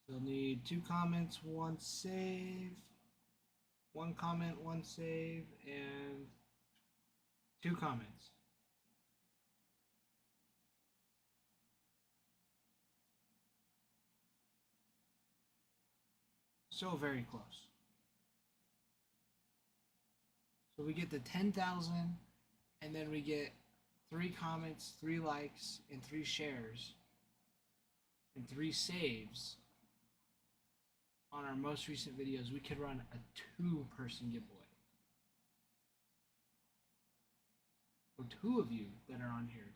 Still need 2 comments, 1 save. 1 comment, 1 save, and 2 comments. So very close. So we get the 10,000, and then we get 3 comments, 3 likes, and 3 shares, and 3 saves on our most recent videos. We could run a 2-person giveaway. Or 2 of you that are on here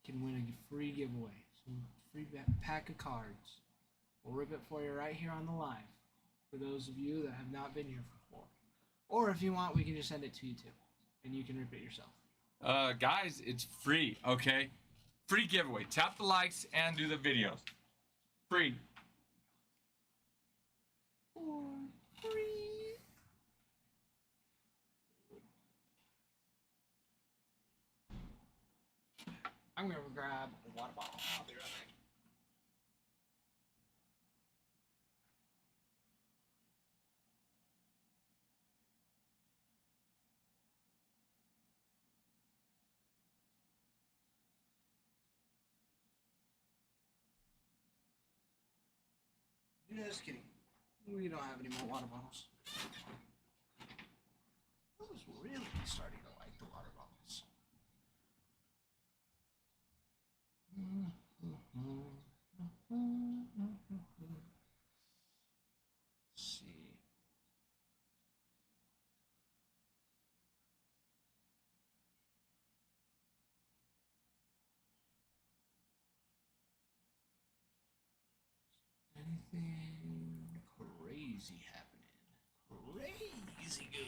can win a free giveaway. Some free pack of cards. We'll rip it for you right here on the live. For those of you that have not been here before. Or if you want, we can just send it to you too. And you can rip it yourself. Guys, it's free, okay? Free giveaway. Tap the likes and do the videos. Free. For free. I'm gonna grab a water bottle. I'll be right back. Just kidding. We don't have any more water bottles. I was really starting to like the water bottles. Let's see. Anything crazy happening? Crazy good.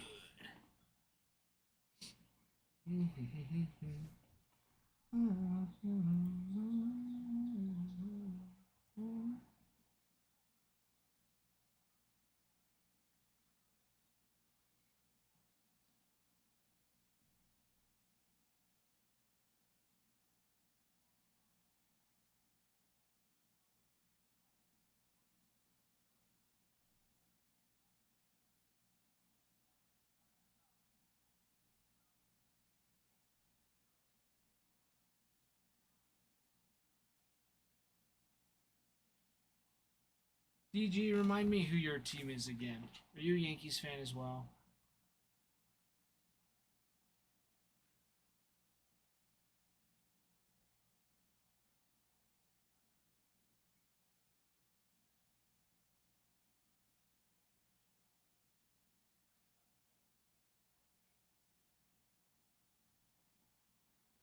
DG, remind me who your team is again. Are you a Yankees fan as well?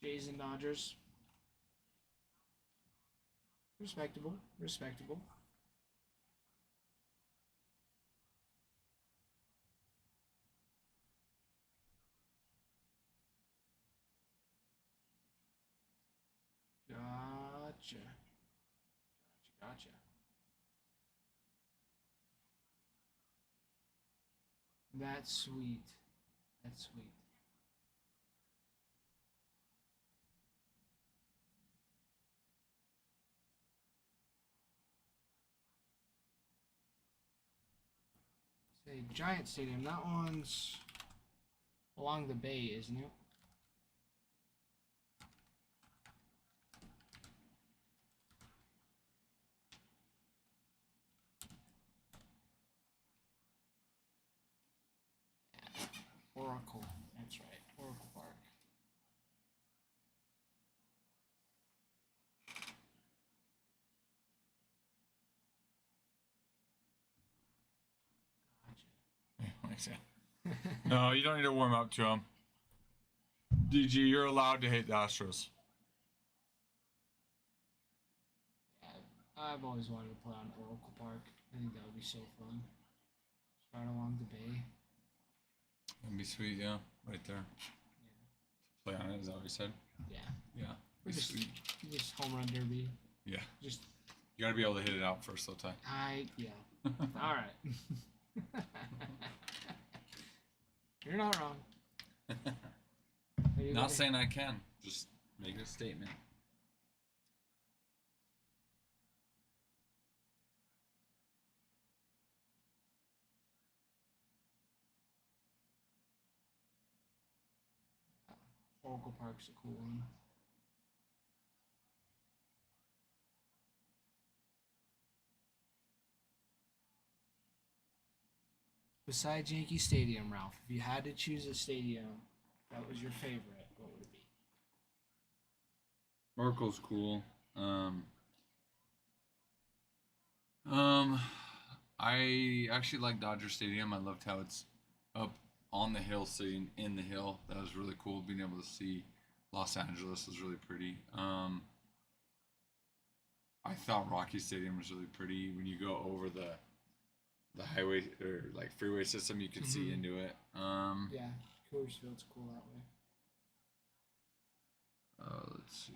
Jays and Dodgers. Respectable. Respectable. Gotcha. Gotcha. That's sweet. That's sweet. Say Giant Stadium. That one's along the bay, isn't it? Oracle. That's right. Oracle Park. Gotcha. No, you don't need to warm up to him. DG, you're allowed to hate the Astros. Yeah, I've always wanted to play on Oracle Park. I think that would be so fun. Just right along the bay. That'd be sweet, yeah. Right there. Yeah. Play on it, is that what you said? Yeah. Yeah. Or Be just, sweet. just home run derby. Yeah. Just You gotta be able to hit it out first, though, Ty. yeah. All right. You're not wrong. Not saying I can. Just making a statement. Oracle Park's a cool one. Besides Yankee Stadium, Ralph, if you had to choose a stadium that was your favorite, what would it be? Oracle's cool. I actually like Dodger Stadium. I loved how it's up on the hill, sitting in the hill. That was really cool. Being able to see Los Angeles was really pretty. I thought Rocky Stadium was really pretty. When you go over the highway or like freeway system, you can see into it. Yeah, Coors Field's cool that way. Let's see.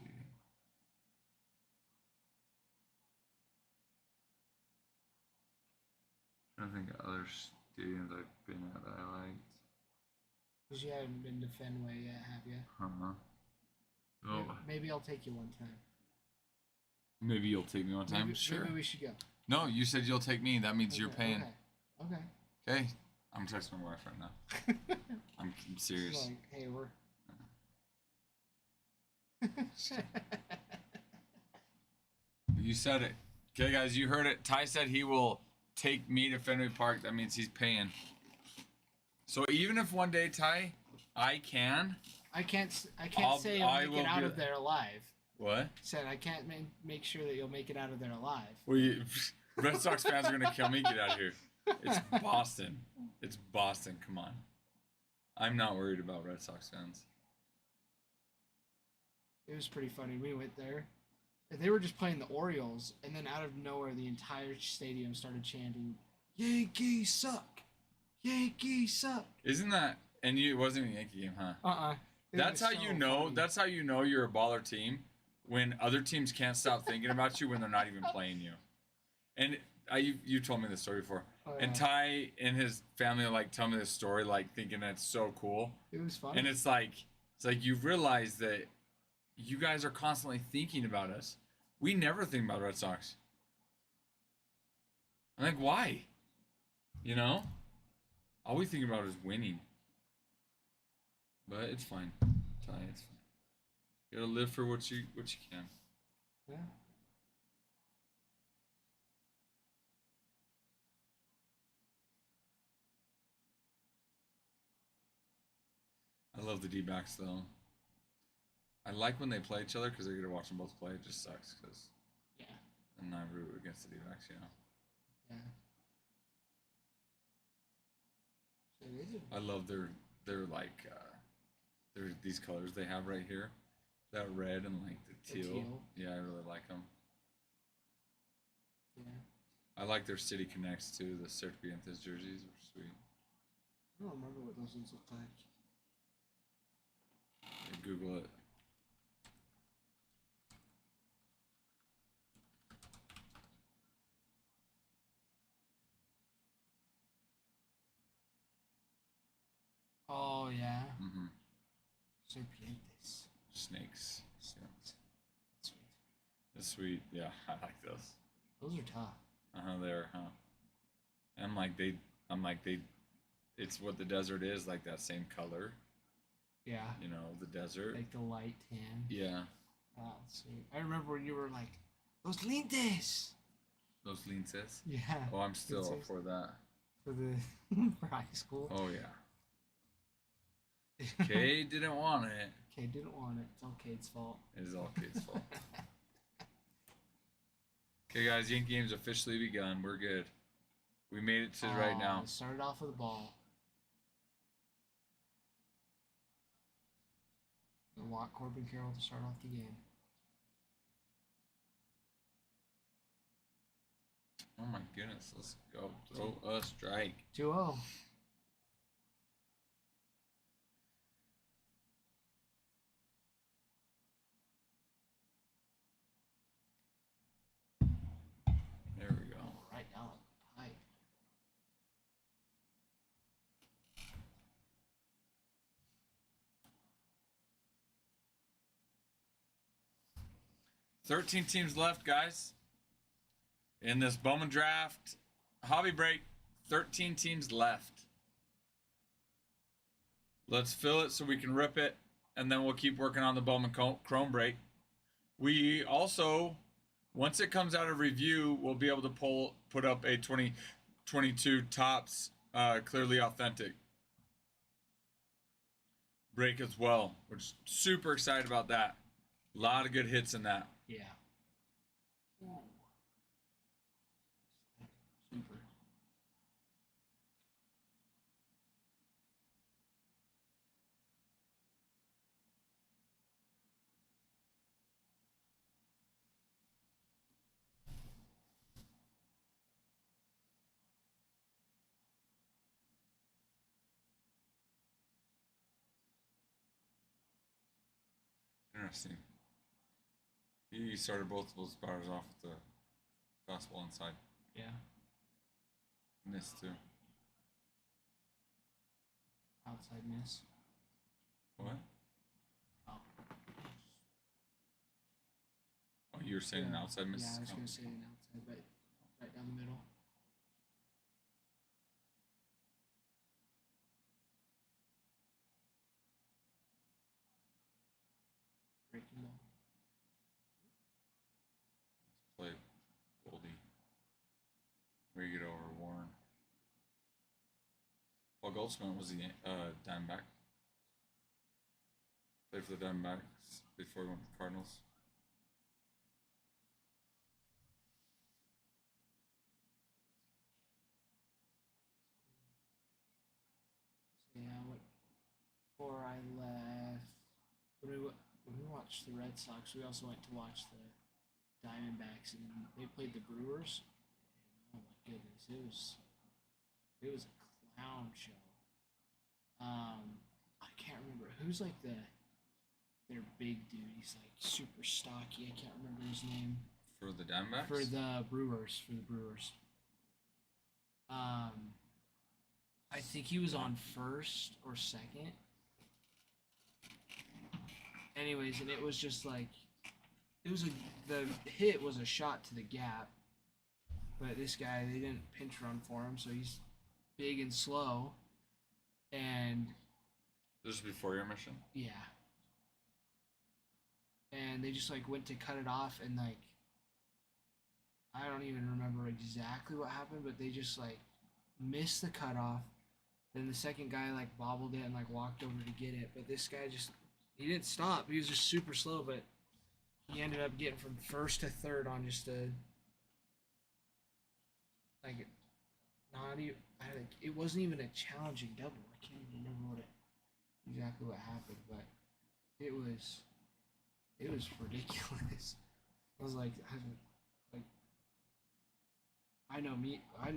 Trying to think of other stadiums I've been at that I liked. Because you haven't been to Fenway yet, have you? Oh, Maybe I'll take you one time. maybe you'll take me one time. Sure. Maybe we should go. No, you said you'll take me. That means you're paying. Okay. Okay. I'm texting my wife right now. I'm serious. Like, hey, we're. You said it. Okay, guys, you heard it. Ty said he will take me to Fenway Park. That means he's paying. So even if one day, Ty, I can't say you'll make it out of there alive. What? Said I can't make sure that you'll make it out of there alive. Well, Red Sox fans are gonna kill me. Get out of here. It's Boston. It's Boston. Come on. I'm not worried about Red Sox fans. It was pretty funny. We went there. They were just playing the Orioles, and then out of nowhere, the entire stadium started chanting, "Yankees suck! Yankees suck!" Isn't that? And it wasn't a Yankee game, huh? That's how you know. Funny. That's how you know you're a baller team, when other teams can't stop thinking about you when they're not even playing you. And you told me this story before. Oh, yeah. And Ty and his family like tell me this story, like thinking that's so cool. It was funny. And it's like you realize that you guys are constantly thinking about us. We never think about Red Sox. I'm like, why? You know? All we think about is winning. But it's fine. Ty, it's fine. You gotta live for what you can. Yeah. I love the D-backs though. I like when they play each other because I get to watch them both play. It just sucks because and I root against the D-backs, you know. Yeah. So I love their like their these colors they have right here, that red and like the teal. Yeah, I really like them. Yeah. I like their City Connects too. The Serpientes jerseys are sweet. I don't remember what those ones look like. Google it. Oh yeah. Mm-hmm. Serpientes. Snakes. Yeah. Sweet. That's sweet. Yeah, I like those. Those are tough. They are, huh? I'm like they, it's what the desert is, like that same color. Yeah. You know, the desert. Like the light tan. Yeah. Wow, sweet. I remember when you were like, those lindes. Those linces. Yeah. Oh, I'm still up for that. For the for high school. Oh yeah. Kay didn't want it. Kay didn't want it. It's all Kate's fault. It is all Kate's fault. Okay, guys, Yankee game's officially begun. We're good. We made it to right now. Started off with a ball. We'll walk Corbin Carroll to start off the game. Oh my goodness, let's go. Throw a strike. 2-0. There we go. Right down the pipe. "13 teams left, guys. In this Bowman draft hobby break, 13 teams left. Let's fill it so we can rip it, and then we'll keep working on the Bowman Chrome break. We also, once it comes out of review, we'll be able to put up a 2022 Topps Clearly Authentic break as well. We're just super excited about that. A lot of good hits in that. Yeah. Ooh. Super. Interesting. He started both of those batters off with the fastball inside. Yeah. Missed too. Outside miss. What? Oh. Oh, you were saying an outside miss? Yeah, I was count? going to say an outside, right down the middle. Breaking ball. Let's play Goldie. Where you get over Warren. Paul Goldschmidt was the Diamondback. Played for the Diamondbacks before he went to the Cardinals. So yeah, before I left, when we watched the Red Sox, we also went to watch the Diamondbacks, and they played the Brewers. And, oh my goodness, it was a clown show. I can't remember who's like their big dude. He's like super stocky. I can't remember his name. For the Diamondbacks? For the Brewers. I think he was on first or second. Anyways, and it was just like, the hit was a shot to the gap, but this guy, they didn't pinch run for him, so he's big and slow, and This is before your mission? yeah, and they just like went to cut it off, and like, I don't even remember exactly what happened, but they just like missed the cutoff. Then the second guy like bobbled it and like walked over to get it, but this guy just he didn't stop. He was just super slow, but he ended up getting from first to third on just a like not even. It wasn't even a challenging double. I can't even remember exactly what happened, but it was ridiculous. I was like, I know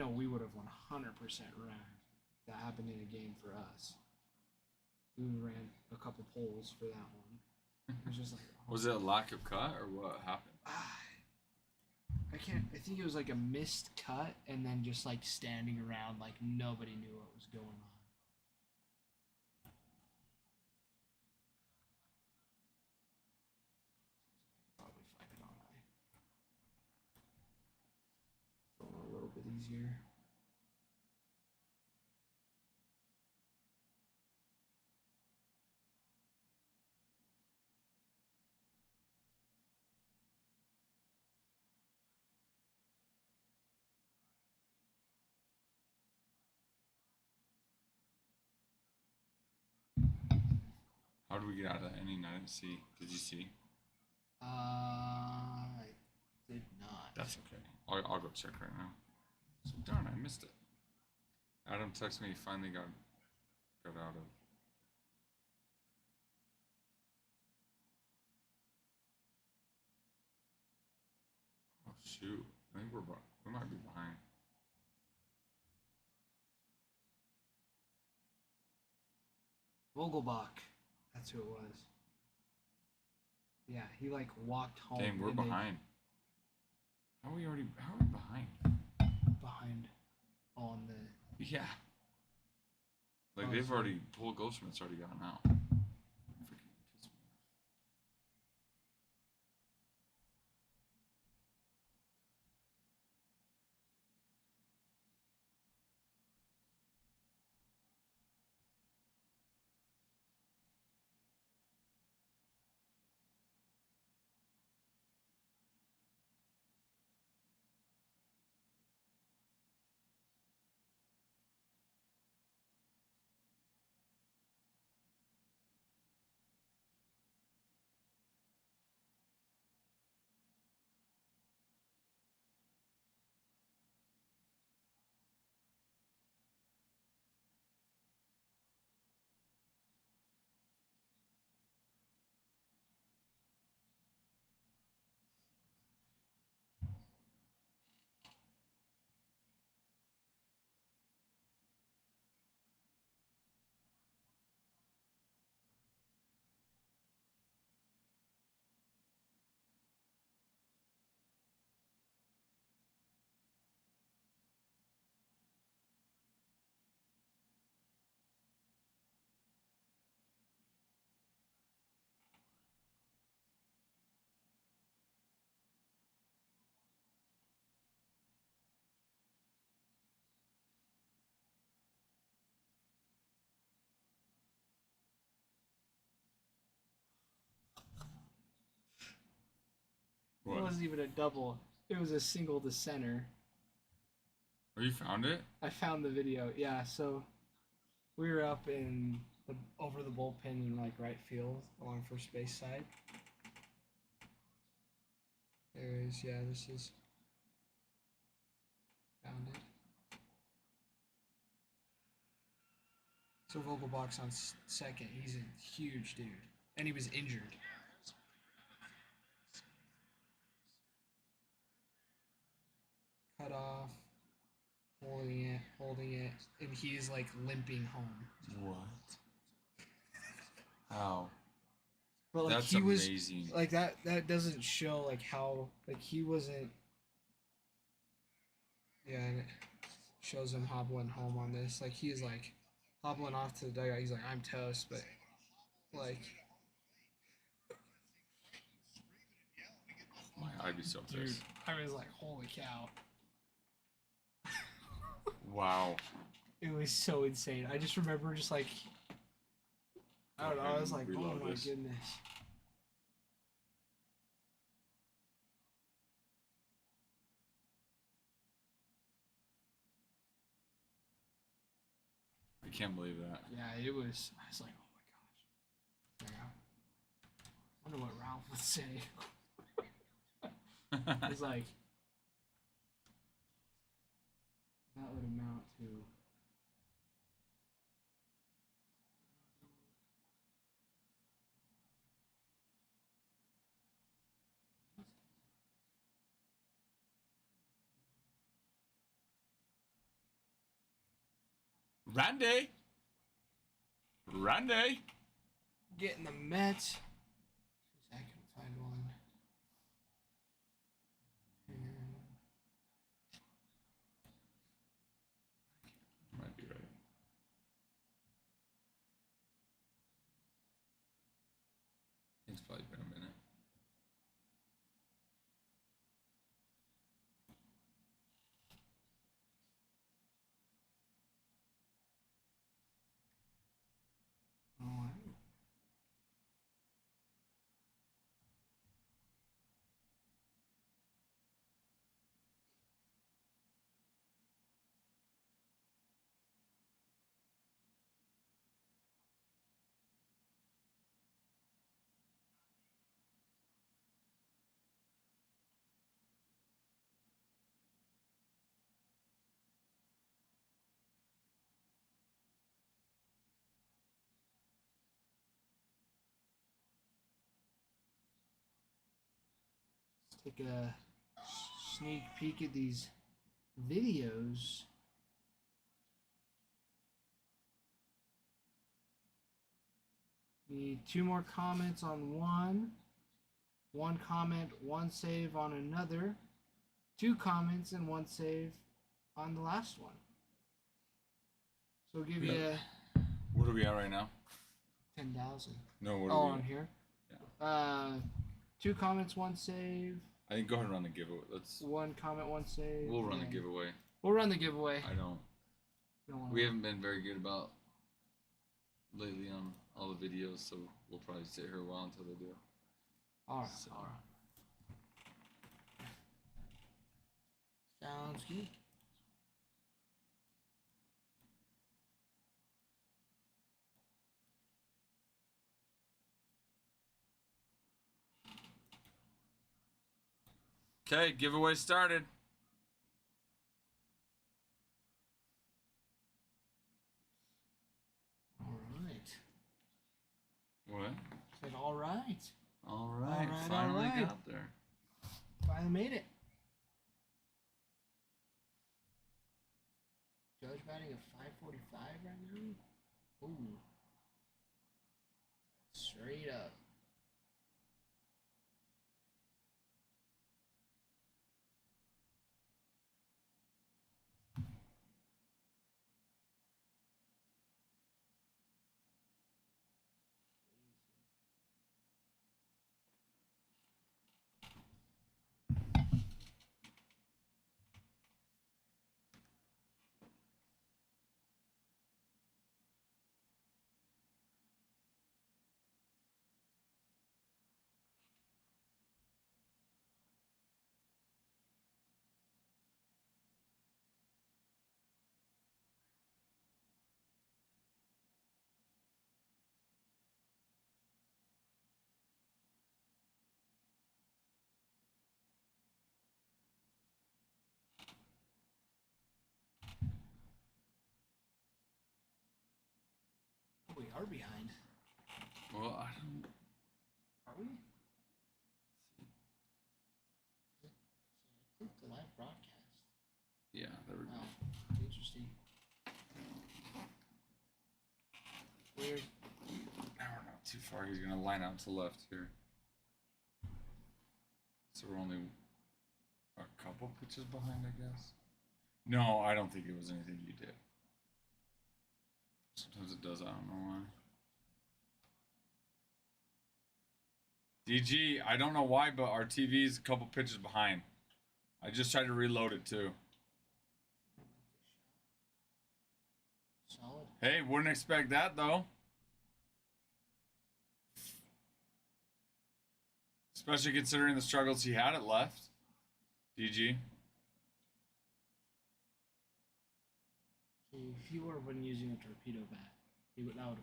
we would have 100% ran. That happened in a game for us. We ran a couple poles for that one. It was just like, Was it a lack of cut or what happened? I think it was like a missed cut and then just like standing around like nobody knew what was going on. Probably find it on my phone a little bit easier. How do we get out of that inning? I didn't see. Did you see? I did not. That's okay. I'll go check right now. So darn, I missed it. Adam texted me. He finally got out of. Oh shoot! I think we might be behind. Vogelbach. That's who it was. Yeah, he like walked home. Dang, we're behind. How are we behind? Behind on the. Yeah. Like they've already. Paul Goldschmidt's already gotten out. What? It wasn't even a double. It was a single to center. Oh, you found it? I found the video. Yeah, so we were up over the bullpen in like right field along first base side. There it is. Yeah, this is found it. So Vogelbach's on second. He's a huge dude, and he was injured. Cut off, holding it, and he's like limping home. What? How? But like That's he was amazing. like that doesn't show like how like he wasn't. Yeah, and it shows him hobbling home on this. Like he's like hobbling off to the dugout. He's like, I'm toast, but like. I'd be so Dude, pissed. I was like, holy cow. Wow. It was so insane. I just remember just like, I don't know, I was like, oh Reload my this. goodness. I can't believe that. Yeah, it was. I was like, oh my gosh. I wonder what Ralph would say. It's like that would amount to. Randy. Getting the Mets. I can find one. Might be right. It's probably been a minute. Oh, let's take a sneak peek at these videos. Need 2 more comments on one. 1 comment, 1 save on another. 2 comments and 1 save on the last one. So we'll give you What are we at right now? 10,000. No, what Oh, are we? on here. Yeah. 2 comments, 1 save. I think go ahead and run the giveaway. Let's. 1 comment, 1 save. We'll run the giveaway. We'll run the giveaway. I don't. We haven't been very good about lately on all the videos, so we'll probably sit here a while until they do. All right. So. All right. Sounds good. Okay, giveaway started. All right. What? Said all right. All right, All right, finally all right. got there. Finally made it. Judge batting a 545 right now. Ooh. Straight up. We are behind. Well, I don't. Are we? Click the live broadcast. Yeah, there we go. Oh, interesting. Weird. Now we're not too far. He's gonna line out to left here. So we're only a couple pitches behind, I guess. No, I don't think it was anything you did. Sometimes it does. I don't know why. DG, I don't know why, but our TV's a couple pitches behind. I just tried to reload it too. Solid. Hey, wouldn't expect that though. Especially considering the struggles he had at left. DG. If you would have been using a torpedo bat, that would have been out.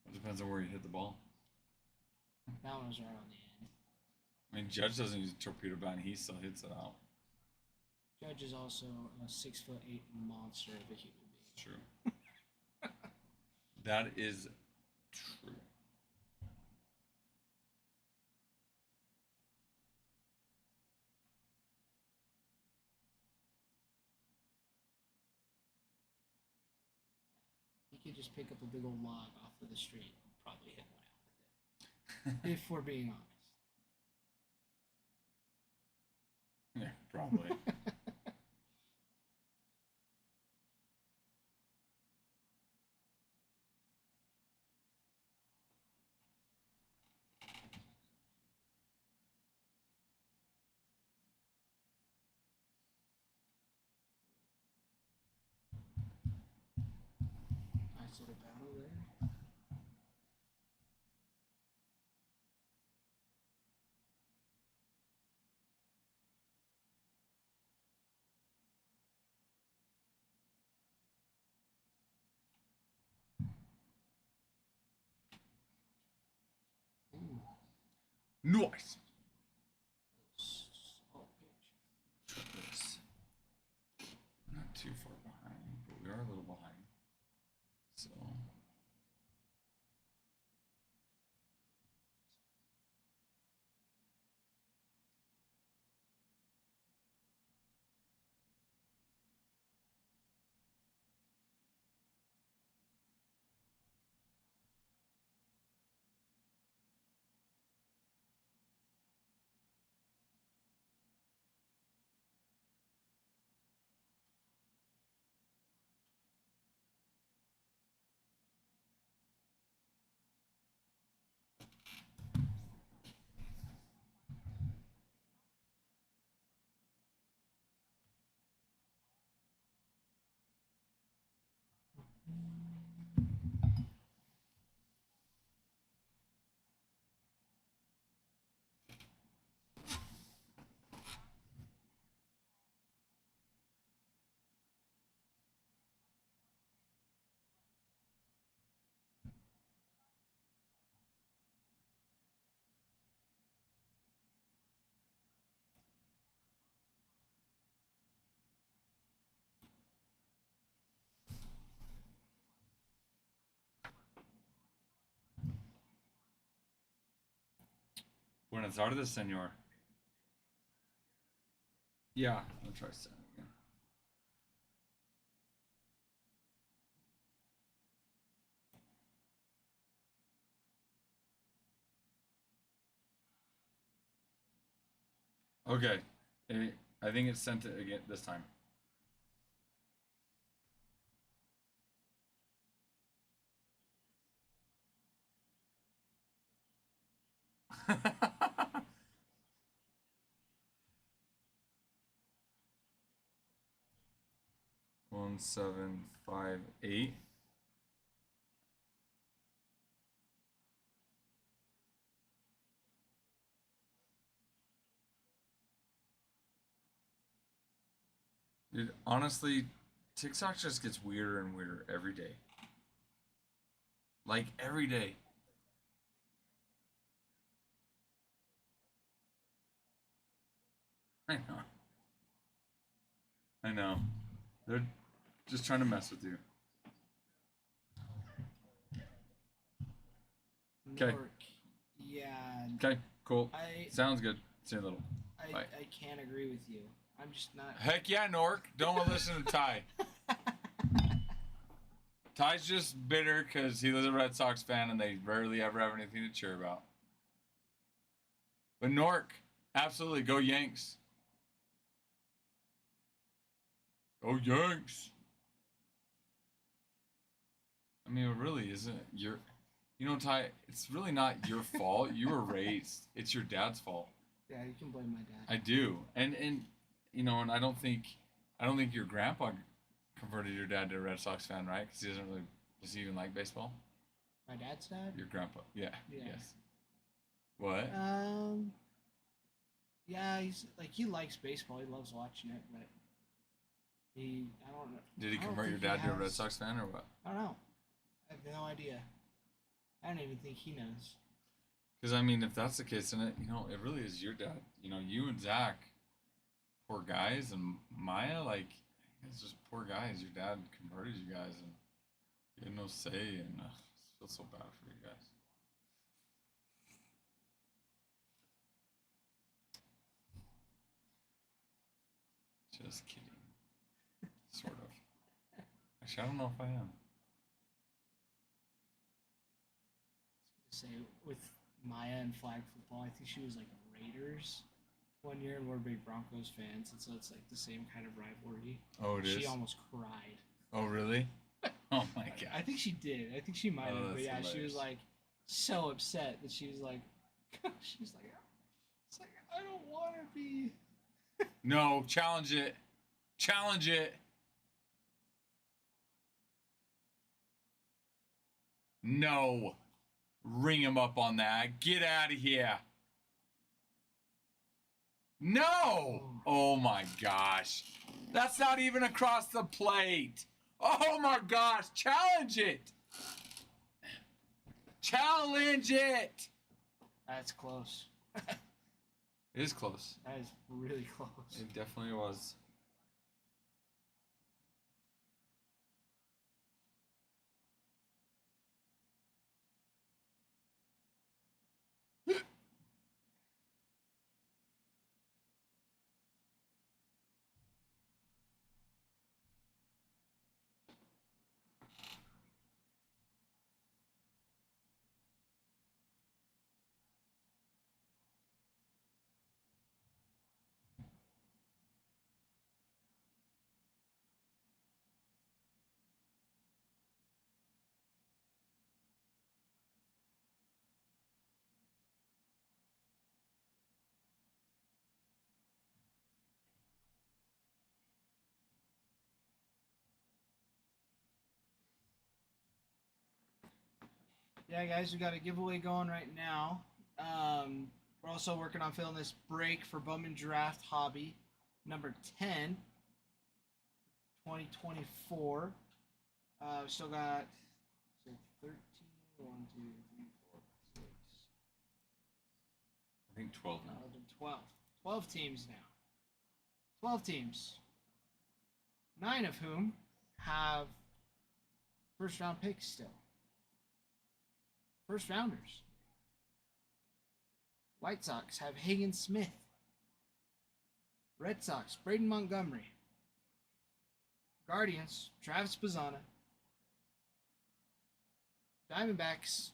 It depends on where you hit the ball. That one was right on the end. I mean, Judge doesn't use a torpedo bat, and he still hits it out. Judge is also a 6'8" monster of a human being. It's true. That is true. You could just pick up a big old log off of the street and probably hit one out with it. If we're being honest. Yeah, probably. Nice little battle there. Ooh. Nice. Oh, pitch. Triplets. Not too far behind, but we are a little behind. So. Buenas tardes, senor. Yeah, I'll try saying again. Okay. I think it sent it again this time. One, 7, 5, 8. Dude, honestly, TikTok just gets weirder and weirder every day. Like every day. I know. I know. They're just trying to mess with you. Okay. Nork. Yeah. Okay, cool. I Sounds good. See you in a little. Bye. I can't agree with you. I'm just not. Heck yeah, Nork. Don't want to listen to Ty. Ty's just bitter because he was a Red Sox fan and they rarely ever have anything to cheer about. But Nork, absolutely, go Yanks. Go Yanks. I mean, it really isn't your... You know, Ty, it's really not your fault. You were raised. It's your dad's fault. Yeah, you can blame my dad. I do. And you know, and I don't think your grandpa converted your dad to a Red Sox fan, right? Because he doesn't really... Does he even like baseball? My dad's dad? Your grandpa. Yeah. Yeah. Yes. What? Yeah, he likes baseball. He loves watching it, but I don't know. Did he I don't convert your think he dad to a Red has- Sox fan or what? I don't know. I have no idea. I don't even think he knows. Because I mean, if that's the case, then it really is your dad. You and Zach, poor guys, and Maya, like, it's just poor guys. Your dad converted you guys, and you had no say, and I feel so bad for you guys. Just kidding. Sort of. Actually, I don't know if I am. To say with Maya and flag football, I think she was like Raiders one year, and we're big Broncos fans, and so it's like the same kind of rivalry. Oh, it is? She almost cried. Oh, really? Oh, my God. I think she did. I think she might have, but that's yeah, she was hilarious. like so upset that she was like, it's like I don't want to be. No, challenge it. Challenge it. No. Ring him up on that. Get out of here. No. Oh my gosh. That's not even across the plate. Oh my gosh. Challenge it. Challenge it. That's close. It is close. That is really close. It definitely was. Yeah, guys, we got a giveaway going right now. We're also working on filling this break for Bowman Draft Hobby number 10, 2024. We still got 13, 1, 2, 3, 4, 6. I think 12 now. 12. 12 teams now. 12 teams. 9 of whom have first round picks still. First rounders. White Sox have Hagen Smith. Red Sox, Braden Montgomery. Guardians, Travis Bazzana. Diamondbacks,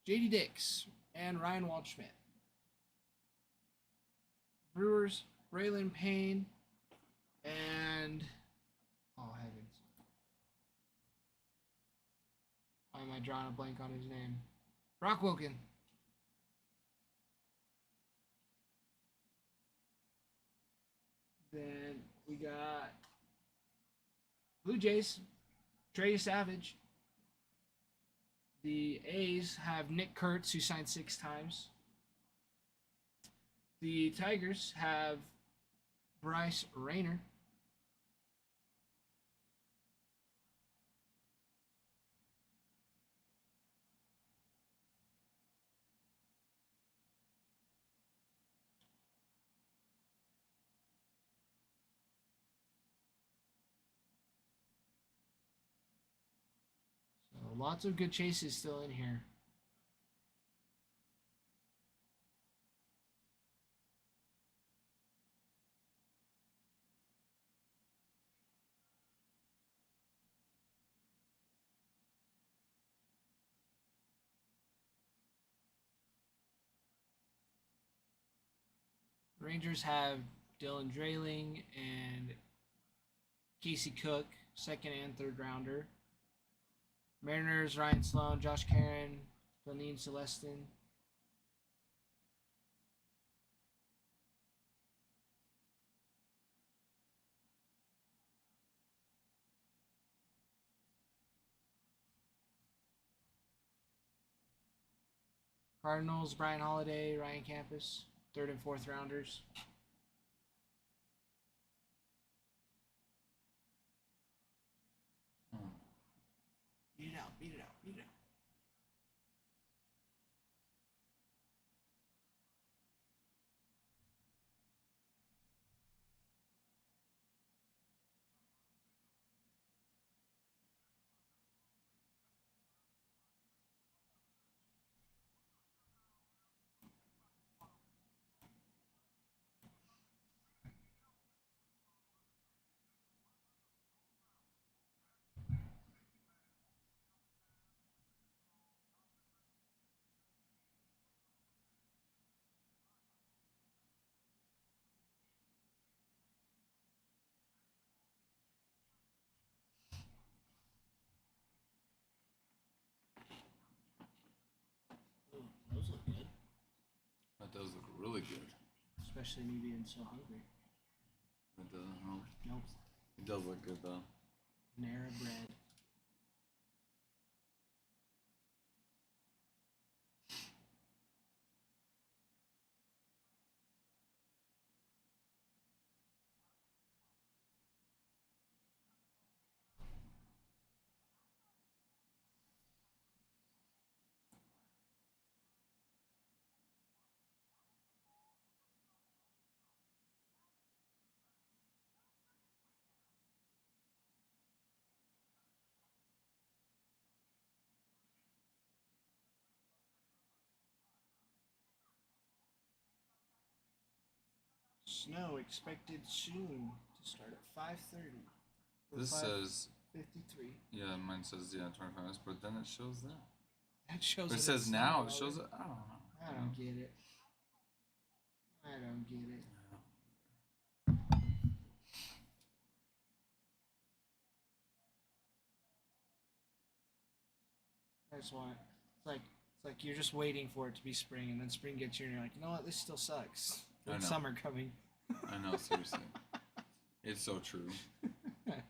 JD Dix and Ryan Waldschmidt. Brewers, Braylon Payne and heavens. Why am I drawing a blank on his name? Brock Wilkin. Then we got Blue Jays, Trey Savage. The A's have Nick Kurtz, who signed 6 times. The Tigers have Bryce Rayner. So lots of good chases still in here. Rangers have Dylan Drayling and Casey Cook, second and third rounder. Mariners, Ryan Sloan, Josh Caron, Fernine Celestin. Cardinals, Brian Holiday, Ryan Campus, third and fourth rounders. really good. Especially me being so hungry. That doesn't help. Nope. It does look good though. Panera bread. Snow expected soon to start at 5:30. This says 53. yeah, mine says 25 minutes, but then it shows that. That shows. But it that says it's now. It snowing shows it. already. I don't know. I don't get it. I don't get it. I just want. It's like you're just waiting for it to be spring, and then spring gets here, and you're like, you know what? This still sucks. I know. It's summer coming. I know, seriously. It's so true. Man,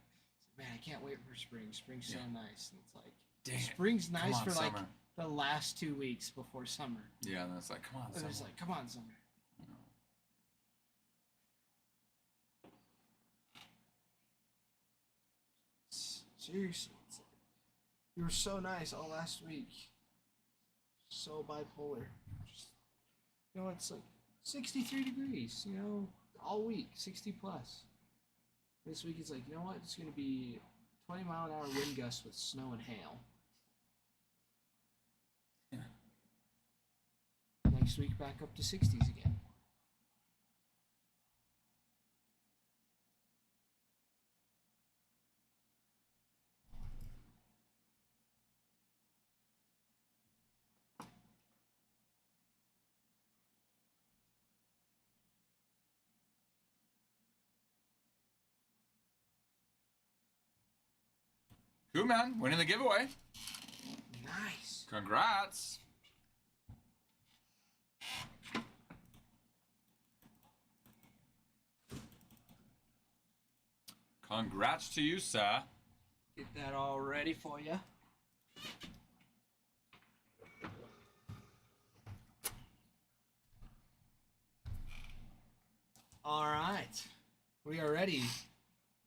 I can't wait for spring. Spring's so nice. And it's like, Dang spring's it. nice Come on, for like summer. the last 2 weeks before summer. Yeah, and it's like, come on, And summer. it's like, come on, summer. I know. Seriously, it's like, you were so nice all last week. So bipolar. Just, you know, it's like 63 degrees, you know, all week, 60 plus. This week it's like, you know what? It's going to be 20-mile-an-hour wind gusts with snow and hail. Yeah. Next week back up to 60s again. Cool, man. Winning the giveaway. Nice. Congrats. Congrats to you, sir. Get that all ready for you. All right. We are ready.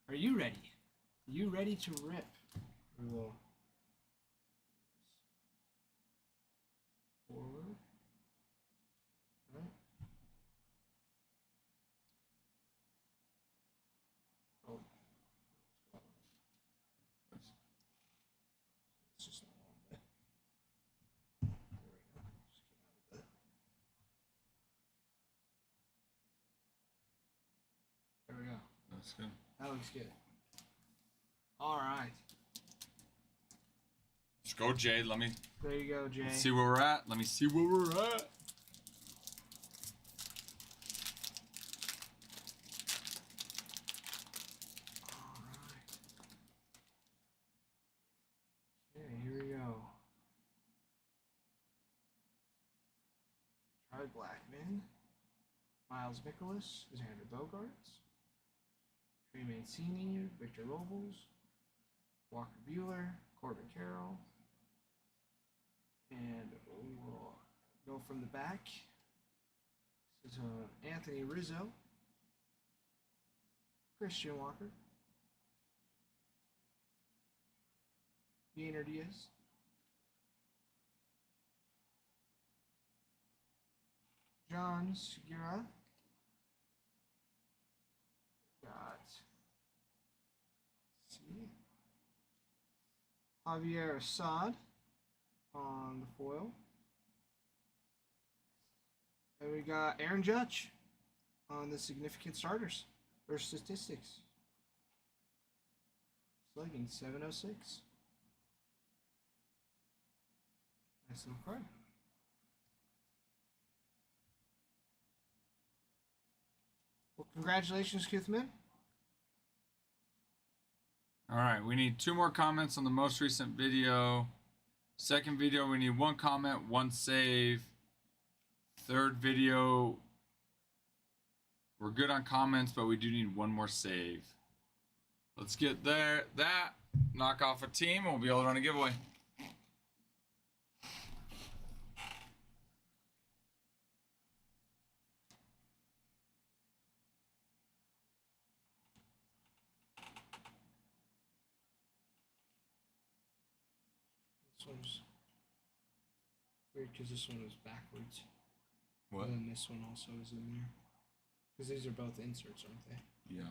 Are you ready? Are you ready to rip? We'll forward. Right. Oh. It's just not on there. There we go. Just get out of there. There we go. That's good. That looks good. All right. Let's go, Jade. Let me There you go, Jay. see where we're at. Let me see where we're at. All right. Okay, here we go. Charlie Blackman, Miles Mikolas, Xander Bogaerts, Trey Mancini, Victor Robles, Walker Buehler, Corbin Carroll, and we'll go from the back. This is Anthony Rizzo, Christian Walker, Yainer Diaz, John Segura, got Javier Assad on the foil. And we got Aaron Judge on the significant starters or statistics. Slugging 706. Nice little card. Well, congratulations, Kithman. All right, we need 2 more comments on the most recent video. Second video, we need 1 comment, 1 save. Third video, We're good on comments, but we do need one more save. Let's get there. That. Knock off a team, and we'll be able to run a giveaway. This one's weird because this one was backwards. What? And then this one also is in there. Because these are both inserts, aren't they? Yeah.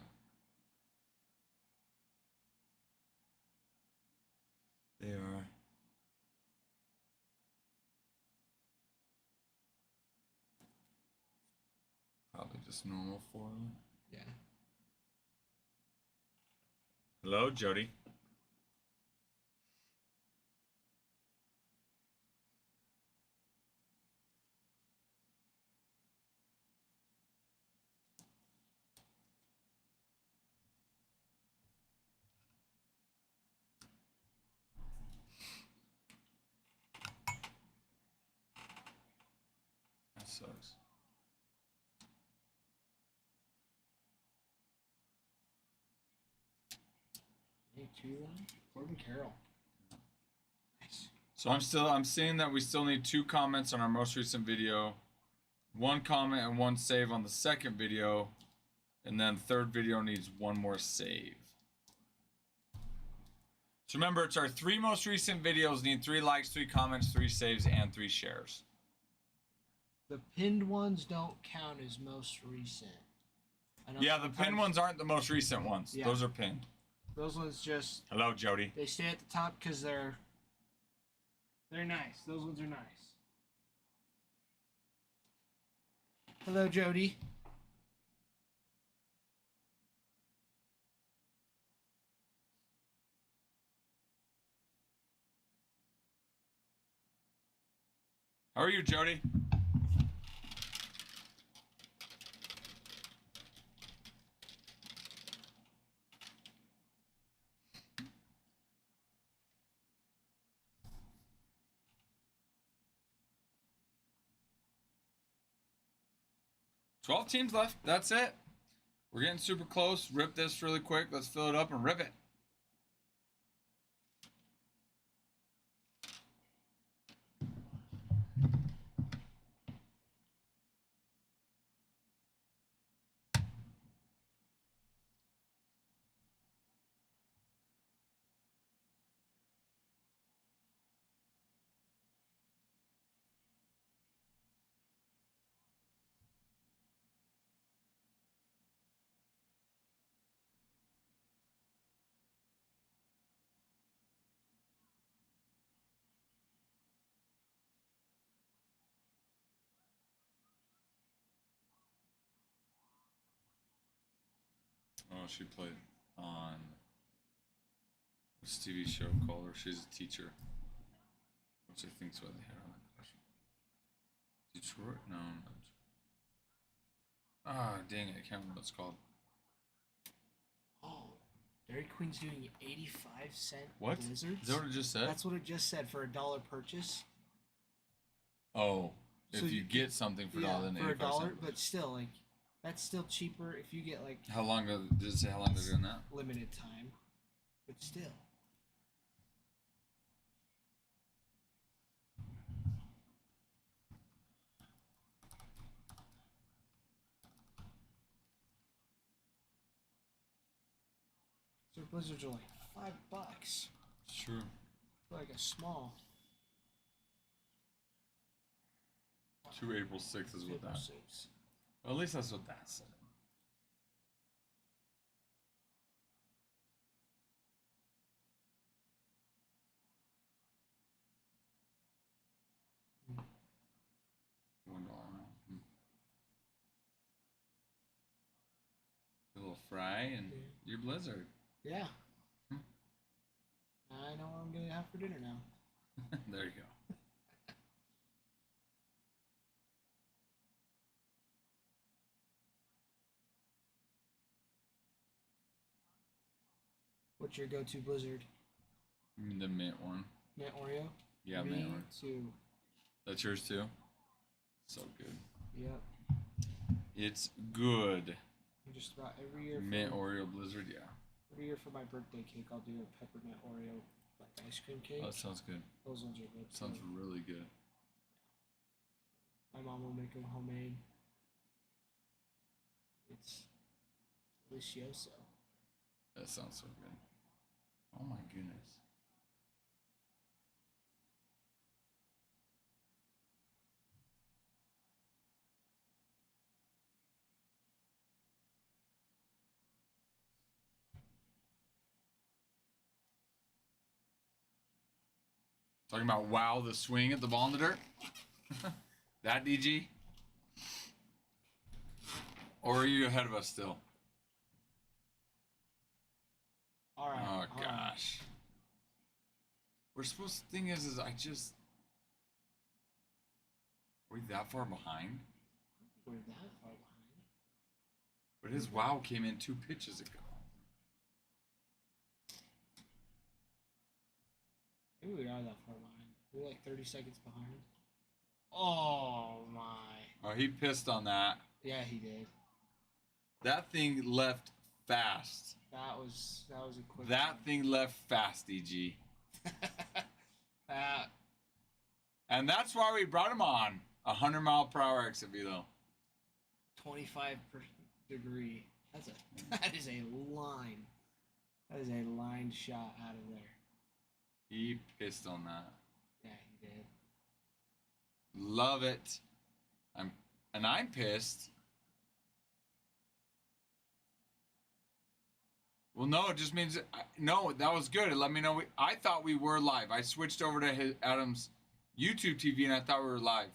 They are. Probably just normal foil. Yeah. Hello, Jody. That sucks. Hey, 2-1. Gordon Carroll. Nice. So I'm seeing that we still need 2 comments on our most recent video, 1 comment and 1 save on the second video, and then third video needs 1 more save. So remember, it's our 3 most recent videos need 3 likes, 3 comments, 3 saves, and 3 shares. The pinned ones don't count as most recent. I know Yeah, the pinned ones aren't the most recent ones. Yeah. Those are pinned. Those ones just Hello, Jody. they stay at the top because they're nice. Those ones are nice. Hello, Jody. How are you, Jody? 12 teams left. That's it. We're getting super close. Rip this really quick. Let's fill it up and rip it. Oh, she played on this TV show called her. She's a teacher, which I think's why they had on that question. Detroit? No, not. Ah, dang it! I can't remember what it's called. Oh, Dairy Queen's doing 85-cent What? blizzards. Is that what it just said? That's what it just said for $1 purchase. Oh, if So you you- get something for Yeah, $1, then for 85 $1, cents. but still, like, that's still cheaper if you get like How long ago did it say? How long they're doing that? limited time, but still. So blizzards are like $5 Sure. for like a small. 2 April 6th is what April that. 6th. Well, at least that's what that said. $1. A little fry and your blizzard. Yeah. Hmm. I know what I'm gonna have for dinner now. There you go. What's your go-to blizzard? You mean the mint one? Mint Oreo? Yeah, Me mint one. too. That's yours too? So good. Yep. It's good. Just about every year. Mint Oreo Blizzard, yeah. Every year for my birthday cake, I'll do a peppermint Oreo like ice cream cake. Oh, that sounds good. Those ones are good. Sounds really good. My mom will make them homemade. It's delicioso. That sounds so good. Oh my goodness. Talking about wow, the swing at the ball in the dirt. That DG? Or are you ahead of us still? All right. Oh gosh. We're supposed to. Thing is I just. Are we that far behind? We're that far behind. But his wow came in 2 pitches ago. Maybe we are that far behind. We're like 30 seconds behind. Oh my. Oh, he pissed on that. Yeah, he did. That thing left fast. That was a quick. That thing left fast, DG. That. And that's why we brought him on. 100-mile-per-hour exit velo. 25 degree. That is a line. That is a line shot out of there. He pissed on that. Yeah, he did. Love it. I'm pissed. Well, no, it just means no. That was good. It let me know. I thought we were live. I switched over to Adam's YouTube TV, and I thought we were live.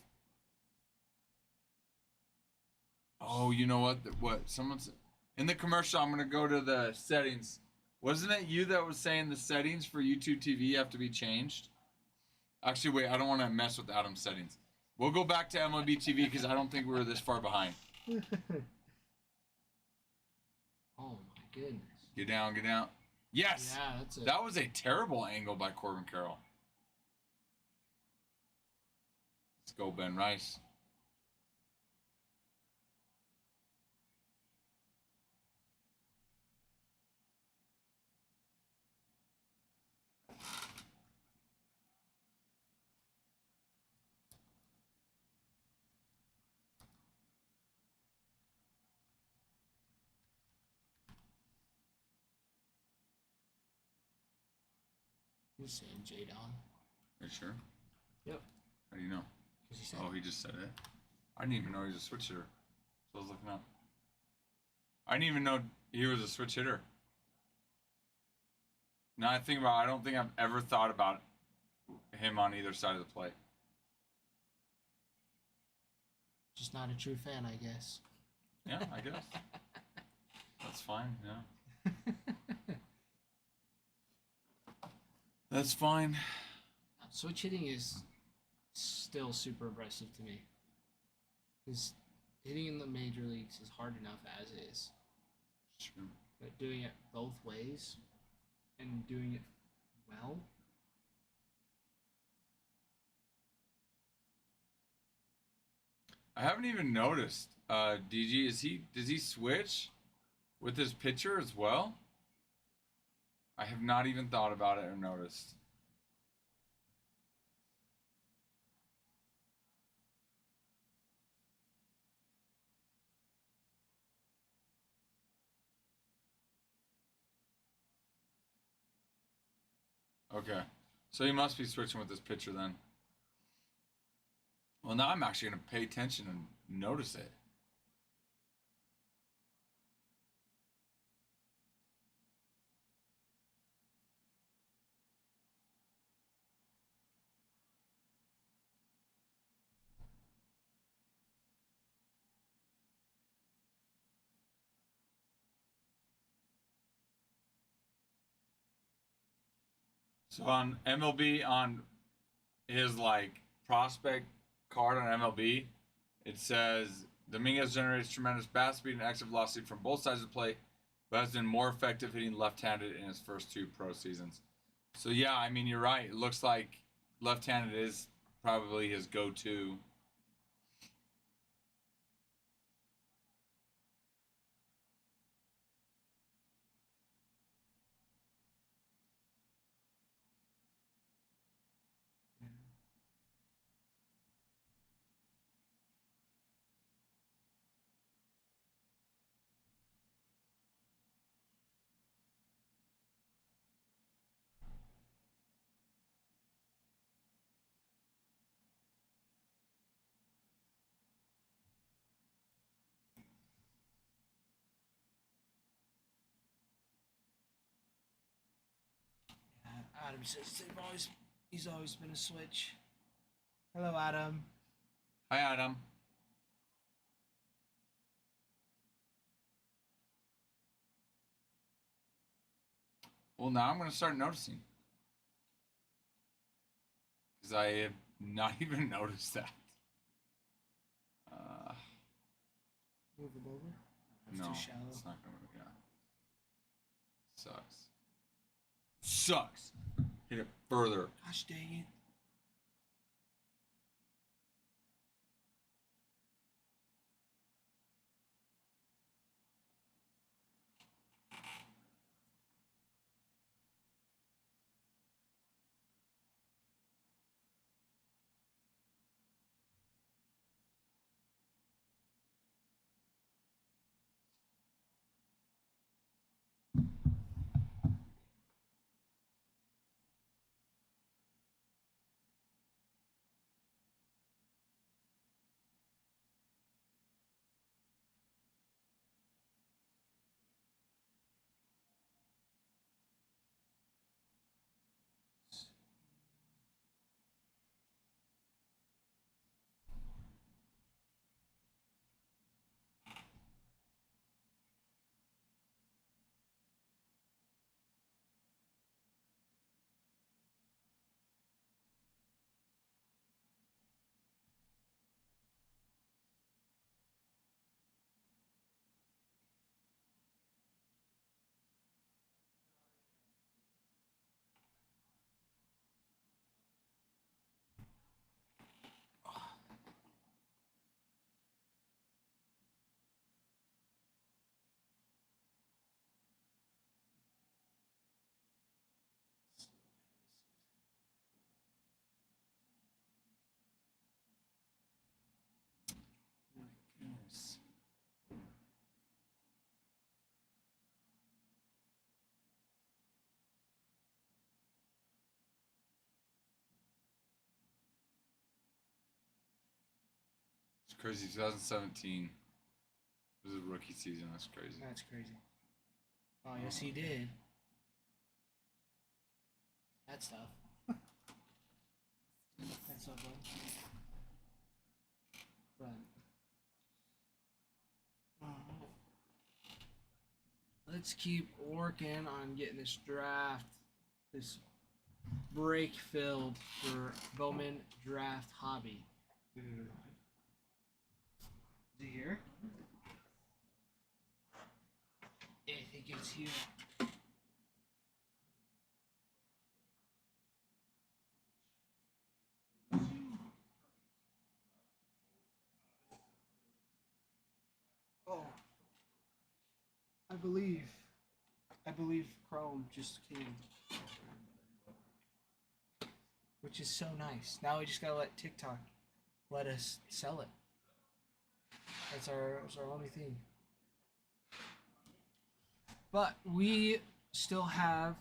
Oh, you know what? What? Someone's in the commercial. I'm gonna go to the settings. Wasn't it you that was saying the settings for YouTube TV have to be changed? Actually, wait. I don't want to mess with Adam's settings. We'll go back to MLB TV because I don't think we were this far behind. Oh my goodness. Get down, get down. Yes. Yeah, that's it. That was a terrible angle by Corbin Carroll. Let's go, Ben Rice. You're saying Jadon. Are you sure? Yep. How do you know? Because he said. Oh, he just said it. I didn't even know he was a switch hitter. So I was looking up. I didn't even know he was a switch hitter. Now I think about it, I don't think I've ever thought about him on either side of the plate. Just not a true fan, I guess. Yeah, I guess. That's fine, yeah. That's fine. Switch hitting is still super impressive to me. Because hitting in the major leagues is hard enough as is. Sure. But doing it both ways and doing it well. I haven't even noticed. DG, does he switch with his pitcher as well? I have not even thought about it or noticed. Okay. So he must be switching with his pitcher then. Well, now I'm actually going to pay attention and notice it. So on MLB, on his like prospect card on MLB, it says Dominguez generates tremendous bat speed and exit velocity from both sides of the plate, but has been more effective hitting left-handed in his first 2 pro seasons. So yeah, I mean you're right. It looks like left-handed is probably his go-to. Adam says he's always been a switch. Hello, Adam. Hi, Adam. Well, now I'm going to start noticing. Because I have not even noticed that. Move him over? That's No, too shallow. it's not going to move. Yeah. Sucks. Sucks. Hit it further. Gosh dang it. Goodness. It's crazy. 2017 was a rookie season. That's crazy. That's crazy. Oh, yes, he did. That's tough. That's not fun. But let's keep working on getting this draft, this break filled for Bowman Draft Hobby. Is he here? I think it's here. Oh, I believe Chrome just came, which is so nice. Now we just gotta let TikTok let us sell it. That's our only thing. But we still have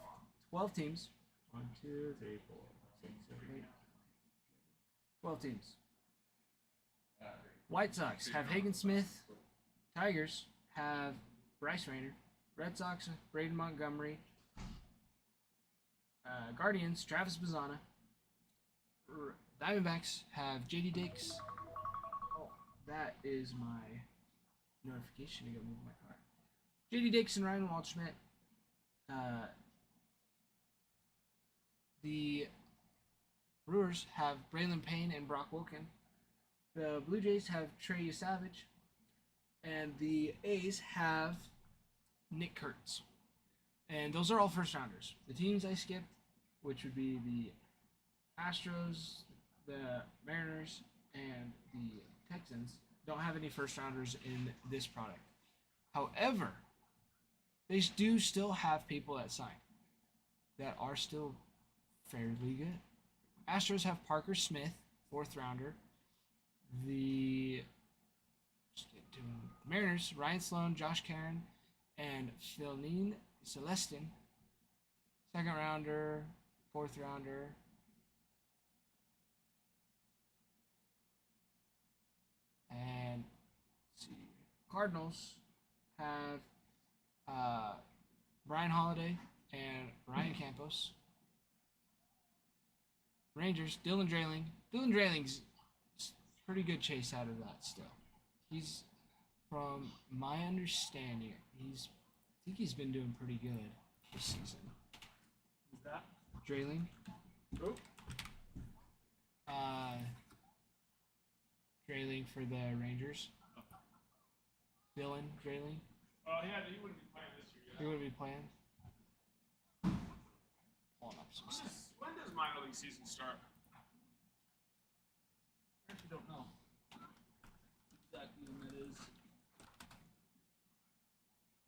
12 teams. 1, 2, 3, 4, 6, 7, 8. 12 teams. White Sox have Hagen Smith. Tigers have Bryce Rayner. Red Sox, Braden Montgomery. Guardians, Travis Bazzana. Diamondbacks have JD Dix. Oh, that is my notification to go move my car. JD Dix and Ryan Waldschmidt. The Brewers have Braylon Payne and Brock Wilken. The Blue Jays have Trey Savage. And the A's have Nick Kurtz. And those are all first rounders. The teams I skipped, which would be the Astros, the Mariners, and the Texans, don't have any first rounders in this product. However, they do still have people that sign that are still fairly good. Astros have Parker Smith, 4th rounder. The Mariners, Ryan Sloan, Josh Caron, and Philnine Celestin, 2nd rounder, 4th rounder. And let's see, Cardinals have Brian Holiday and Ryan Campos. Rangers, Dylan Drayling. Dylan Drayling's pretty good chase out of that still. He's, from my understanding, I think he's been doing pretty good this season. Who's that? Drayling. Who? Drayling for the Rangers. Dylan Drayling. Oh, yeah, he wouldn't be playing this year. He wouldn't be playing. Pulling up some stuff. When does minor league season start? I actually don't know exactly when that is.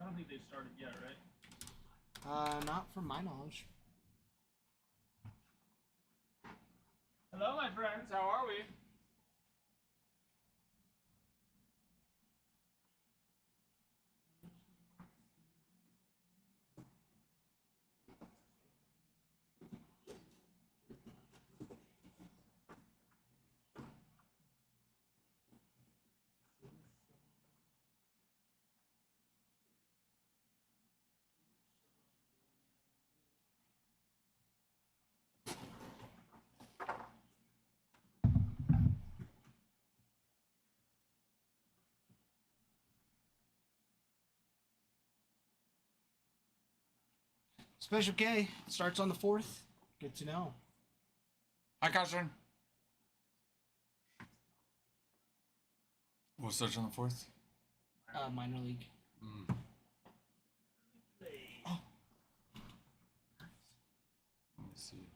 I don't think they've started yet, right? Not from my knowledge. Hello, my friends. How are we? Special K starts on the 4th. Good to know. Hi, Carson. We'll start on the 4th. Minor league. Oh. Let me see.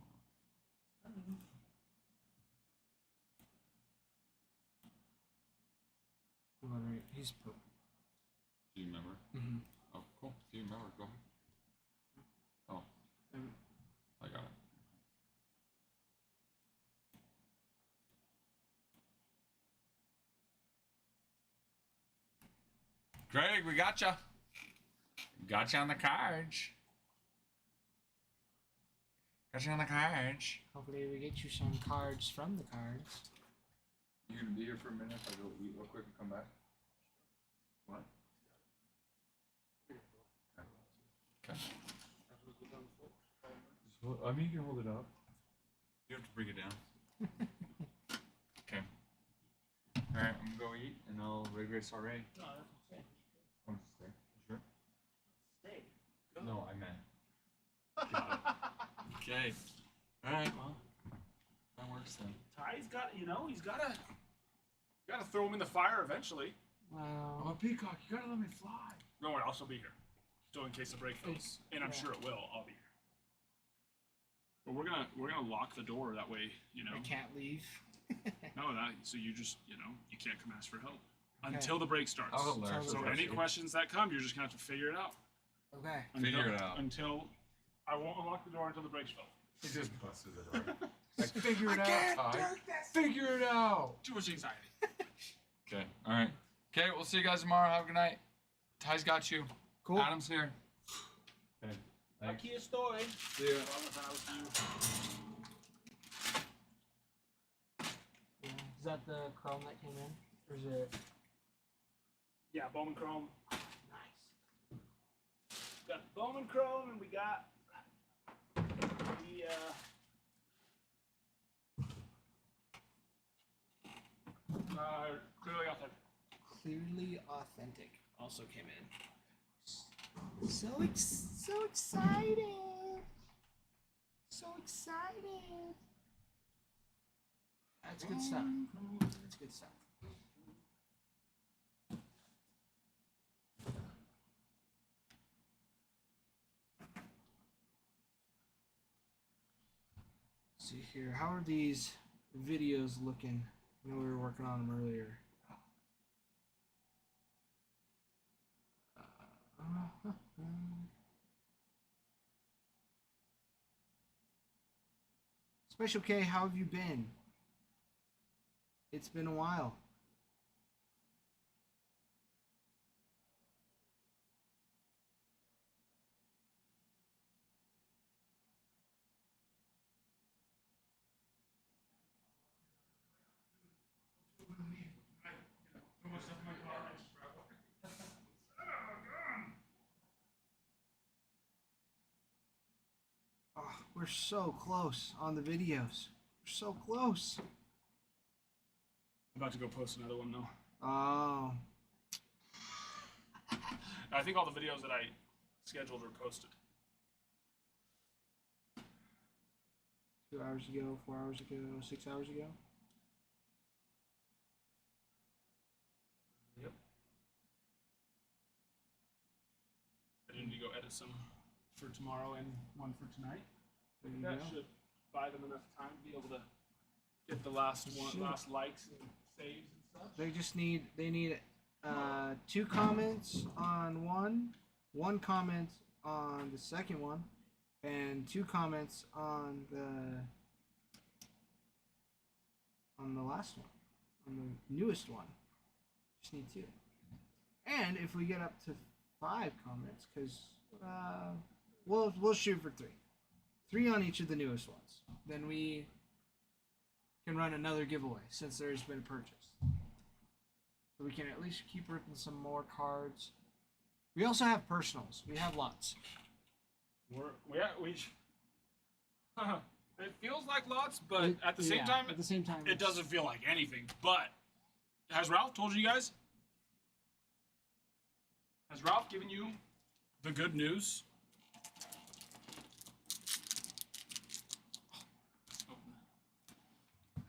He's purple. Do you remember? Mm-hmm. Oh, cool. Do you remember? Go ahead. Oh, I got it. Greg, we got you. Got you on the cards. Got you on the cards. Hopefully we get you some cards from the cards. You gonna be here for a minute? If I go eat real quick and come back. What? Okay. I mean, you can hold it up. You have to bring it down. Okay. All right, I'm gonna go eat, and I'll regress already. No, that's what I'm saying. I'm just stay. Sure. Stay. Go. No, I meant. Got it. Okay. All right. Well, that works then. Ty's got, he's gotta throw him in the fire eventually. Wow. Oh, Peacock, you gotta let me fly. No worry, I'll still be here. Still in case the break fails. And I'm sure it will, I'll be here. But we're gonna lock the door that way, I can't leave. so you just, you can't come ask for help. Until the break starts. Oh, hilarious. So any questions that come, you're just gonna have to figure it out. Okay. Figure it out. Until I won't unlock the door until the break's filled. He just busted the door. Figure it out. Figure it out. Too much anxiety. Okay. All right. Okay. We'll see you guys tomorrow. Have a good night. Ty's got you. Cool. Adam's here. Okay. Thanks. Aquí estoy. See ya. Yeah. Is that the Chrome that came in? Or is it? Yeah, Bowman Chrome. Nice. We got Bowman Chrome and we got the clearly authentic. Clearly Authentic also came in. So excited. So excited. That's good stuff. That's good stuff. Let's see here. How are these videos looking? I know we were working on them earlier. Special K, how have you been? It's been a while. Oh, we're so close on the videos. We're so close. I'm about to go post another one though. Oh. I think all the videos that I scheduled are posted. 2 hours ago, 4 hours ago, 6 hours ago. Yep. I need to go edit some for tomorrow and one for tonight. There you That go. should buy them enough time to be able to get the last one, Should. last likes and saves and stuff. They just need 2 comments on one comment on the second one, and 2 comments on the last one, on the newest one. Just need 2. And if we get up to 5 comments, because we'll shoot for 3. 3 on each of the newest ones. Then we can run another giveaway since there's been a purchase. So we can at least keep ripping some more cards. We also have personals. We have lots. It feels like lots, but at the same time, it doesn't feel like anything. But has Ralph told you guys? Has Ralph given you the good news?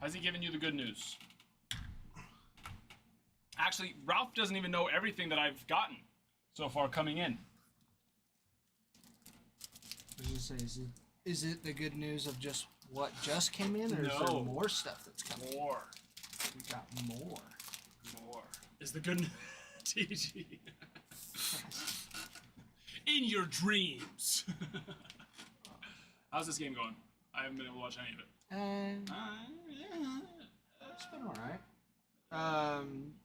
Has he given you the good news? Actually, Ralph doesn't even know everything that I've gotten so far coming in. I was gonna say, is it the good news of just what just came in, or is there No. more stuff that's coming? More. We got more. More. Is the good news. TG. In your dreams. How's this game going? I haven't been able to watch any of it. It's been alright.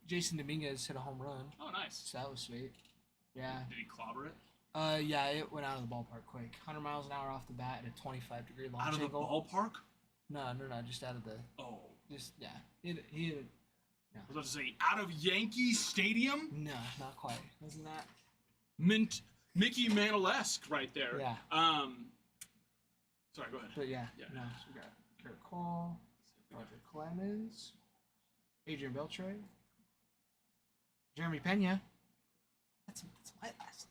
Jason Dominguez hit a home run, Oh, nice. so that was sweet. Yeah. Did he clobber it? Yeah, it went out of the ballpark quick. 100 miles an hour off the bat at a 25-degree launch Out of the angle. ballpark? No, just out of the. Oh. Just yeah. He hit it. I was about to say, out of Yankee Stadium? No, not quite. Wasn't that? Mickey Mantle-esque right there. Yeah. Sorry, go ahead. But yeah. Yeah. No, so we got Kurt Cole, Roger Clemens, Adrian Beltre, Jeremy Pena. That's my last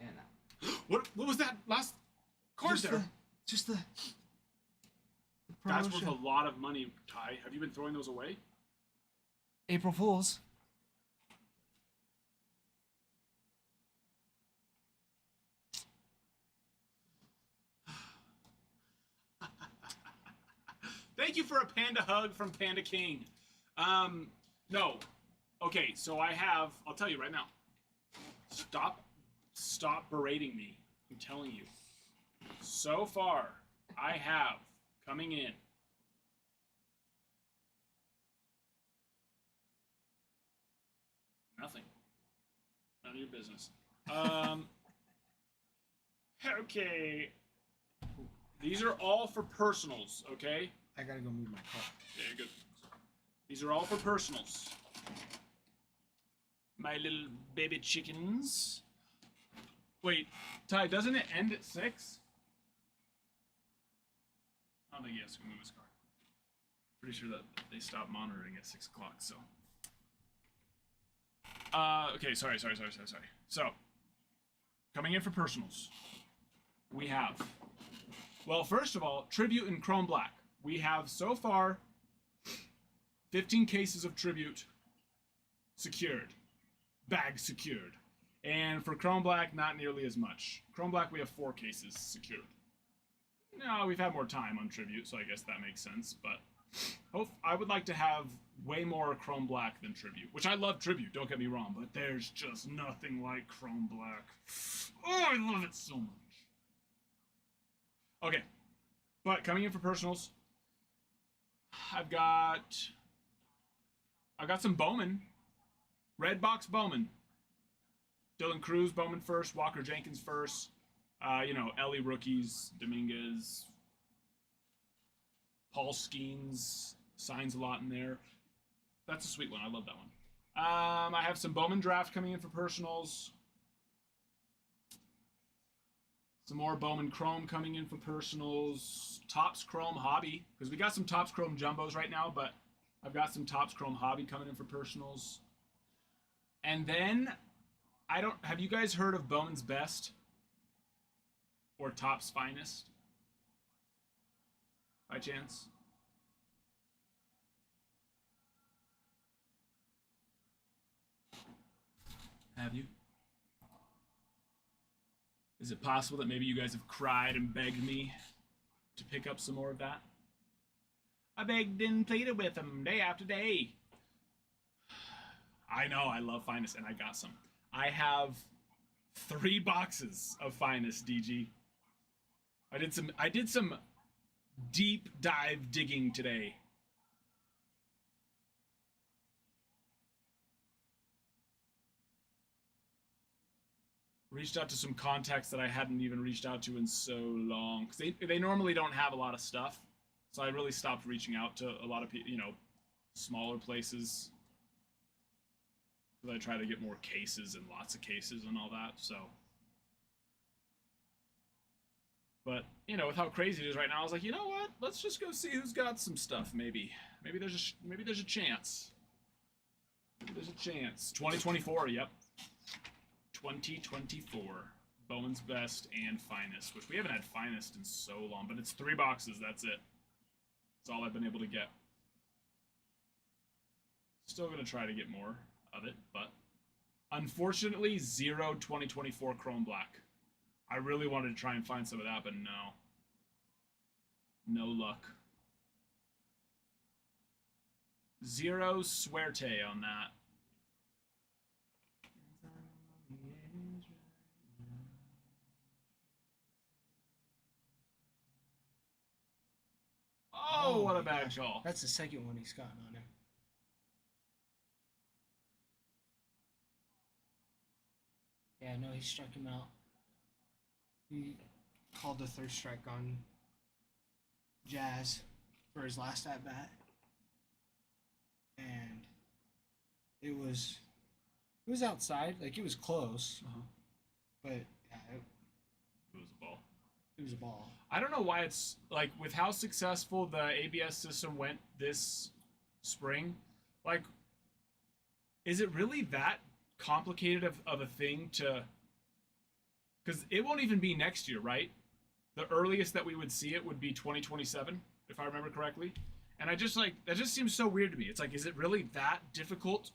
name. And What was that last card there? Just the That's worth promotion. a lot of money, Ty. Have you been throwing those away? April Fools. Thank you for a panda hug from Panda King. No. Okay, so I'll tell you right now. Stop berating me. I'm telling you. So far, I have coming in nothing. None of your business. Okay. These are all for personals, okay? I gotta go move my car. Very good. These are all for personals. My little baby chickens. Wait, Ty, doesn't it end at 6? I don't think he has to move his car. Pretty sure that they stopped monitoring at 6 o'clock, so. Okay, sorry. So, coming in for personals, we have, well, first of all, Tribute in Chrome Black. We have so far 15 cases of Tribute secured, bag secured. And for Chrome Black, not nearly as much. Chrome Black, we have 4 cases secured. No, we've had more time on Tribute, so I guess that makes sense. But I would like to have way more Chrome Black than Tribute, which I love Tribute, don't get me wrong, but there's just nothing like Chrome Black. Oh, I love it so much. Okay, but coming in for personals, I've got some Bowman. Red box Bowman. Dylan Cruz, Bowman first. Walker Jenkins first. Ellie rookies. Dominguez. Paul Skeens signs a lot in there. That's a sweet one. I love that one. I have some Bowman draft coming in for personals. Some more Bowman Chrome coming in from personals. Topps Chrome Hobby, because we got some Topps Chrome Jumbos right now, but I've got some Topps Chrome Hobby coming in for personals. And then, have you guys heard of Bowman's Best? Or Topps Finest? By chance? Have you? Is it possible that maybe you guys have cried and begged me to pick up some more of that? I begged and pleaded with them day after day. I know, I love Finest, and I got some. I have 3 boxes of Finest, DG. I did some deep dive digging today. Reached out to some contacts that I hadn't even reached out to in so long, because they normally don't have a lot of stuff, so I really stopped reaching out to a lot of people, smaller places, because I try to get more cases and lots of cases and all that. So, but with how crazy it is right now, I was like, you know what? Let's just go see who's got some stuff. Maybe there's a chance. Maybe there's a chance. 2024. Yep. 2024, Bowman's Best and Finest, which we haven't had Finest in so long, but it's 3 boxes, that's it. That's all I've been able to get. Still going to try to get more of it, but unfortunately, 0 2024 Chrome Black. I really wanted to try and find some of that, but no. No luck. 0 Suerte on that. Oh, what a bad call. That's the second one he's gotten on him. Yeah, no, he struck him out. He called the third strike on Jazz for his last at bat. And it was outside, like it was close. But yeah, It was a ball. It was a ball. I don't know why it's like, with how successful the ABS system went this spring, like, is it really that complicated of a thing to, because it won't even be next year, right? The earliest that we would see it would be 2027, if I remember correctly. And I just, like, that just seems so weird to me. It's like, is it really that difficult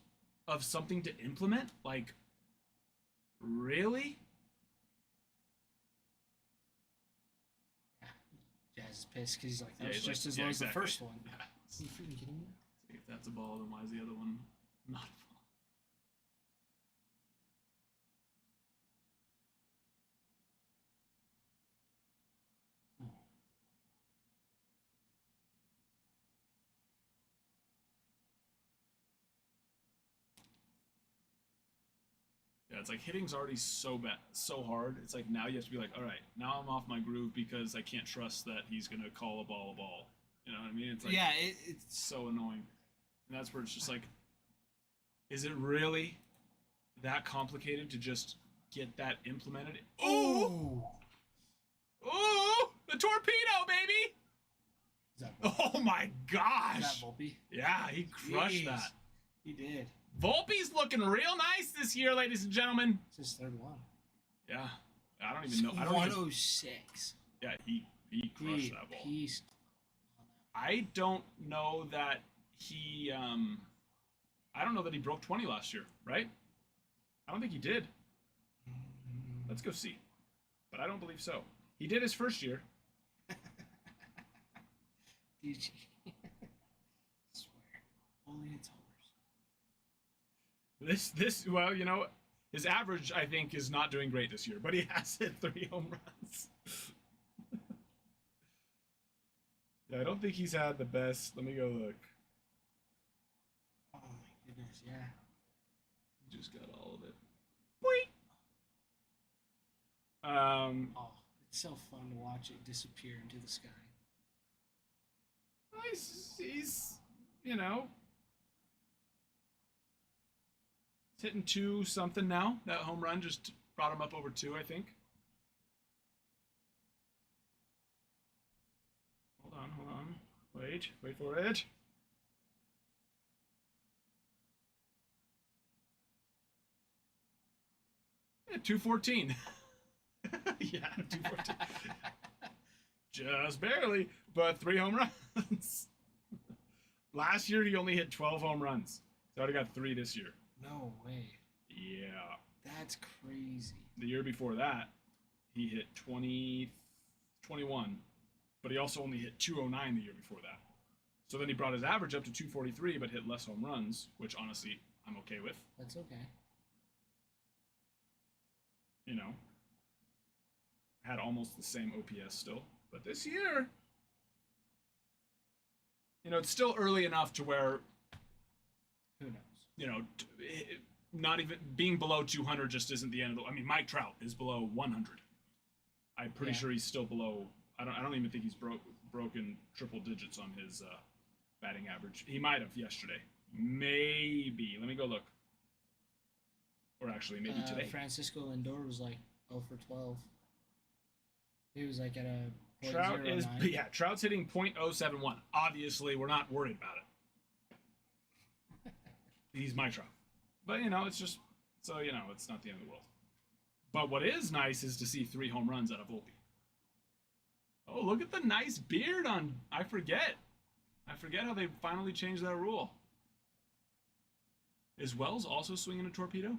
of something to implement? Like, really? Jazz is pissed because he's like, that Yeah, was he's just like, as yeah, low exactly. as the first one. Yeah. Are you freaking kidding me? If that's a ball, then why is the other one not a ball? Yeah, it's like hitting's already so bad, so hard. It's like now you have to be like, all right, now I'm off my groove because I can't trust that he's gonna call a ball a ball. You know what I mean? It's like, Yeah, it's so annoying, and that's where it's just like, is it really that complicated to just get that implemented? Ooh, ooh, the torpedo, baby! Is that Oh my gosh! Is that Volpe? Yeah, he crushed Jeez. that. He did. Volpe's looking real nice this year, ladies and gentlemen. It's his third one. Yeah, I don't even know. I don't even, 106. yeah, he crushed that ball. He's I don't know that he I don't know that he broke 20 last year, right? I don't think he did. Let's go see. But I don't believe so. He did his first year. DG. Swear. Only hits homers. This well, you know, his average I think is not doing great this year, but he has hit 3 home runs. Yeah, I don't think he's had the best. Let me go look. Oh my goodness, yeah. He just got all of it. Boing. Oh, it's so fun to watch it disappear into the sky. He's you know, he's hitting 2 something now. That home run just brought him up over 2, I think. Wait for it. Yeah, 214. Yeah, 214. Just barely, but 3 home runs. Last year he only hit 12 home runs. So already got 3 this year. No way. Yeah. That's crazy. The year before that, he hit 21, but he also only hit 209 the year before that. So then he brought his average up to 243, but hit less home runs, which honestly I'm okay with. That's okay. You know, had almost the same OPS still, but this year, you know, it's still early enough to where, Who knows? you know, not even being below 200 just isn't the end of the. I mean, Mike Trout is below 100. I'm pretty sure he's still below. I don't even think he's broken triple digits on his batting average. He might have yesterday. Maybe. Let me go look. Or actually, maybe today. Francisco Lindor was like 0 for 12. He was like at a Trout is 0.09. Trout's hitting .071. Obviously, we're not worried about it. He's my Trout. But, you know, it's just, so, you know, it's not the end of the world. But what is nice is to see 3 home runs out of Volpe. Oh, look at the nice beard on, I forget how they finally changed that rule. Is Wells also swinging a torpedo?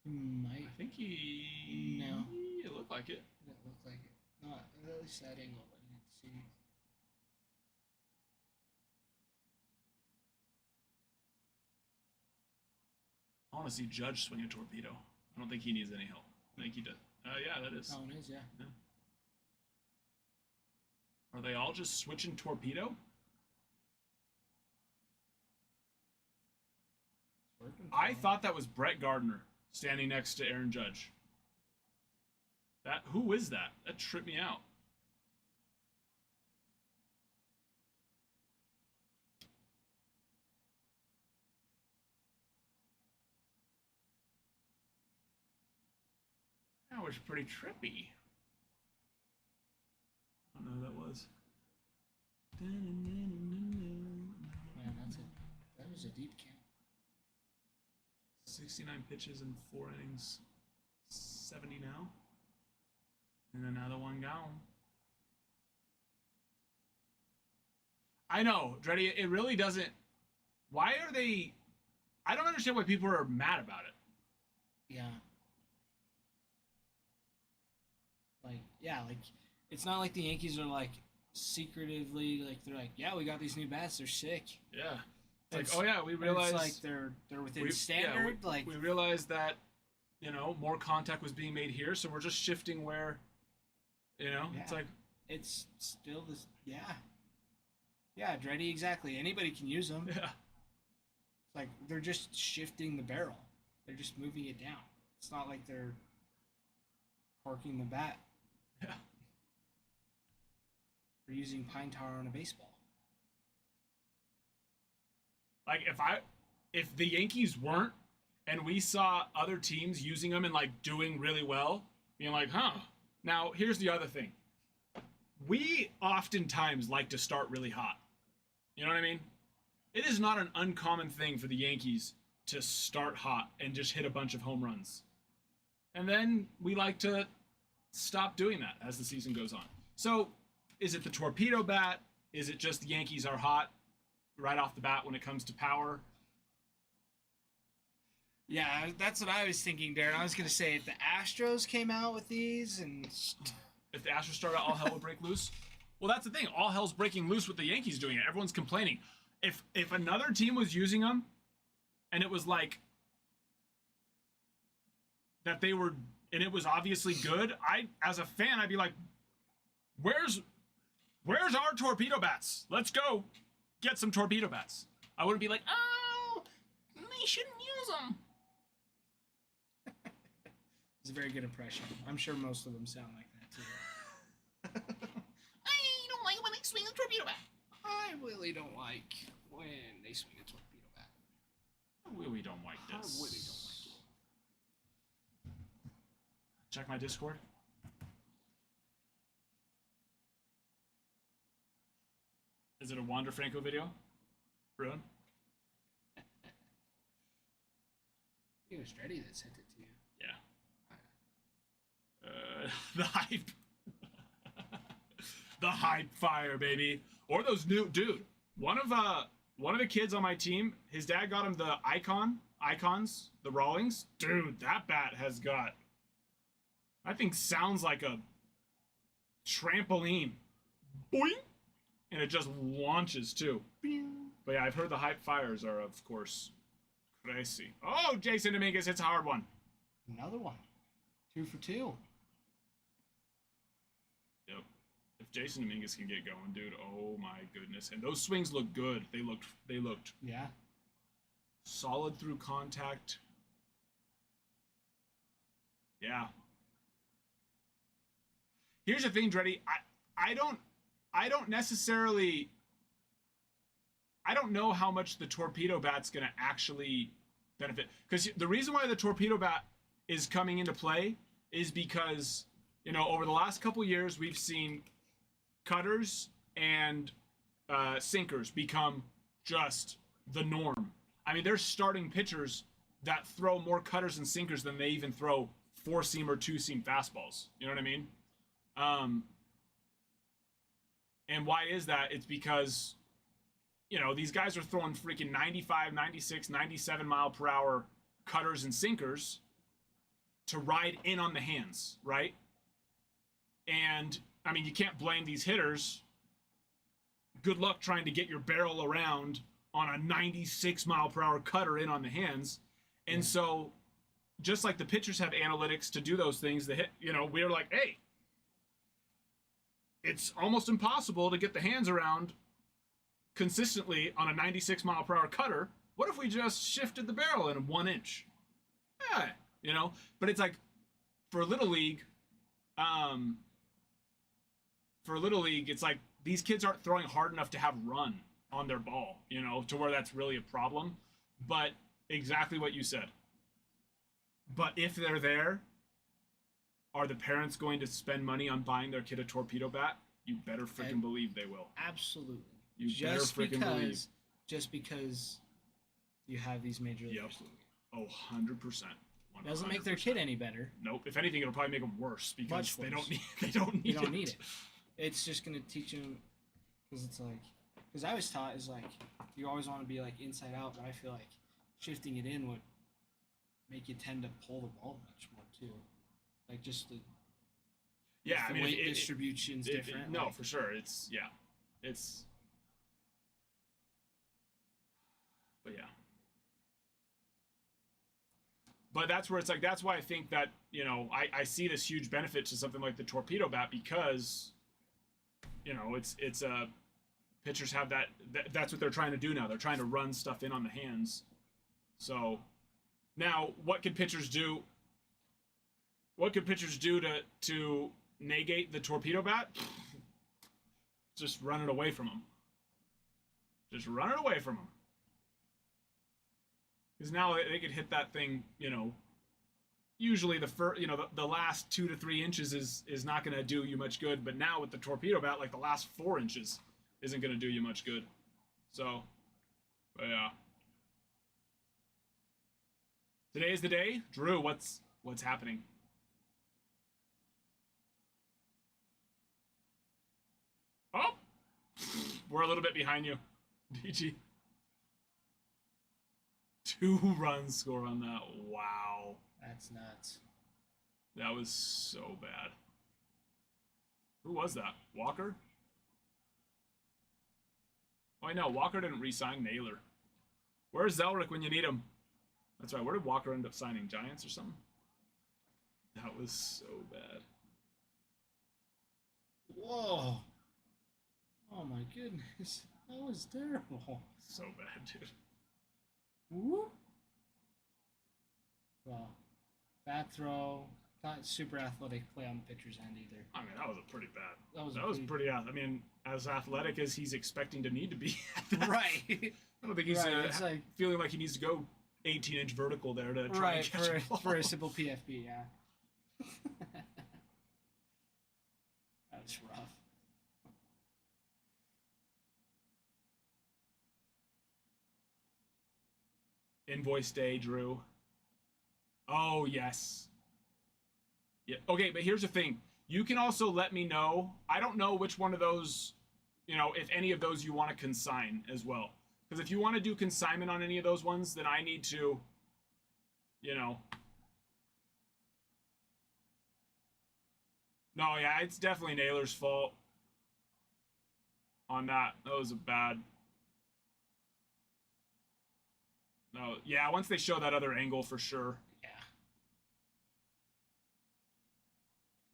Might. I think he... No. It looked like it. That looked like it. Not at least that angle. I didn't see. I want to see Judge swing a torpedo. I don't think he needs any help. I think he does. Yeah, that is. Oh, it is, yeah. Are they all just switching torpedo? It's working. I thought that was Brett Gardner standing next to Aaron Judge. Who is that? That tripped me out. That was pretty trippy. I don't know who that was. Man, that was a deep count. 69 pitches in 4 innings. 70 now. And another one gone. I know, Dreddy, it really doesn't... Why are they... I don't understand why people are mad about it. Yeah. Like, it's not like the Yankees are, like, secretively, like, they're like, yeah, we got these new bats, they're sick. Yeah. It's like, oh yeah, we realized... It's like they're within standard, we realized that, you know, more contact was being made here, so we're just shifting where, you know, yeah. It's like... It's still this, yeah. Yeah, Dreddy, exactly. Anybody can use them. Yeah. It's like, they're just shifting the barrel. They're just moving it down. It's not like they're corking the bat. Yeah. Or using pine tar on a baseball. Like, if the Yankees weren't, and we saw other teams using them and, like, doing really well, being like, huh. Now, here's the other thing. We oftentimes like to start really hot. You know what I mean? It is not an uncommon thing for the Yankees to start hot and just hit a bunch of home runs. And then we like to stop doing that as the season goes on. So, is it the torpedo bat? Is it just the Yankees are hot right off the bat when it comes to power? Yeah, that's what I was thinking, Darren. I was going to say, if the Astros came out with these and... If the Astros start out, all hell would break loose? Well, that's the thing. All hell's breaking loose with the Yankees doing it. Everyone's complaining. If another team was using them, and it was like... that they were... and it was obviously good, as a fan, I'd be like, where's our torpedo bats? Let's go get some torpedo bats. I wouldn't be like, oh, they shouldn't use them. It's a very good impression. I'm sure most of them sound like that, too. I don't like when they swing a torpedo bat. I really don't like when they swing a torpedo bat. I really don't like this. I really don't like it. Check my Discord. Is it a Wander Franco video? Bruin? I think it was Dreddy that sent it to you. Yeah. The hype. The hype fire, baby. Or those new dude. One of the kids on my team, his dad got him the icons, the Rawlings. Dude, that bat has got, I think, sounds like a trampoline. Boing! And it just launches too. But yeah, I've heard the hype fires are, of course, crazy. Oh, Jason Dominguez hits a hard one. Another one. 2 for 2. Yep. If Jason Dominguez can get going, dude, oh my goodness. And those swings look good. They looked Yeah. solid through contact. Yeah. Here's the thing, Dreddy. I don't necessarily. I don't know how much the torpedo bat's going to actually benefit. Because the reason why the torpedo bat is coming into play is because, you know, over the last couple years, we've seen cutters and sinkers become just the norm. I mean, there's starting pitchers that throw more cutters and sinkers than they even throw 4-seam or 2-seam fastballs. You know what I mean? And why is that? It's because, you know, these guys are throwing freaking 95, 96, 97 mile per hour cutters and sinkers to ride in on the hands, right? And, I mean, you can't blame these hitters. Good luck trying to get your barrel around on a 96 mile per hour cutter in on the hands. And so, just like the pitchers have analytics to do those things, the hit, you know, we're like, hey, it's almost impossible to get the hands around consistently on a 96 mile per hour cutter. What if we just shifted the barrel in 1 inch? Yeah, you know, but it's like for Little League, it's like these kids aren't throwing hard enough to have run on their ball, you know, to where that's really a problem. But exactly what you said. But if they're there, are the parents going to spend money on buying their kid a torpedo bat? You better freaking believe they will. Absolutely. You better freaking believe. Just because you have these major leaguers. Yep. Oh, 100%. Doesn't make their kid any better. Nope. If anything, it'll probably make them worse because Much worse. They don't need it. It's just going to teach them, because it's like, because I was taught is like, you always want to be like inside out, but I feel like shifting it in would make you tend to pull the ball much more too. Like just the weight distribution's different. No, for sure. But yeah. But that's where it's like, that's why I think that, you know, I see this huge benefit to something like the torpedo bat because, you know, it's pitchers have that's what they're trying to do now. They're trying to run stuff in on the hands. So now what can pitchers do? What could pitchers do to negate the torpedo bat? Just run it away from them. Just run it away from them. Because now they could hit that thing, you know, usually the last 2 to 3 inches is not going to do you much good. But now with the torpedo bat, like the last 4 inches isn't going to do you much good. So, but yeah. Today is the day. Drew, what's happening? Oh! We're a little bit behind you, DG. 2 runs score on that. Wow. That's nuts. That was so bad. Who was that? Walker? Oh, I know. Walker didn't re-sign Naylor. Where's Zelrick when you need him? That's right. Where did Walker end up signing? Giants or something? That was so bad. Whoa. Oh my goodness. That was terrible. So bad, dude. Whoop. Well, bad throw. Not super athletic play on the pitcher's end either. I mean, that was a pretty bad. That was pretty. I mean, as athletic as he's expecting to need to be. Right. I don't think he's like, feeling like he needs to go 18-inch vertical there to try and catch a ball. For a simple PFP, yeah. That's rough. Invoice day, Drew. Oh, yes. Yeah. Okay, but here's the thing. You can also let me know. I don't know which one of those, if any of those you want to consign as well. Because if you want to do consignment on any of those ones, then I need to, No, yeah, it's definitely Naylor's fault on that. That was a bad. No, yeah, once they show that other angle for sure. Yeah.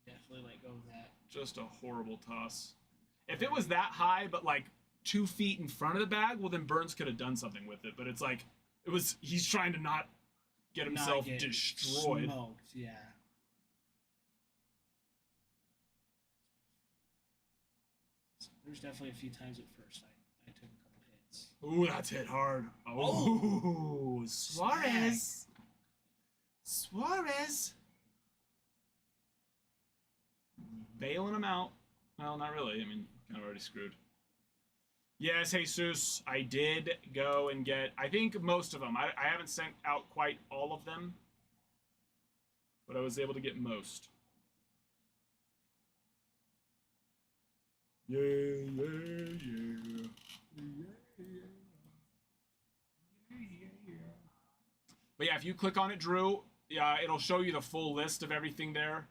Definitely let go of that. Just a horrible toss. If it was that high, but like 2 feet in front of the bag, well, then Burns could have done something with it. But it's like, he's trying to not get himself destroyed. Smoked, yeah. There's definitely a few times at first I took a couple hits. Ooh, that's hit hard. Oh, Suarez. Suarez. Bailing him out. Well, not really. I mean, kind of already screwed. Yes, Jesus, I did go and get, I think most of them. I haven't sent out quite all of them, but I was able to get most. Yeah, yeah, yeah. But yeah, if you click on it, Drew, yeah, it'll show you the full list of everything there.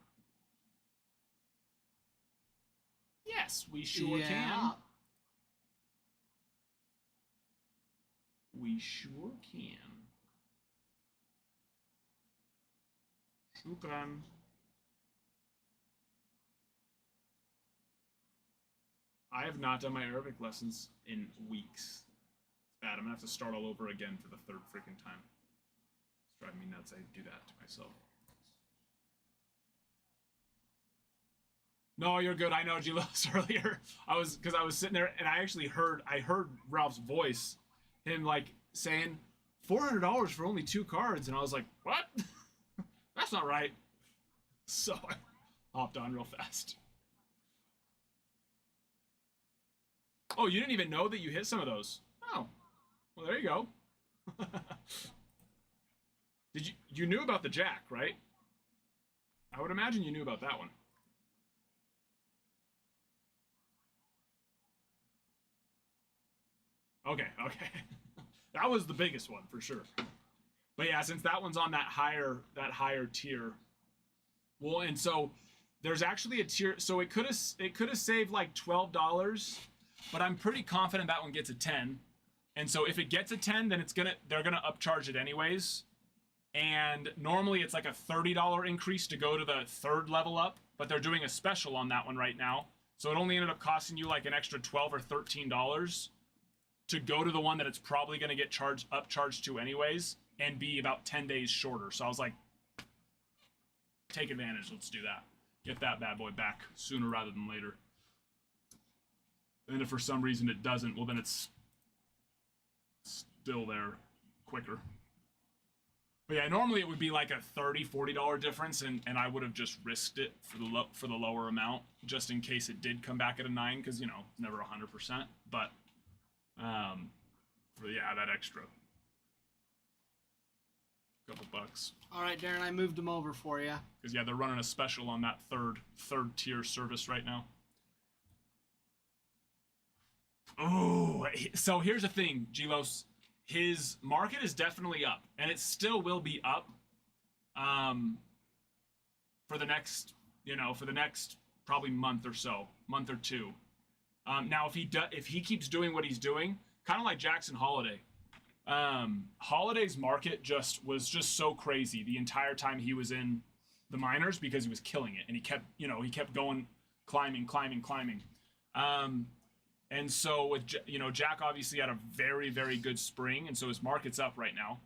Yes, we sure can. We sure can. Shukran. I have not done my Arabic lessons in weeks. It's bad. I'm gonna have to start all over again for the third freaking time. It's driving me nuts. I do that to myself. No, you're good. I know Gilos earlier. I was sitting there and I actually heard Ralph's voice, him like saying $400 for only 2 cards, and I was like, what? That's not right. So I hopped on real fast. Oh, you didn't even know that you hit some of those. Oh, well, there you go. You knew about the jack, right? I would imagine you knew about that one. Okay. That was the biggest one for sure. But yeah, since that one's on that higher tier. Well, and so there's actually a tier, so it could have saved like $12, but I'm pretty confident that one gets a 10. And so if it gets a 10, then they're gonna upcharge it anyways. And normally it's like a $30 increase to go to the 3rd level up, but they're doing a special on that one right now. So it only ended up costing you like an extra $12 or $13 to go to the one that it's probably gonna get upcharged to anyways, and be about 10 days shorter. So I was like, take advantage, let's do that. Get that bad boy back sooner rather than later. And if for some reason it doesn't, well then it's still there quicker. But yeah, normally it would be like a $30, $40 difference, and I would have just risked it for the lower amount, just in case it did come back at a 9, because, never 100%. But, that extra couple bucks. All right, Darren, I moved them over for you. Because, yeah, they're running a special on that third tier service right now. Oh, so here's the thing, Gilos. His market is definitely up, and it still will be up for the next probably month or 2. Now, if he keeps doing what he's doing, kind of like Jackson Holiday. Holiday's market was just so crazy the entire time he was in the minors because he was killing it, and he kept going, climbing. And so with Jack obviously had a very, very good spring, and so his market's up right now.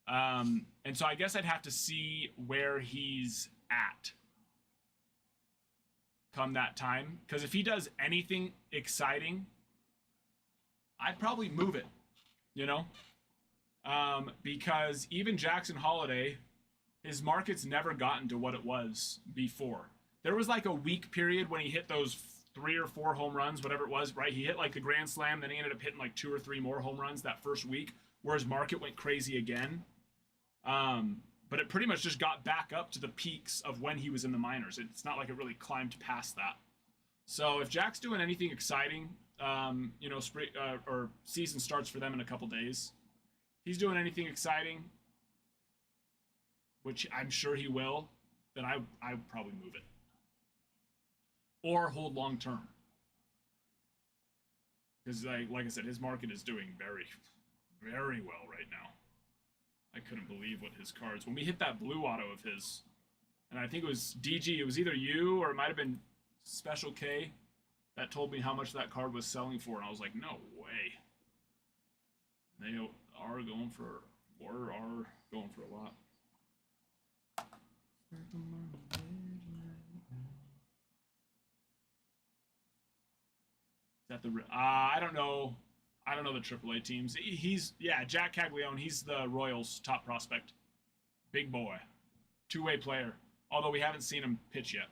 And so I guess I'd have to see where he's at come that time, because if he does anything exciting, I'd probably move it, because even Jackson Holiday, his market's never gotten to what it was before. There was like a week period when he hit those 3 or 4 home runs, whatever it was, right? He hit like the Grand Slam, then he ended up hitting like 2 or 3 more home runs that first week, where his market went crazy again. But it pretty much just got back up to the peaks of when he was in the minors. It's not like it really climbed past that. So if Jack's doing anything exciting, you know, spring or season starts for them in a couple days. If he's doing anything exciting, which I'm sure he will, then I would probably move it or hold long term. Because like I said, his market is doing very, very well right now. I couldn't believe what his cards. When we hit that blue auto of his, and I think it was DG, it was either you or it might have been Special K that told me how much that card was selling for, and I was like, no way. They are going for, or are going for a lot. Is that the? I don't know. I don't know the AAA teams. He's Jack Caglione. He's the Royals' top prospect. Big boy, two-way player. Although we haven't seen him pitch yet.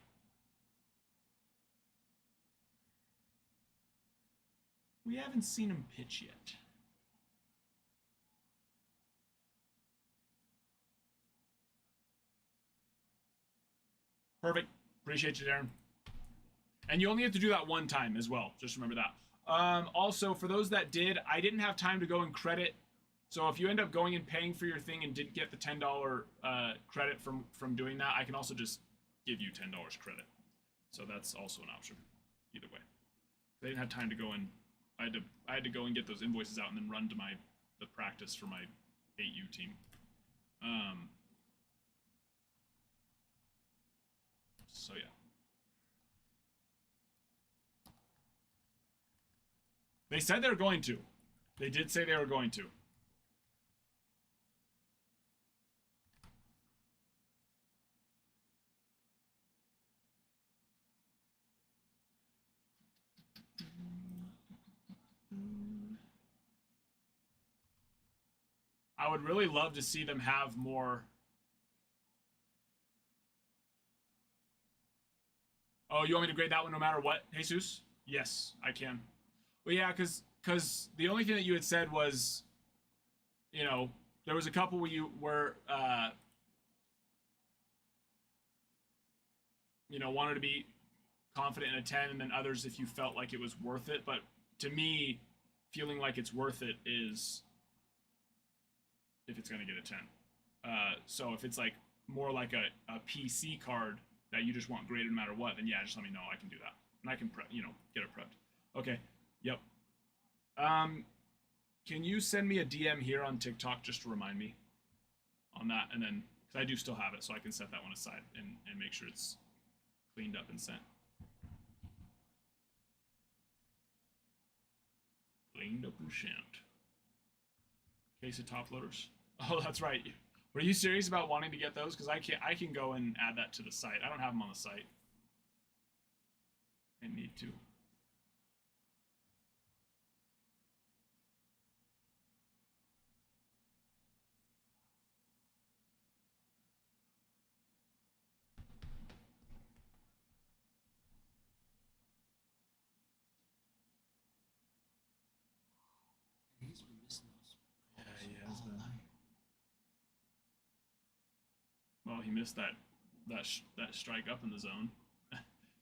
We haven't seen him pitch yet. Perfect. Appreciate you, Darren. And you only have to do that one time as well. Just remember that. Also, for those that did, I didn't have time to go and credit. So if you end up going and paying for your thing and didn't get the $10 credit from doing that, I can also just give you $10 credit. So that's also an option. Either way. I didn't have time to go and I had to go and get those invoices out and then run to the practice for my 8U team. So yeah. They said they were going to. They did say they were going to. I would really love to see them have more. Oh, you want me to grade that one no matter what, Jesus? Yes, I can. Well, yeah, because the only thing that you had said was, you know, there was a couple where you were, you know, wanted to be confident in a 10, and then others if you felt like it was worth it. But to me, feeling like it's worth it is if it's going to get a 10. So if it's like more like a PC card that you just want graded no matter what, then yeah, just let me know. I can do that. And I can, get it prepped. Okay. Yep. Can you send me a DM here on TikTok just to remind me on that? And then, because I do still have it, so I can set that one aside and make sure it's cleaned up and sent. Cleaned up and sent. Case of top loaders. Oh, that's right. Were you serious about wanting to get those? Because I can go and add that to the site. I don't have them on the site. I need to. He's been missing those. Yeah, he has all been. night. Well, he missed that strike up in the zone.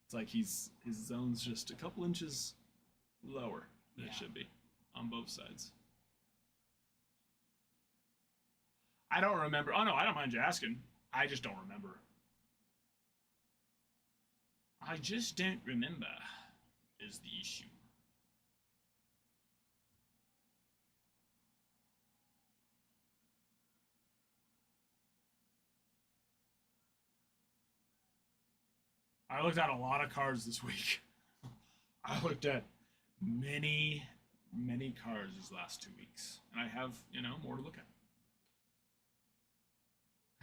It's like his zone's just a couple inches lower than it should be on both sides. I don't remember. Oh no, I don't mind you asking. I just don't remember. I just don't remember is the issue. I looked at a lot of cards this week. I looked at many, many cards these last 2 weeks. And I have, more to look at.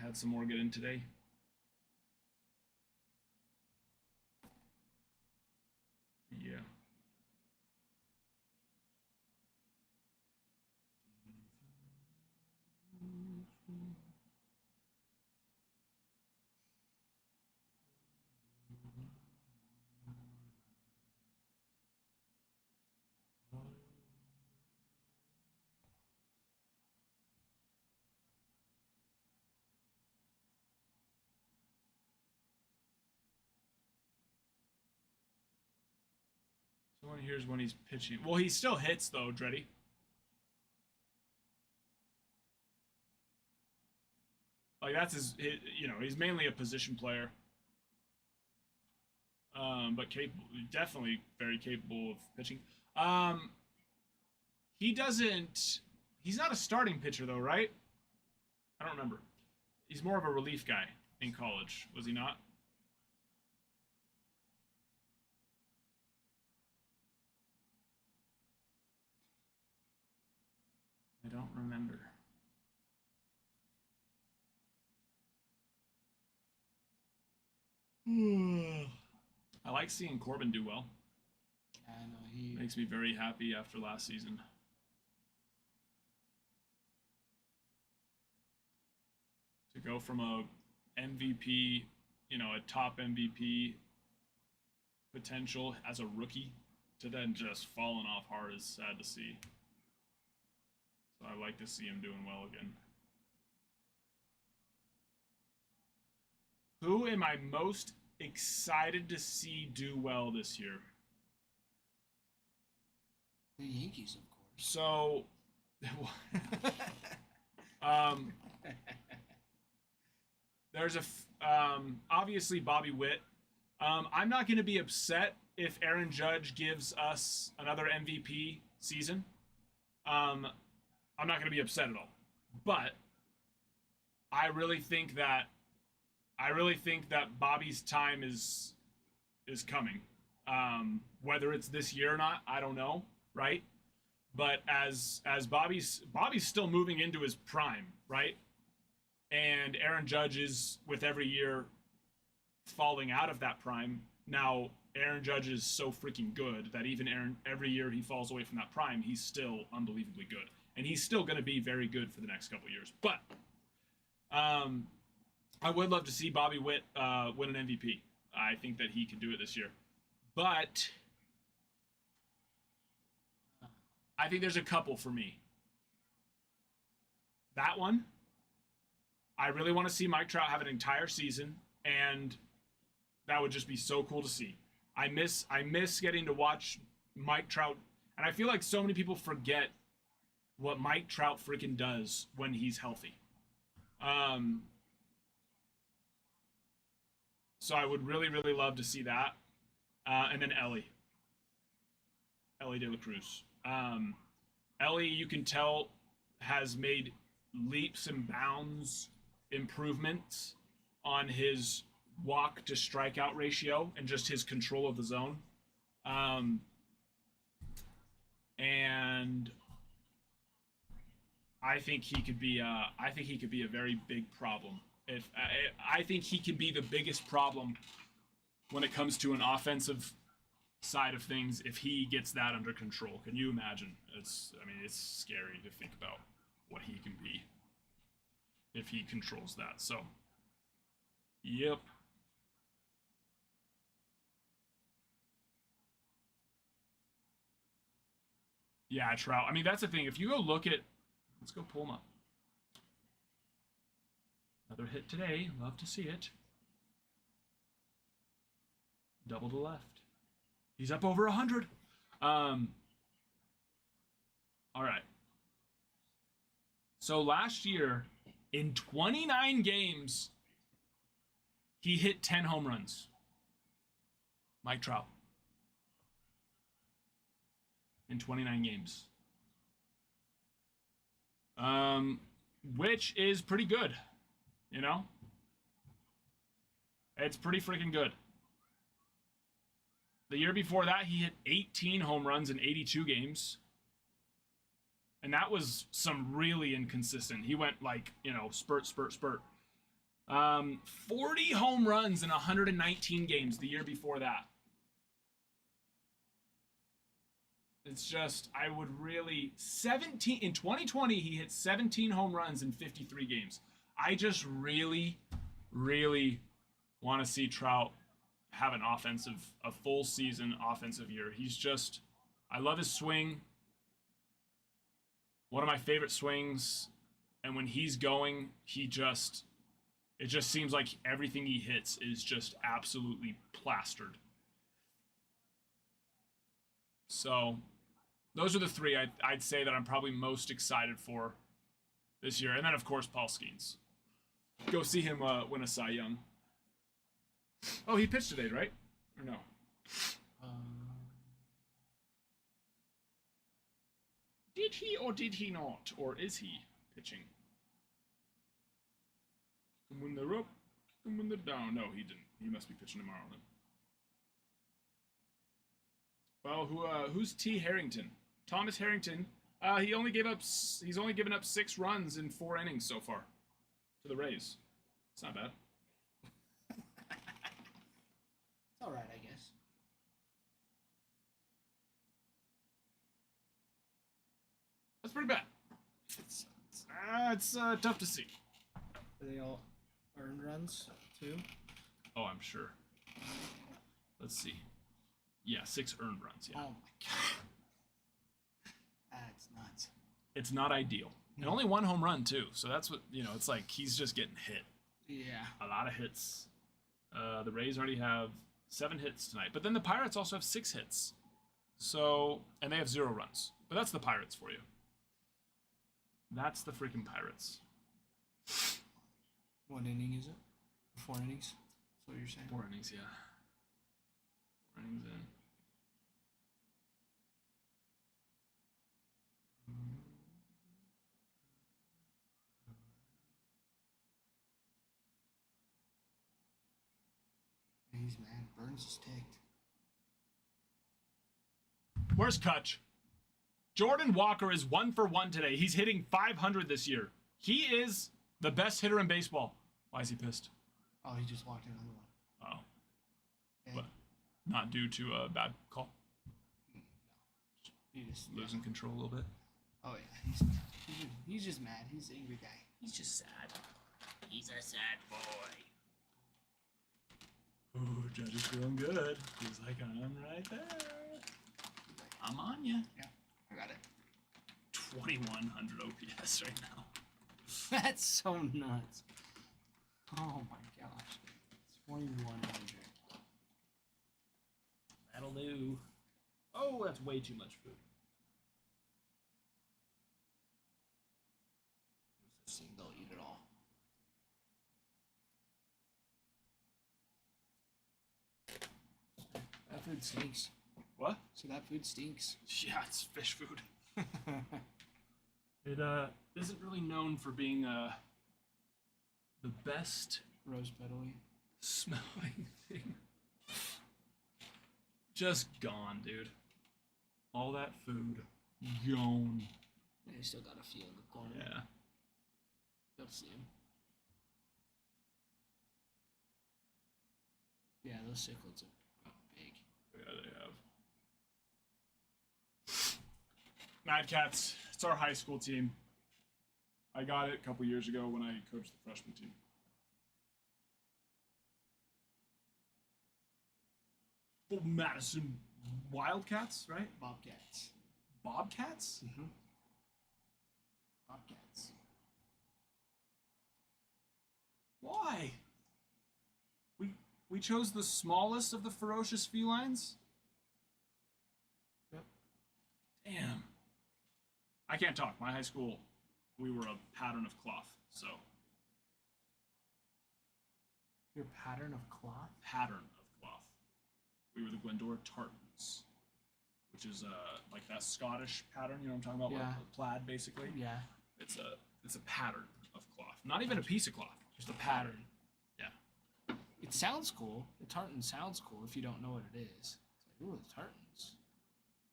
I had some more to get in today. Yeah. One here's when he's pitching. Well, he still hits though, Dreddy. Like that's he's mainly a position player. But capable, definitely very capable of pitching. He's not a starting pitcher though, right? I don't remember. He's more of a relief guy in college, was he not? I don't remember. I like seeing Corbin do well. I know he Makes me very happy after last season. To go from a MVP, a top MVP potential as a rookie to then just falling off hard is sad to see. So I like to see him doing well again. Who am I most excited to see do well this year? the Yankees, of course. So, there's obviously Bobby Witt. I'm not going to be upset if Aaron Judge gives us another MVP season. I'm not going to be upset at all. But I really think that Bobby's time is coming. Whether it's this year or not, I don't know, right? But as Bobby's still moving into his prime, right? And Aaron Judge is, with every year, falling out of that prime. Now, Aaron Judge is so freaking good that even every year he falls away from that prime, he's still unbelievably good. And he's still going to be very good for the next couple of years. But I would love to see Bobby Witt win an MVP. I think that he can do it this year. But I think there's a couple for me. That one, I really want to see Mike Trout have an entire season, and that would just be so cool to see. I miss getting to watch Mike Trout, and I feel like so many people forget what Mike Trout freaking does when he's healthy. So I would really, really love to see that. And then Ellie De La Cruz. Ellie, you can tell, has made leaps and bounds improvements on his walk to strikeout ratio and just his control of the zone. And I think he could be a very big problem. I think he can be the biggest problem when it comes to an offensive side of things if he gets that under control. Can you imagine? It's scary to think about what he can be if he controls that. So, yep. Yeah, Trout. I mean, that's the thing. If you go look at, let's go pull him up. Another hit today. Love to see it. Double to left. He's up over 100. All right. So last year, in 29 games, he hit 10 home runs. Mike Trout. In 29 games. Which is pretty good. You know? It's pretty freaking good. The year before that, he hit 18 home runs in 82 games. And that was some really inconsistent. He went spurt. 40 home runs in 119 games the year before that. It's just, I would really, in 2020, he hit 17 home runs in 53 games. I just really, really want to see Trout have a full season offensive year. I love his swing. One of my favorite swings. And when he's going, it just seems like everything he hits is just absolutely plastered. So, those are the three I'd say that I'm probably most excited for this year. And then, of course, Paul Skeens. Go see him win a Cy Young. Oh, he pitched today, right? Or no? Did he or did he not? Or is he pitching? Kick him when they're up, kick him when they're down. No, he didn't. He must be pitching tomorrow then. Well, who's T. Harrington? Thomas Harrington. He's only given up 6 runs in 4 innings so far to the Rays. It's not bad. It's all right, I guess. That's pretty bad. It's tough to see. Are they all earned runs too? Oh, I'm sure. Let's see. Yeah, 6 earned runs. Yeah. Oh my god. That's nuts. It's not ideal. And only 1 home run too. So that's what, it's like he's just getting hit. Yeah. A lot of hits. The Rays already have 7 hits tonight. But then the Pirates also have 6 hits. So, and they have 0 runs. But that's the Pirates for you. That's the freaking Pirates. What inning is it? 4 innings? That's what you're saying? 4 innings, yeah. 4 innings in. Jeez, man. Burns is ticked. Where's Kutch? Jordan Walker is 1 for 1 today. He's hitting 500 this year. He is the best hitter in baseball. Why is he pissed? Oh, he just walked in another one. Oh. Okay. But not due to a bad call. No. He just Losing control a little bit. Oh yeah, he's mad. He's just mad. He's an angry guy. He's just sad. He's a sad boy. Ooh, Judge is feeling good. He's like, I'm right there. I'm on you. Yeah, I got it. 2100 OPS right now. That's so nuts. Oh my gosh. 2100. That'll do. Oh, that's way too much food. This thing, they'll eat it all. That food stinks. What? So that food stinks. Yeah, it's fish food. It isn't really known for being the best Rose petally. smelling thing. Just gone, dude. All that food gone. Yeah, you still got a few in the corner. Yeah. You'll see him. Yeah, those cichlids are big. Yeah, they have. Mad Cats. It's our high school team. I got it a couple years ago when I coached the freshman team. Oh, Madison Wildcats, right? Bobcats. Bobcats? Mm-hmm. Bobcats. Why? We chose the smallest of the ferocious felines? Yep. Damn. I can't talk. My high school, we were a pattern of cloth, so. Your pattern of cloth? Pattern of cloth. We were the Glendora Tartans, which is like that Scottish pattern, you know what I'm talking about? Yeah. Like plaid, basically. Yeah. It's a pattern of cloth. Not even a piece of cloth, just a pattern. Yeah. It sounds cool. The tartan sounds cool if you don't know what it is. It's like, ooh, the tartans.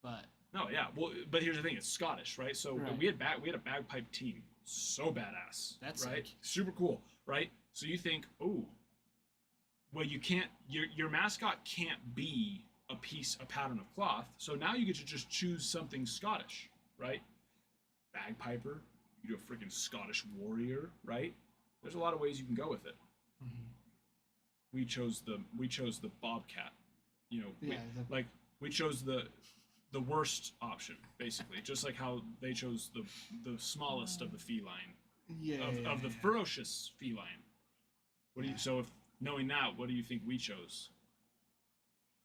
But No, yeah. Well, but here's the thing: it's Scottish, right? So Right. we had a bagpipe team, so badass. That's right, sick. super cool, right? So you think, oh, well, you can't. Your mascot can't be a pattern of cloth. So now you get to just choose something Scottish, right? Bagpiper. You do a freaking Scottish warrior, right? There's a lot of ways you can go with it. Mhm. We chose the bobcat. You know, Yeah, we chose the worst option, basically, just like how they chose the smallest of the feline of the ferocious feline. What do you? So if knowing that, what do you think we chose?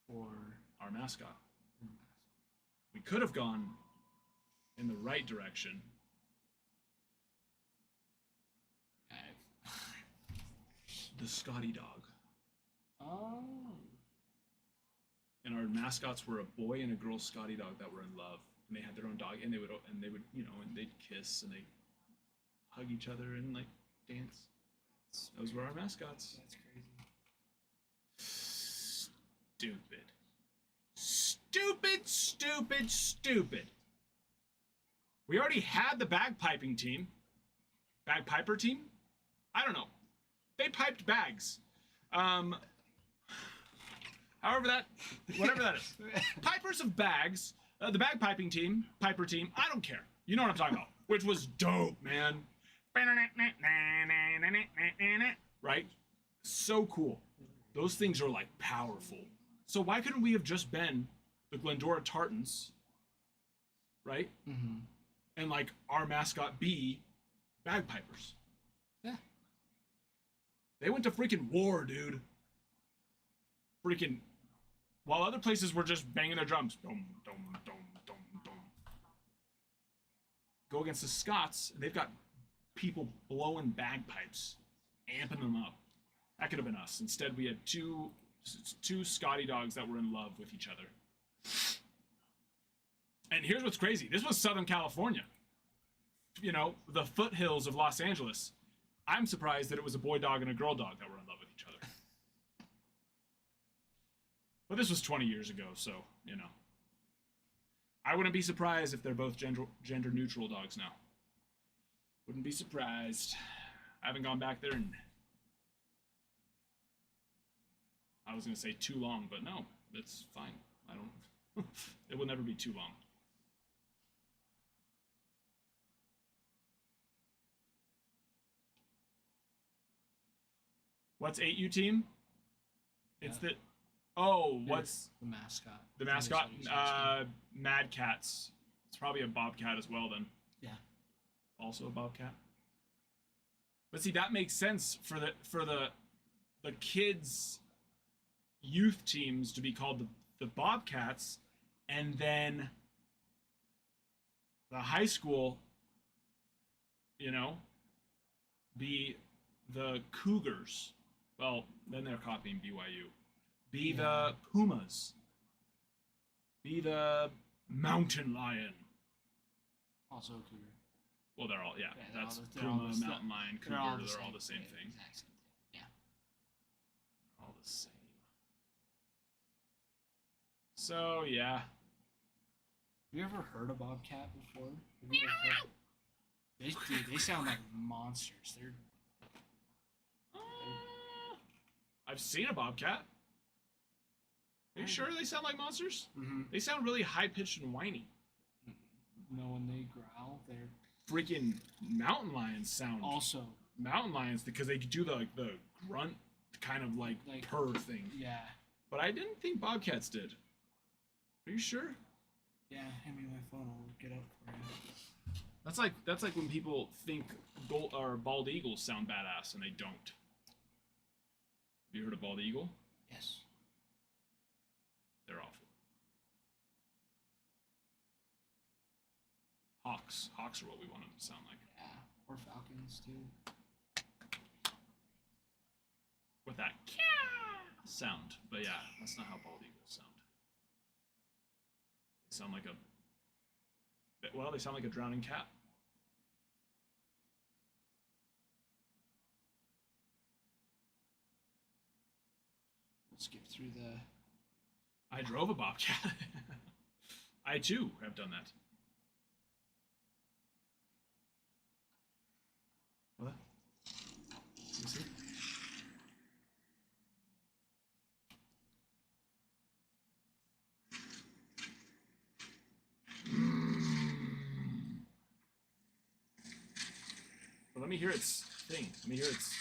for Our mascot. we could have gone in the right direction. The Scotty dog. Oh. And our mascots were a boy and a girl Scotty dog that were in love, and they had their own dog, and they would you know, and they'd kiss and they hug each other and like dance. Those were our mascots. That's crazy. Stupid. Stupid, stupid, stupid. We already had the bagpiping team. Bagpiper team? I don't know. They piped bags. Whatever that is. Pipers of bags. The bagpiping team, piper team, I don't care. You know what I'm talking about. Which was dope, man. Right? So cool. Those things are like powerful. So why couldn't we have just been the Glendora Tartans, right? Mm-hmm. And like our mascot be bagpipers. Yeah. They went to freaking war, dude. Freaking, while other places were just banging their drums. Dum, dum, dum, dum, dum. Go against the Scots, and they've got people blowing bagpipes, amping them up. That could have been us. Instead, we had two Scotty dogs that were in love with each other. And here's what's crazy. This was Southern California. You know, the foothills of Los Angeles. I'm surprised that it was a boy dog and a girl dog that were in love with each other. But this was 20 years ago, so, you know. I wouldn't be surprised if they're both gender neutral dogs now. Wouldn't be surprised. I haven't gone back there in, I was going to say too long, but no, it's fine. I don't, it will never be too long. What's 8U team? It's Yeah. What's the mascot? the mascot? Mad Cats. It's probably a bobcat as well then. Yeah. Also a bobcat. But see, that makes sense for the kids' youth teams to be called the Bobcats, and then the high school, you know, be the Cougars. Well, then they're copying BYU. Be the Pumas. Be the Mountain Lion. Also a cougar. Well, they're all, yeah. They're That's all Puma, the- Mountain Lion, Cougar. They're all the same thing. Exact same thing. Yeah. All the same. So, yeah. Have you ever heard a bobcat before? Have you ever heard... They sound like monsters. They're I've seen a bobcat. Are you sure they sound like monsters? mm-hmm. They sound really high-pitched and whiny. No, when they growl, they're Freaking mountain lions sound... also Mountain lions, because they do the grunt kind of like purr thing. yeah. But I didn't think bobcats did. Are you sure? Yeah, hand me my phone. I'll look it up for you. That's like when people think bald eagles sound badass and they don't. Have you heard of bald eagle? Yes. They're awful. Hawks are what we want them to sound like. Yeah, or falcons too. With that sound, but yeah, that's not how bald eagles sound. They sound like they sound like a drowning cat. Let's skip through the. I drove a bobcat. I too have done that. What? You see? Well, let me hear its thing. Let me hear its.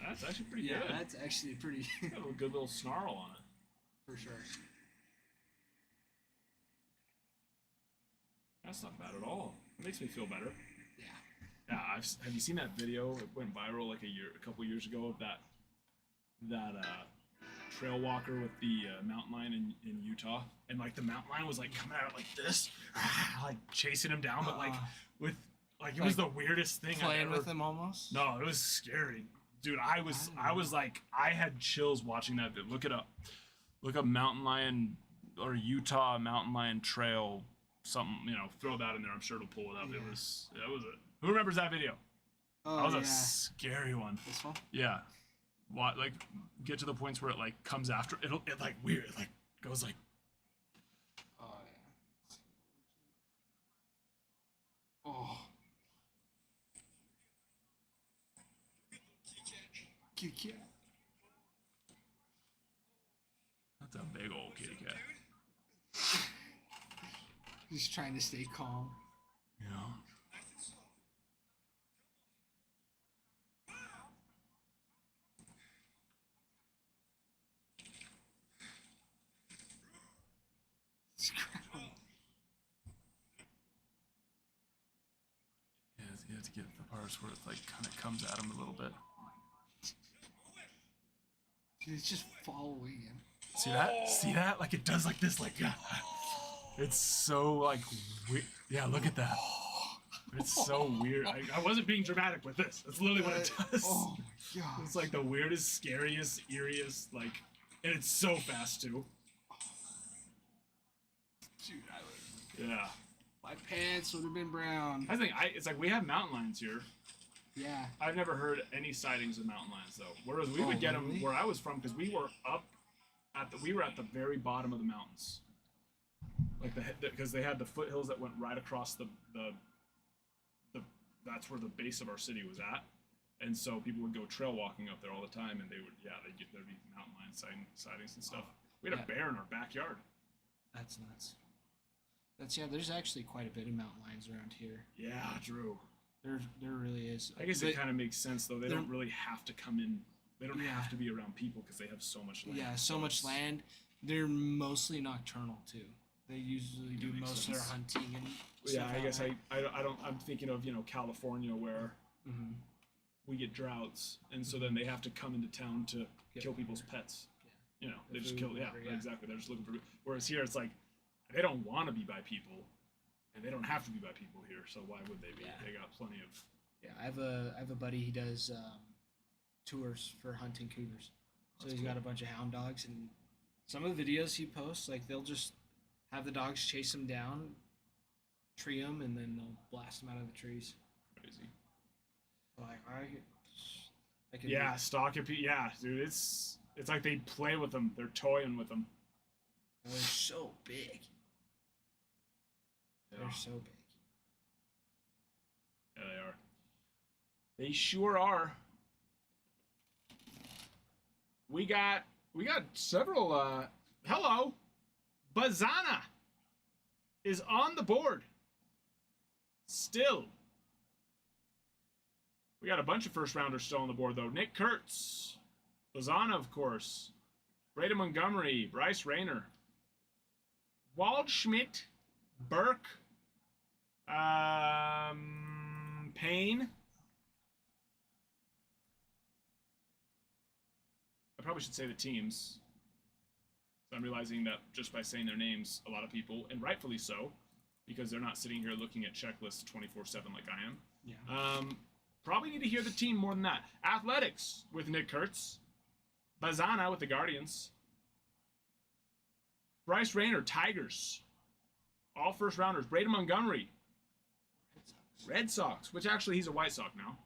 That's actually pretty good. That's actually pretty. Got a good little snarl on it. For sure. That's not bad at all. It makes me feel better. Yeah. Yeah, have you seen that video? It went viral like a couple years ago of that that trail walker with the mountain lion in Utah, and like the mountain lion was like coming out like this, like chasing him down, but like with like it was the weirdest thing. Playing with him almost. No, it was scary, dude. I was like, I had chills watching that. Look it up. Look up mountain lion or Utah mountain lion trail. Something, you know, throw that in there. I'm sure it'll pull it up. Yeah. It was it. Who remembers that video? Oh, That was yeah. a scary one. This one? Yeah. What, like, get to the points where it like comes after it like weird, it like goes like. Oh yeah. Oh. Kitty cat. That's a big old kitty cat. Just trying to stay calm. You know. Yeah, you have to get the parts where it like kind of comes at him a little bit. Dude, it's just following him. See that? See that? Like it does like this, like it's so like weird. Yeah, look at that. It's so weird. I wasn't being dramatic with this. That's literally what it does. Oh my god. It's like the weirdest, scariest, eeriest, like, and it's so fast too. Dude, Yeah. my pants would have been brown. I think it's like we have mountain lions here. Yeah. I've never heard any sightings of mountain lions though. Whereas we would get them really? where I was from because we were up we were at the very bottom of the mountains. Like because they had the foothills that went right across the that's where the base of our city was at. And so people would go trail walking up there all the time, and there'd be mountain lion sightings and stuff. We had a bear in our backyard. That's nuts. There's actually quite a bit of mountain lions around here. Yeah, Drew. There really is. I guess it kind of makes sense though. They don't really have to come in. They don't have to be around people because they have so much land. Yeah, so much land. They're mostly nocturnal too. They usually do most of their hunting and. Yeah, I guess like. I don't. I'm thinking of California where we get droughts, and so then they have to come into town to kill people's pets. Yeah. They just kill. Yeah, exactly. They're just looking for. Whereas here, it's like they don't want to be by people, and they don't have to be by people here. So why would they be? Yeah. They got plenty of. Yeah, I have a buddy. He does tours for hunting cougars. So he's got a bunch of hound dogs, and some of the videos he posts, like they'll just have the dogs chase him down, tree him, and then they'll blast him out of the trees. Crazy. Like I can. Yeah, stalk it. Yeah, dude, it's like they play with them. They're toying with them. They're so big. Yeah. They're so big. Yeah, they are. They sure are. We got several. Hello, Bazana is on the board. Still. We got a bunch of first rounders still on the board though. Nick Kurtz, Bazana, of course, Brady Montgomery, Bryce Rayner, Waldschmidt, Burke, Payne. I probably should say the teams. So I'm realizing that just by saying their names, a lot of people, and rightfully so, because they're not sitting here looking at checklists 24/7 like I am. Yeah. Probably need to hear the team more than that. Athletics with Nick Kurtz. Bazana with the Guardians. Bryce Rayner, Tigers. All first rounders. Brady Montgomery, Red Sox, which actually he's a White Sox now.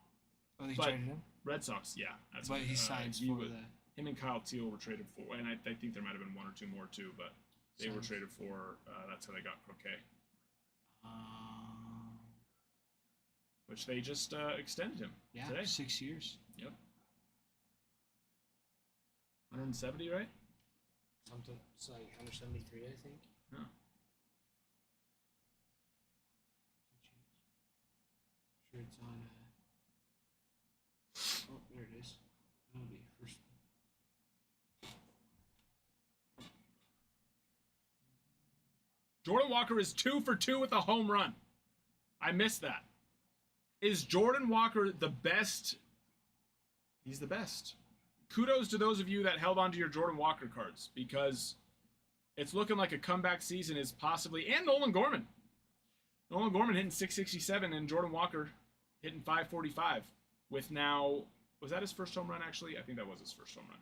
Oh, they traded him? Red Sox, yeah. That's But he signs for the... Him and Kyle Teal were traded for, and I think there might have been one or two more too, but they were traded for, that's how they got Croquet. Which they just extended him today. 6 years. Yep. 170, right? Something. It's like 173, I think. Yeah. Sure, it's on. Oh, there it is. That'll be first. Jordan Walker is 2 for 2 with a home run. I missed that. Is Jordan Walker the best? He's the best. kudos to those of you that held on to your Jordan Walker cards, because it's looking like a comeback season is possibly, and Nolan Gorman. Nolan Gorman hitting 667 and Jordan Walker hitting 545 with now, was that his first home run actually? I think that was his first home run.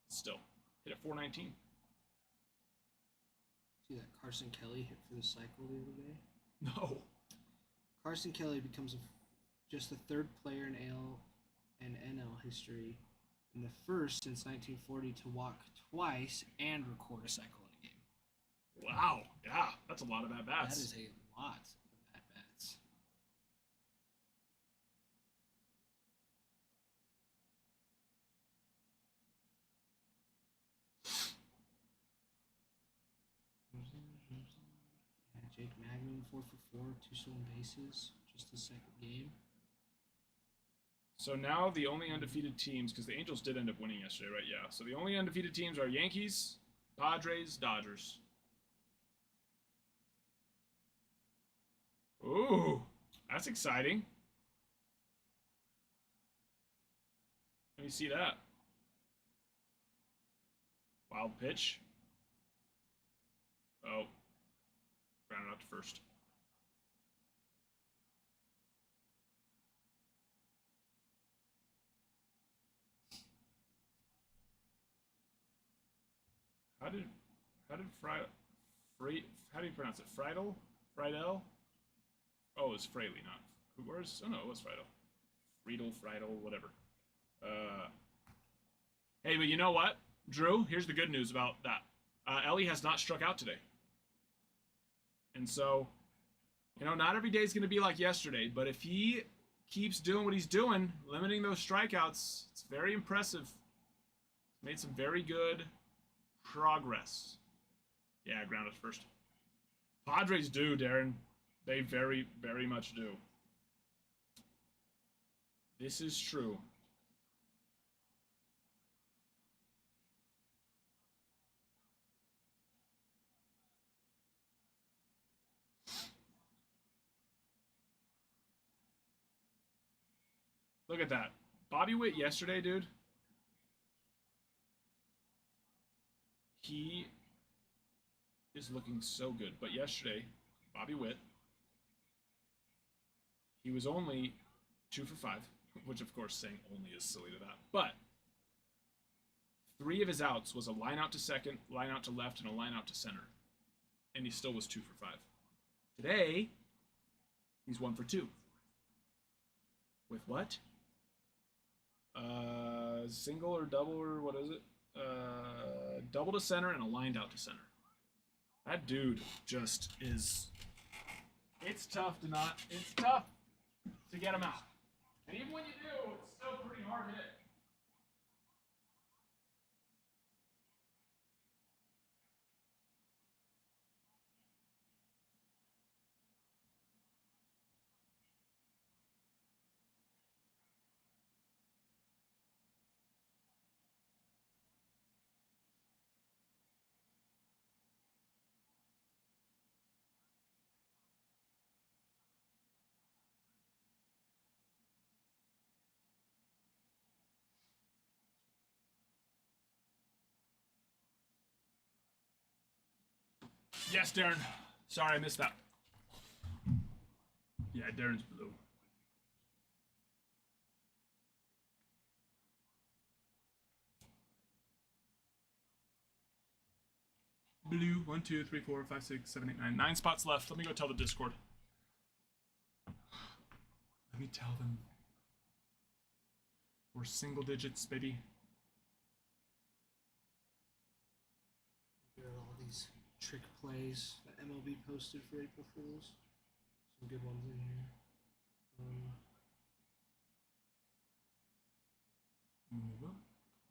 Still, hit at 419. See that Carson Kelly hit for the cycle the other day? No. Carson Kelly becomes just the third player in AL and NL history and the first since 1940 to walk twice and record a cycle in a game. Wow. Yeah, that's a lot of at-bats. That is a lot of at-bats. Yeah, Jake Magnum, 4 for 4, 2 stolen bases, just his second game. So now the only undefeated teams, because the Angels did end up winning yesterday, right? Yeah. So the only undefeated teams are Yankees, Padres, Dodgers. Ooh, that's exciting. Let me see that. Wild pitch. Oh, grounded out to first. How did how do you pronounce it? Friedel? Oh, it was Fraley, not where's oh no, it was Friedel. Friedel, whatever. Hey, but you know what? Drew, here's the good news about that. Ellie has not struck out today. And so, you know, not every day is going to be like yesterday, but if he keeps doing what he's doing, limiting those strikeouts, it's very impressive. He's made some very good progress. Yeah, grounded first. Padres do, Darren. They very, very much do. This is true. Look at that. Bobby Witt yesterday, dude. He is looking so good. But yesterday, Bobby Witt, he was only 2 for 5, which of course saying only is silly to that. But 3 of his outs was a line out to second, line out to left, and a line out to center. And he still was 2 for 5. Today, he's 1 for 2. With what? Single or double or what is it? Double to center and a lined out to center. That dude just is. It's tough to get him out. And even when you do, it's still pretty hard hit. Yes, Darren. Sorry, I missed that. Yeah, Darren's blue. Blue. 1, 2, 3, 4, 5, 6, 7, 8, 9. 9 spots left. Let me go tell the Discord. Let me tell them. We're single digits, baby. Look at all these trick plays that MLB posted for April Fools. Some good ones in here. Move up,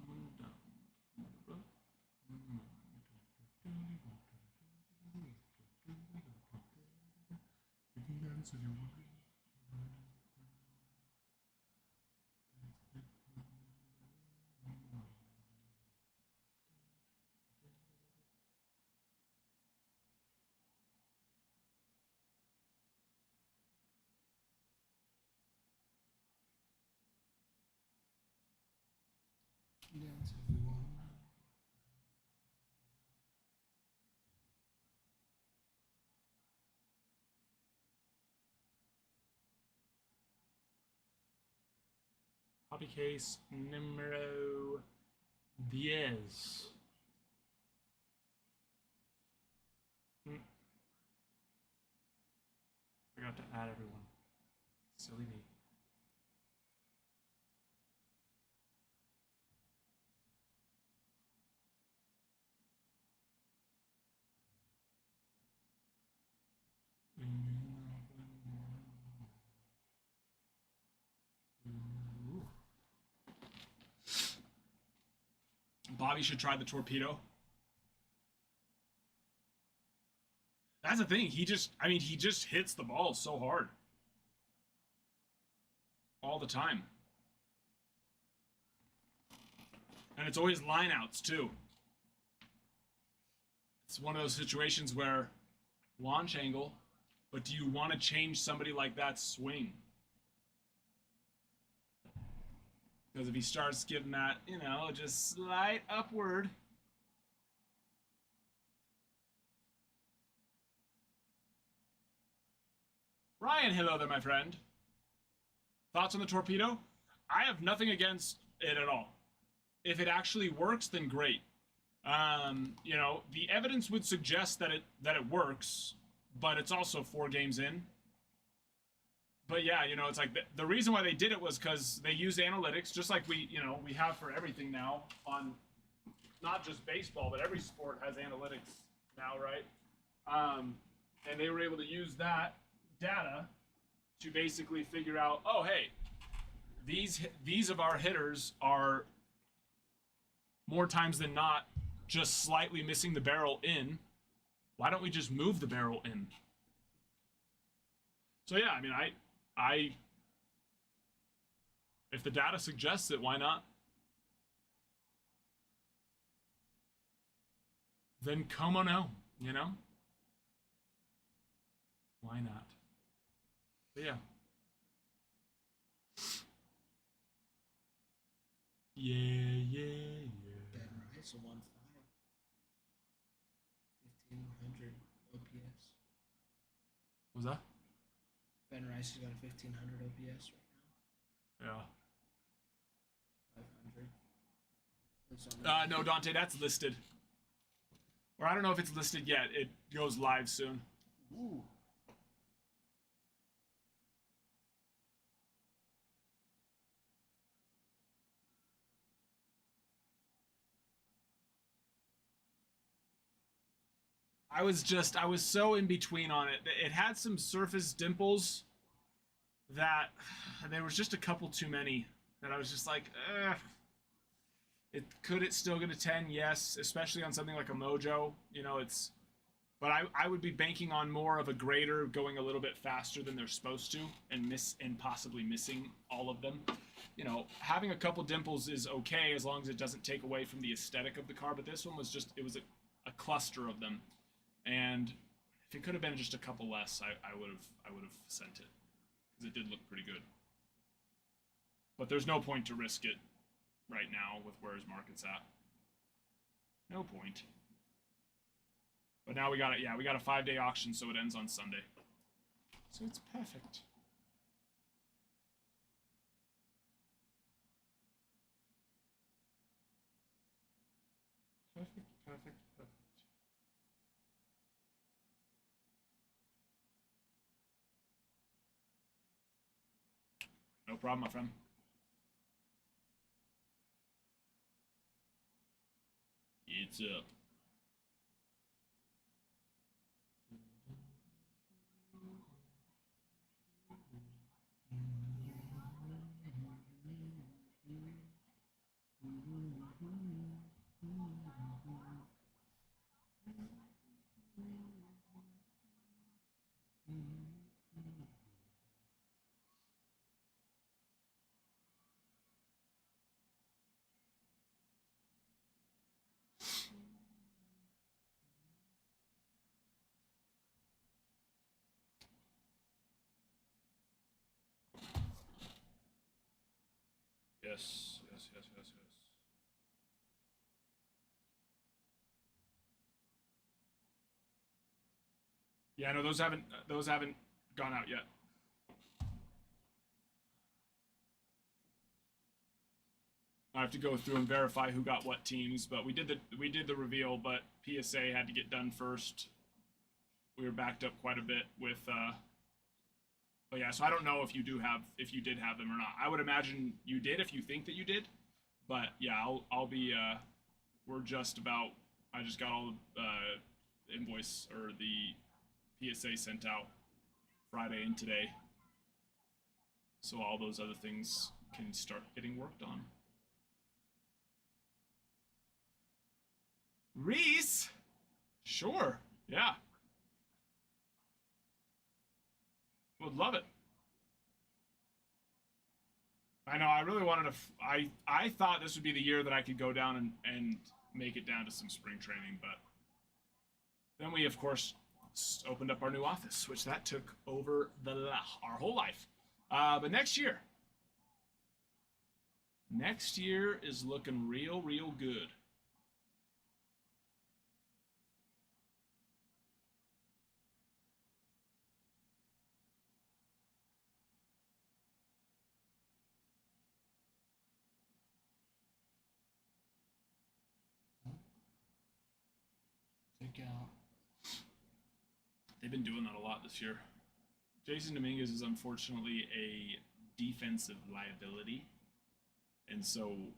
move down, move up, move down. Dance if you want. Hobby case numero 10. Forgot to add everyone. Silly me. Bobby should try the torpedo. That's the thing. He just hits the ball so hard. All the time. And it's always lineouts too. It's one of those situations where launch angle, but do you want to change somebody like that swing? Because if he starts giving that, you know, just slight upward. Ryan, hello there, my friend. Thoughts on the torpedo? I have nothing against it at all. If it actually works, then great. You know, the evidence would suggest that it works, but it's also 4 games in. But yeah, you know, it's like the reason why they did it was because they use analytics, just like we have for everything now on not just baseball, but every sport has analytics now, right? And they were able to use that data to basically figure out, oh, hey, these of our hitters are more times than not just slightly missing the barrel in. Why don't we just move the barrel in? So yeah, I mean, I if the data suggests it, why not? Then come on out, you know? Why not? But yeah. Yeah. Ben Rice won 1500 OPS. What was that? Ben Rice has got a 1500 OPS right Yeah. now. 500. No, Dante, that's listed. Or I don't know if it's listed yet. It goes live soon. Ooh. I was so in between on it. It had some surface dimples that there was just a couple too many that I was just like, ugh. Could it still get a 10? Yes, especially on something like a Mojo. You know, but I would be banking on more of a grader going a little bit faster than they're supposed to and possibly missing all of them. You know, having a couple dimples is okay as long as it doesn't take away from the aesthetic of the car, but this one was it was a cluster of them. And if it could have been just a couple less, I would have sent it, because it did look pretty good. But there's no point to risk it right now with where his market's at. No point. But now we got a 5-day auction, so it ends on Sunday. So it's perfect. Perfect. No problem, my friend. It's up. Yes. Yeah, no, those haven't gone out yet. I have to go through and verify who got what teams, but we did the reveal, but PSA had to get done first. We were backed up quite a bit with but yeah, so I don't know if you did have them or not. I would imagine you did if you think that you did. But yeah, I'll be we're just about I just got all the invoice or the PSA sent out Friday and today. So all those other things can start getting worked on. Reese? Sure. Yeah. Would love it. I know, I really wanted to... I thought this would be the year that I could go down and make it down to some spring training, but... Then we, of course, opened up our new office, which that took over our whole life. But next year... Next year is looking real, real good. They've been doing that a lot this year. Jason Dominguez is unfortunately a defensive liability. And so,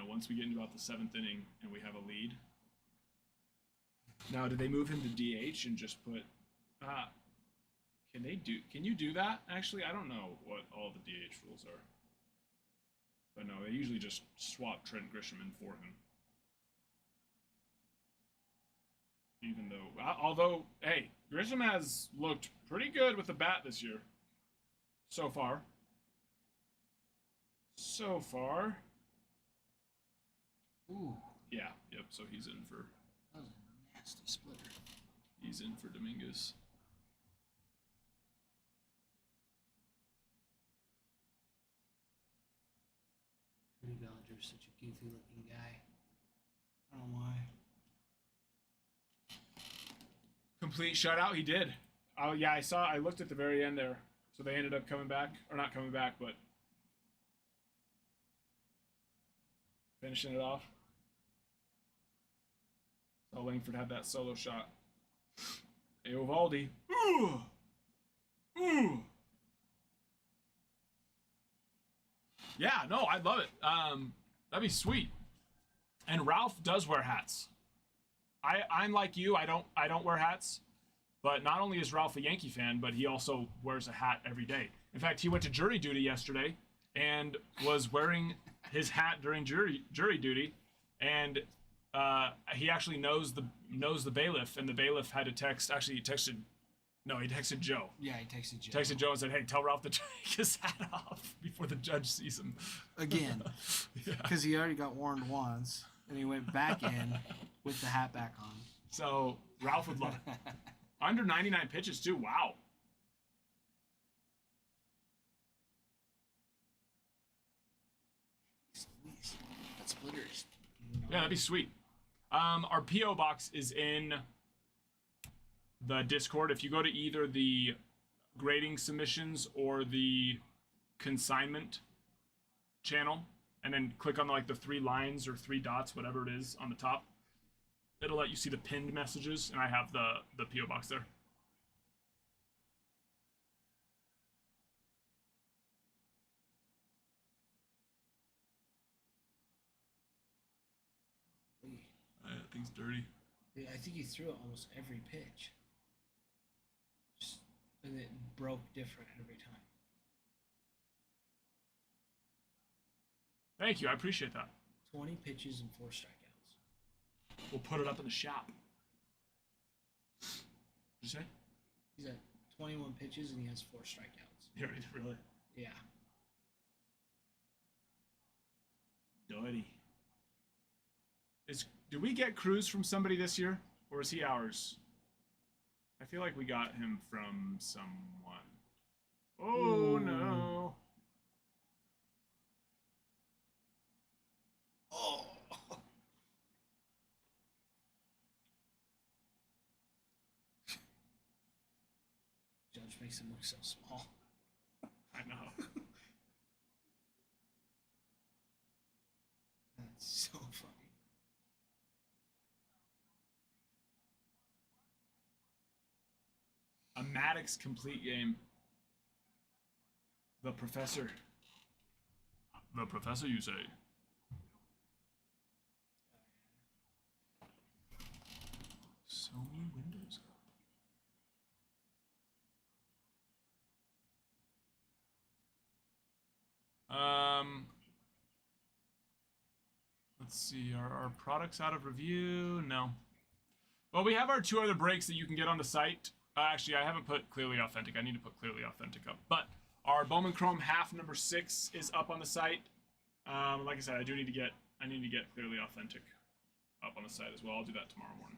once we get into about the 7th inning and we have a lead. Now, did they move him to DH and just put... Can you do that? Actually, I don't know what all the DH rules are. But no, they usually just swap Trent Grisham in for him. Even though, although, hey, Grisham has looked pretty good with the bat this year. So far. Ooh. Yeah, yep, so he's in for... That was a nasty splitter. He's in for Dominguez. Cody Bellinger's such a goofy looking guy. I don't know why. Complete shutout, he did. Oh yeah, I looked at the very end there. So they ended up coming back, or not coming back, but finishing it off. So Langford had that solo shot. Eovaldi. Ooh! Ooh! Yeah, no, I'd love it. That'd be sweet. And Ralph does wear hats. I'm like you. I don't wear hats. But not only is Ralph a Yankee fan, but he also wears a hat every day. In fact, he went to jury duty yesterday and was wearing his hat during jury duty, and he actually knows the bailiff, and the bailiff had to text. Actually, he texted Joe. Yeah, he texted Joe. Texted Joe and said, "Hey, tell Ralph to take his hat off before the judge sees him." Again, Yeah. because he already got warned once, and he went back in with the hat back on. So Ralph would love it. Under 99 pitches too. Wow. That splitter is... Yeah, that'd be sweet. Our PO box is in the Discord. If you go to either the grading submissions or the consignment channel, and then click on the 3 lines or 3 dots, whatever it is, on the top, it'll let you see the pinned messages, and I have the PO box there. That thing's dirty. Yeah, I think he threw it almost every pitch. And it broke different every time. Thank you, I appreciate that. 20 pitches and 4 strikeouts. We'll put it up in the shop. What'd you say? He's at 21 pitches and he has 4 strikeouts. Yeah, really? Yeah. Dirty. Do we get Cruz from somebody this year? Or is he ours? I feel like we got him from someone. Oh, no. Oh! which makes him look so small. I know. That's so funny. A Maddox complete game. The Professor. The Professor, you say? So many windows. Let's see. Are our products out of review? No. Well, we have our 2 other breaks that you can get on the site. Actually, I haven't put Clearly Authentic. I need to put Clearly Authentic up. But our Bowman Chrome half number 6 is up on the site. Like I said, I need to get Clearly Authentic up on the site as well. I'll do that tomorrow morning.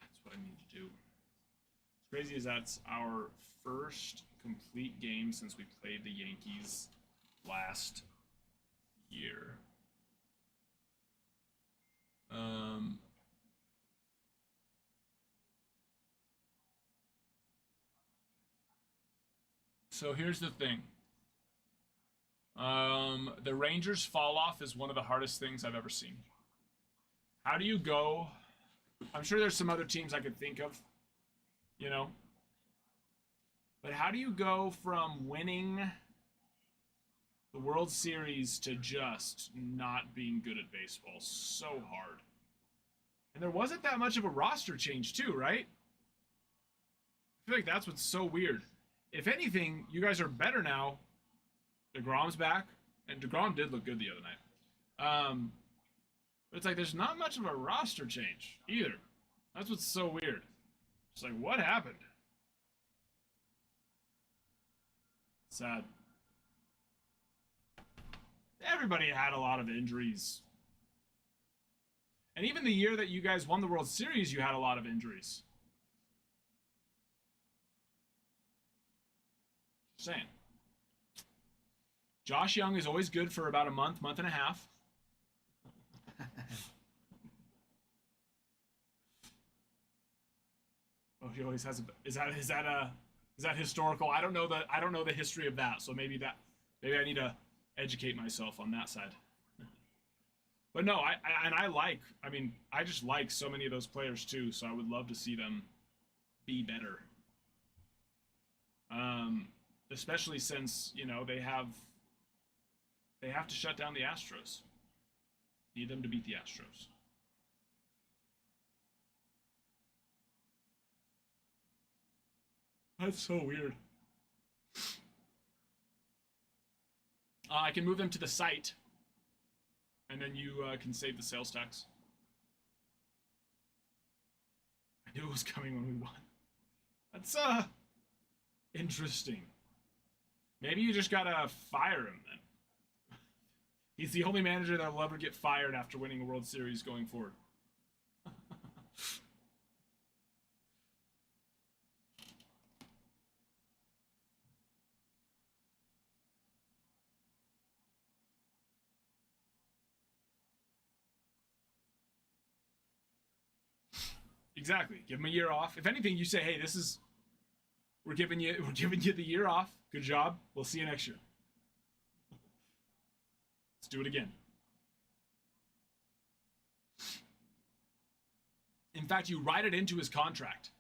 That's what I need to do. What's crazy is that's our first complete game since we played the Yankees last year. So here's the thing. The Rangers fall off is one of the hardest things I've ever seen. How do you go? I'm sure there's some other teams I could think of, you know. But how do you go from winning the World Series to just not being good at baseball? So hard. And there wasn't that much of a roster change too, right? I feel like that's what's so weird. If anything, you guys are better now. DeGrom's back, and DeGrom did look good the other night. But it's like there's not much of a roster change either. That's what's so weird. It's like, what happened? Sad. Everybody had a lot of injuries. And even the year that you guys won the World Series, you had a lot of injuries. Just saying. Josh Young is always good for about a month, month and a half. Oh, he always has a. Is that historical? I don't know the history of that. So maybe I need to educate myself on that side. But no, I just like so many of those players too. So I would love to see them be better. Especially since, you know, they have to shut down the Astros. Need them to beat the Astros. That's so weird. I can move them to the site, and then you can save the sales tax. I knew it was coming when we won. That's interesting. Maybe you just gotta fire him then. He's the only manager that will ever get fired after winning a World Series going forward. Exactly. Give him a year off. If anything, you say, "Hey, we're giving you the year off. Good job. We'll see you next year. Let's do it again." In fact, you write it into his contract.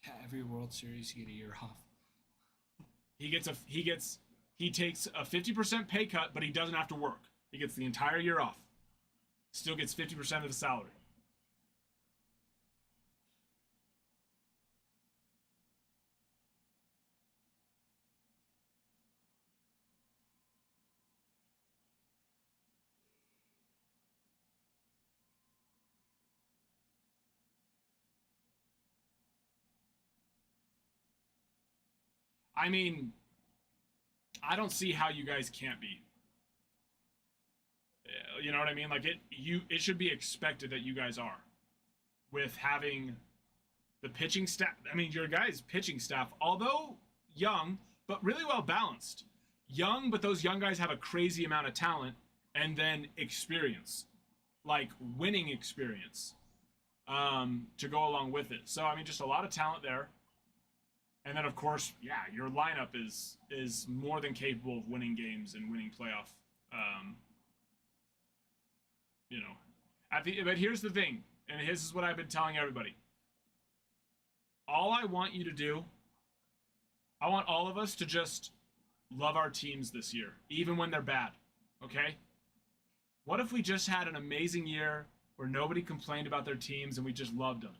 Yeah, every World Series you get a year off. He takes a 50% pay cut, but he doesn't have to work. He gets the entire year off. Still gets 50% of the salary. I mean, I don't see how you guys can't be. You know what I mean? Like it should be expected that you guys are, with having the pitching staff. I mean, your guys' pitching staff, although young but really well balanced. Young, but those young guys have a crazy amount of talent and then experience. like winning experience to go along with it. So I mean, just a lot of talent there. And then of course, yeah, your lineup is more than capable of winning games and winning playoff. You know, but here's the thing, and this is what I've been telling everybody. All I want you to do, I want all of us to just love our teams this year, even when they're bad. Okay? What if we just had an amazing year where nobody complained about their teams and we just loved them?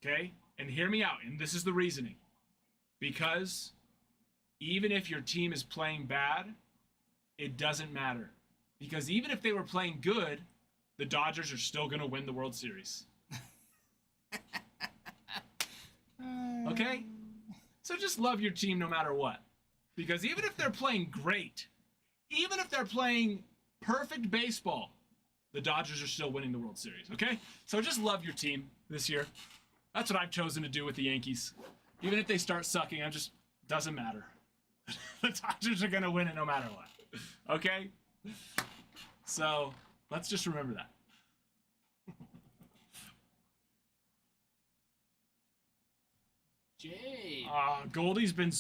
Okay? And hear me out, and this is the reasoning. Because even if your team is playing bad, it doesn't matter. Because even if they were playing good, the Dodgers are still going to win the World Series. Okay? So just love your team no matter what. Because even if they're playing great, even if they're playing perfect baseball, the Dodgers are still winning the World Series, okay? So just love your team this year. That's what I've chosen to do with the Yankees. Even if they start sucking, doesn't matter. The Dodgers are going to win it no matter what. Okay? So let's just remember that. Jay. Goldie's been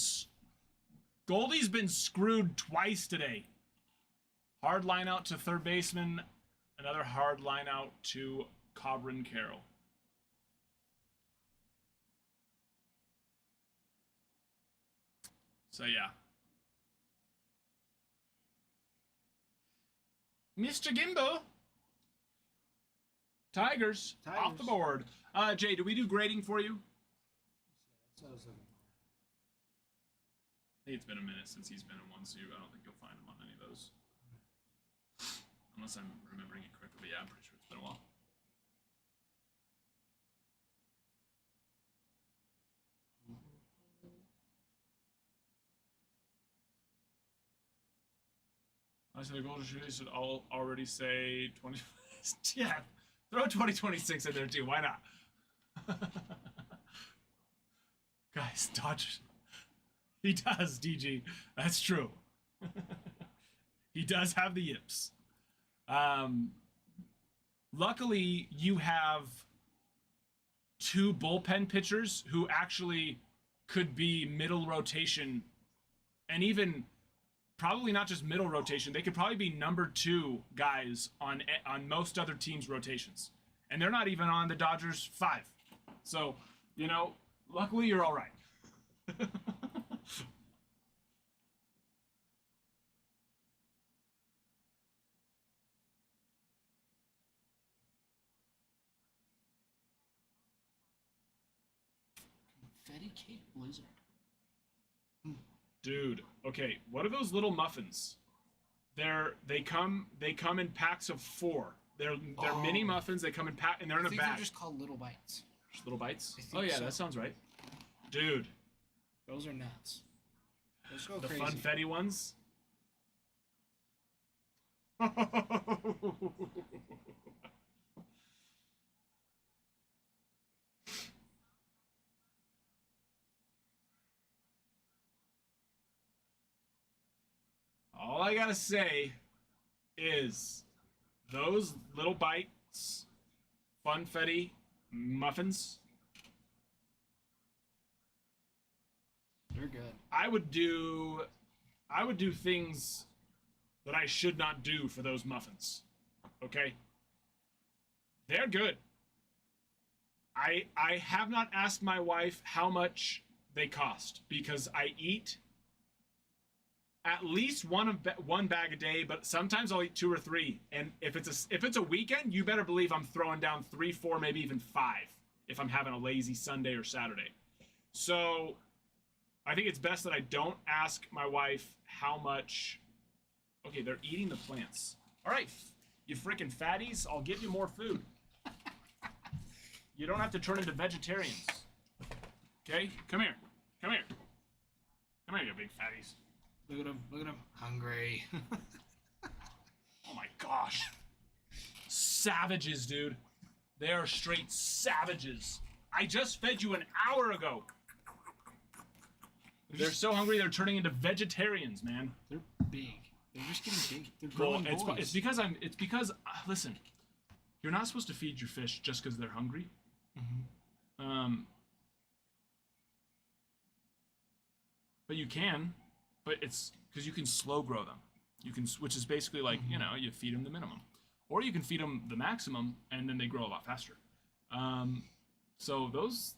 screwed twice today. Hard line out to third baseman. Another hard line out to Corbin Carroll. So yeah. Mr. Gimbo. Tigers off the board. Jay, do we do grading for you? So I was looking I think it's been a minute since he's been in one, so I don't think you'll find him on any of those. Unless I'm remembering it correctly. But yeah, I'm pretty sure it's been a while. I said the Golden Shoes should all already say 20. Yeah, throw 2026 in there too. Why not? Guys, Dodgers. He does, DG. That's true. He does have the yips. Luckily, you have two bullpen pitchers who actually could be middle rotation, and even probably not just middle rotation. They could probably be number 2 guys on most other teams' rotations, and they're not even on the Dodgers 5. So, you know, luckily you're all right. Confetti cake blizzard. Dude, okay, what are those little muffins? They come in packs of 4. They're mini muffins. They come in pack and they're in a bag. They're just called Little Bites. Just little bites. I think Oh yeah, so. that sounds right. Dude, Those are nuts. Those go the crazy. funfetti ones. All I gotta say is those little bites, funfetti muffins. They're good. I would do things that I should not do for those muffins. Okay? They're good. I have not asked my wife how much they cost because I eat at least one bag a day, but sometimes I'll eat 2 or 3. And if it's a weekend, you better believe I'm throwing down 3, 4, maybe even 5 if I'm having a lazy Sunday or Saturday. So I think it's best that I don't ask my wife how much. Okay, they're eating the plants. All right, you freaking fatties, I'll give you more food. You don't have to turn into vegetarians. Okay, come here. Come here, you big fatties. Look at him. Look at him. Hungry. Oh my gosh. Savages, dude. They are straight savages. I just fed you an hour ago. They're so hungry they're turning into vegetarians, man. They're big. They're just getting big. They're Well, growing boys. it's because listen, you're not supposed to feed your fish just because they're hungry. But you can, but it's because you can slow grow them. You can, which is basically like you feed them the minimum, or you can feed them the maximum, and then they grow a lot faster. So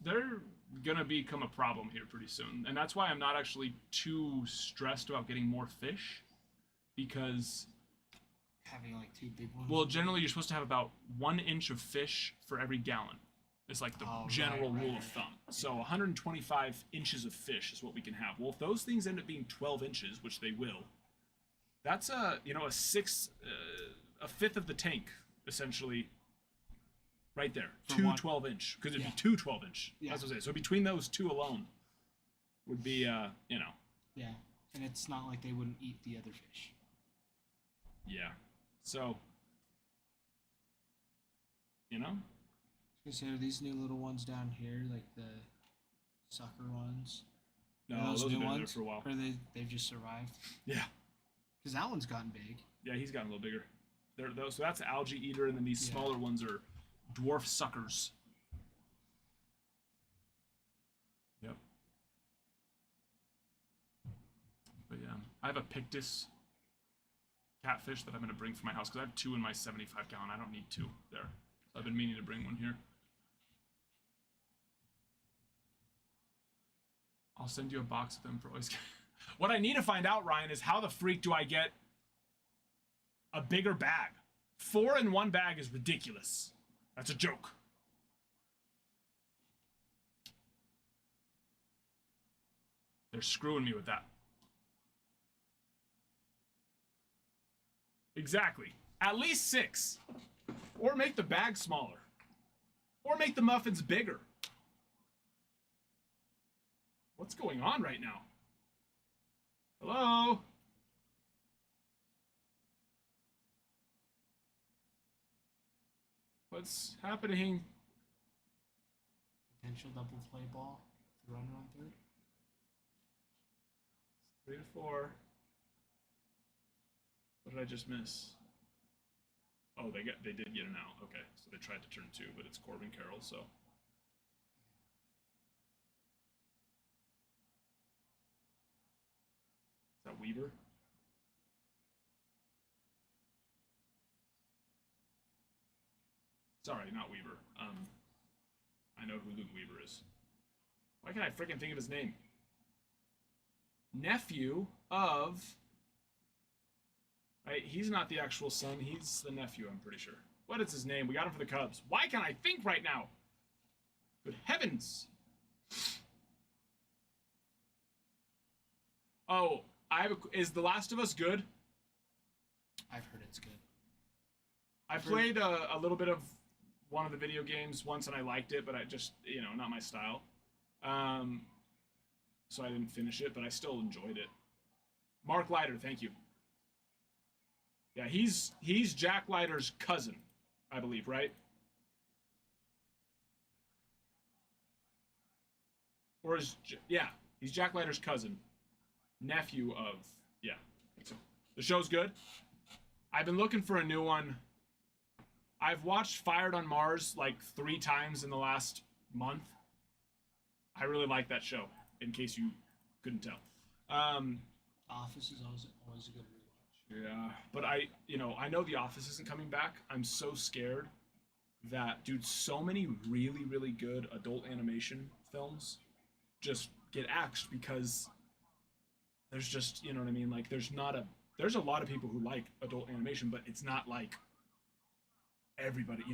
they're gonna become a problem here pretty soon, and that's why I'm not actually too stressed about getting more fish, because having like 2 big ones. well, generally you're supposed to have about 1 inch of fish for every gallon. It's like the general rule of thumb. So 125 inches of fish is what we can have. Well, if those things end up being 12 inches, which they will, that's a fifth of the tank, essentially, right there. For 2 one. 12-inch, because it'd Yeah. be 2 12-inch. Yeah. That's what I'm saying. So between those 2 alone would be, Yeah, and it's not like they wouldn't eat the other fish. yeah. So, So these new little ones down here, like the sucker ones. no, Are those have new been there ones, for a while. or they've just survived. Yeah. Because that one's gotten big. Yeah, he's gotten a little bigger. So that's algae eater, and then these smaller ones are dwarf suckers. Yep. But yeah, I have a pictus catfish that I'm going to bring for my house because I have 2 in my 75-gallon. I don't need 2 there. So I've been meaning to bring one here. I'll send you a box of them for always. What I need to find out, Ryan, is how the freak do I get a bigger bag? 4 in 1 bag is ridiculous. That's a joke. They're screwing me with that. Exactly. At least 6. Or make the bag smaller. Or make the muffins bigger. What's going on right now? Hello? What's happening? Potential double play ball. Runner on third. 3 to 4. What did I just miss? Oh, they did get an out. Okay, so they tried to turn 2, but it's Corbin Carroll, so. Is that Weaver? Sorry, not Weaver. I know who Luke Weaver is. Why can't I freaking think of his name? Nephew of... Right, he's not the actual son. He's the nephew, I'm pretty sure. What is his name? We got him for the Cubs. Why can't I think right now? Good heavens. Oh, is The Last of Us good? I've heard it's good. I played a little bit of one of the video games once and I liked it, but I just, not my style. So I didn't finish it, but I still enjoyed it. Mark Leiter, thank you. Yeah, he's Jack Leiter's cousin, I believe, right? Or he's Jack Leiter's cousin, nephew of, So the show's good. I've been looking for a new one. I've watched Fired on Mars like 3 times in the last month. I really like that show, in case you couldn't tell. Office is always a good rewatch. Yeah, but I know The Office isn't coming back. I'm so scared that, dude, so many really, really good adult animation films just get axed because there's just, you know what I mean? Like, there's a lot of people who like adult animation, but it's not like everybody,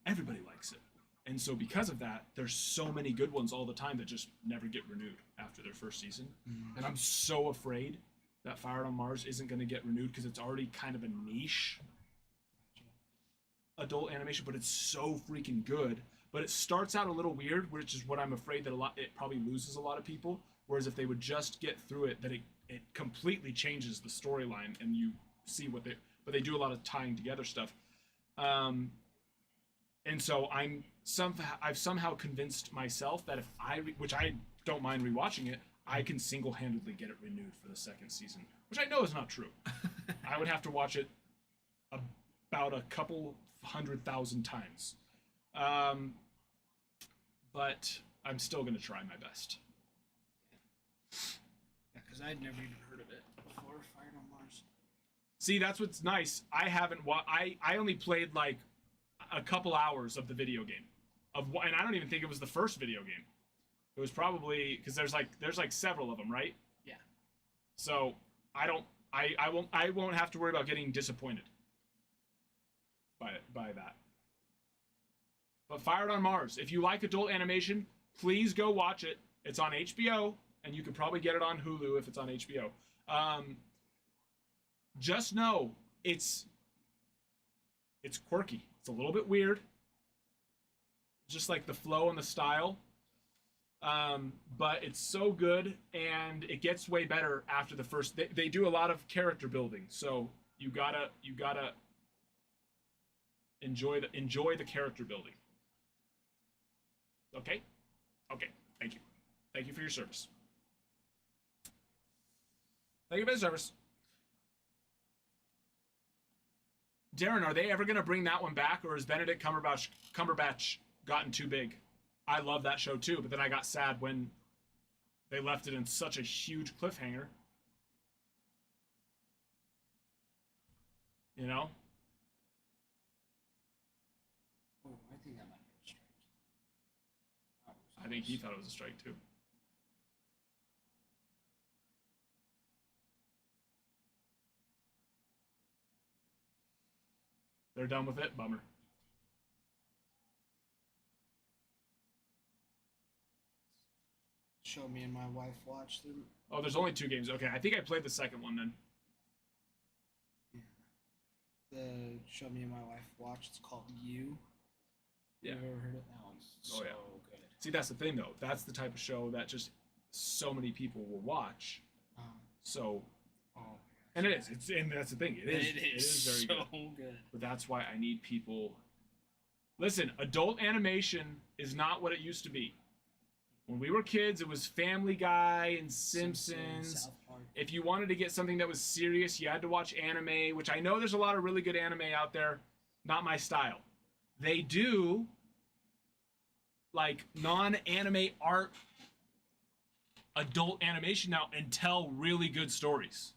everybody likes it. And so because of that, there's so many good ones all the time that just never get renewed after their first season. And I'm so afraid that Fired on Mars isn't going to get renewed because it's already kind of a niche adult animation, but it's so freaking good. But it starts out a little weird, which is what I'm afraid that it probably loses a lot of people. Whereas if they would just get through it, that it completely changes the storyline and you see but they do a lot of tying together stuff. And so I've somehow convinced myself that which I don't mind rewatching it, I can single-handedly get it renewed for the second season, which I know is not true. I would have to watch it about a couple 100,000 times. But I'm still going to try my best. Yeah, because I'd never even heard of it before. Fired on Mars. See, that's what's nice. I haven't. I only played like a couple hours of the video game, and I don't even think it was the first video game. It was probably because there's like several of them, right? Yeah. So I won't have to worry about getting disappointed by that. But Fired on Mars, if you like adult animation, please go watch it. It's on HBO, and you can probably get it on Hulu if it's on HBO. Just know it's quirky. It's a little bit weird, just like the flow and the style. But it's so good, and it gets way better after the first. They do a lot of character building, so you gotta enjoy the character building. Okay? Okay. Thank you. Thank you for your service. Thank you for the service. Darren, are they ever going to bring that one back, or has Benedict Cumberbatch gotten too big? I love that show too, but then I got sad when they left it in such a huge cliffhanger. You know? Oh, I think that might be a strike. I think he thought it was a strike too. They're done with it? Bummer. Show me and my wife watched them. Oh, there's only 2 games. Okay, I think I played the second one then. Yeah. The show me and my wife watched. It's called You. Yeah. You've ever heard it? That one's so good. See, that's the thing though. That's the type of show that just so many people will watch. So. Oh. And it is. And that's the thing. It is very good. But that's why I need people. Listen, adult animation is not what it used to be. When we were kids, it was Family Guy and Simpsons. South Park. If you wanted to get something that was serious, you had to watch anime, which I know there's a lot of really good anime out there. Not my style. They do like non-anime art adult animation now and tell really good stories.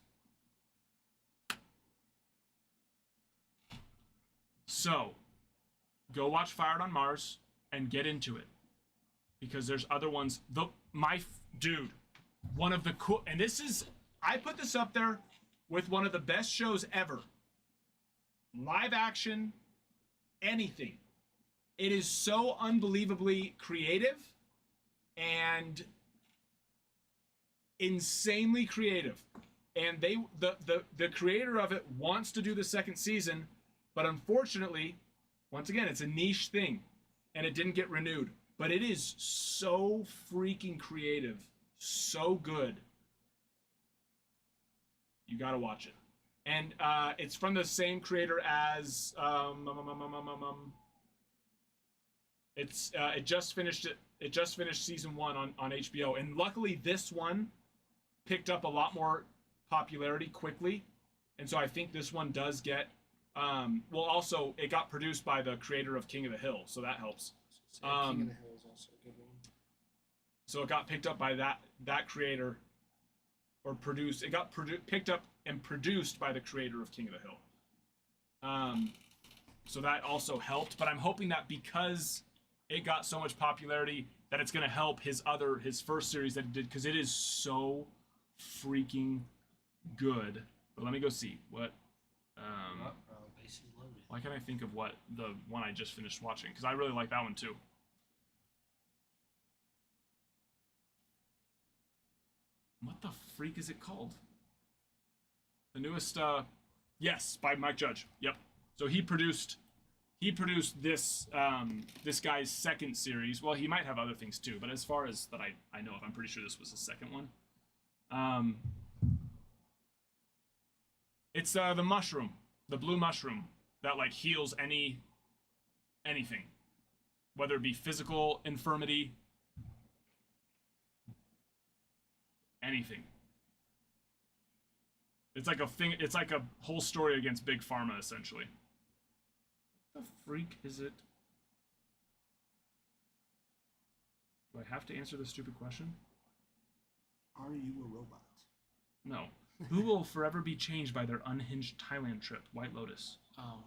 So, go watch Fired on Mars and get into it. Because there's other ones. Dude, one of the cool, and this is, I put this up there with one of the best shows ever. Live action, anything. It is so unbelievably creative and insanely creative. And the creator of it wants to do the second season, but unfortunately, once again, it's a niche thing, and it didn't get renewed. But it is so freaking creative, so good. You gotta watch it, and it's from the same creator as it just finished it. It just finished season 1 on HBO, and luckily this one picked up a lot more popularity quickly, and so I think this one does get. Well, also it got produced by the creator of King of the Hill, so that helps. King of the Hill is also a good one. So it got picked up by that creator, or produced. It got picked up and produced by the creator of King of the Hill. So that also helped. But I'm hoping that because it got so much popularity, that it's going to help his first series that he did, because it is so freaking good. But let me go see what. Why can't I think of what the one I just finished watching? Because I really like that one too. What the freak is it called? The newest, yes, by Mike Judge. Yep. So he produced this this guy's second series. Well, he might have other things too, but as far as that I know of, I'm pretty sure this was his second one. It's the mushroom, the blue mushroom that like heals anything, whether it be physical infirmity. anything. It's like a thing. It's like a whole story against Big Pharma, essentially. What the freak is it? Do I have to answer this stupid question? Are you a robot? No. Who will forever be changed by their unhinged Thailand trip? White Lotus. Oh.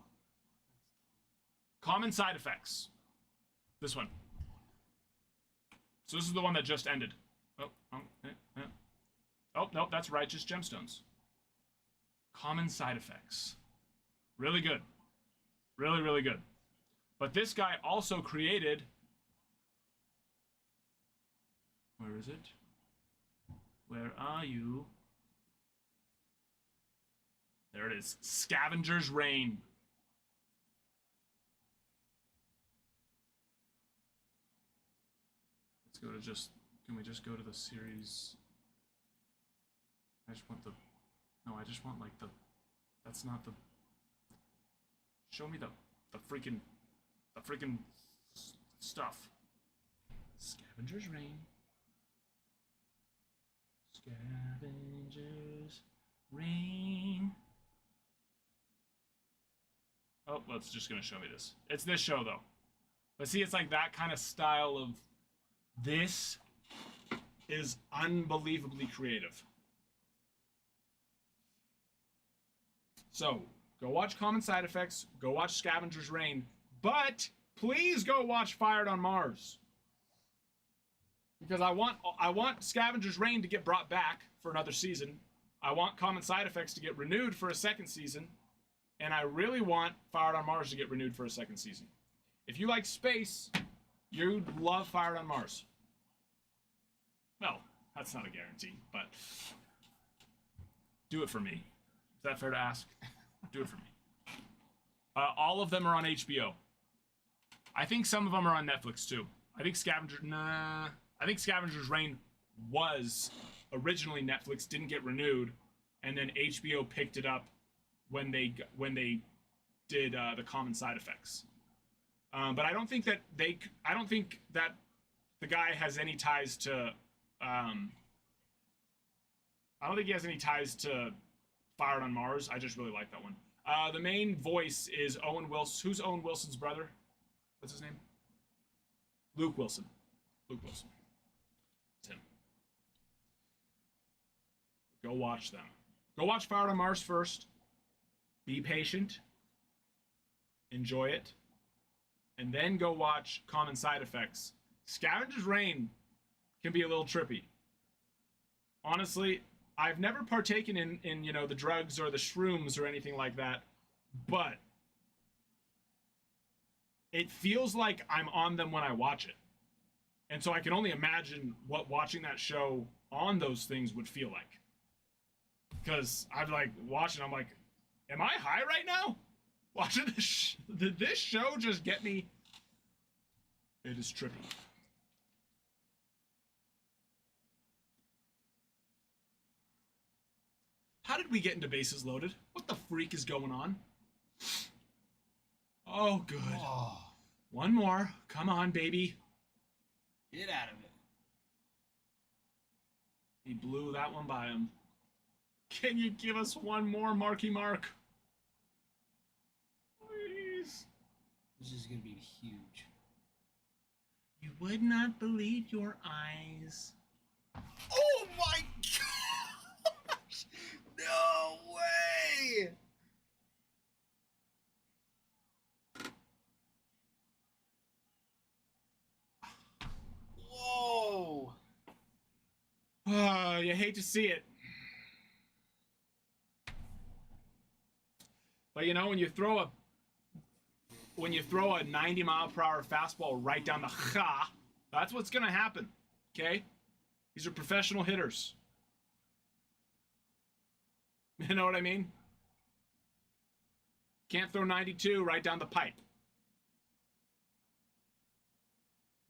Common side effects. This one. So this is the one that just ended. Oh, no, that's Righteous Gemstones. Common side effects. Really good. Really, really good. But this guy also created... Where is it? Where are you? There it is. Scavenger's Reign. Let's go to just... Can we just go to the series? I just want the... No, I just want, like, the... That's not the... Show me the freaking... The freaking stuff. Scavenger's Reign. Scavenger's Reign. Oh, well, it's just going to show me this. It's this show, though. But see, it's like that kind of style of... This is unbelievably creative. So, go watch Common Side Effects. Go watch Scavenger's Reign. But, please go watch Fired on Mars. Because I want Scavenger's Reign to get brought back for another season. I want Common Side Effects to get renewed for a second season. And I really want Fired on Mars to get renewed for a second season. If you like space, you'd love Fired on Mars. Well, that's not a guarantee, but do it for me. Is that fair to ask? Do it for me. All of them are on HBO. I think some of them are on Netflix too. I think Scavenger's Reign was originally Netflix, didn't get renewed, and then HBO picked it up when they did the Common Side Effects. But I don't think that the guy has any ties to. I don't think he has any ties to Fired on Mars. I just really like that one. The main voice is Owen Wilson. Who's Owen Wilson's brother? What's his name? Luke Wilson. Luke Wilson. It's him. Go watch them. Go watch Fired on Mars first. Be patient. Enjoy it. And then go watch Common Side Effects. Scavenger's Reign can be a little trippy. Honestly, I've never partaken in the drugs or the shrooms or anything like that, but it feels like I'm on them when I watch it. And so I can only imagine what watching that show on those things would feel like. Because I'm like watching, I'm like, am I high right now? Watching this, did this show just get me? It is trippy. How did we get into Bases Loaded? What the freak is going on? Oh, good. Oh, One more. Come on, baby. get out of it. He blew that one by him. Can you give us one more, Marky Mark? Please. This is going to be huge. You would not believe your eyes. Oh my gosh! No way! Whoa! You hate to see it. But when you throw a 90-mile-per-hour fastball right down the ha, that's what's gonna happen. Okay? These are professional hitters. You know what I mean? Can't throw 92 right down the pipe.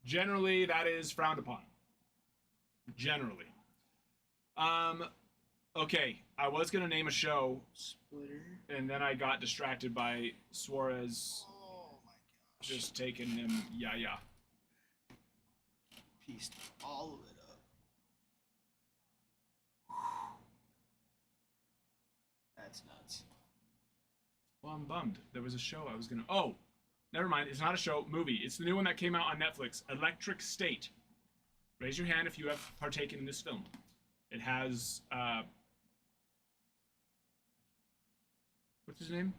Generally, that is frowned upon. Generally. Okay, I was gonna name a show, Splitter. and then I got distracted by Suarez Oh my gosh. just taking him. Yeah. Pieced all of it up. That's nuts. Well, I'm bummed. There was a show I was gonna. Oh, never mind. It's not a show. Movie. It's the new one that came out on Netflix. Electric State. Raise your hand if you have partaken in this film. It has what's his name?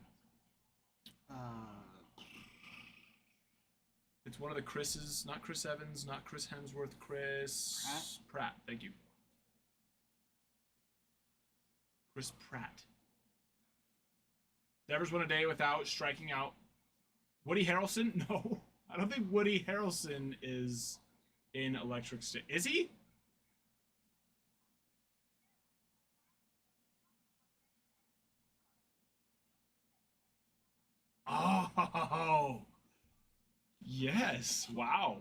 It's one of the Chris's. Not Chris Evans. Not Chris Hemsworth. Chris Pratt. Thank you. Chris Pratt. Never's went a day without striking out. Woody Harrelson? No. I don't think Woody Harrelson is in Electric State. Is he? Oh. Yes. Wow.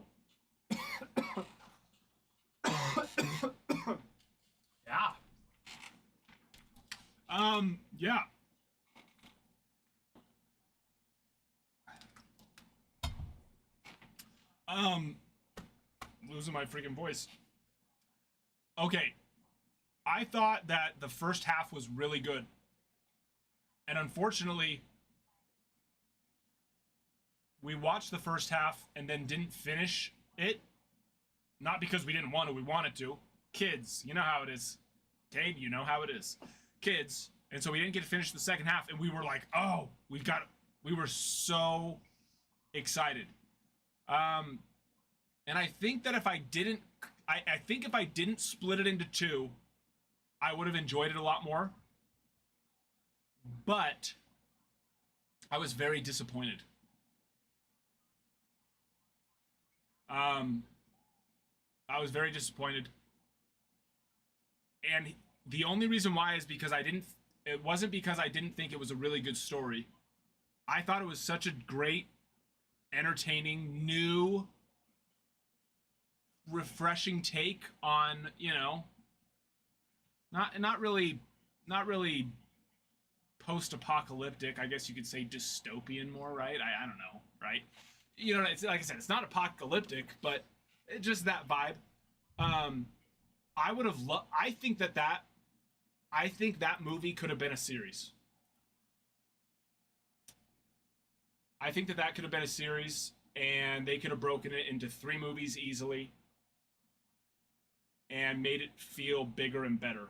Yeah. Yeah. Losing my freaking voice. Okay. I thought that the first half was really good. And unfortunately, we watched the first half and then didn't finish it. Not because we didn't want to, we wanted to. Kids, you know how it is. Okay, you know how it is. Kids. And so we didn't get to finish the second half, and we were like, oh, we were so excited. And I think that if I didn't split it into two, I would have enjoyed it a lot more. But I was very disappointed. I was very disappointed. And the only reason why is because it wasn't because I didn't think it was a really good story. I thought it was such a great, entertaining, new, refreshing take on, you know, not really post-apocalyptic. I guess you could say dystopian more, right? I don't know, right? You know, it's like I said, it's not apocalyptic, but it's just that vibe. I would have loved. I think that movie could have been a series. I think that could have been a series, and they could have broken it into 3 movies easily, and made it feel bigger and better.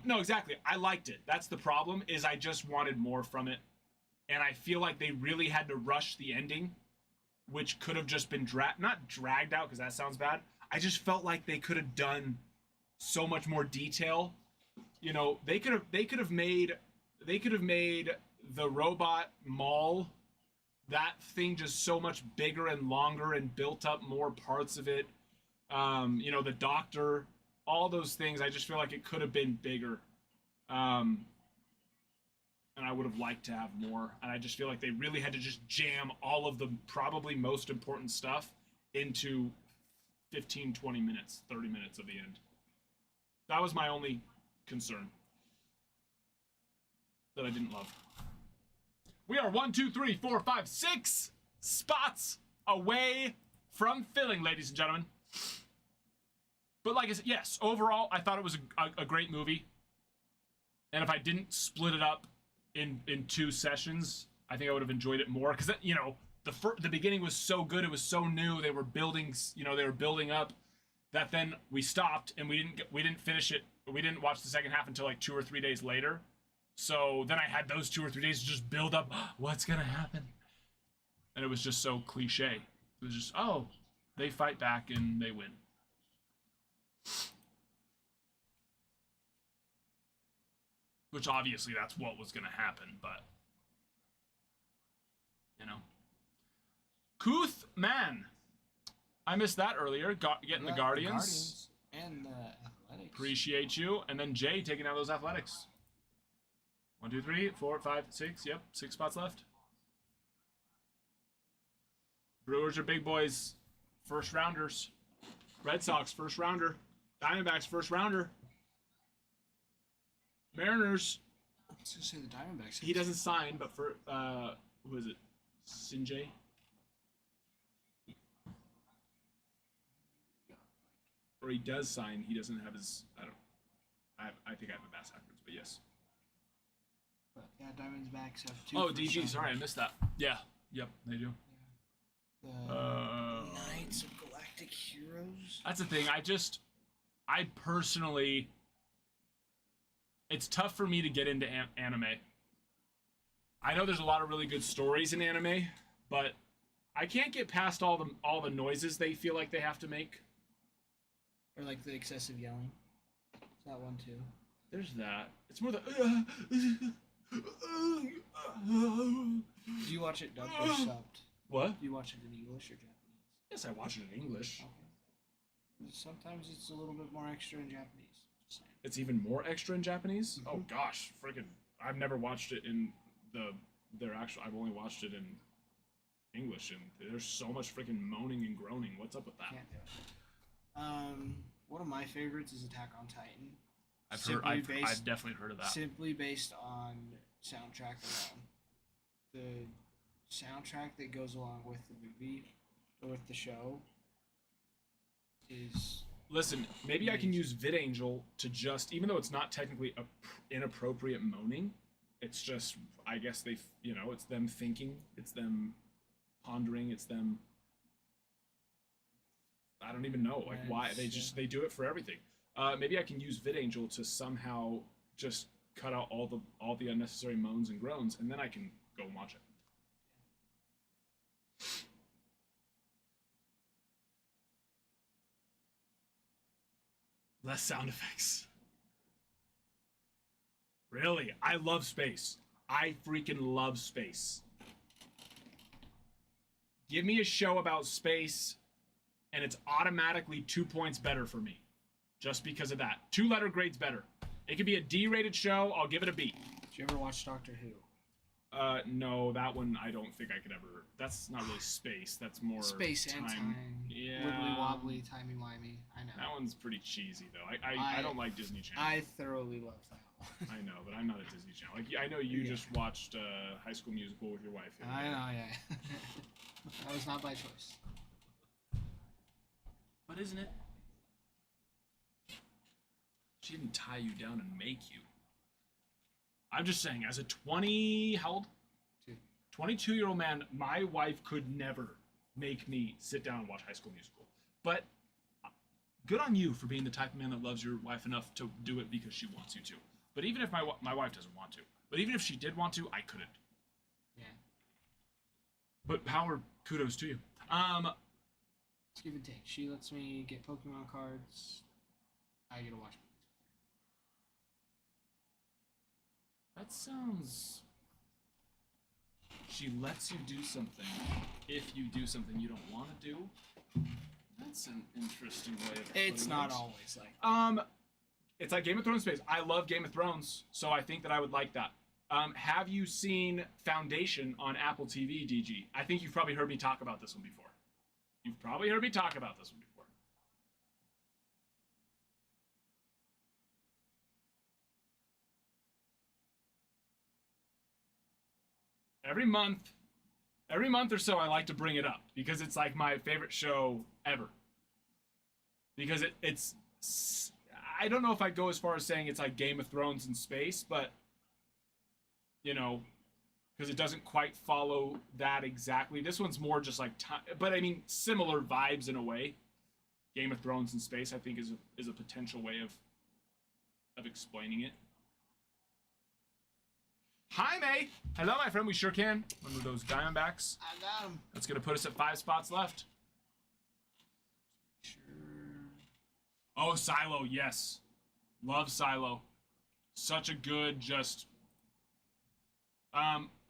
No, exactly. I liked it. That's the problem. Is I just wanted more from it, and I feel like they really had to rush the ending, which could have just been not dragged out because that sounds bad. I just felt like they could have done so much more detail. You know, they could have made the robot mall, that thing, just so much bigger and longer and built up more parts of it. You know, the doctor, all those things. I just feel like it could have been bigger. And I would have liked to have more. And I just feel like they really had to just jam all of the probably most important stuff into 15, 20 minutes, 30 minutes of the end. That was my only concern that I didn't love. We are 1, 2, 3, 4, 5, 6 spots away from filling, ladies and gentlemen. But like I said, yes, overall, I thought it was a great movie. And if I didn't split it up in 2 sessions, I think I would have enjoyed it more. Because, you know, the beginning was so good. It was so new. They were building up that then we stopped and we didn't finish it. We didn't watch the second half until like 2 or 3 days later. So then I had those 2 or 3 days to just build up. What's going to happen? And it was just so cliche. It was just, oh, they fight back and they win. Which obviously that's what was going to happen, but, you know. Kuth Man. I missed that earlier. Getting the Guardians. And the Athletics. Appreciate you. And then Jay taking down those Athletics. 1, 2, 3, 4, 5, 6. Yep, 6 spots left. Brewers are big boys. First rounders. Red Sox, first rounder. Diamondbacks, first rounder. Mariners. I was going to say the Diamondbacks. He doesn't sign, but for, who is it? Sinjay? Or he does sign, he doesn't have his, I I think I have a bass backwards, but yes. But yeah, Diamondbacks have two. Oh, first DG. rounders. Sorry, I missed that. Yeah. Yep, they do. The Knights of Galactic Heroes. That's the thing. I personally, it's tough for me to get into anime. I know there's a lot of really good stories in anime, but I can't get past all the noises they feel like they have to make. Or like the excessive yelling. Is that one too? There's that. It's more the. Do you watch it dubbed or subbed? What? Do you watch it in English or Japanese? Yes, I watch it in English. Okay. Sometimes it's a little bit more extra in Japanese. Just saying. It's even more extra in Japanese. Mm-hmm. Oh gosh, freaking! I've never watched it in their actual. I've only watched it in English, and there's so much freaking moaning and groaning. What's up with that? Can't do it. One of my favorites is Attack on Titan. I've definitely heard of that. Simply based on soundtrack alone. The soundtrack that goes along with the movie or with the show is. Listen, maybe I can use VidAngel to just, even though it's not technically inappropriate moaning, it's just, I guess it's them thinking, it's them pondering, it's them. I don't even know why they do it for everything. Maybe I can use VidAngel to somehow just cut out all the unnecessary moans and groans, and then I can go and watch it. Less sound effects. Really? I love space. I freaking love space. Give me a show about space, and it's automatically 2 points better for me. Just because of that. 2-letter grade's better. It could be a D-rated show, I'll give it a B. Did you ever watch Doctor Who? No, that one I don't think I could ever. That's not really space. That's more Space and time. Yeah. Wibbly wobbly, timey wimey. I know. That one's pretty cheesy though. I don't like Disney Channel. I thoroughly love that. I know, but I'm not a Disney Channel. Like I know you just watched High School Musical with your wife. I know, yeah. That was not by choice. But isn't it? She didn't tie you down and make you. I'm just saying, as a 22-year-old man, my wife could never make me sit down and watch High School Musical. But good on you for being the type of man that loves your wife enough to do it because she wants you to. But even if my wife doesn't want to, but even if she did want to, I couldn't. Yeah. But power, kudos to you. It's give and take. She lets me get Pokemon cards. I get to watch movies with her. That sounds... She lets you do something if you do something you don't want to do. That's an interesting way of putting It's not it. always like It's like Game of Thrones space. I love Game of Thrones, so I think that I would like that. Have you seen Foundation on Apple TV, DG? I think you've probably heard me talk about this one before. You've probably heard me talk about this one before. Every month or so, I like to bring it up because it's like my favorite show ever. Because it's I don't know if I'd go as far as saying it's like Game of Thrones in space, but because it doesn't quite follow that exactly. This one's more just like time, but I mean similar vibes in a way. Game of Thrones in space, I think, is a potential way of explaining it. Hi, May. Hello, my friend. We sure can. Remember those Diamondbacks? I got them. That's gonna put us at 5 spots left. Sure. Oh, Silo, yes. Love Silo. Such a good, just...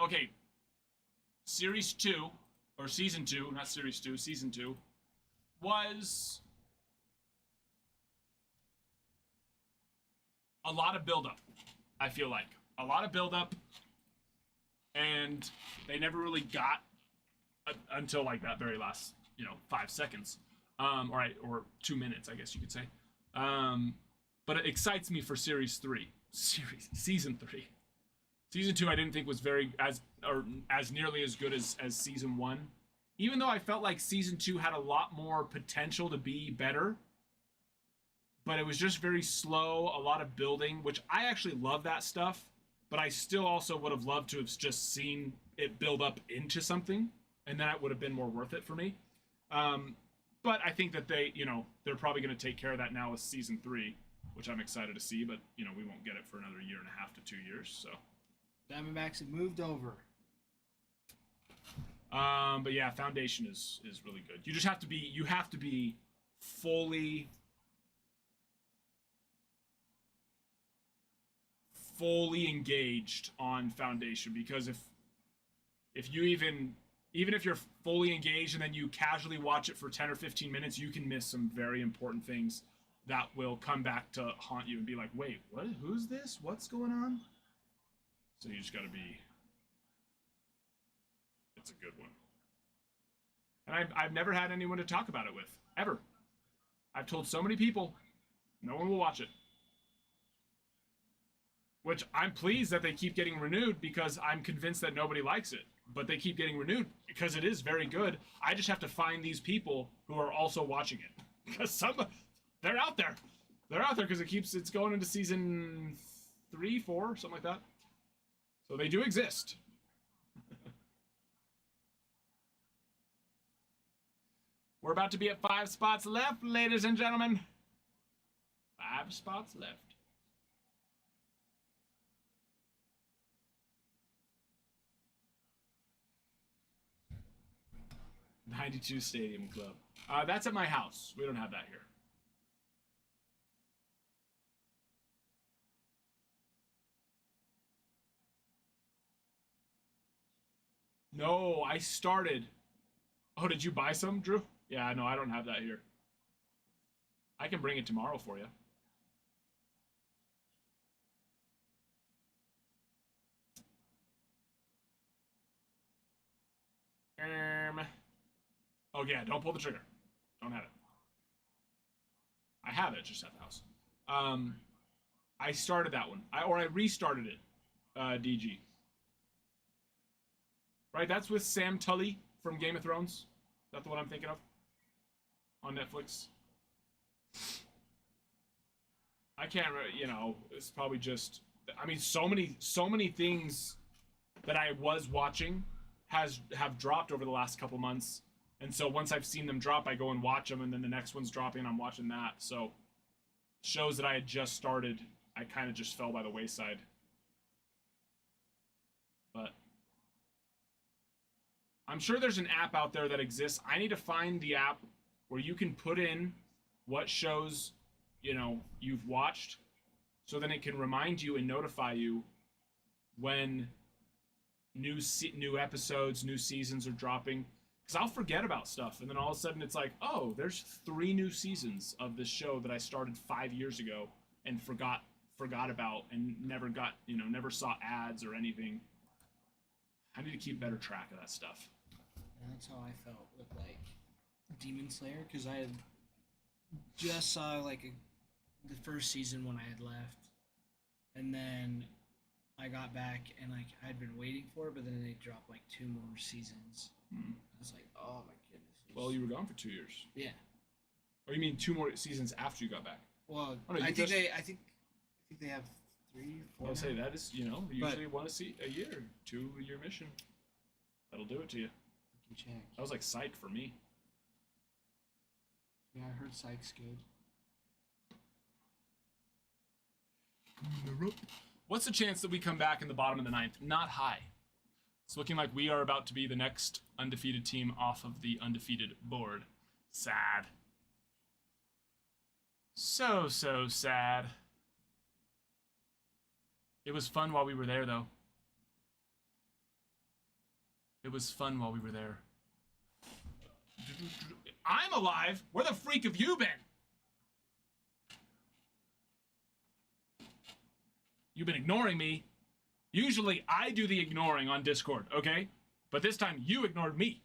okay. Series 2, or Season 2, not Series 2, Season 2, was... a lot of build-up, I feel like. A lot of build-up, and they never really got until, like, that very last, 5 seconds. Or 2 minutes, I guess you could say. But it excites me for Season 3. Season 3. Season 2 I didn't think was as nearly as good as Season 1. Even though I felt like Season 2 had a lot more potential to be better. but it was just very slow, a lot of building, which I actually love that stuff, but I still also would have loved to have just seen it build up into something, and then it would have been more worth it for me. But I think that they're probably going to take care of that now with season 3, which I'm excited to see, but, we won't get it for another 1.5 to 2 years, so. Diamondbacks have moved over. But yeah, Foundation is really good. You just have to be fully engaged on Foundation, because if you even if you're fully engaged and then you casually watch it for 10 or 15 minutes, you can miss some very important things that will come back to haunt you and be like, wait, what? Who's this? What's going on? So you just got to be. It's a good one. And I've never had anyone to talk about it with, ever. I've told so many people, no one will watch it. Which I'm pleased that they keep getting renewed, because I'm convinced that nobody likes it. But they keep getting renewed because it is very good. I just have to find these people who are also watching it. Because they're out there. They're out there because it's going into season 3, 4, something like that. So they do exist. We're about to be at 5 spots left, ladies and gentlemen. 5 spots left. 92 Stadium Club. That's at my house. We don't have that here. No, I started. Oh, did you buy some, Drew? Yeah, no, I don't have that here. I can bring it tomorrow for you. Oh, yeah, don't pull the trigger. Don't have it. I have it, just at the house. I started that one. I restarted it, DG. Right, that's with Sam Tully from Game of Thrones. Is that the one I'm thinking of? On Netflix. I can't, it's probably just, I mean, so many things that I was watching have dropped over the last couple months. And so once I've seen them drop, I go and watch them, and then the next one's dropping, and I'm watching that. So shows that I had just started, I kind of just fell by the wayside. But I'm sure there's an app out there that exists. I need to find the app where you can put in what shows, you've watched, so then it can remind you and notify you when new episodes, new seasons are dropping. Because I'll forget about stuff, and then all of a sudden it's like, oh, there's 3 new seasons of this show that I started 5 years ago and forgot about, and never saw ads or anything. I need to keep better track of that stuff. And that's how I felt with Demon Slayer, because I had just saw the first season when I had left, and then I got back and I'd been waiting for it, but then they dropped 2 more seasons. I was like, oh my goodness. Well, you were gone for 2 years. Yeah. Or you mean 2 more seasons after you got back? Well, oh, no, I think they have 3, 4. I'll say that is, usually want to see a year, 2-year mission. That'll do it to you. I can check. That was Psych for me. Yeah, I heard Psych's good. What's the chance that we come back in the bottom of the 9th? Not high. It's looking like we are about to be the next undefeated team off of the undefeated board. Sad. So sad. It was fun while we were there, though. It was fun while we were there. I'm alive! Where the freak have you been? You've been ignoring me. Usually I do the ignoring on Discord, okay? But this time you ignored me.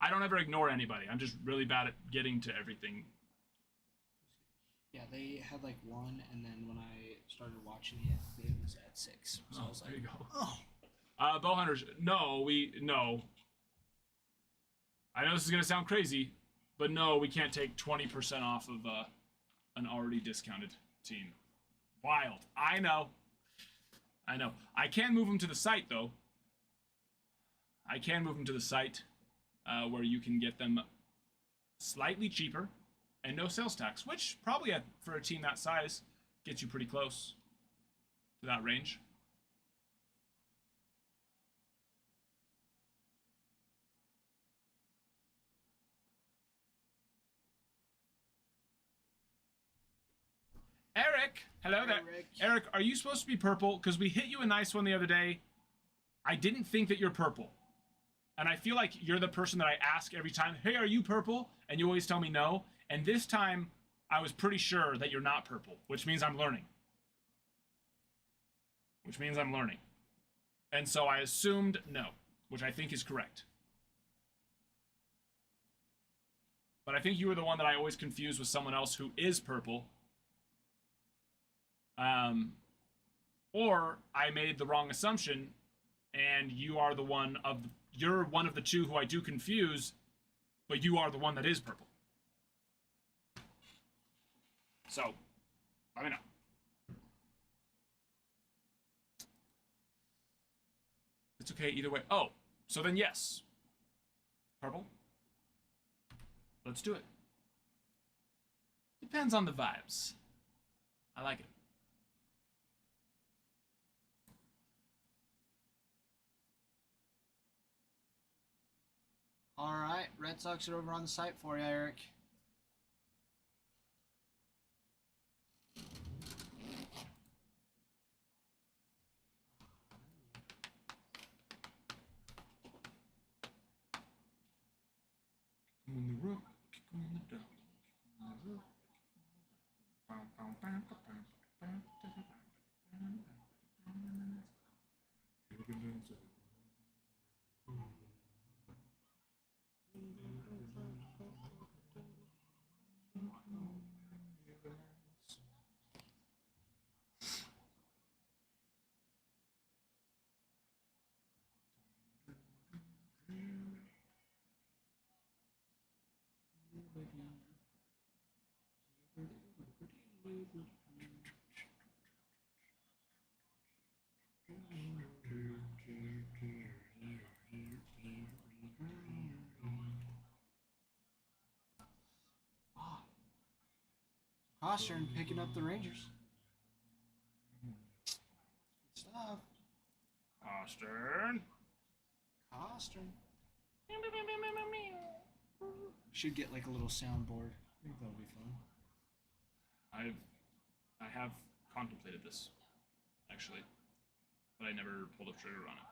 I don't ever ignore anybody. I'm just really bad at getting to everything. Yeah, they had 1, and then when I started watching it was at 6. So I was like, there you go. oh. Bowhunters, no. I know this is going to sound crazy, But no, we can't take 20% off of an already discounted team. Wild. I know. I can move them to the site, though. I can move them to the site where you can get them slightly cheaper and no sales tax, which probably for a team that size gets you pretty close to that range. Eric, hello there. Eric, are you supposed to be purple? Because we hit you a nice one the other day. I didn't think that you're purple. And I feel like you're the person that I ask every time, hey, are you purple? And you always tell me no. And this time, I was pretty sure that you're not purple, which means I'm learning. And so I assumed no, which I think is correct. But I think you were the one that I always confuse with someone else who is purple. Or I made the wrong assumption, and you are you're one of the two who I do confuse, but you are the one that is purple. So, let me know. It's okay either way. Oh, so then yes. Purple? Let's do it. Depends on the vibes. I like it. All right, Red Sox are over on the site for you, Eric. Ostern picking up the Rangers. Good stuff. Ostern. Should get like a little soundboard. I think that'll be fun. I have contemplated this, actually, but I never pulled a trigger on it.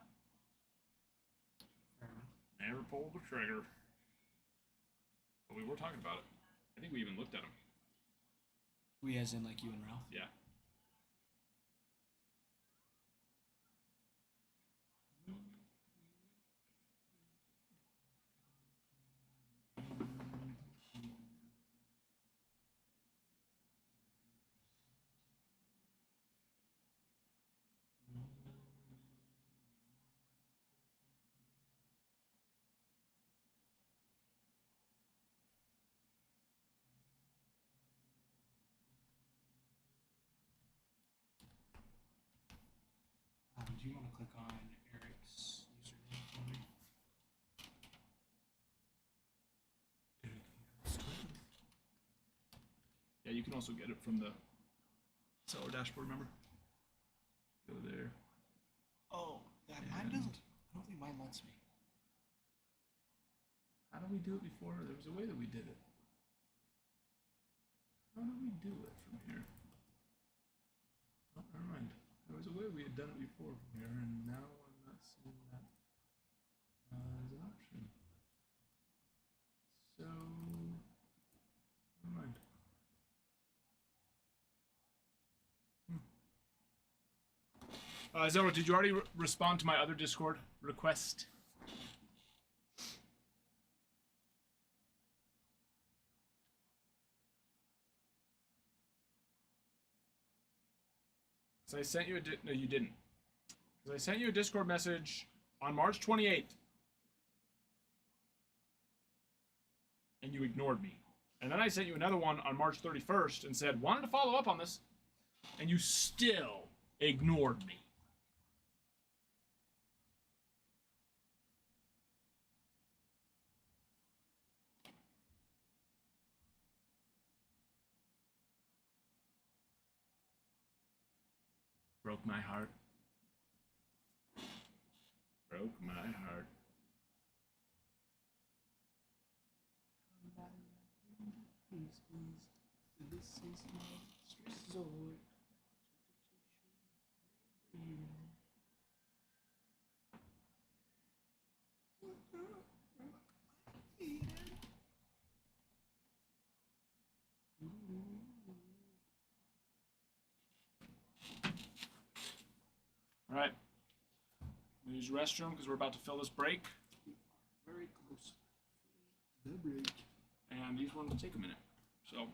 Fair enough. Never pulled the trigger. But we were talking about it. I think we even looked at them. We as in like you and Ralph? Yeah. Do you want to click on Eric's username for me? Yeah, you can also get it from the seller dashboard, remember? Go there. Oh, that mine doesn't. I don't think mine lets me. How did we do it before? There was a way that we did it. How did we do it from here? Oh, never mind. There was a way we had done it before from here, and now I'm not seeing that as an option. So, never mind. Zelda, did you already respond to my other Discord request? So I sent you no, you didn't. Because I sent you a Discord message on March 28th. and you ignored me. And then I sent you another one on March 31st and said, wanted to follow up on this, and you still ignored me. Broke my heart. Broke my heart. This is my resort. All right. Use the restroom because we're about to fill this break. Very close. The break. And these ones will take a minute. So.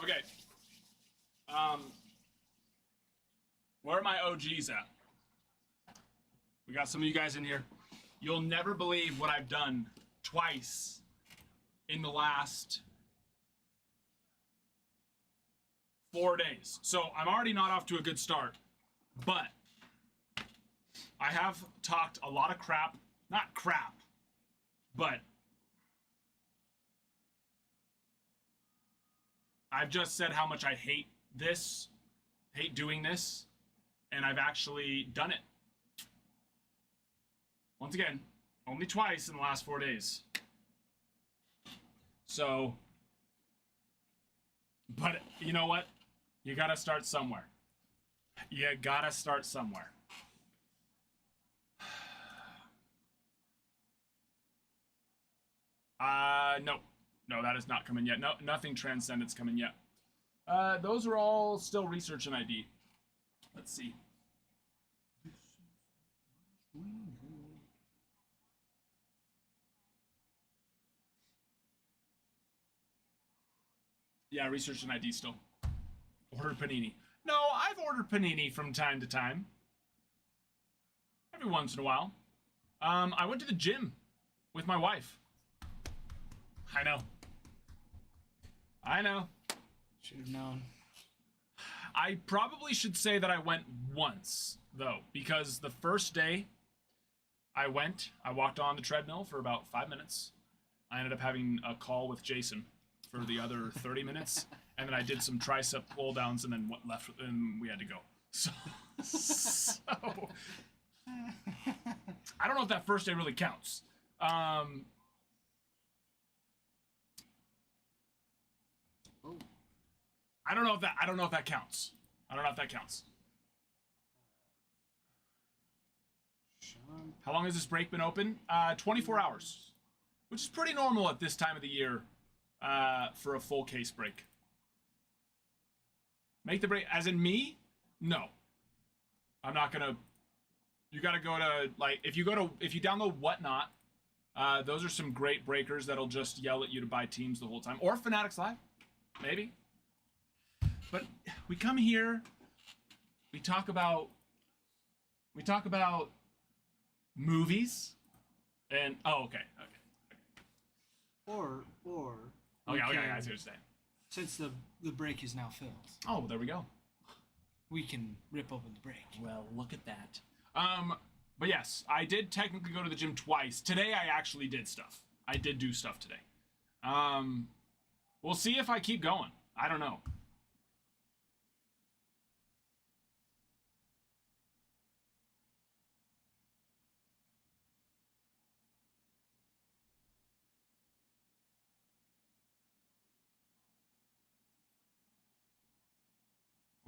Okay. Where are my OGs at? We got some of you guys in here. You'll never believe what I've done twice in the last 4 days. So I'm already not off to a good start, but I have talked a lot of crap. Not crap, but I've just said how much I hate this, hate doing this, and I've actually done it. Once again, only twice in the last 4 days. So, but you know what? You gotta start somewhere. You gotta start somewhere. No. No, that is not coming yet. No, nothing Transcendent's coming yet. Those are all still research and ID. Let's see. Yeah, research and ID still. Ordered panini. No, I've ordered panini from time to time. Every once in a while. I went to the gym with my wife. I know. I know. Should have known. I probably should say that I went once, though, because the first day I walked on the treadmill for about 5 minutes. I ended up having a call with Jason for the other 30 minutes, and then I did some tricep pull downs and then left, and we had to go. So I don't know if that first day really counts. I don't know if that counts. I don't know if that counts. How long has this break been open? 24 hours, which is pretty normal at this time of the year for a full case break. Make the break, as in me? No. I'm not gonna. You gotta go to, like, if you download Whatnot, those are some great breakers that'll just yell at you to buy teams the whole time. Or Fanatics Live, maybe. But we come here, we talk about movies, and okay. Or Okay, I see can, what you're saying. since the break is now filled, Oh, there we go. we can rip open the break. Well, look at that. But yes, I did technically go to the gym twice. Today I actually did stuff. I did do stuff today. We'll see if I keep going. I don't know.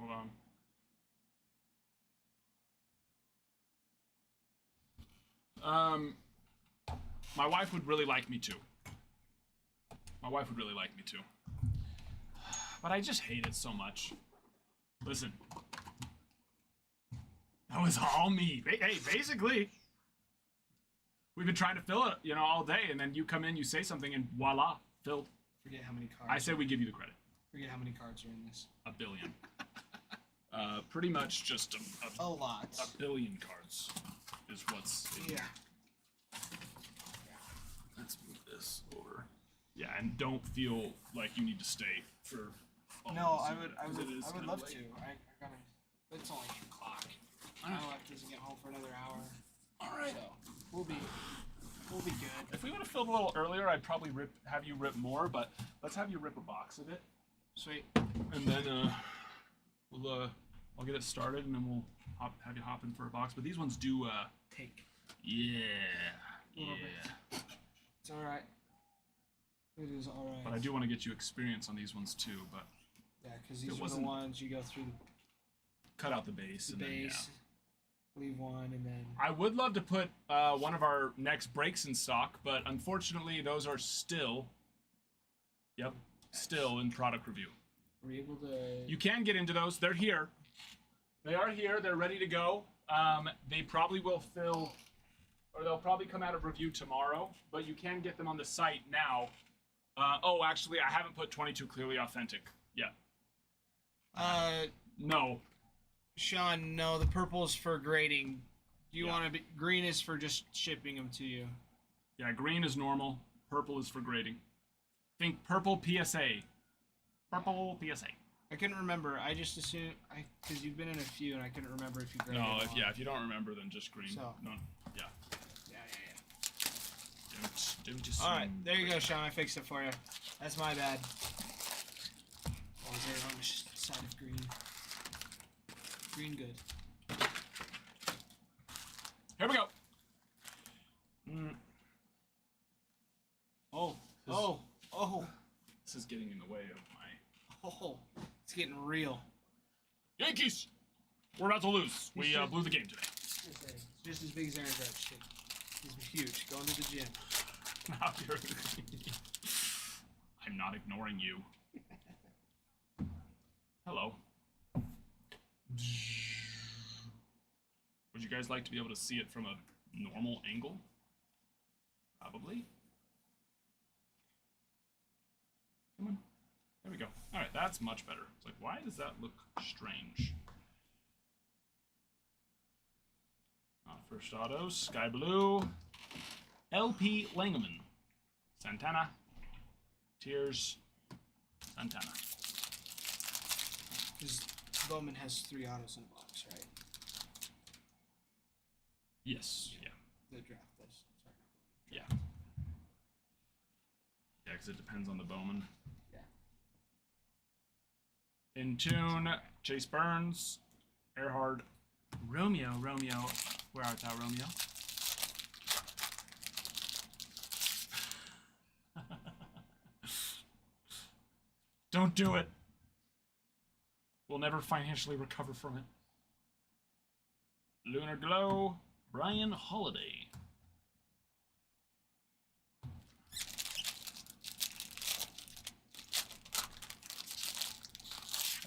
Hold on. My wife would really like me to. My wife would really like me to. But I just hate it so much. Listen. That was all me. Hey, basically, we've been trying to fill it, you know, all day, and then you come in, you say something, and voila, filled. Forget how many cards. I say we give you the credit. Forget how many cards are in this. A billion. Pretty much just A lot. A billion cards is what's in here. Let's move this over. Yeah, and don't feel like you need to stay for. No, I would love late. to. I gotta. It's only 8 o'clock. My wife doesn't get home for another hour. All right. So we'll be good. If we would have filled a little earlier, I'd probably have you rip more, but let's have you rip a box of it, Sweet. and then I'll get it started, and then we'll have you hop in for a box. But these ones do Take. yeah. Little bit. It's all right. It is all right. But I do want to get you experience on these ones too. But Yeah, because these are the ones you go through cut out the base. the and base, leave one, and then. I would love to put one of our next breaks in stock, but unfortunately those are still. Yep, still in product review. We're able to. You can get into those. They're here. They are here. They're ready to go. They probably will fill, or they'll probably come out of review tomorrow, but you can get them on the site now. Oh, actually, I haven't put 22 clearly authentic yet. No. Sean, no, the purple is for grading. Do you want to be green is for just shipping them to you? Yeah, green is normal. Purple is for grading. Think purple PSA. Purple PSA. I couldn't remember. I just assumed because you've been in a few, and I couldn't remember if you graded. No, them all. if you don't remember, then just green. So. No, yeah. Yeah. Don't just. All right, there you go, Sean. I fixed it for you. That's my bad. Oh, is there on the side of green? Green good. Here we go. Oh. This is getting in the way of my. Oh, it's getting real. Yankees! We're about to lose. We blew the game today. It's just as big as Aaron Judge. He's huge. Going to the gym. Now you're- I'm not ignoring you. Hello. Would you guys like to be able to see it from a normal angle? Probably. Come on. There we go. Alright, that's much better. It's like, why does that look strange? First auto, Sky Blue. LP Langeman. Santana. Tears. Santana. Because Bowman has 3 autos in a box, right? Yes. Yeah. The draft does. Sorry. Yeah. Yeah, because it depends on the Bowman. Yeah. In tune, Chase Burns, Earhard, Romeo, where art thou, Romeo? Don't do it. We'll never financially recover from it. Lunar Glow, Brian Holiday.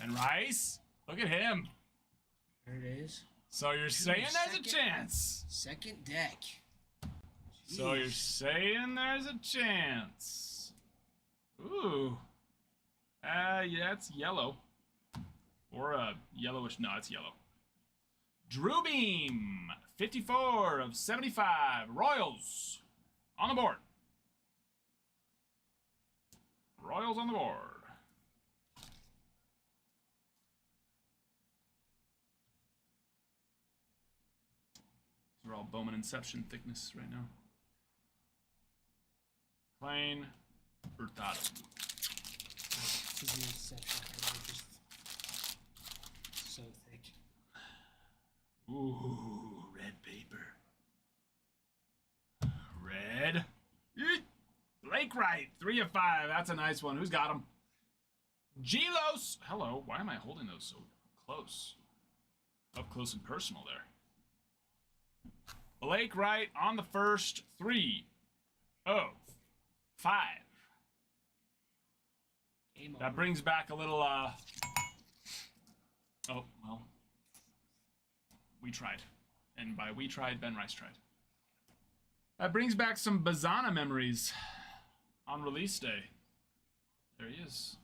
And Rice, look at him. There it is. So you're saying there's a chance. Second deck. So you're saying there's a chance. Ooh. Yeah, it's yellow. Or a yellowish, no, it's yellow. Drew Beam, 54 of 75. Royals on the board. Royals on the board. These are all Bowman Inception thickness right now. Plain, Hurtado. These exception cards are just so thick. Ooh, red paper. Red. Eek. Blake Wright, 3 of 5. That's a nice one. Who's got him? Gelos. Hello. Why am I holding those so close? Up close and personal there. Blake Wright on the first. 3 of 5. That brings back a little, oh, well. We tried. And by we tried, Ben Rice tried. That brings back some Bazana memories on release day. There he is.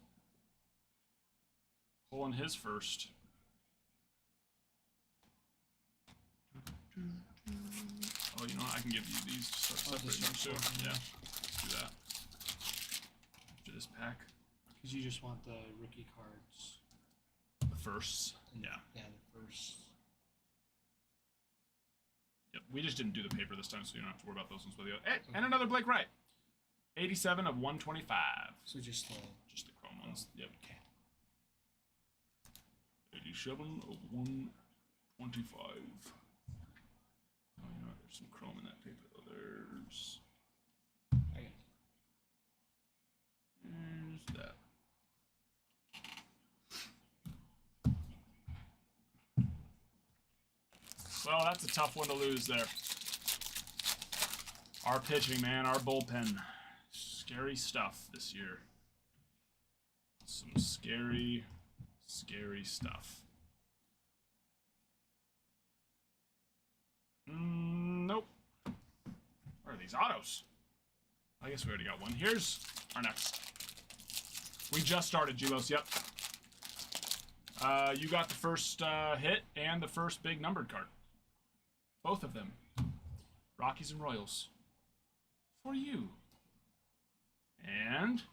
Pulling his first. Oh, you know what? I can give you these to start separating them too. Yeah, let's do that. After this pack. Because you just want the rookie cards. The firsts. Yeah. Yeah, the first. Yep. We just didn't do the paper this time, so you don't have to worry about those ones with you. Hey, and another Blake Wright. 87 of 125. So just the chrome ones. Yep. Okay. 87 of 125. Oh, you know what? There's some chrome in that paper, though. There's that. Well, that's a tough one to lose there. Our pitching, man, our bullpen. Scary stuff this year. Some scary, scary stuff. Nope. Where are these autos? I guess we already got one. Here's our next. We just started, Gelos. Yep. You got the first hit and the first big numbered card. Both of them. Rockies and Royals. For you. And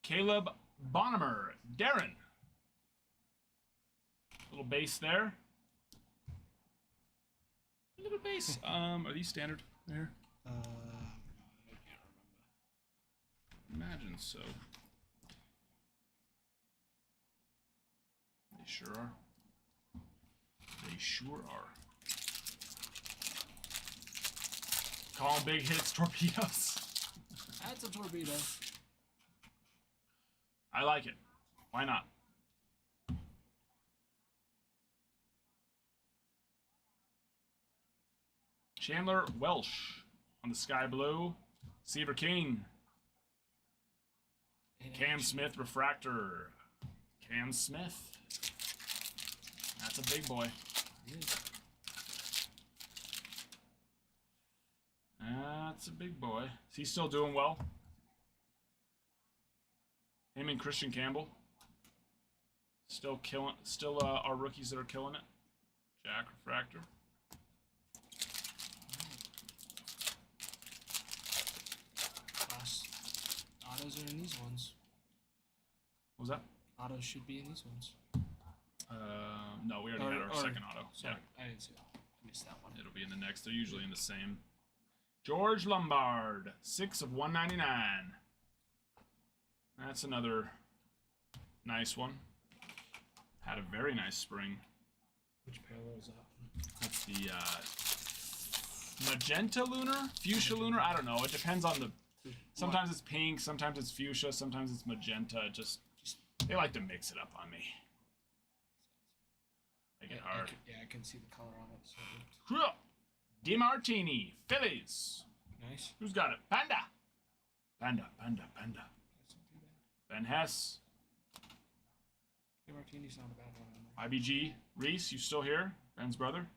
Caleb Bonham, Darren. Little base there. Little base. Are these standard there? I can't remember. Imagine so. They sure are. They sure are. Call 'em big hits, torpedoes. That's a torpedo. I like it. Why not? Chandler Welsh on the sky blue. Seaver King. Cam Smith refractor. Cam Smith. That's a big boy. That's a big boy. Is he still doing well? Him and Christian Campbell. Still killing. Still our rookies that are killing it. Jack refractor. Autos are in these ones. What was that? Autos should be in these ones. No, we already had our second auto. Sorry, Yeah. I didn't see that. I missed that one. It'll be in the next. They're usually in the same. George Lombard, 6 of 199. That's another nice one. Had a very nice spring. Which parallel is that? That's the magenta lunar, fuchsia lunar. I don't know. It depends on the. Sometimes it's pink, sometimes it's fuchsia, sometimes it's magenta. Just they like to mix it up on me. Make it hard. I can see the color on it. So DeMartini, Phillies. nice. Who's got it? Panda. Panda. That's not too bad. Ben Hess. Hey, Martini's not a bad one. IBG. Reese, you still here? Ben's brother.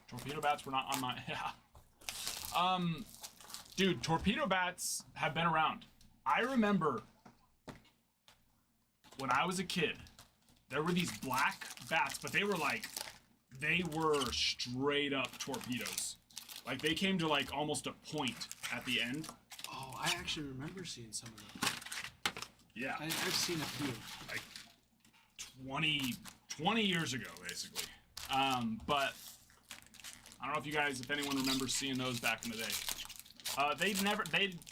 Torpedo bats were not on my. Yeah. Dude, torpedo bats have been around. I remember when I was a kid, there were these black bats, but they were like they were straight up torpedoes. Like, they came to, like, almost a point at the end. Oh, I actually remember seeing some of them. Yeah. I've seen a few. Like, 20 years ago, basically. But I don't know if anyone remembers seeing those back in the day.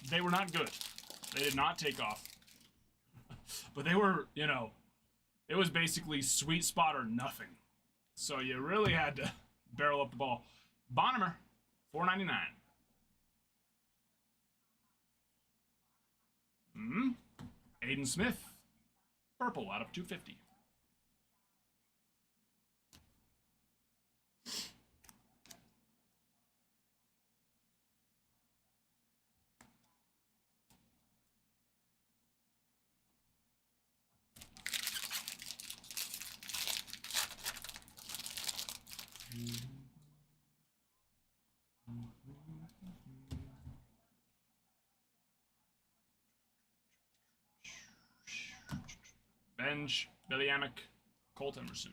They were not good. They did not take off. But they were, you know, it was basically sweet spot or nothing. So you really had to barrel up the ball. Bonhomer, $4.99. Aiden Smith, purple out of 250. Benj, Billy Amick, Colt Emerson.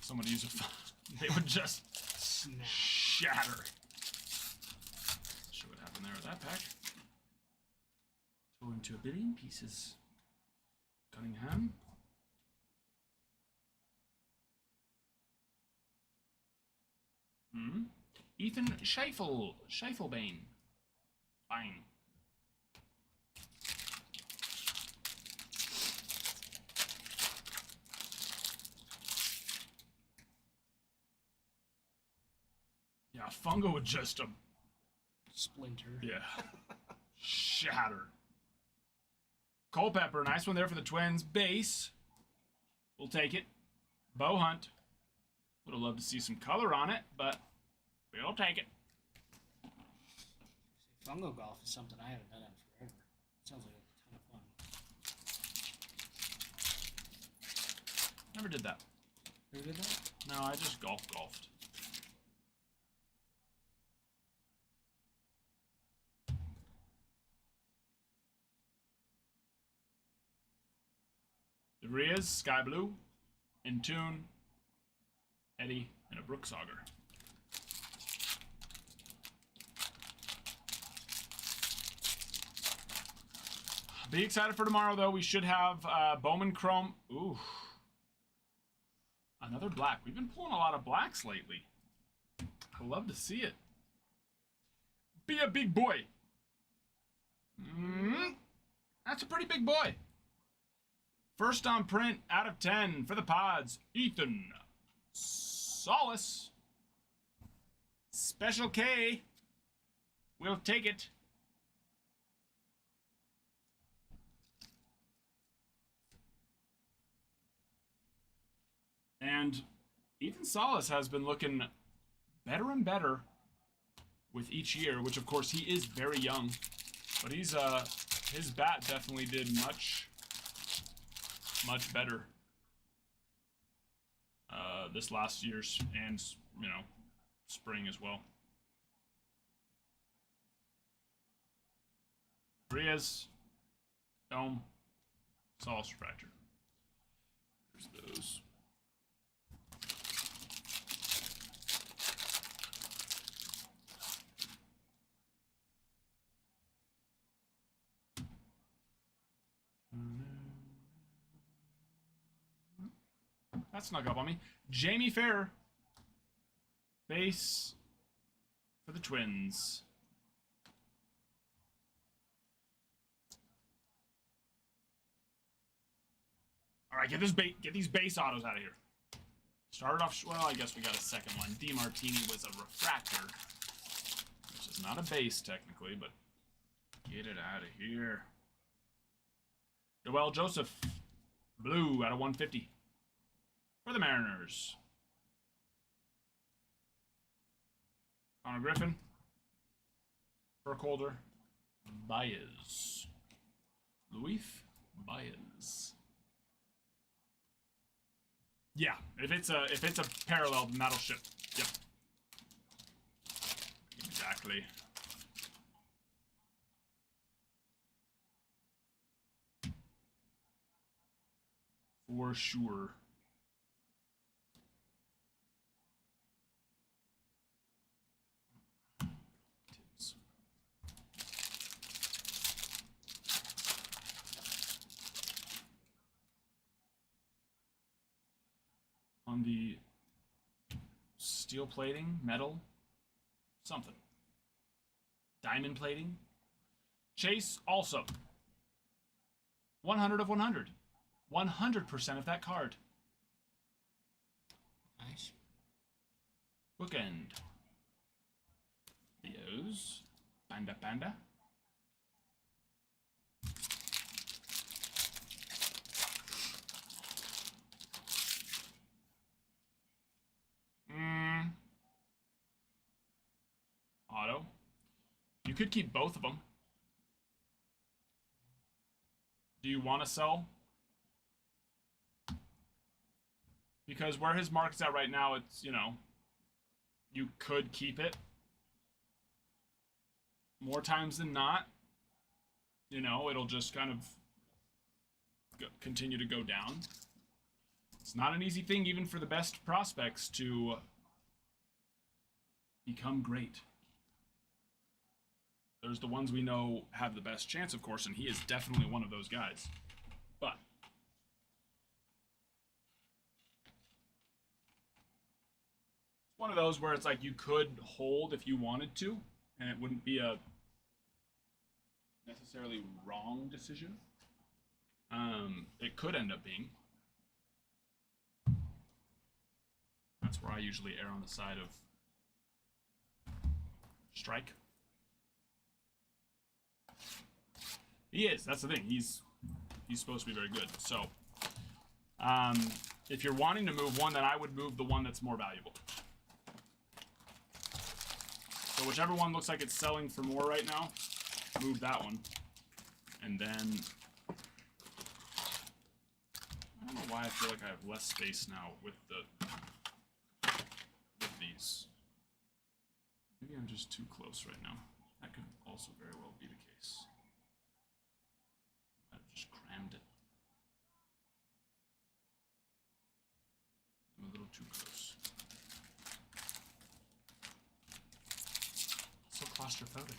Someone use a they would just shatter. Show what happened there with that pack. Tore into a billion pieces. Cunningham. Ethan Scheifelbane. Fine. Yeah, Fungo would just splinter. Yeah. Shatter. Culpepper, nice one there for the Twins. Base. We'll take it. Bow Hunt. Would have loved to see some color on it, but we'll take it. Fungo golf is something I haven't done in forever. Sounds like a ton of fun. Never did that. Never did that? No, I just golfed. DeVries, Sky Blue, Intune, Eddie, and a Brooksauger. Be excited for tomorrow, though. We should have Bowman Chrome. Ooh. Another black. We've been pulling a lot of blacks lately. I love to see it. Be a big boy. That's a pretty big boy. First on print out of 10 for the Pods. Ethan Solace. Special K. We'll take it. And Ethan Solace has been looking better and better with each year, which of course he is very young, but he's his bat definitely did much better this last year's and spring as well. Riaz, Dome, Solace Refractor. There's those. That snuck up on me. Jamie Fair. Base for the Twins. All right, get these base autos out of here. Started off, well, I guess we got a second one. DeMartini was a refractor, which is not a base technically, but get it out of here. Joel Joseph, blue out of 150 for the Mariners. Connor Griffin, Burkholder, Baez, Luis Baez. Yeah, if it's a parallel, then that'll ship. Yep. Exactly. For sure. on the steel plating, metal, something. Diamond plating. Chase also. 100 of 100. 100% of that card. Nice. Bookend. Leos. Panda Panda. Auto. You could keep both of them. Do you want to sell? Because where his market's at right now, it's, you know, you could keep it. More times than not, you know, it'll just kind of continue to go down. It's not an easy thing even for the best prospects to become great. There's the ones we know have the best chance, of course, and he is definitely one of those guys. But it's one of those where it's like you could hold if you wanted to, and it wouldn't be a necessarily wrong decision. It could end up being. That's where I usually err on the side of strike. He is. That's the thing. He's supposed to be very good. So, if you're wanting to move one, then I would move the one that's more valuable. So whichever one looks like it's selling for more right now, move that one. And then I don't know why I feel like I have less space now with these. Maybe I'm just too close right now. That could also very well be the case. I've just crammed it. I'm a little too close. So claustrophobic.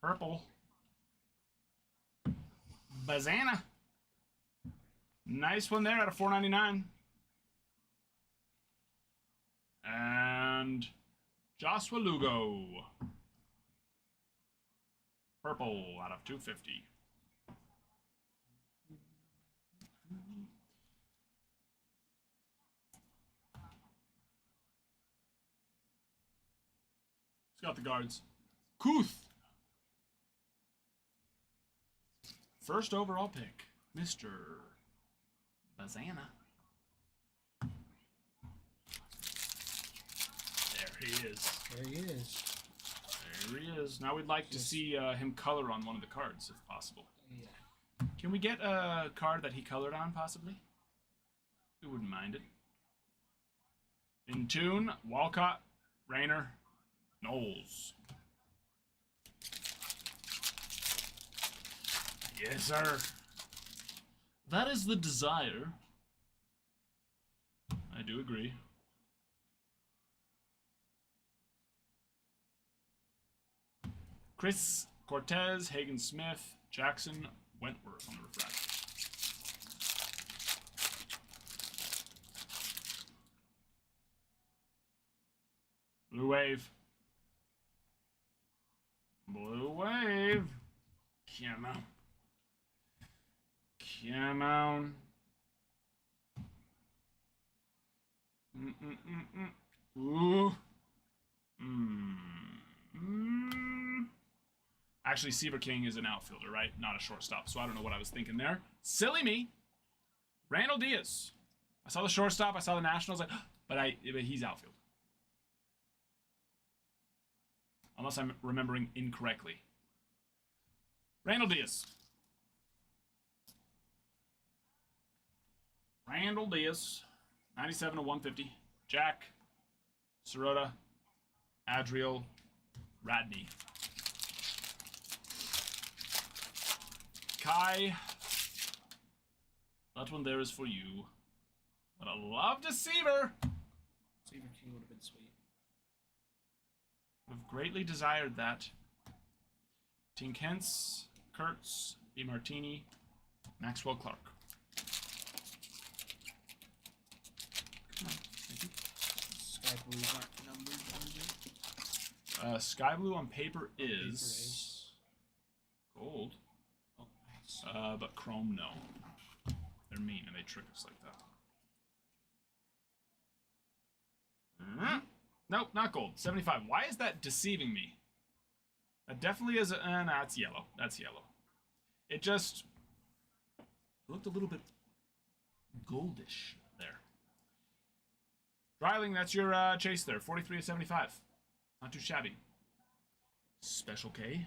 Purple. Bazana. Nice one there out of $4.99. And Joshua Lugo. Purple out of $2.50. He's got the guards. Kuth. First overall pick, Mr. Bazana. There he is. There he is. There he is. Now we'd like to see him color on one of the cards, if possible. Yeah. Can we get a card that he colored on, possibly? We wouldn't mind it. In tune, Walcott, Rayner, Knowles. Yes, sir. That is the desire. I do agree. Chris, Cortez, Hagen Smith, Jackson, Wentworth on the refractor. Blue Wave. Blue Wave. Come on. Come on. Ooh. Actually, Seaver King is an outfielder, right? Not a shortstop, so I don't know what I was thinking there. Silly me. Randall Diaz. I saw the shortstop, I saw the Nationals, but he's outfield. Unless I'm remembering incorrectly. Randall Diaz. Randall Diaz, 97 to 150. Jack, Sirota, Adriel, Radney. Kai, that one there is for you. But I love Deceiver. Seaver King would have been sweet. Would have greatly desired that. Tinkens, Kurtz, DiMartini, Maxwell Clark. Come on. Thank you. Sky blues aren't numbered, are they? Sky blue on paper Paper is is. gold. Oh, nice. But chrome, no. They're mean and they trick us like that. Nope, not gold. 75. Why is that deceiving me? That definitely is a... nah, it's yellow. That's yellow. It just... looked a little bit goldish there. Dryling, that's your chase there. 43 to 75. Not too shabby. Special K.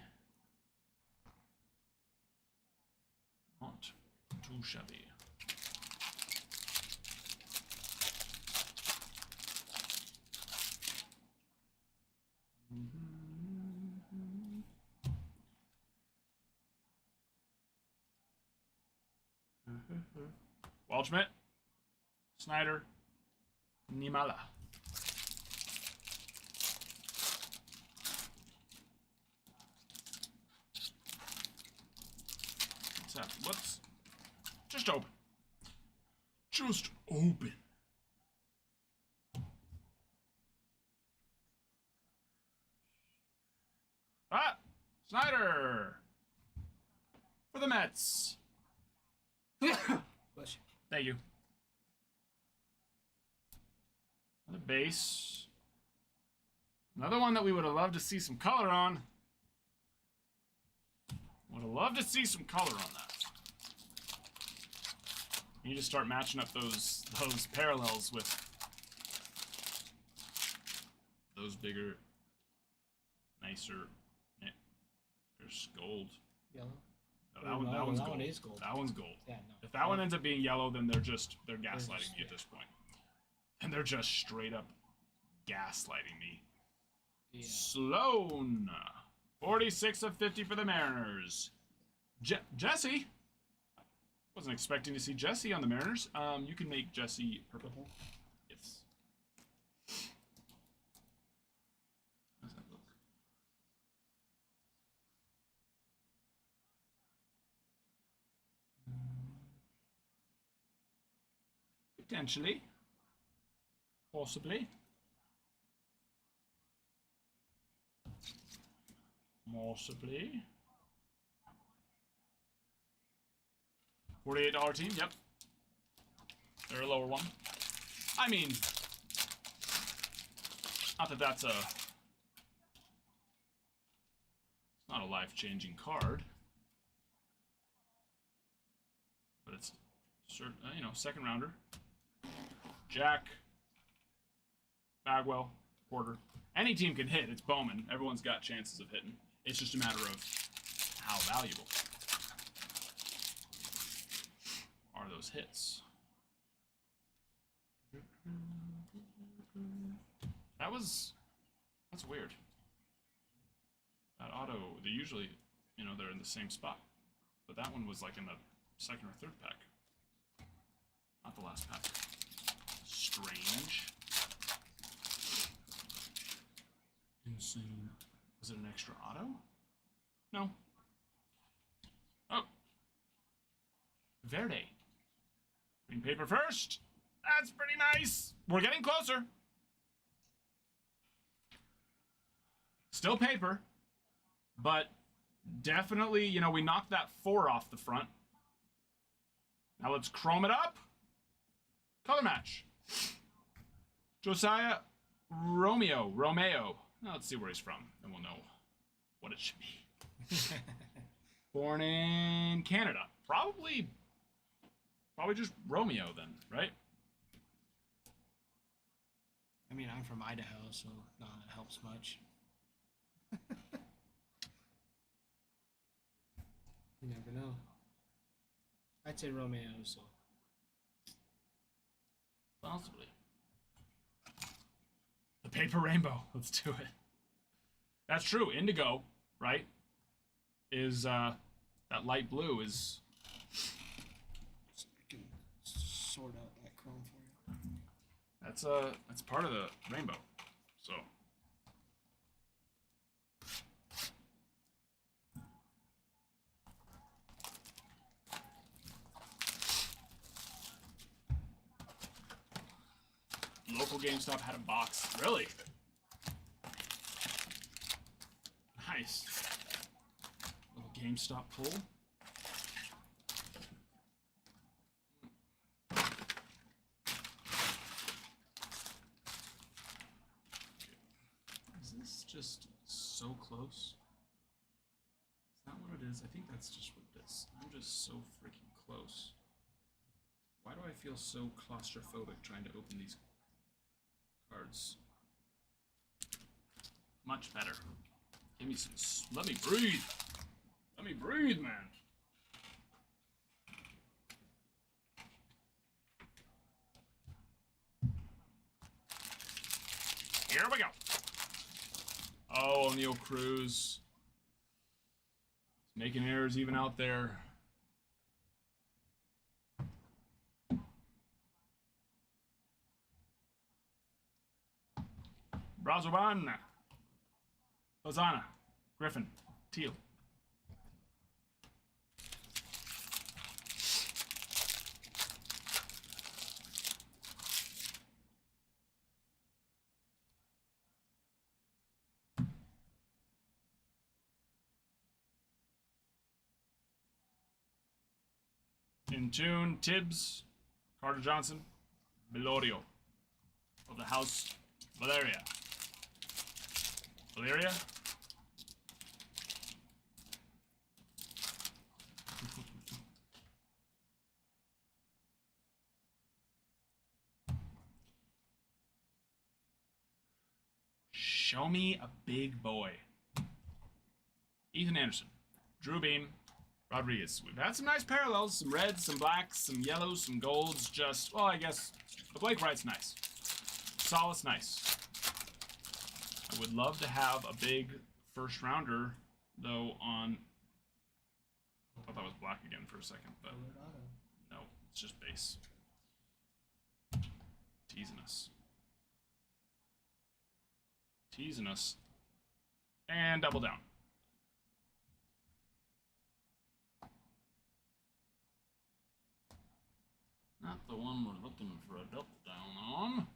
Not too shabby. Waldschmidt, Snyder, Nimala. What's that? Whoops. Just open. Just open. Ah! Snyder! For the Mets. Bless you. Thank you. Another base. Another one that we would have loved to see some color on. Would have loved to see some color on that. You need to start matching up those parallels with those bigger, nicer. There's gold. Yellow. No, that one's that gold. one is gold. That one's gold. Yeah, no. If that one ends up being yellow, then they're gaslighting just- me at this point. And they're just straight up gaslighting me. Yeah. Sloan. 46 of 50 for the Mariners. Jesse. Wasn't expecting to see Jesse on the Mariners. You can make Jesse purple. Yes. How does that look? Potentially. Possibly. Possibly. $48 team, yep. They're a lower one. I mean, not that that's it's not a life-changing card. But it's, second rounder. Jack, Bagwell, Porter. Any team can hit. It's Bowman. Everyone's got chances of hitting. It's just a matter of how valuable are those hits. That's weird. That auto, they usually, they're in the same spot. But that one was like in the second or third pack. Not the last pack. Strange. Insane. Was it an extra auto? No. Oh. Verde. Green paper first. That's pretty nice. We're getting closer. Still paper. But definitely, we knocked that 4 off the front. Now let's chrome it up. Color match. Josiah Romeo. Now let's see where he's from, and we'll know what it should be. Born in Canada. Probably just Romeo then, right? I mean, I'm from Idaho, so not it helps much. You never know. I'd say Romeo, so. Possibly. The paper rainbow. Let's do it. That's true. Indigo, right? Is that light blue is. I can sort out that chrome for you. That's part of the rainbow. So. Local GameStop had a box. Really? Nice. Little GameStop pull. Is this just so close? Is that what it is? I think that's just what it is. I'm just so freaking close. Why do I feel so claustrophobic trying to open these cards? Much better. Give me some. Let me breathe. Let me breathe, man. Here we go. Oh, O'Neal Cruz. He's making errors even out there. Brazoban. Lozana. Griffin. Teal. In tune, Tibbs, Carter Johnson, Melodio of the House Valeria. Valeria? Show me a big boy. Ethan Anderson, Drew Beam, Rodriguez. We've had some nice parallels, some reds, some blacks, some yellows, some golds. Just, well, I guess the Blake Wright's nice. Solid's nice. I would love to have a big first rounder, though, on. I thought that was black again for a second, but no, it's just base. Teasing us. Teasing us. And double down. Not the one we're looking for a double down on.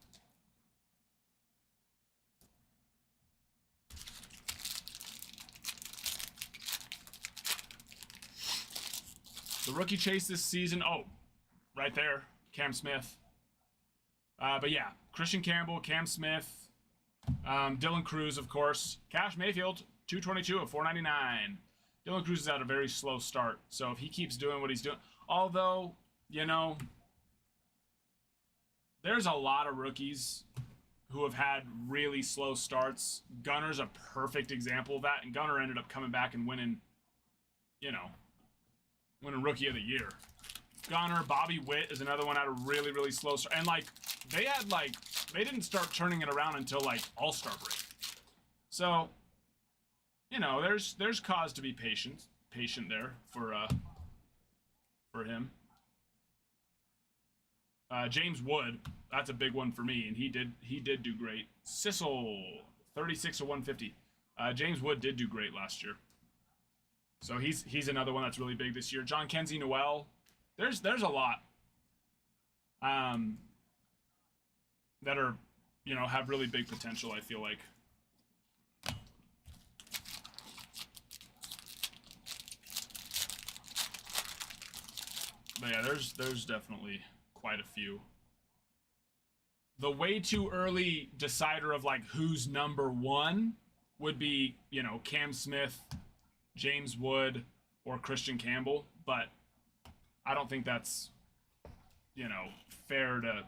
The rookie chase this season. Oh, right there. Cam Smith. But yeah, Christian Campbell, Cam Smith, Dylan Cruz, of course. Cash Mayfield, 222 of 499. Dylan Cruz is at a very slow start. So if he keeps doing what he's doing, although, you know, there's a lot of rookies who have had really slow starts. Gunner's a perfect example of that, and Gunner ended up coming back and winning, you know, winning Rookie of the Year. Gunner, Bobby Witt is another one had a really, really slow start. And, like, they didn't start turning it around until, like, All-Star break. So, you know, there's cause to be patient there for him. James Wood, that's a big one for me, and he did do great. Sissel, 36 of 150. James Wood did do great last year. So he's another one that's really big this year. John Kenzie Noel. There's a lot that are, you know, have really big potential, I feel like. But yeah, there's definitely quite a few. The way too early decider of like who's number one would be, you know, Cam Smith, James Wood, or Christian Campbell, but I don't think that's, you know, fair to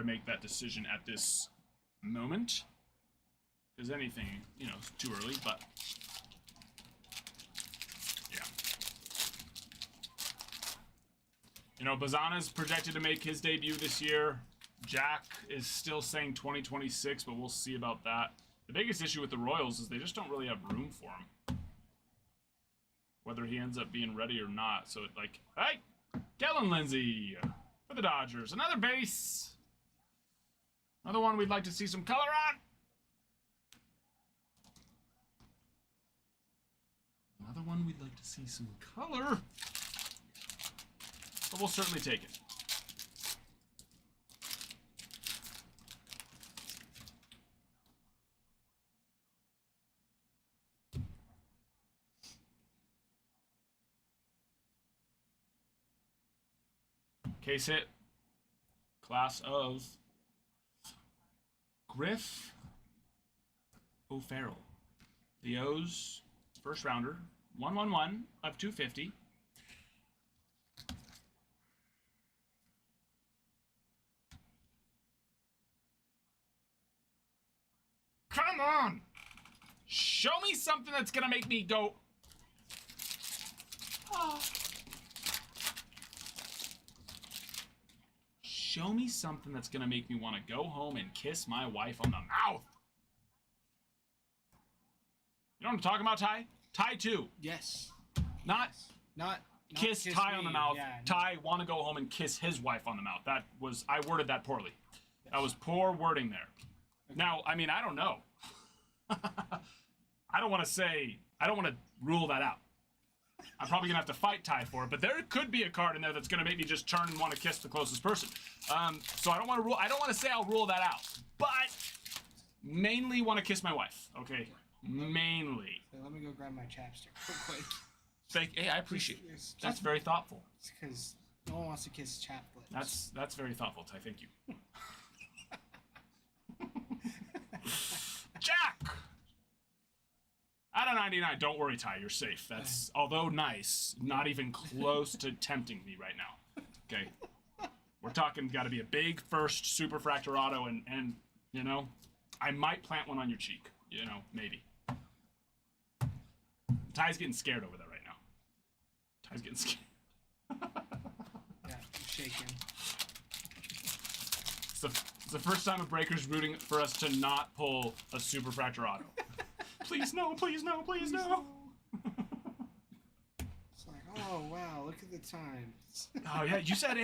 make that decision at this moment. Because anything, you know, is too early, but yeah. You know, Bazana's projected to make his debut this year. Jack is still saying 2026, but we'll see about that. The biggest issue with the Royals is they just don't really have room for him. Whether he ends up being ready or not. So, like, hey, Kellen Lindsay for the Dodgers. Another base. Another one we'd like to see some color on. Another one we'd like to see some color. But we'll certainly take it. Case hit. Class of Griff O'Farrell. The O's first rounder. 111 of 250. Come on! Show me something that's gonna make me go. Oh. Show me something that's gonna make me want to go home and kiss my wife on the mouth. You know what I'm talking about, Ty? Ty 2. Yes. Not kiss kiss Ty me. on the mouth. Yeah, Ty want to go home and kiss his wife on the mouth. That was, I worded that poorly. That was poor wording there. Now, I mean, I don't know. I don't want to rule that out. I'm probably going to have to fight Ty for it, but there could be a card in there that's going to make me just turn and want to kiss the closest person. So I don't want to say I'll rule that out, but mainly want to kiss my wife, okay? Mainly. So let me go grab my chapstick real quick. Hey, I appreciate it. That's very thoughtful. It's because no one wants to kiss chap lips. That's very thoughtful, Ty. Thank you. Jack! Out of 99, don't worry, Ty, you're safe. That's, although nice, not even close to tempting me right now. Okay? We're talking gotta be a big first superfractor auto and you know, I might plant one on your cheek. You know, maybe. Ty's getting scared over there right now. Ty's getting scared. Yeah, I'm shaking. It's the first time a breaker's rooting for us to not pull a superfractor auto. Please no, please no, please no. It's like, oh wow, look at the time. Oh yeah, you said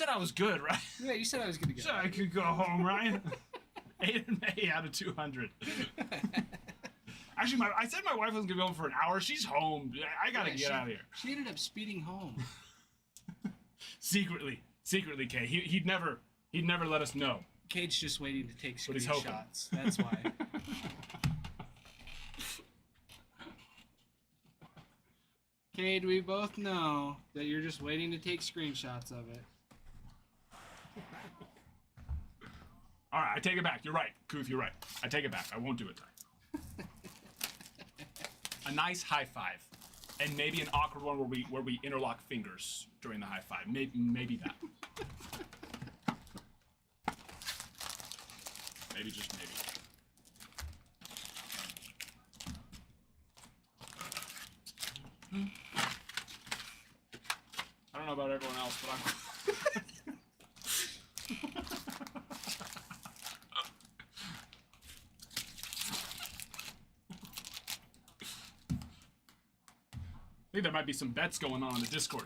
I was good, right? Yeah, you said I was gonna go. You said I could go home, Ryan. 8 in May out of 200. Actually, I said my wife wasn't gonna be home for an hour. She's home. I gotta get out of here. She ended up speeding home. Secretly, Kay. He'd never let us know. Kate's just waiting to take But he's hoping. screenshots. That's why. Kate, we both know that you're just waiting to take screenshots of it. All right, I take it back. You're right, Kuth. You're right. I take it back. I won't do it, Ty. A nice high five, and maybe an awkward one where we interlock fingers during the high five. Maybe that. Maybe just maybe. I don't know about everyone else, but I'm. I think there might be some bets going on in the Discord.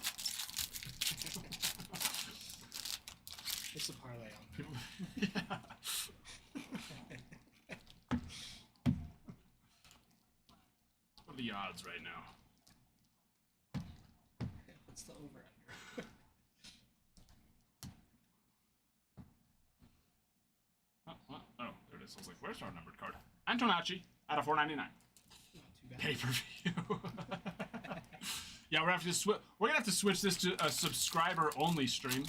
It's a parlay on. Yeah. What are the odds right now? What's the over under? Oh, there it is. I was like, where's our numbered card? Antonacci out of 499. Not too bad. Pay-per-view. Yeah, we're gonna have to switch this to a subscriber-only stream.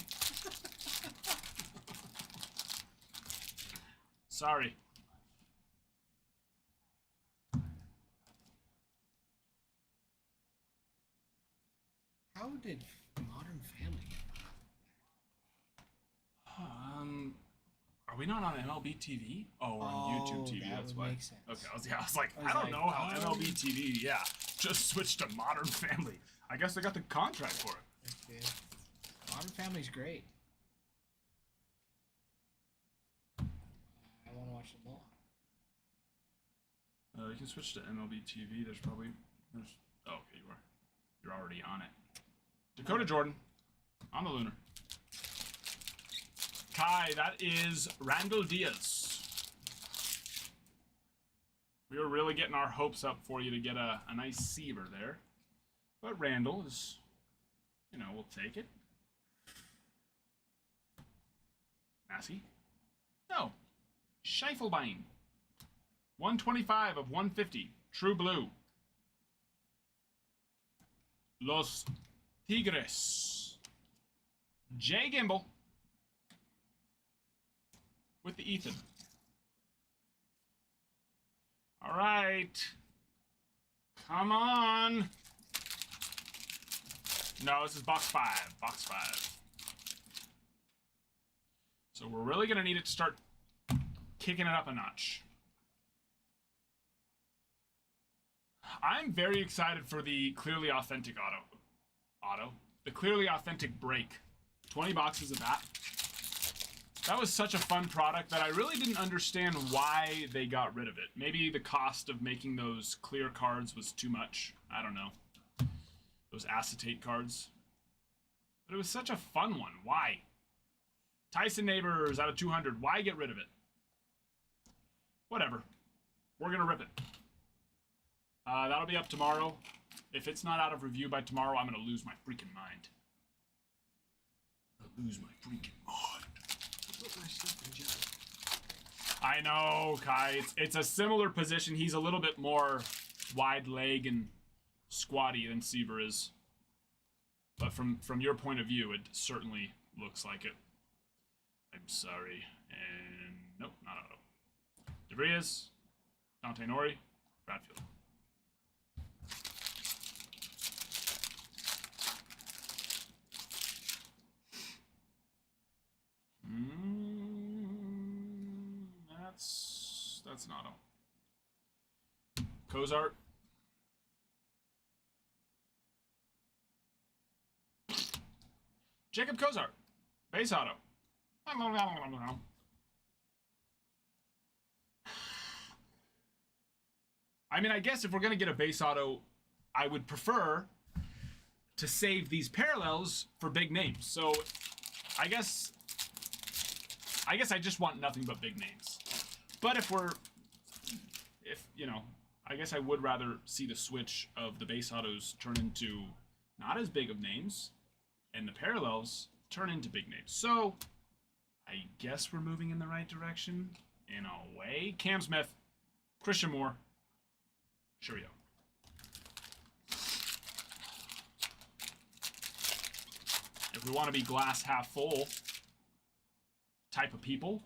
Sorry. How did Modern Family get Are we not on MLB TV? Oh, we're on YouTube TV. That That's would why. make sense. Okay, I was like, I don't know how MLB TV. Yeah, just switched to Modern Family. I guess they got the contract for it. That's good. Modern Family's great. I want to watch them all. You can switch to MLB TV. Oh, okay, you're already on it. Dakota Jordan on the Lunar. Kai, that is Randall Diaz. We were really getting our hopes up for you to get a nice Seaver there. But Randall is, we'll take it. Massey? No. Scheifelbein. 125 of 150. True Blue. Los Tigres. Jay Gimble with the Ethan. All right. Come on. No, this is box 5. Box 5. So we're really going to need it to start kicking it up a notch. I'm very excited for the Clearly Authentic the Clearly Authentic break. 20 boxes of that. That was such a fun product that I really didn't understand why they got rid of it. Maybe the cost of making those clear cards was too much. I don't know. Those acetate cards. But it was such a fun one. Why? Tyson Neighbors out of 200. Why get rid of it? Whatever. We're going to rip it. That'll be up tomorrow. If it's not out of review by tomorrow, I'm going to lose my freaking mind. I'll lose my freaking mind. I know, Kai. It's a similar position. He's a little bit more wide leg and squatty than Seaver is. But from your point of view, it certainly looks like it. I'm sorry. And nope, not auto. DeVries, Dante Nori, Bradfield. That's an auto. Cozart. Jacob Cozart. Base auto. I mean, I guess if we're going to get a base auto, I would prefer to save these parallels for big names. So, I guess I just want nothing but big names. But I guess I would rather see the switch of the base autos turn into not as big of names, and the parallels turn into big names. So, I guess we're moving in the right direction, in a way. Cam Smith, Christian Moore, Churio. If we want to be glass half full type of people,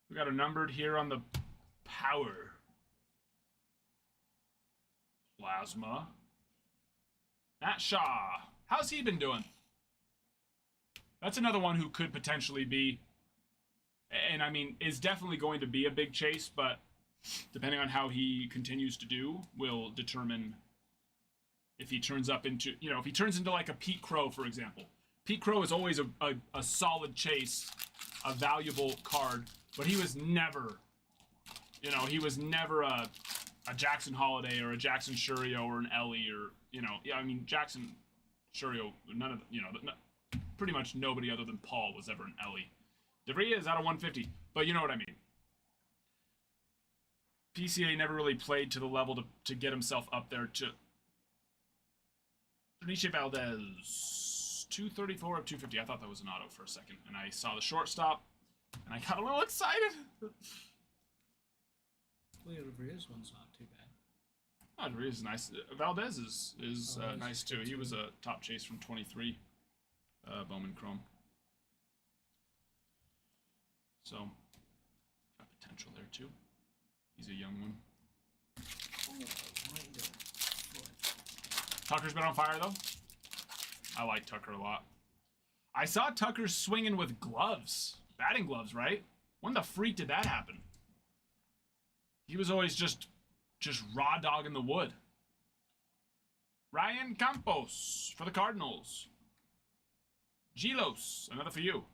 we got a numbered here on the power. Plasma. Matt Shaw. How's he been doing? That's another one who could potentially be, and I mean, is definitely going to be a big chase, but depending on how he continues to do, will determine if he turns up into, if he turns into like a Pete Crow, for example. Pete Crow is always a solid chase, a valuable card, but he was never, a Jackson Holiday or a Jackson Shurio or an Ellie or, Jackson Shurio, pretty much nobody other than Paul was ever an Ellie. DeVries is out of 150, but you know what I mean. PCA never really played to the level to get himself up there to Niche Valdez, 234 of 250. I thought that was an auto for a second, and I saw the shortstop, and I got a little excited. Well, DeVries one's not too bad. Oh, DeVries is nice. Valdez is nice too. He was a top chase from 23. Bowman Chrome. So, got potential there too. He's a young one. Tucker's been on fire though. I like Tucker a lot. I saw Tucker swinging with gloves, batting gloves, right? When the freak did that happen? He was always just raw dog in the wood. Ryan Campos for the Cardinals. Gilos, another for you.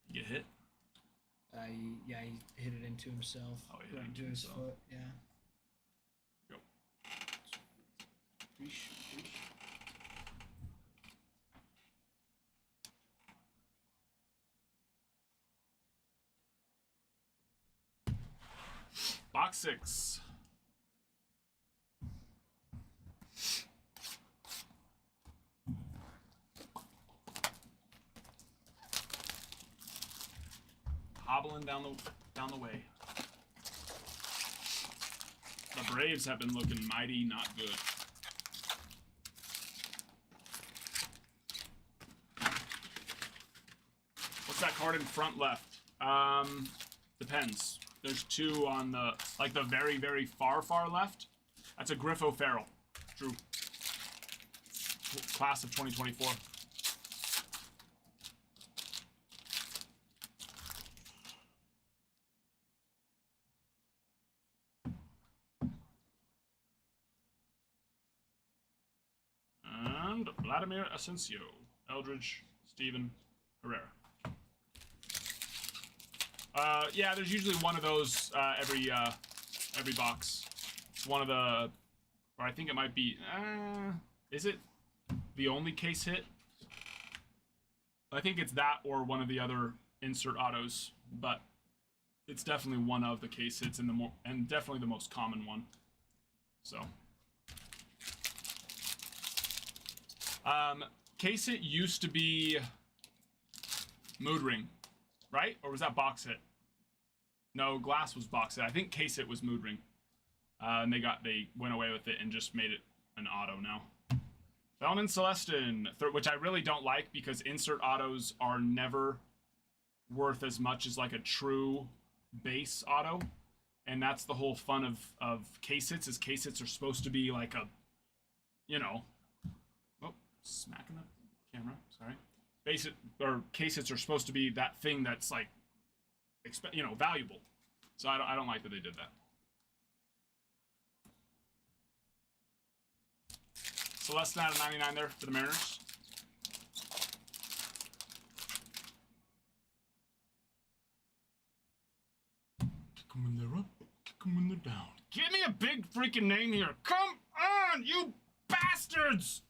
You get hit? Yeah, he hit it into himself. Oh, he hit it into his himself. foot, yeah. Go. Box 6. Hobbling down the way. The Braves have been looking mighty not good. that card in front left? Depends. There's two on the, like, the very, very far left. That's a Griffo Farrell. True. Class of 2024. And Vladimir Asensio, Eldridge, Steven, Herrera. Yeah, there's usually one of those every box. It's one of the, or I think it might be. Is it the only case hit? I think it's that or one of the other insert autos, but it's definitely one of the case hits and definitely the most common one. So. Case hit used to be Mood Ring, right? Or was that box hit? No, glass was box hit. I think case hit was Mood Ring. And they went away with it and just made it an auto now. Bowman Celestin, which I really don't like because insert autos are never worth as much as like a true base auto. And that's the whole fun of case hits, is case hits are supposed to be like a, you know, smacking the camera, sorry. Basic or case hits are supposed to be that thing that's like, valuable. So I don't like that they did that. Celestin out of 99 there for the Mariners. Kick them when they're up, kick them when they're down. Give me a big freaking name here. Come on, you bastards!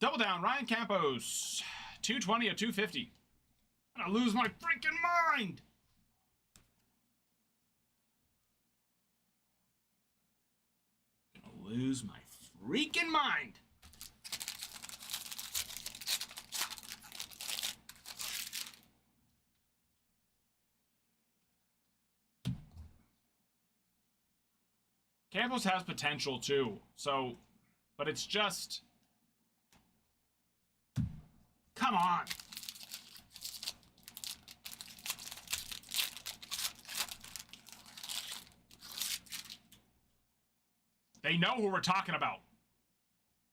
Double down, Ryan Campos. 220 of 250. I'm gonna lose my freaking mind! Gonna lose my freaking mind! Campos has potential too, so, but it's just, come on. They know who we're talking about.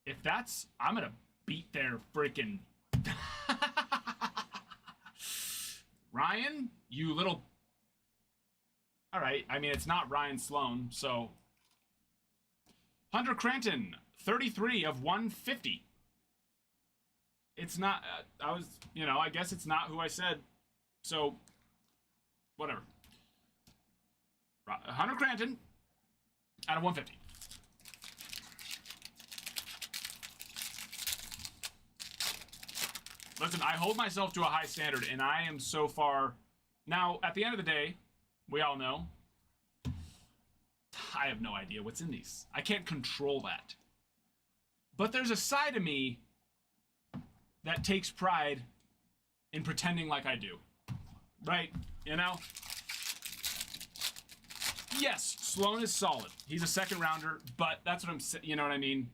If that's, I'm gonna beat their freaking Ryan, you little. All right, I mean, it's not Ryan Sloan, so. Hunter Cranton, 33 of 150. It's not, I guess it's not who I said. So, whatever. Hunter Cranton, out of 150. Listen, I hold myself to a high standard, and I am so far. Now, at the end of the day, we all know, I have no idea what's in these. I can't control that. But there's a side of me that takes pride in pretending like I do. Right? You know? Yes, Sloan is solid. He's a second rounder, but that's what I'm saying. You know what I mean?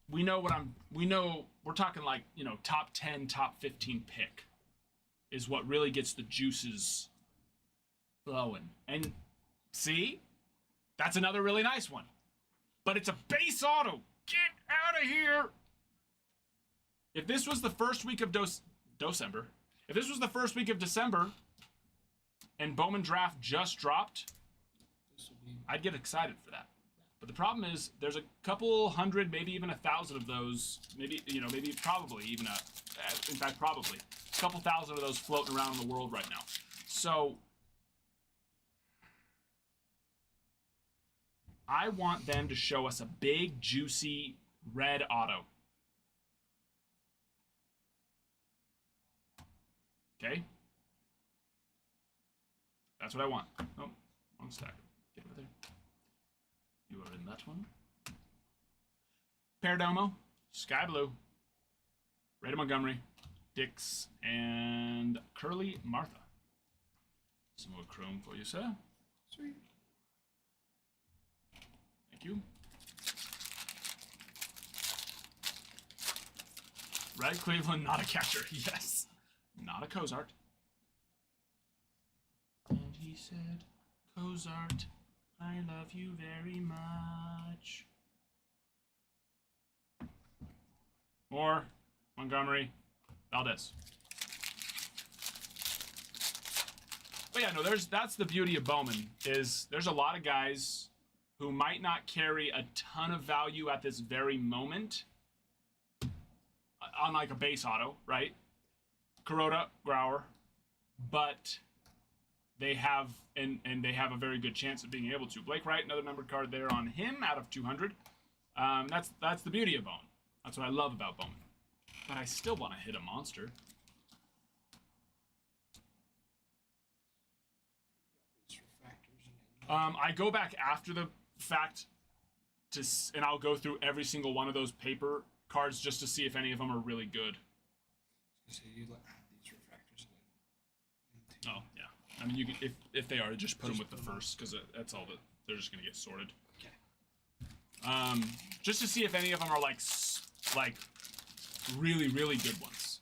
We know we're talking like, top 10, top 15 pick is what really gets the juices flowing. And see? That's another really nice one. But it's a base auto. Get out of here. If this was the first week of December, if this was the first week of December and Bowman draft just dropped, I'd get excited for that. But the problem is there's a couple hundred, maybe even 1,000 of those, probably a couple thousand of those floating around in the world right now. So I want them to show us a big, juicy red auto. Okay? That's what I want. Oh, wrong stack. Get over there. You are in that one. Perdomo, Sky Blue, Ray Montgomery, Dix, and Curly Martha. Some more chrome for you, sir. Sweet. Thank you. Red Cleveland, not a catcher. Yes. Not a Cozart. And he said, Cozart, I love you very much. Moore, Montgomery, Valdez. But yeah, no, that's the beauty of Bowman, is there's a lot of guys who might not carry a ton of value at this very moment on like a base auto, right? Kuroda, Grauer, but they have and they have a very good chance of being able to. Blake Wright, another numbered card there on him out of 200. That's the beauty of Bowman. That's what I love about Bowman. But I still want to hit a monster. I go back after the fact and I'll go through every single one of those paper cards just to see if any of them are really good. So you let these refractors in. Oh yeah, I mean you can, if they are, just put them with the first, because that's all that they're just gonna get sorted. Okay. Just to see if any of them are like really good ones.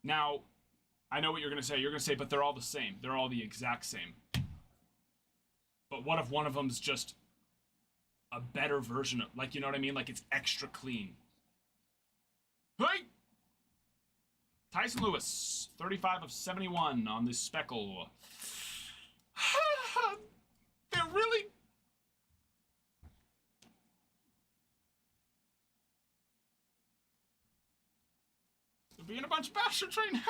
Now, I know what you're gonna say. You're gonna say, but they're all the same. They're all the exact same. But what if one of them's just a better version of, like, you know what I mean? Like, it's extra clean. Hey! Tyson Lewis, 35 of 71 on this speckle. They're really... They're being a bunch of bastards right now.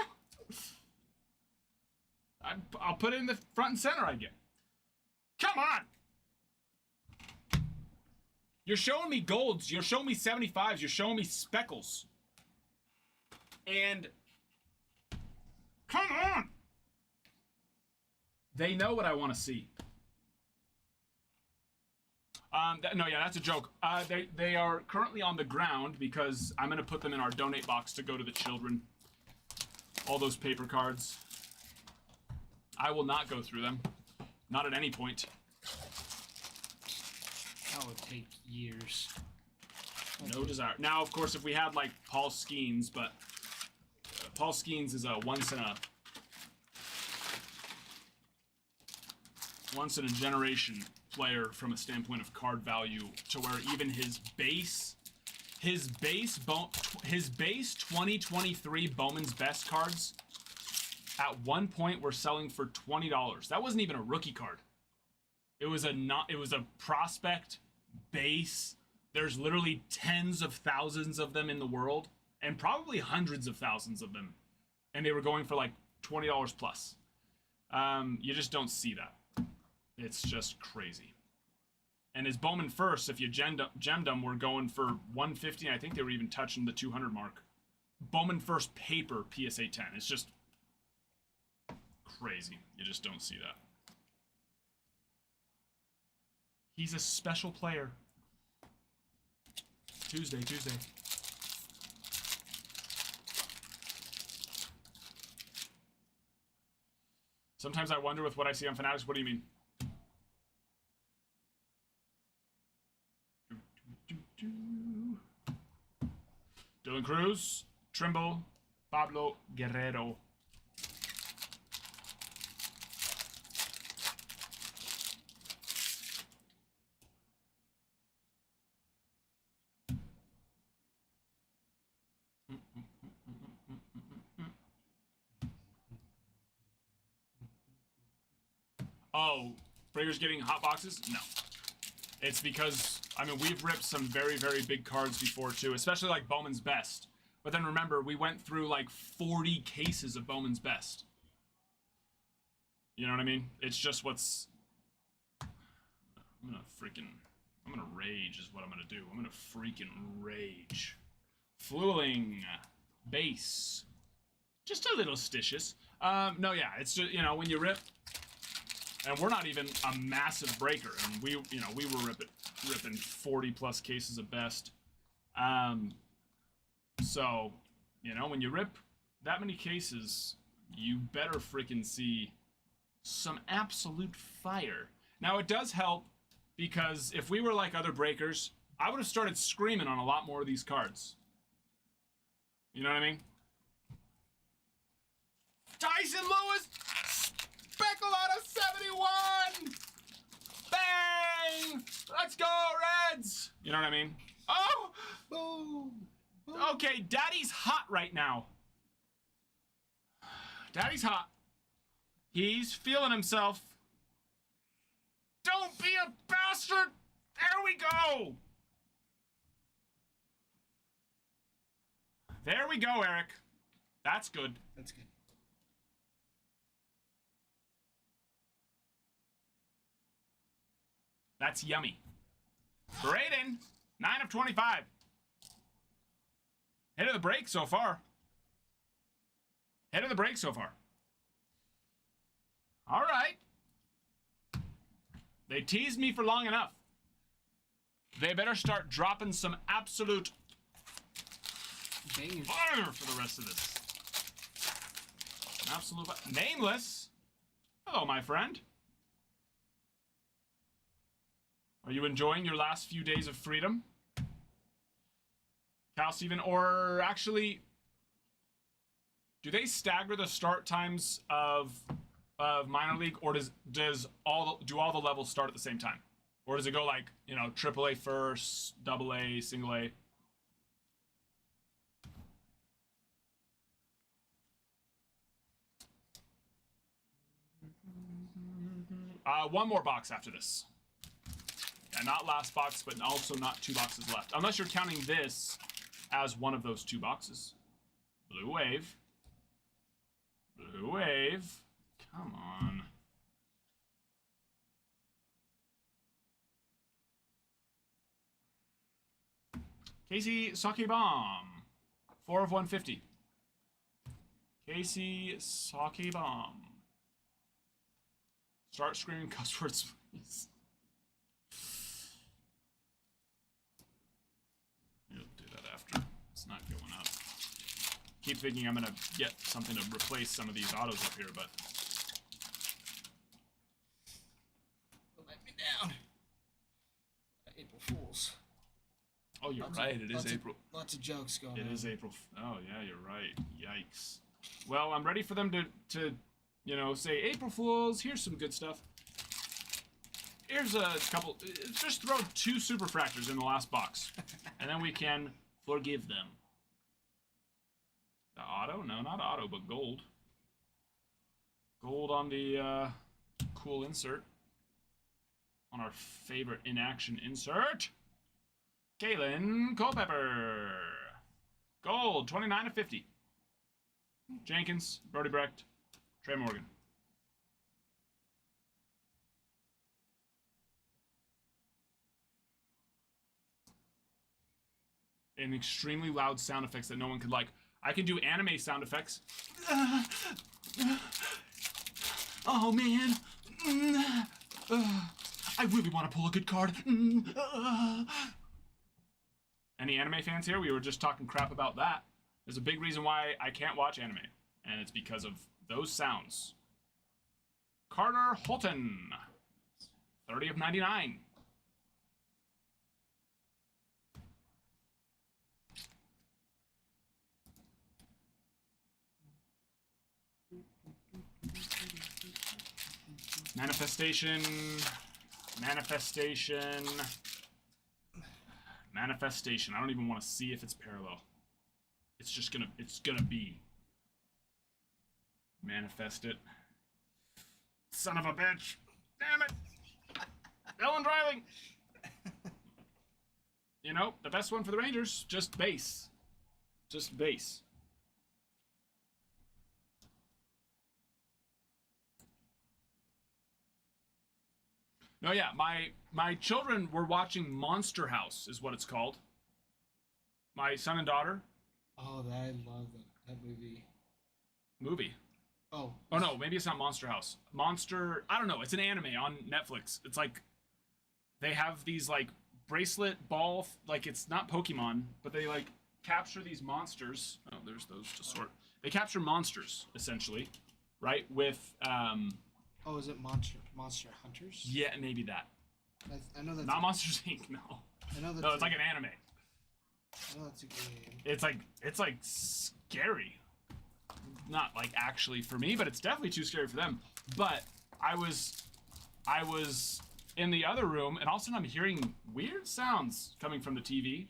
I'll put it in the front and center, I get. Come on! You're showing me golds, you're showing me 75s, you're showing me speckles. And... Come on! They know what I want to see. No, yeah, that's a joke. They are currently on the ground because I'm going to put them in our donate box to go to the children. All those paper cards. I will not go through them. Not at any point. That would take years. No desire. Now, of course, if we had, like, Paul Skeens, but Paul Skeens is a once in a generation player from a standpoint of card value, to where even his base 2023 Bowman's Best cards at one point were selling for $20. That wasn't even a rookie card. It was a prospect base. There's literally tens of thousands of them in the world, and probably hundreds of thousands of them, and they were going for like $20 plus. You just don't see that. It's just crazy. And his Bowman first, if you gemmed them, were going for $150. I think they were even touching the 200 mark. Bowman first paper PSA 10. It's just crazy. You just don't see that. He's a special player. Tuesday. Sometimes I wonder with what I see on Fanatics, what do you mean? Dylan Cruz, Trimble, Pablo Guerrero. Oh, Breaker's getting hot boxes? No. It's because, I mean, we've ripped some very, very big cards before, too, especially like Bowman's Best. But then remember, we went through like 40 cases of Bowman's Best. You know what I mean? It's just what's... I'm gonna rage is what I'm gonna do. I'm gonna freaking rage. Flueling. Base. Just a little stitious. No, yeah, it's just, you know, when you rip... And we're not even a massive breaker, and we were ripping 40 plus cases of best. So, you know, when you rip that many cases, you better freaking see some absolute fire. Now, it does help, because if we were like other breakers, I would have started screaming on a lot more of these cards. You know what I mean? Tyson Lewis, speckle out of 71. Bang! Let's go, Reds! You know what I mean? Oh! Boom. Okay, Daddy's hot right now. Daddy's hot. He's feeling himself. Don't be a bastard! There we go! There we go, Eric. That's good. That's good. That's yummy. Braden, 9 of 25. Hit of the break so far. Hit of the break so far. All right. They teased me for long enough. They better start dropping some absolute Bangers. fire for the rest of this. Absolute nameless. Hello, my friend. Are you enjoying your last few days of freedom? Cal Steven, or actually, do they stagger the start times of minor league, or do all the levels start at the same time? Or does it go like, you know, AAA first, AA, single A? One more box after this. Yeah, not last box, but also not 2 boxes left. Unless you're counting this as one of those 2 boxes. Blue Wave. Blue Wave. Come on. Casey Sake Bomb. 4 of 150. Casey Sake Bomb. Start screaming cuss words, please. You'll do that after. It's not going up. Keep thinking I'm gonna get something to replace some of these autos up here, but Let me down. April Fools. oh, you're right. It is April. Lots of jokes going on. It is April. Oh yeah, you're right. Yikes. Well, I'm ready for them to you know, say April Fools. Here's some good stuff. Here's a couple. Just throw 2 superfractors in the last box, and then we can forgive them. The auto? No, not auto, but gold. Gold on the cool insert. On our favorite in-action insert. Kalen Culpepper. Gold, 29 of 50. Jenkins, Brody Brecht, Trey Morgan. And extremely loud sound effects that no one could like. I can do anime sound effects. Oh man. I really want to pull a good card. Any anime fans here? We were just talking crap about that. There's a big reason why I can't watch anime, and it's because of those sounds. Carter Holton, 30 of 99. Manifestation. Manifestation. Manifestation. I don't even want to see if it's parallel. It's just gonna be. Manifest it. Son of a bitch. Damn it. Ellen Dreiling. You know, the best one for the Rangers, just base. Just base. No, yeah, my children were watching Monster House, is what it's called. My son and daughter. Oh, I love that movie. Movie. Oh. Oh no, maybe it's not Monster House. Monster, I don't know, it's an anime on Netflix. It's like, they have these like bracelet ball, like it's not Pokemon, but they like capture these monsters. Oh, there's those to sort. They capture monsters, essentially, right? With, Oh, is it Monster Hunters? yeah, maybe that. I know that's Not Monsters Inc., no. I know that. No, it's like an anime. Oh, that's a game. It's like scary. Not like actually for me, but it's definitely too scary for them. But I was in the other room, and all of a sudden I'm hearing weird sounds coming from the TV,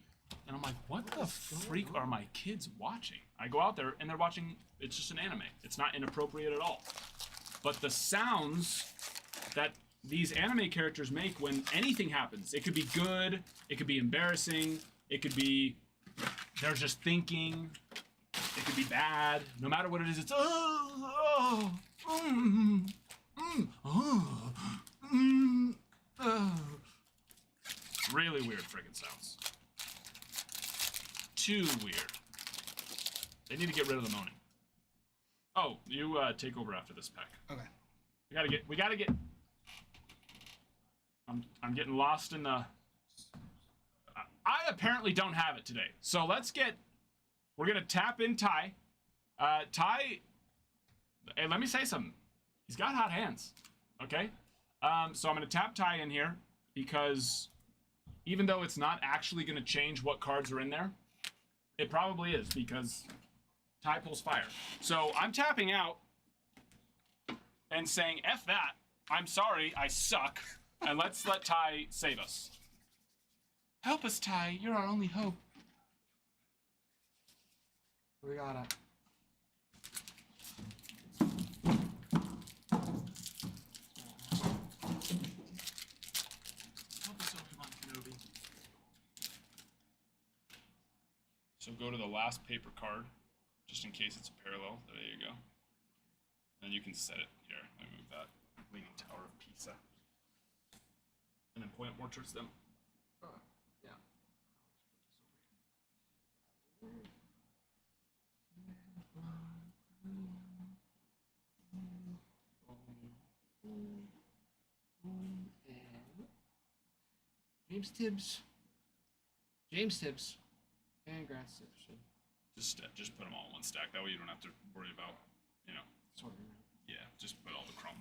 and I'm like, what the freak are my kids watching? I go out there, and they're watching. It's just an anime. It's not inappropriate at all. But the sounds that these anime characters make when anything happens, it could be good, it could be embarrassing, it could be they're just thinking, it could be bad. No matter what it is, it's really weird friggin' sounds. Too weird. They need to get rid of the moaning. Oh, you take over after this pack. Okay. We gotta get. I'm getting lost in the. I apparently don't have it today, so let's get. We're gonna tap in Ty. Ty. Hey, let me say something. He's got hot hands. Okay. So I'm gonna tap Ty in here because even though it's not actually gonna change what cards are in there, it probably is because Ty pulls fire. So I'm tapping out and saying, F that. I'm sorry, I suck. And let's let Ty save us. Help us, Ty. You're our only hope. We got it. Help us, Obi-Wan Kenobi. So go to the last paper card, just in case it's a parallel. There you go. And you can set it here. Let me move that. Leaning Tower of Pisa. And then point more towards them. Yeah. James Tibbs. And Grant Simpson. Just put them all in one stack. That way you don't have to worry about, Sorry. yeah, just put all the chrome.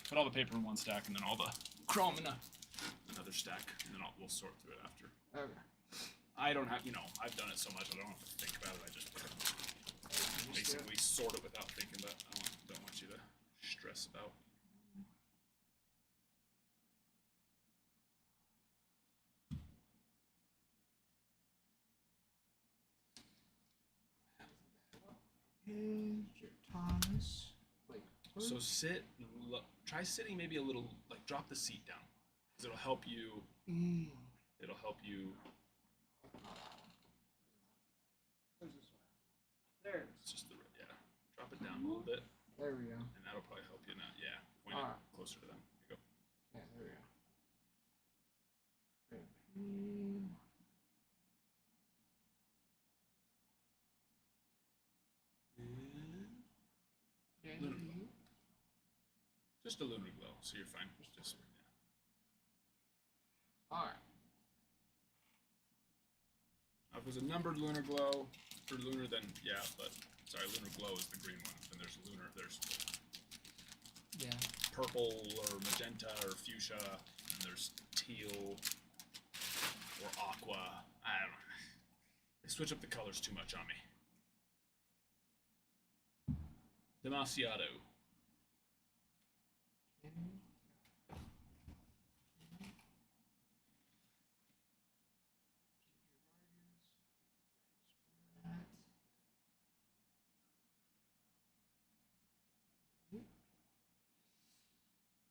Put all the paper in one stack and then all the chrome in another stack. And then we'll sort through it after. Okay. I don't have, I've done it so much I don't have to think about it. I just basically sort it without thinking about it. I don't want you to stress about. Your Thomas. Wait. So try sitting maybe a little, like drop the seat down. Because it'll help you, Where's this one? There. it's just drop it down a little bit. There we go. And that'll probably help you now. Yeah, point Alright. it closer to them. There you go. Yeah, there we go. Great. Lunar glow. Just a lunar glow, so you're fine. Just Alright. If it was a numbered lunar glow for lunar, then yeah, but sorry, lunar glow is the green one. Then there's lunar, there's Yeah. purple or magenta or fuchsia, and there's teal or aqua. I don't know. They switch up the colors too much on me. Demasiado.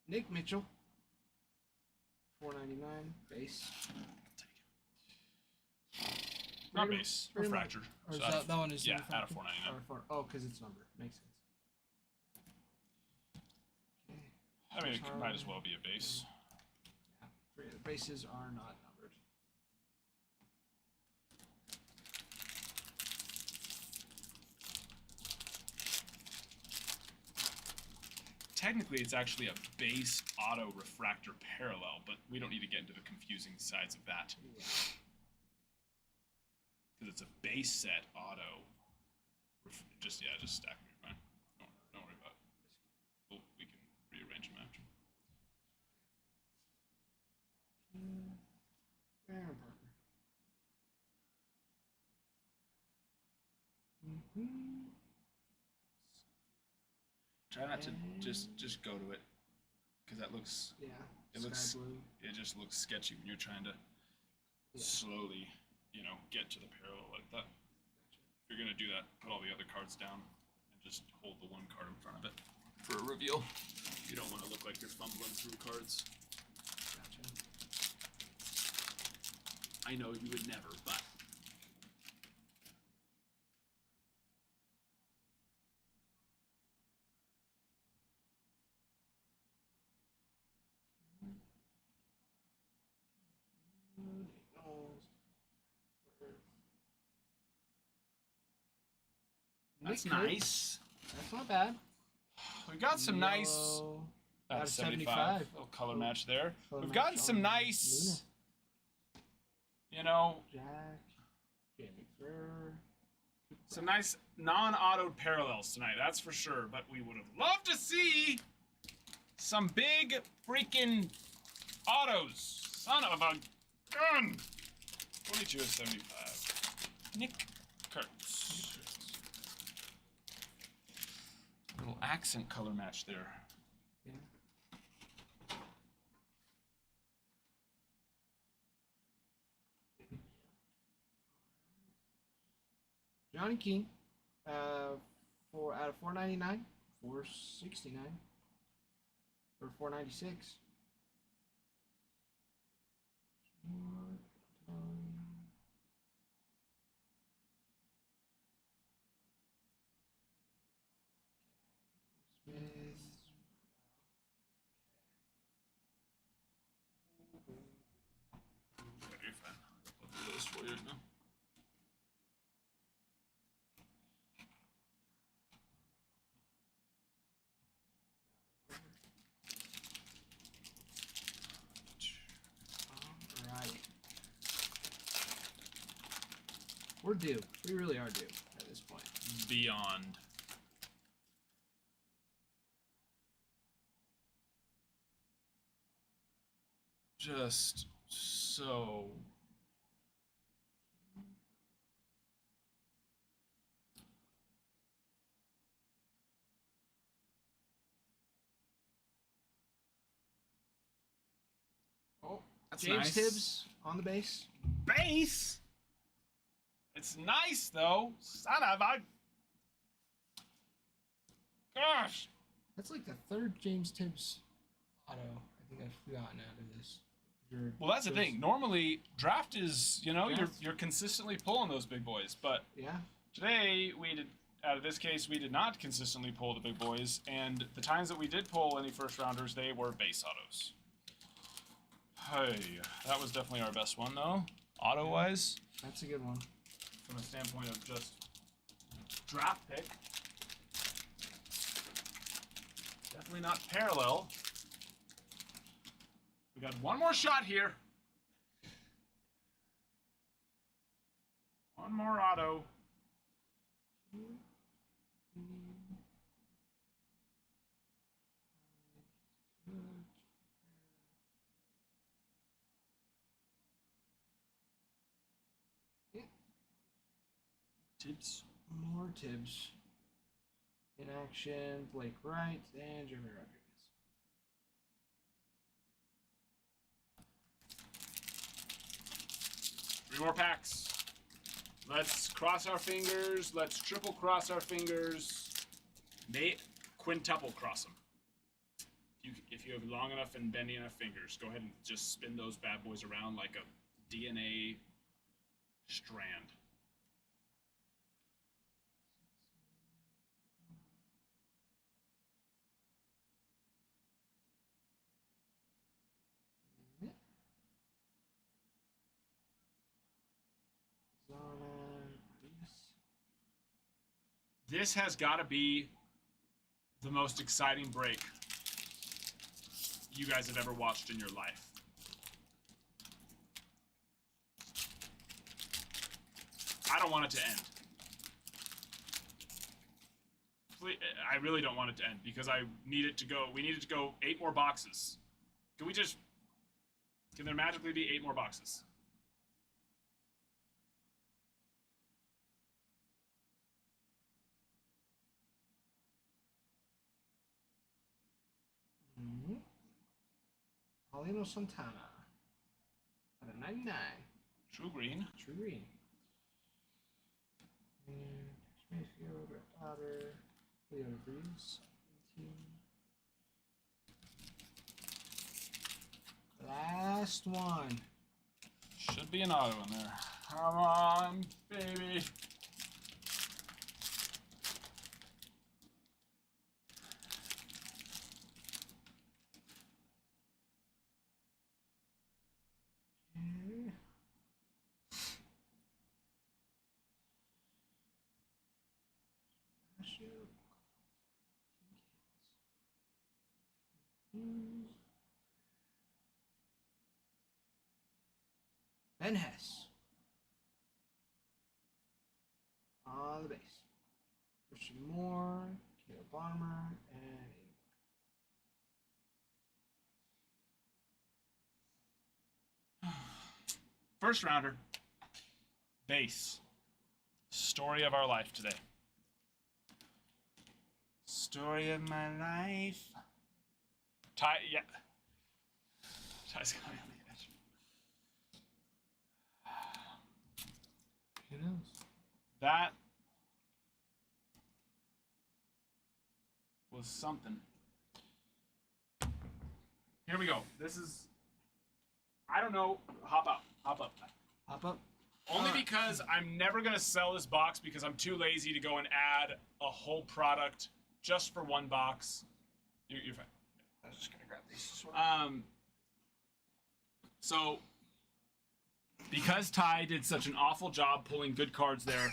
Nick Mitchell. $4.99 base. Not base, refractor. Or So is that one is yeah, refractor? out of 499. Oh, because it's numbered. Makes sense. Okay. I mean, it might as well be a base. Yeah. The bases are not numbered. Technically, it's actually a base auto refractor parallel, but we don't need to get into the confusing sides of that. Because it's a base set auto. Just stack them. You're fine. Don't worry about it. We can rearrange them after. Try not to just go to it, because that looks. Yeah. It looks. Sky blue. It just looks sketchy when you're trying to slowly, get to the parallel like that. If you're gonna do that, put all the other cards down and just hold the one card in front of it for a reveal. You don't want to look like you're fumbling through cards. Gotcha. I know you would never, but. That's nice. That's not bad. We got some nice. Out of 75. Little color match there. Color We've match gotten some on nice. Jack, Jamie Ferrer. Some nice non-autoed parallels tonight, that's for sure. But we would have loved to see some big freaking autos. Son of a gun! 22 of 75. Nick Kurtz. Little accent color match there. Yeah. Johnny King, out of 499, 469, or 496. Smith. You're fine. I'll do this for you now. Alright. We're due. We really are due at this point. Beyond. Just so. Oh, That's James nice. Tibbs on the base. Base. It's nice though. Son of a. Gosh. That's like the third James Tibbs auto I think I've gotten out of this. Well, that's the thing. Normally, draft is Draft. you're consistently pulling those big boys, but Yeah. today we did. Out of this case, we did not consistently pull the big boys, and the times that we did pull any first rounders, they were base autos. Hey, that was definitely our best one though, auto wise. That's a good one. From a standpoint of just draft pick. Definitely not parallel. We got one more shot here. One more auto. Tibbs. More Tibbs. In action, Blake Wright and Jeremy Rodriguez. Three more packs. Let's cross our fingers. Let's triple cross our fingers. May quintuple cross them. If you have long enough and bendy enough fingers, go ahead and just spin those bad boys around like a DNA strand. This has got to be the most exciting break you guys have ever watched in your life. I don't want it to end. I really don't want it to end because I need it to go. We need it to go 8 more boxes. Can there magically be 8 more boxes? Paulino Santana. At a 99. True green. True green. And Mayfield, Red Otter, Leo Breeze. 18. Last one. Should be an auto in there. Come on, baby. Okay. Ben Hess. On the base. Christian Moore, Caleb Farmer, and First rounder. Base. Story of our life today. Story of my life. Ty, yeah. Ty's coming on the edge. who knows? That was something. Here we go. This is. I don't know. Hop up. Hop up. Hop up. Only because I'm never going to sell this box because I'm too lazy to go and add a whole product just for one box. You're fine. I was just gonna grab these. So, because Ty did such an awful job pulling good cards there,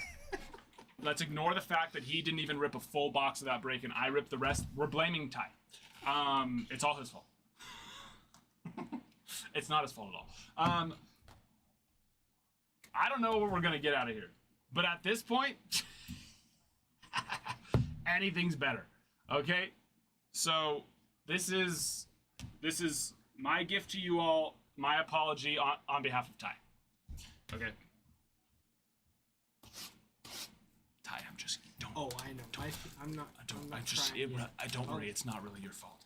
let's ignore the fact that he didn't even rip a full box without breaking. I ripped the rest. We're blaming Ty. It's all his fault. It's not his fault at all. I don't know what we're gonna get out of here, but at this point, anything's better. Okay, so this is my gift to you all. My apology on behalf of Ty. Okay. Ty, I'm just don't. Oh, I know. I'm not. Don't worry. It's not really your fault.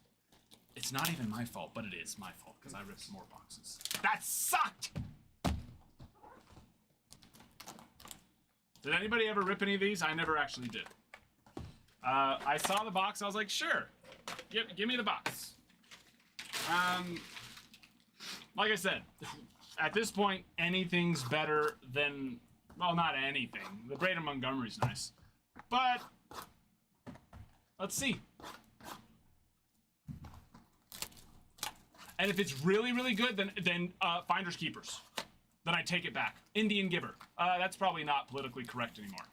It's not even my fault, but it is my fault because I ripped more boxes. That sucked. Did anybody ever rip any of these? I never actually did. I saw the box. I was like, sure, give me the box. Like I said, at this point, anything's better than, well, not anything. The Braden Montgomery's nice, but let's see. And if it's really, really good, then Finders Keepers. Then I take it back. Indian Giver. That's probably not politically correct anymore.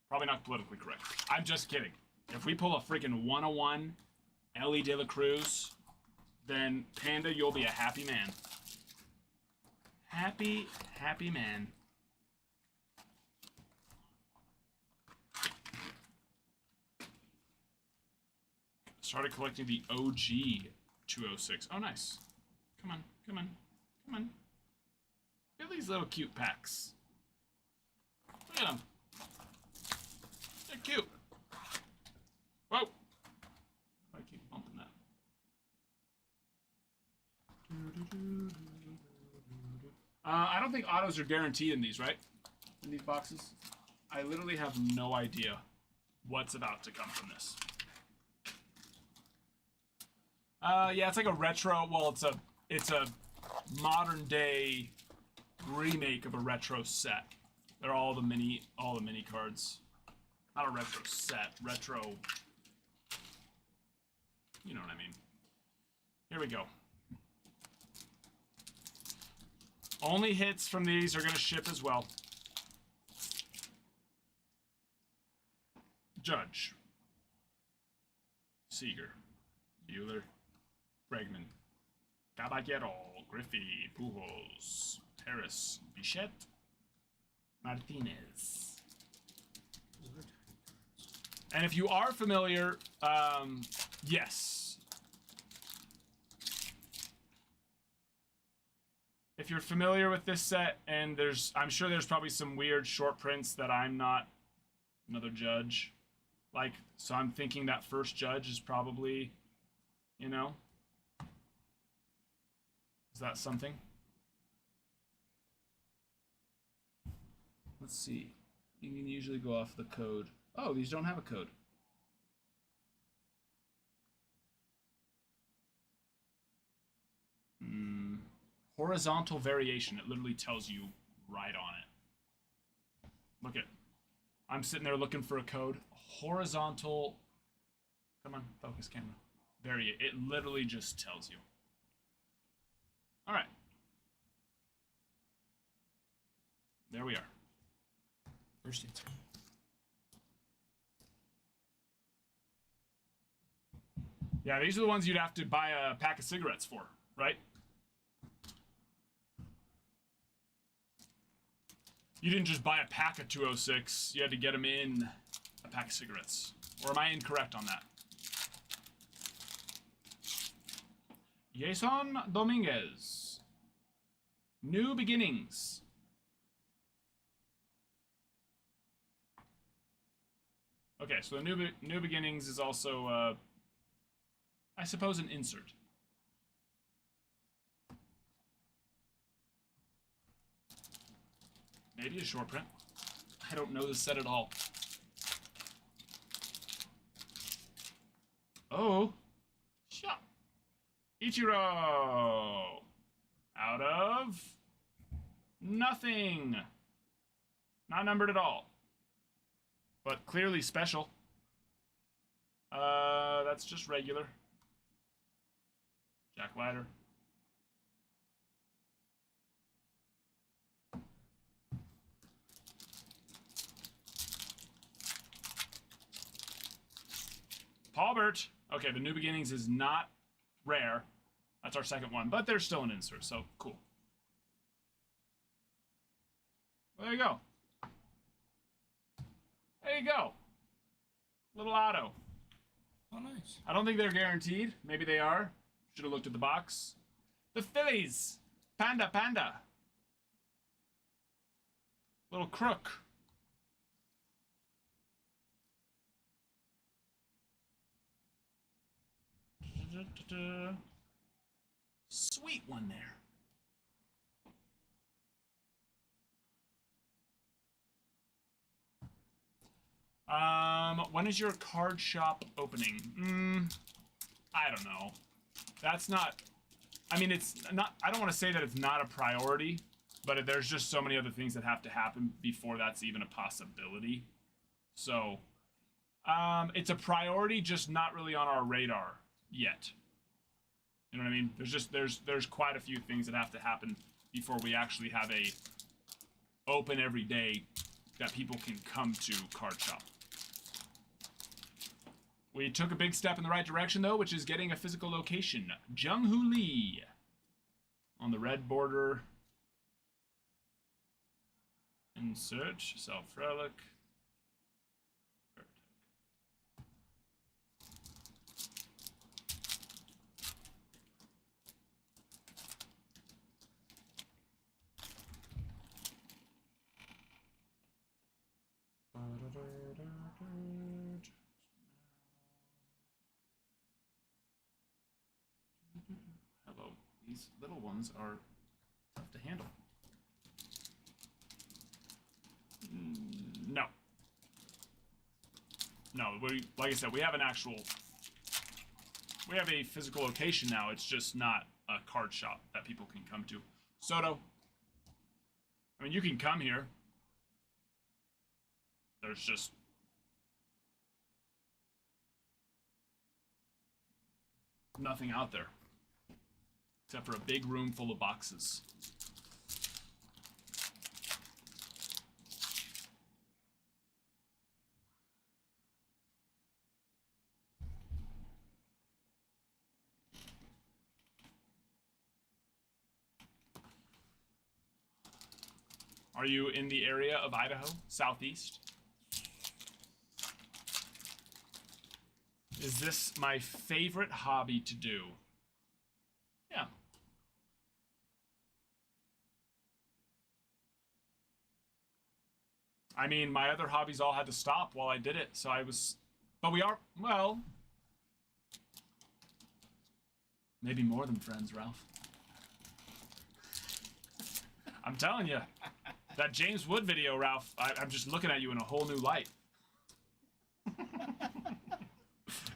Probably not politically correct. I'm just kidding. If we pull a freaking 101 Ellie De La Cruz, then Panda, you'll be a happy man. Happy, happy man. Started collecting the OG 206. Oh, nice. Come on, come on, come on. Look at these little cute packs. Look at them. They're cute. Whoa. I keep bumping that. I don't think autos are guaranteed in these, right? In these boxes? I literally have no idea what's about to come from this. Yeah, it's like a retro. Well, it's a modern day remake of a retro set. They're all the mini cards. Not a retro set, retro. You know what I mean. Here we go. Only hits from these are going to ship as well. Judge. Seager. Bueller. Bregman. Caballero. Griffey. Pujols. Terrace. Bichette. Martinez. And if you are familiar, yes. If you're familiar with this set, and I'm sure there's probably some weird short prints that I'm not another Judge. So I'm thinking that first Judge is probably You know? Is that something? Let's see. You can usually go off the code. Oh, these don't have a code. Horizontal variation. It literally tells you right on it. Look at. I'm sitting there looking for a code. Horizontal. Come on, focus camera. It literally just tells you. All right. There we are. First answer. Yeah, these are the ones you'd have to buy a pack of cigarettes for, right? You didn't just buy a pack of 206. You had to get them in a pack of cigarettes. Or am I incorrect on that? Jason Dominguez. New beginnings. Okay, so the new beginnings is also, I suppose, an insert. Maybe a short print. I don't know this set at all. Oh. Shut. Ichiro. Out of nothing. Not numbered at all. But clearly special. That's just regular. Jack Leiter. Paulbert. Okay, the New Beginnings is not rare. That's our second one, but there's still an insert, so cool. Well, there you go. There you go. Little auto. Oh, nice. I don't think they're guaranteed. Maybe they are. Should have looked at the box. The Phillies. Panda, panda. Little crook. Sweet one there. When is your card shop opening? I don't know. That's not, I mean, it's not, I don't want to say that it's not a priority, but there's just so many other things that have to happen before that's even a possibility. So, it's a priority, just not really on our radar yet. You know what I mean? There's quite a few things that have to happen before we actually have a open every day that people can come to card shop. We took a big step in the right direction, though, which is getting a physical location. Jung-Hoo Lee on the red border. Insert, self-relic. Hello. These little ones are tough to handle. No. No, like I said, we have an actual... We have a physical location now. It's just not a card shop that people can come to. Soto. I mean, you can come here. There's just... nothing out there. Except for a big room full of boxes. Are you in the area of Idaho, southeast? Is this my favorite hobby to do? Yeah. I mean, my other hobbies all had to stop while I did it, so I was... But we are... Well... Maybe more than friends, Ralph. I'm telling you, that James Wood video, Ralph, I'm just looking at you in a whole new light.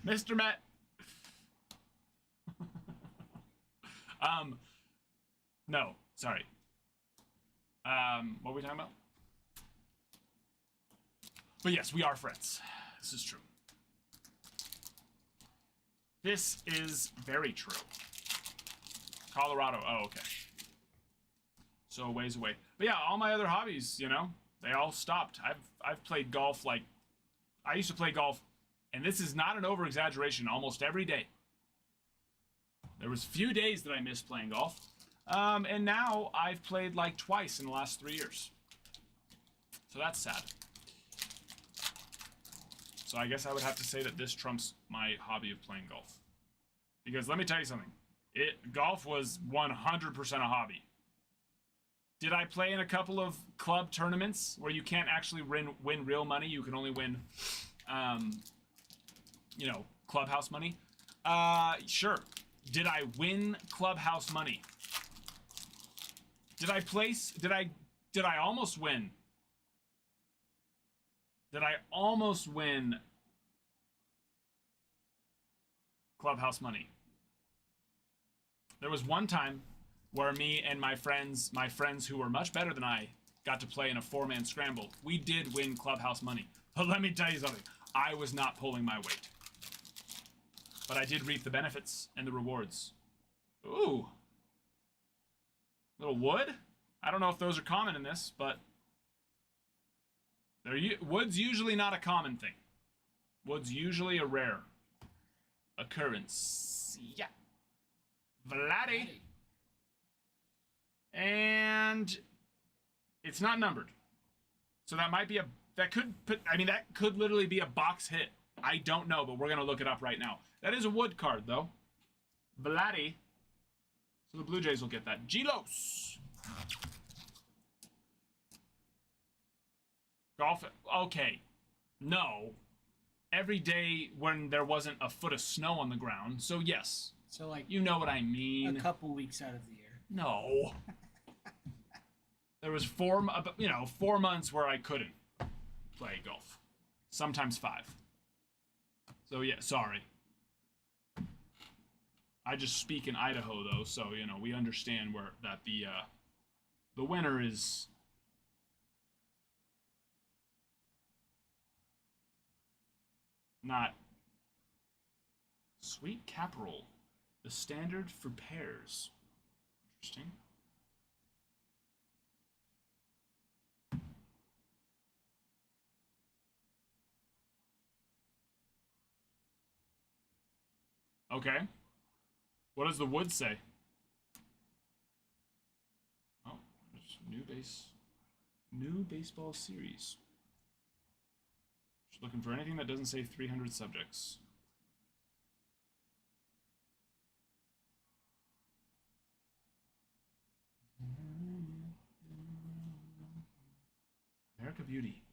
Mr. Met. No, sorry. What were we talking about? But yes, we are friends. This is true. This is very true. Colorado. Oh, okay. So a ways away. But yeah, all my other hobbies, you know, they all stopped. I've played golf like I used to play golf, and this is not an over-exaggeration, almost every day. There was few days that I missed playing golf. And now I've played like twice in the last 3 years. So that's sad. So I guess I would have to say that this trumps my hobby of playing golf. Because let me tell you something. Golf was 100% a hobby. Did I play in a couple of club tournaments where you can't actually win real money? You can only win, you know, clubhouse money? Sure. Did I win clubhouse money? Did I almost win? Did I almost win clubhouse money? There was one time where me and my friends who were much better than I, got to play in a 4-man scramble. We did win clubhouse money. But let me tell you something. I was not pulling my weight. But I did reap the benefits and the rewards. Ooh. Little wood? I don't know if those are common in this, but wood's usually not a common thing. Wood's usually a rare occurrence. Yeah. Vladdy. And it's not numbered. So that might be that could literally be a box hit. I don't know, but we're going to look it up right now. That is a wood card, though. Vladdy. So the Blue Jays will get that. Gelos. Golf. Okay. No. Every day when there wasn't a foot of snow on the ground. So, yes. So, like, you know what I mean. A couple weeks out of the year. No. There was 4 months where I couldn't play golf. Sometimes 5. So, yeah, sorry. I just speak in Idaho, though, so, you know, we understand that the winter is not sweet caporal, the standard for pears. Interesting. Okay. What does the wood say? Oh, there's new baseball series. Just looking for anything that doesn't say 300 subjects. America Beauty.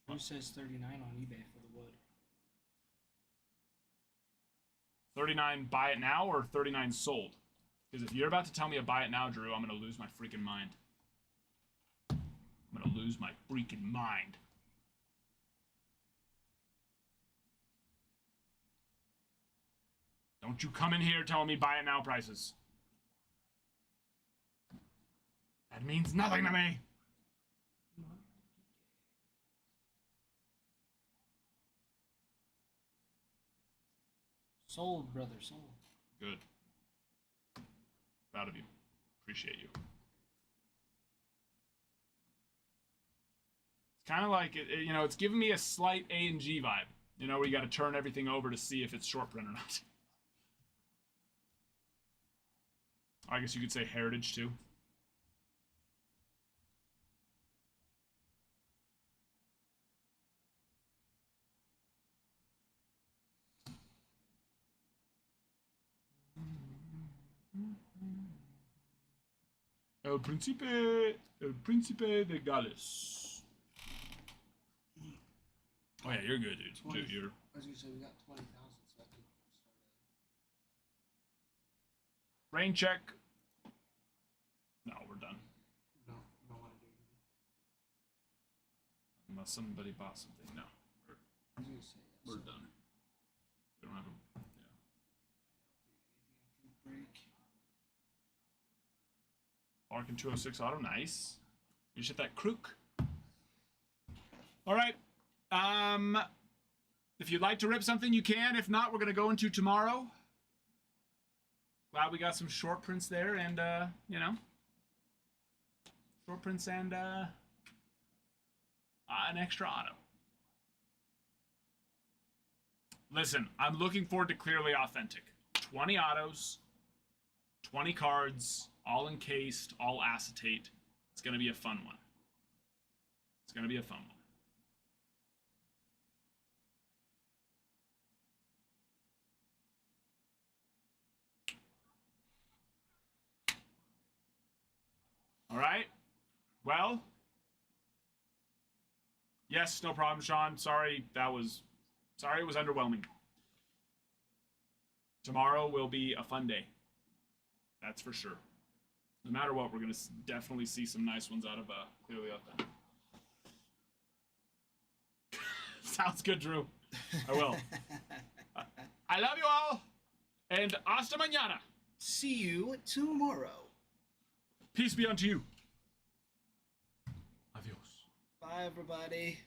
Who says 39 on eBay for the wood? 39 buy it now or 39 sold? Because if you're about to tell me a buy it now, Drew, I'm going to lose my freaking mind. I'm going to lose my freaking mind. Don't you come in here telling me buy it now prices. That means nothing to me. Sold, brother, sold. Good. Proud of you. Appreciate you. It's kind of like, you know, it's giving me a slight A&G vibe. You know, where you got to turn everything over to see if it's short print or not. I guess you could say heritage, too. El Príncipe de Gales. Oh yeah, you're good, dude. 20, Dude, you're. I was gonna say we got 20,000, so I could Rain check. No, we're done. No, don't want to do anything. Unless somebody bought something. No, I was gonna say that. we're done. We don't have a. Yeah. Break. Larkin 206 auto. Nice. You just hit that crook. All right. If you'd like to rip something, you can. If not, we're going to go into tomorrow. Glad we got some short prints there and, you know, short prints and an extra auto. Listen, I'm looking forward to Clearly Authentic. 20 autos, 20 cards, all encased, all acetate. It's going to be a fun one. It's going to be a fun one. All right. Well, yes, no problem, Sean. Sorry it was underwhelming. Tomorrow will be a fun day. That's for sure. No matter what, we're going to definitely see some nice ones out of Clearly Authentic. Sounds good, Drew. I will. I love you all, and hasta mañana. See you tomorrow. Peace be unto you. Adios. Bye, everybody.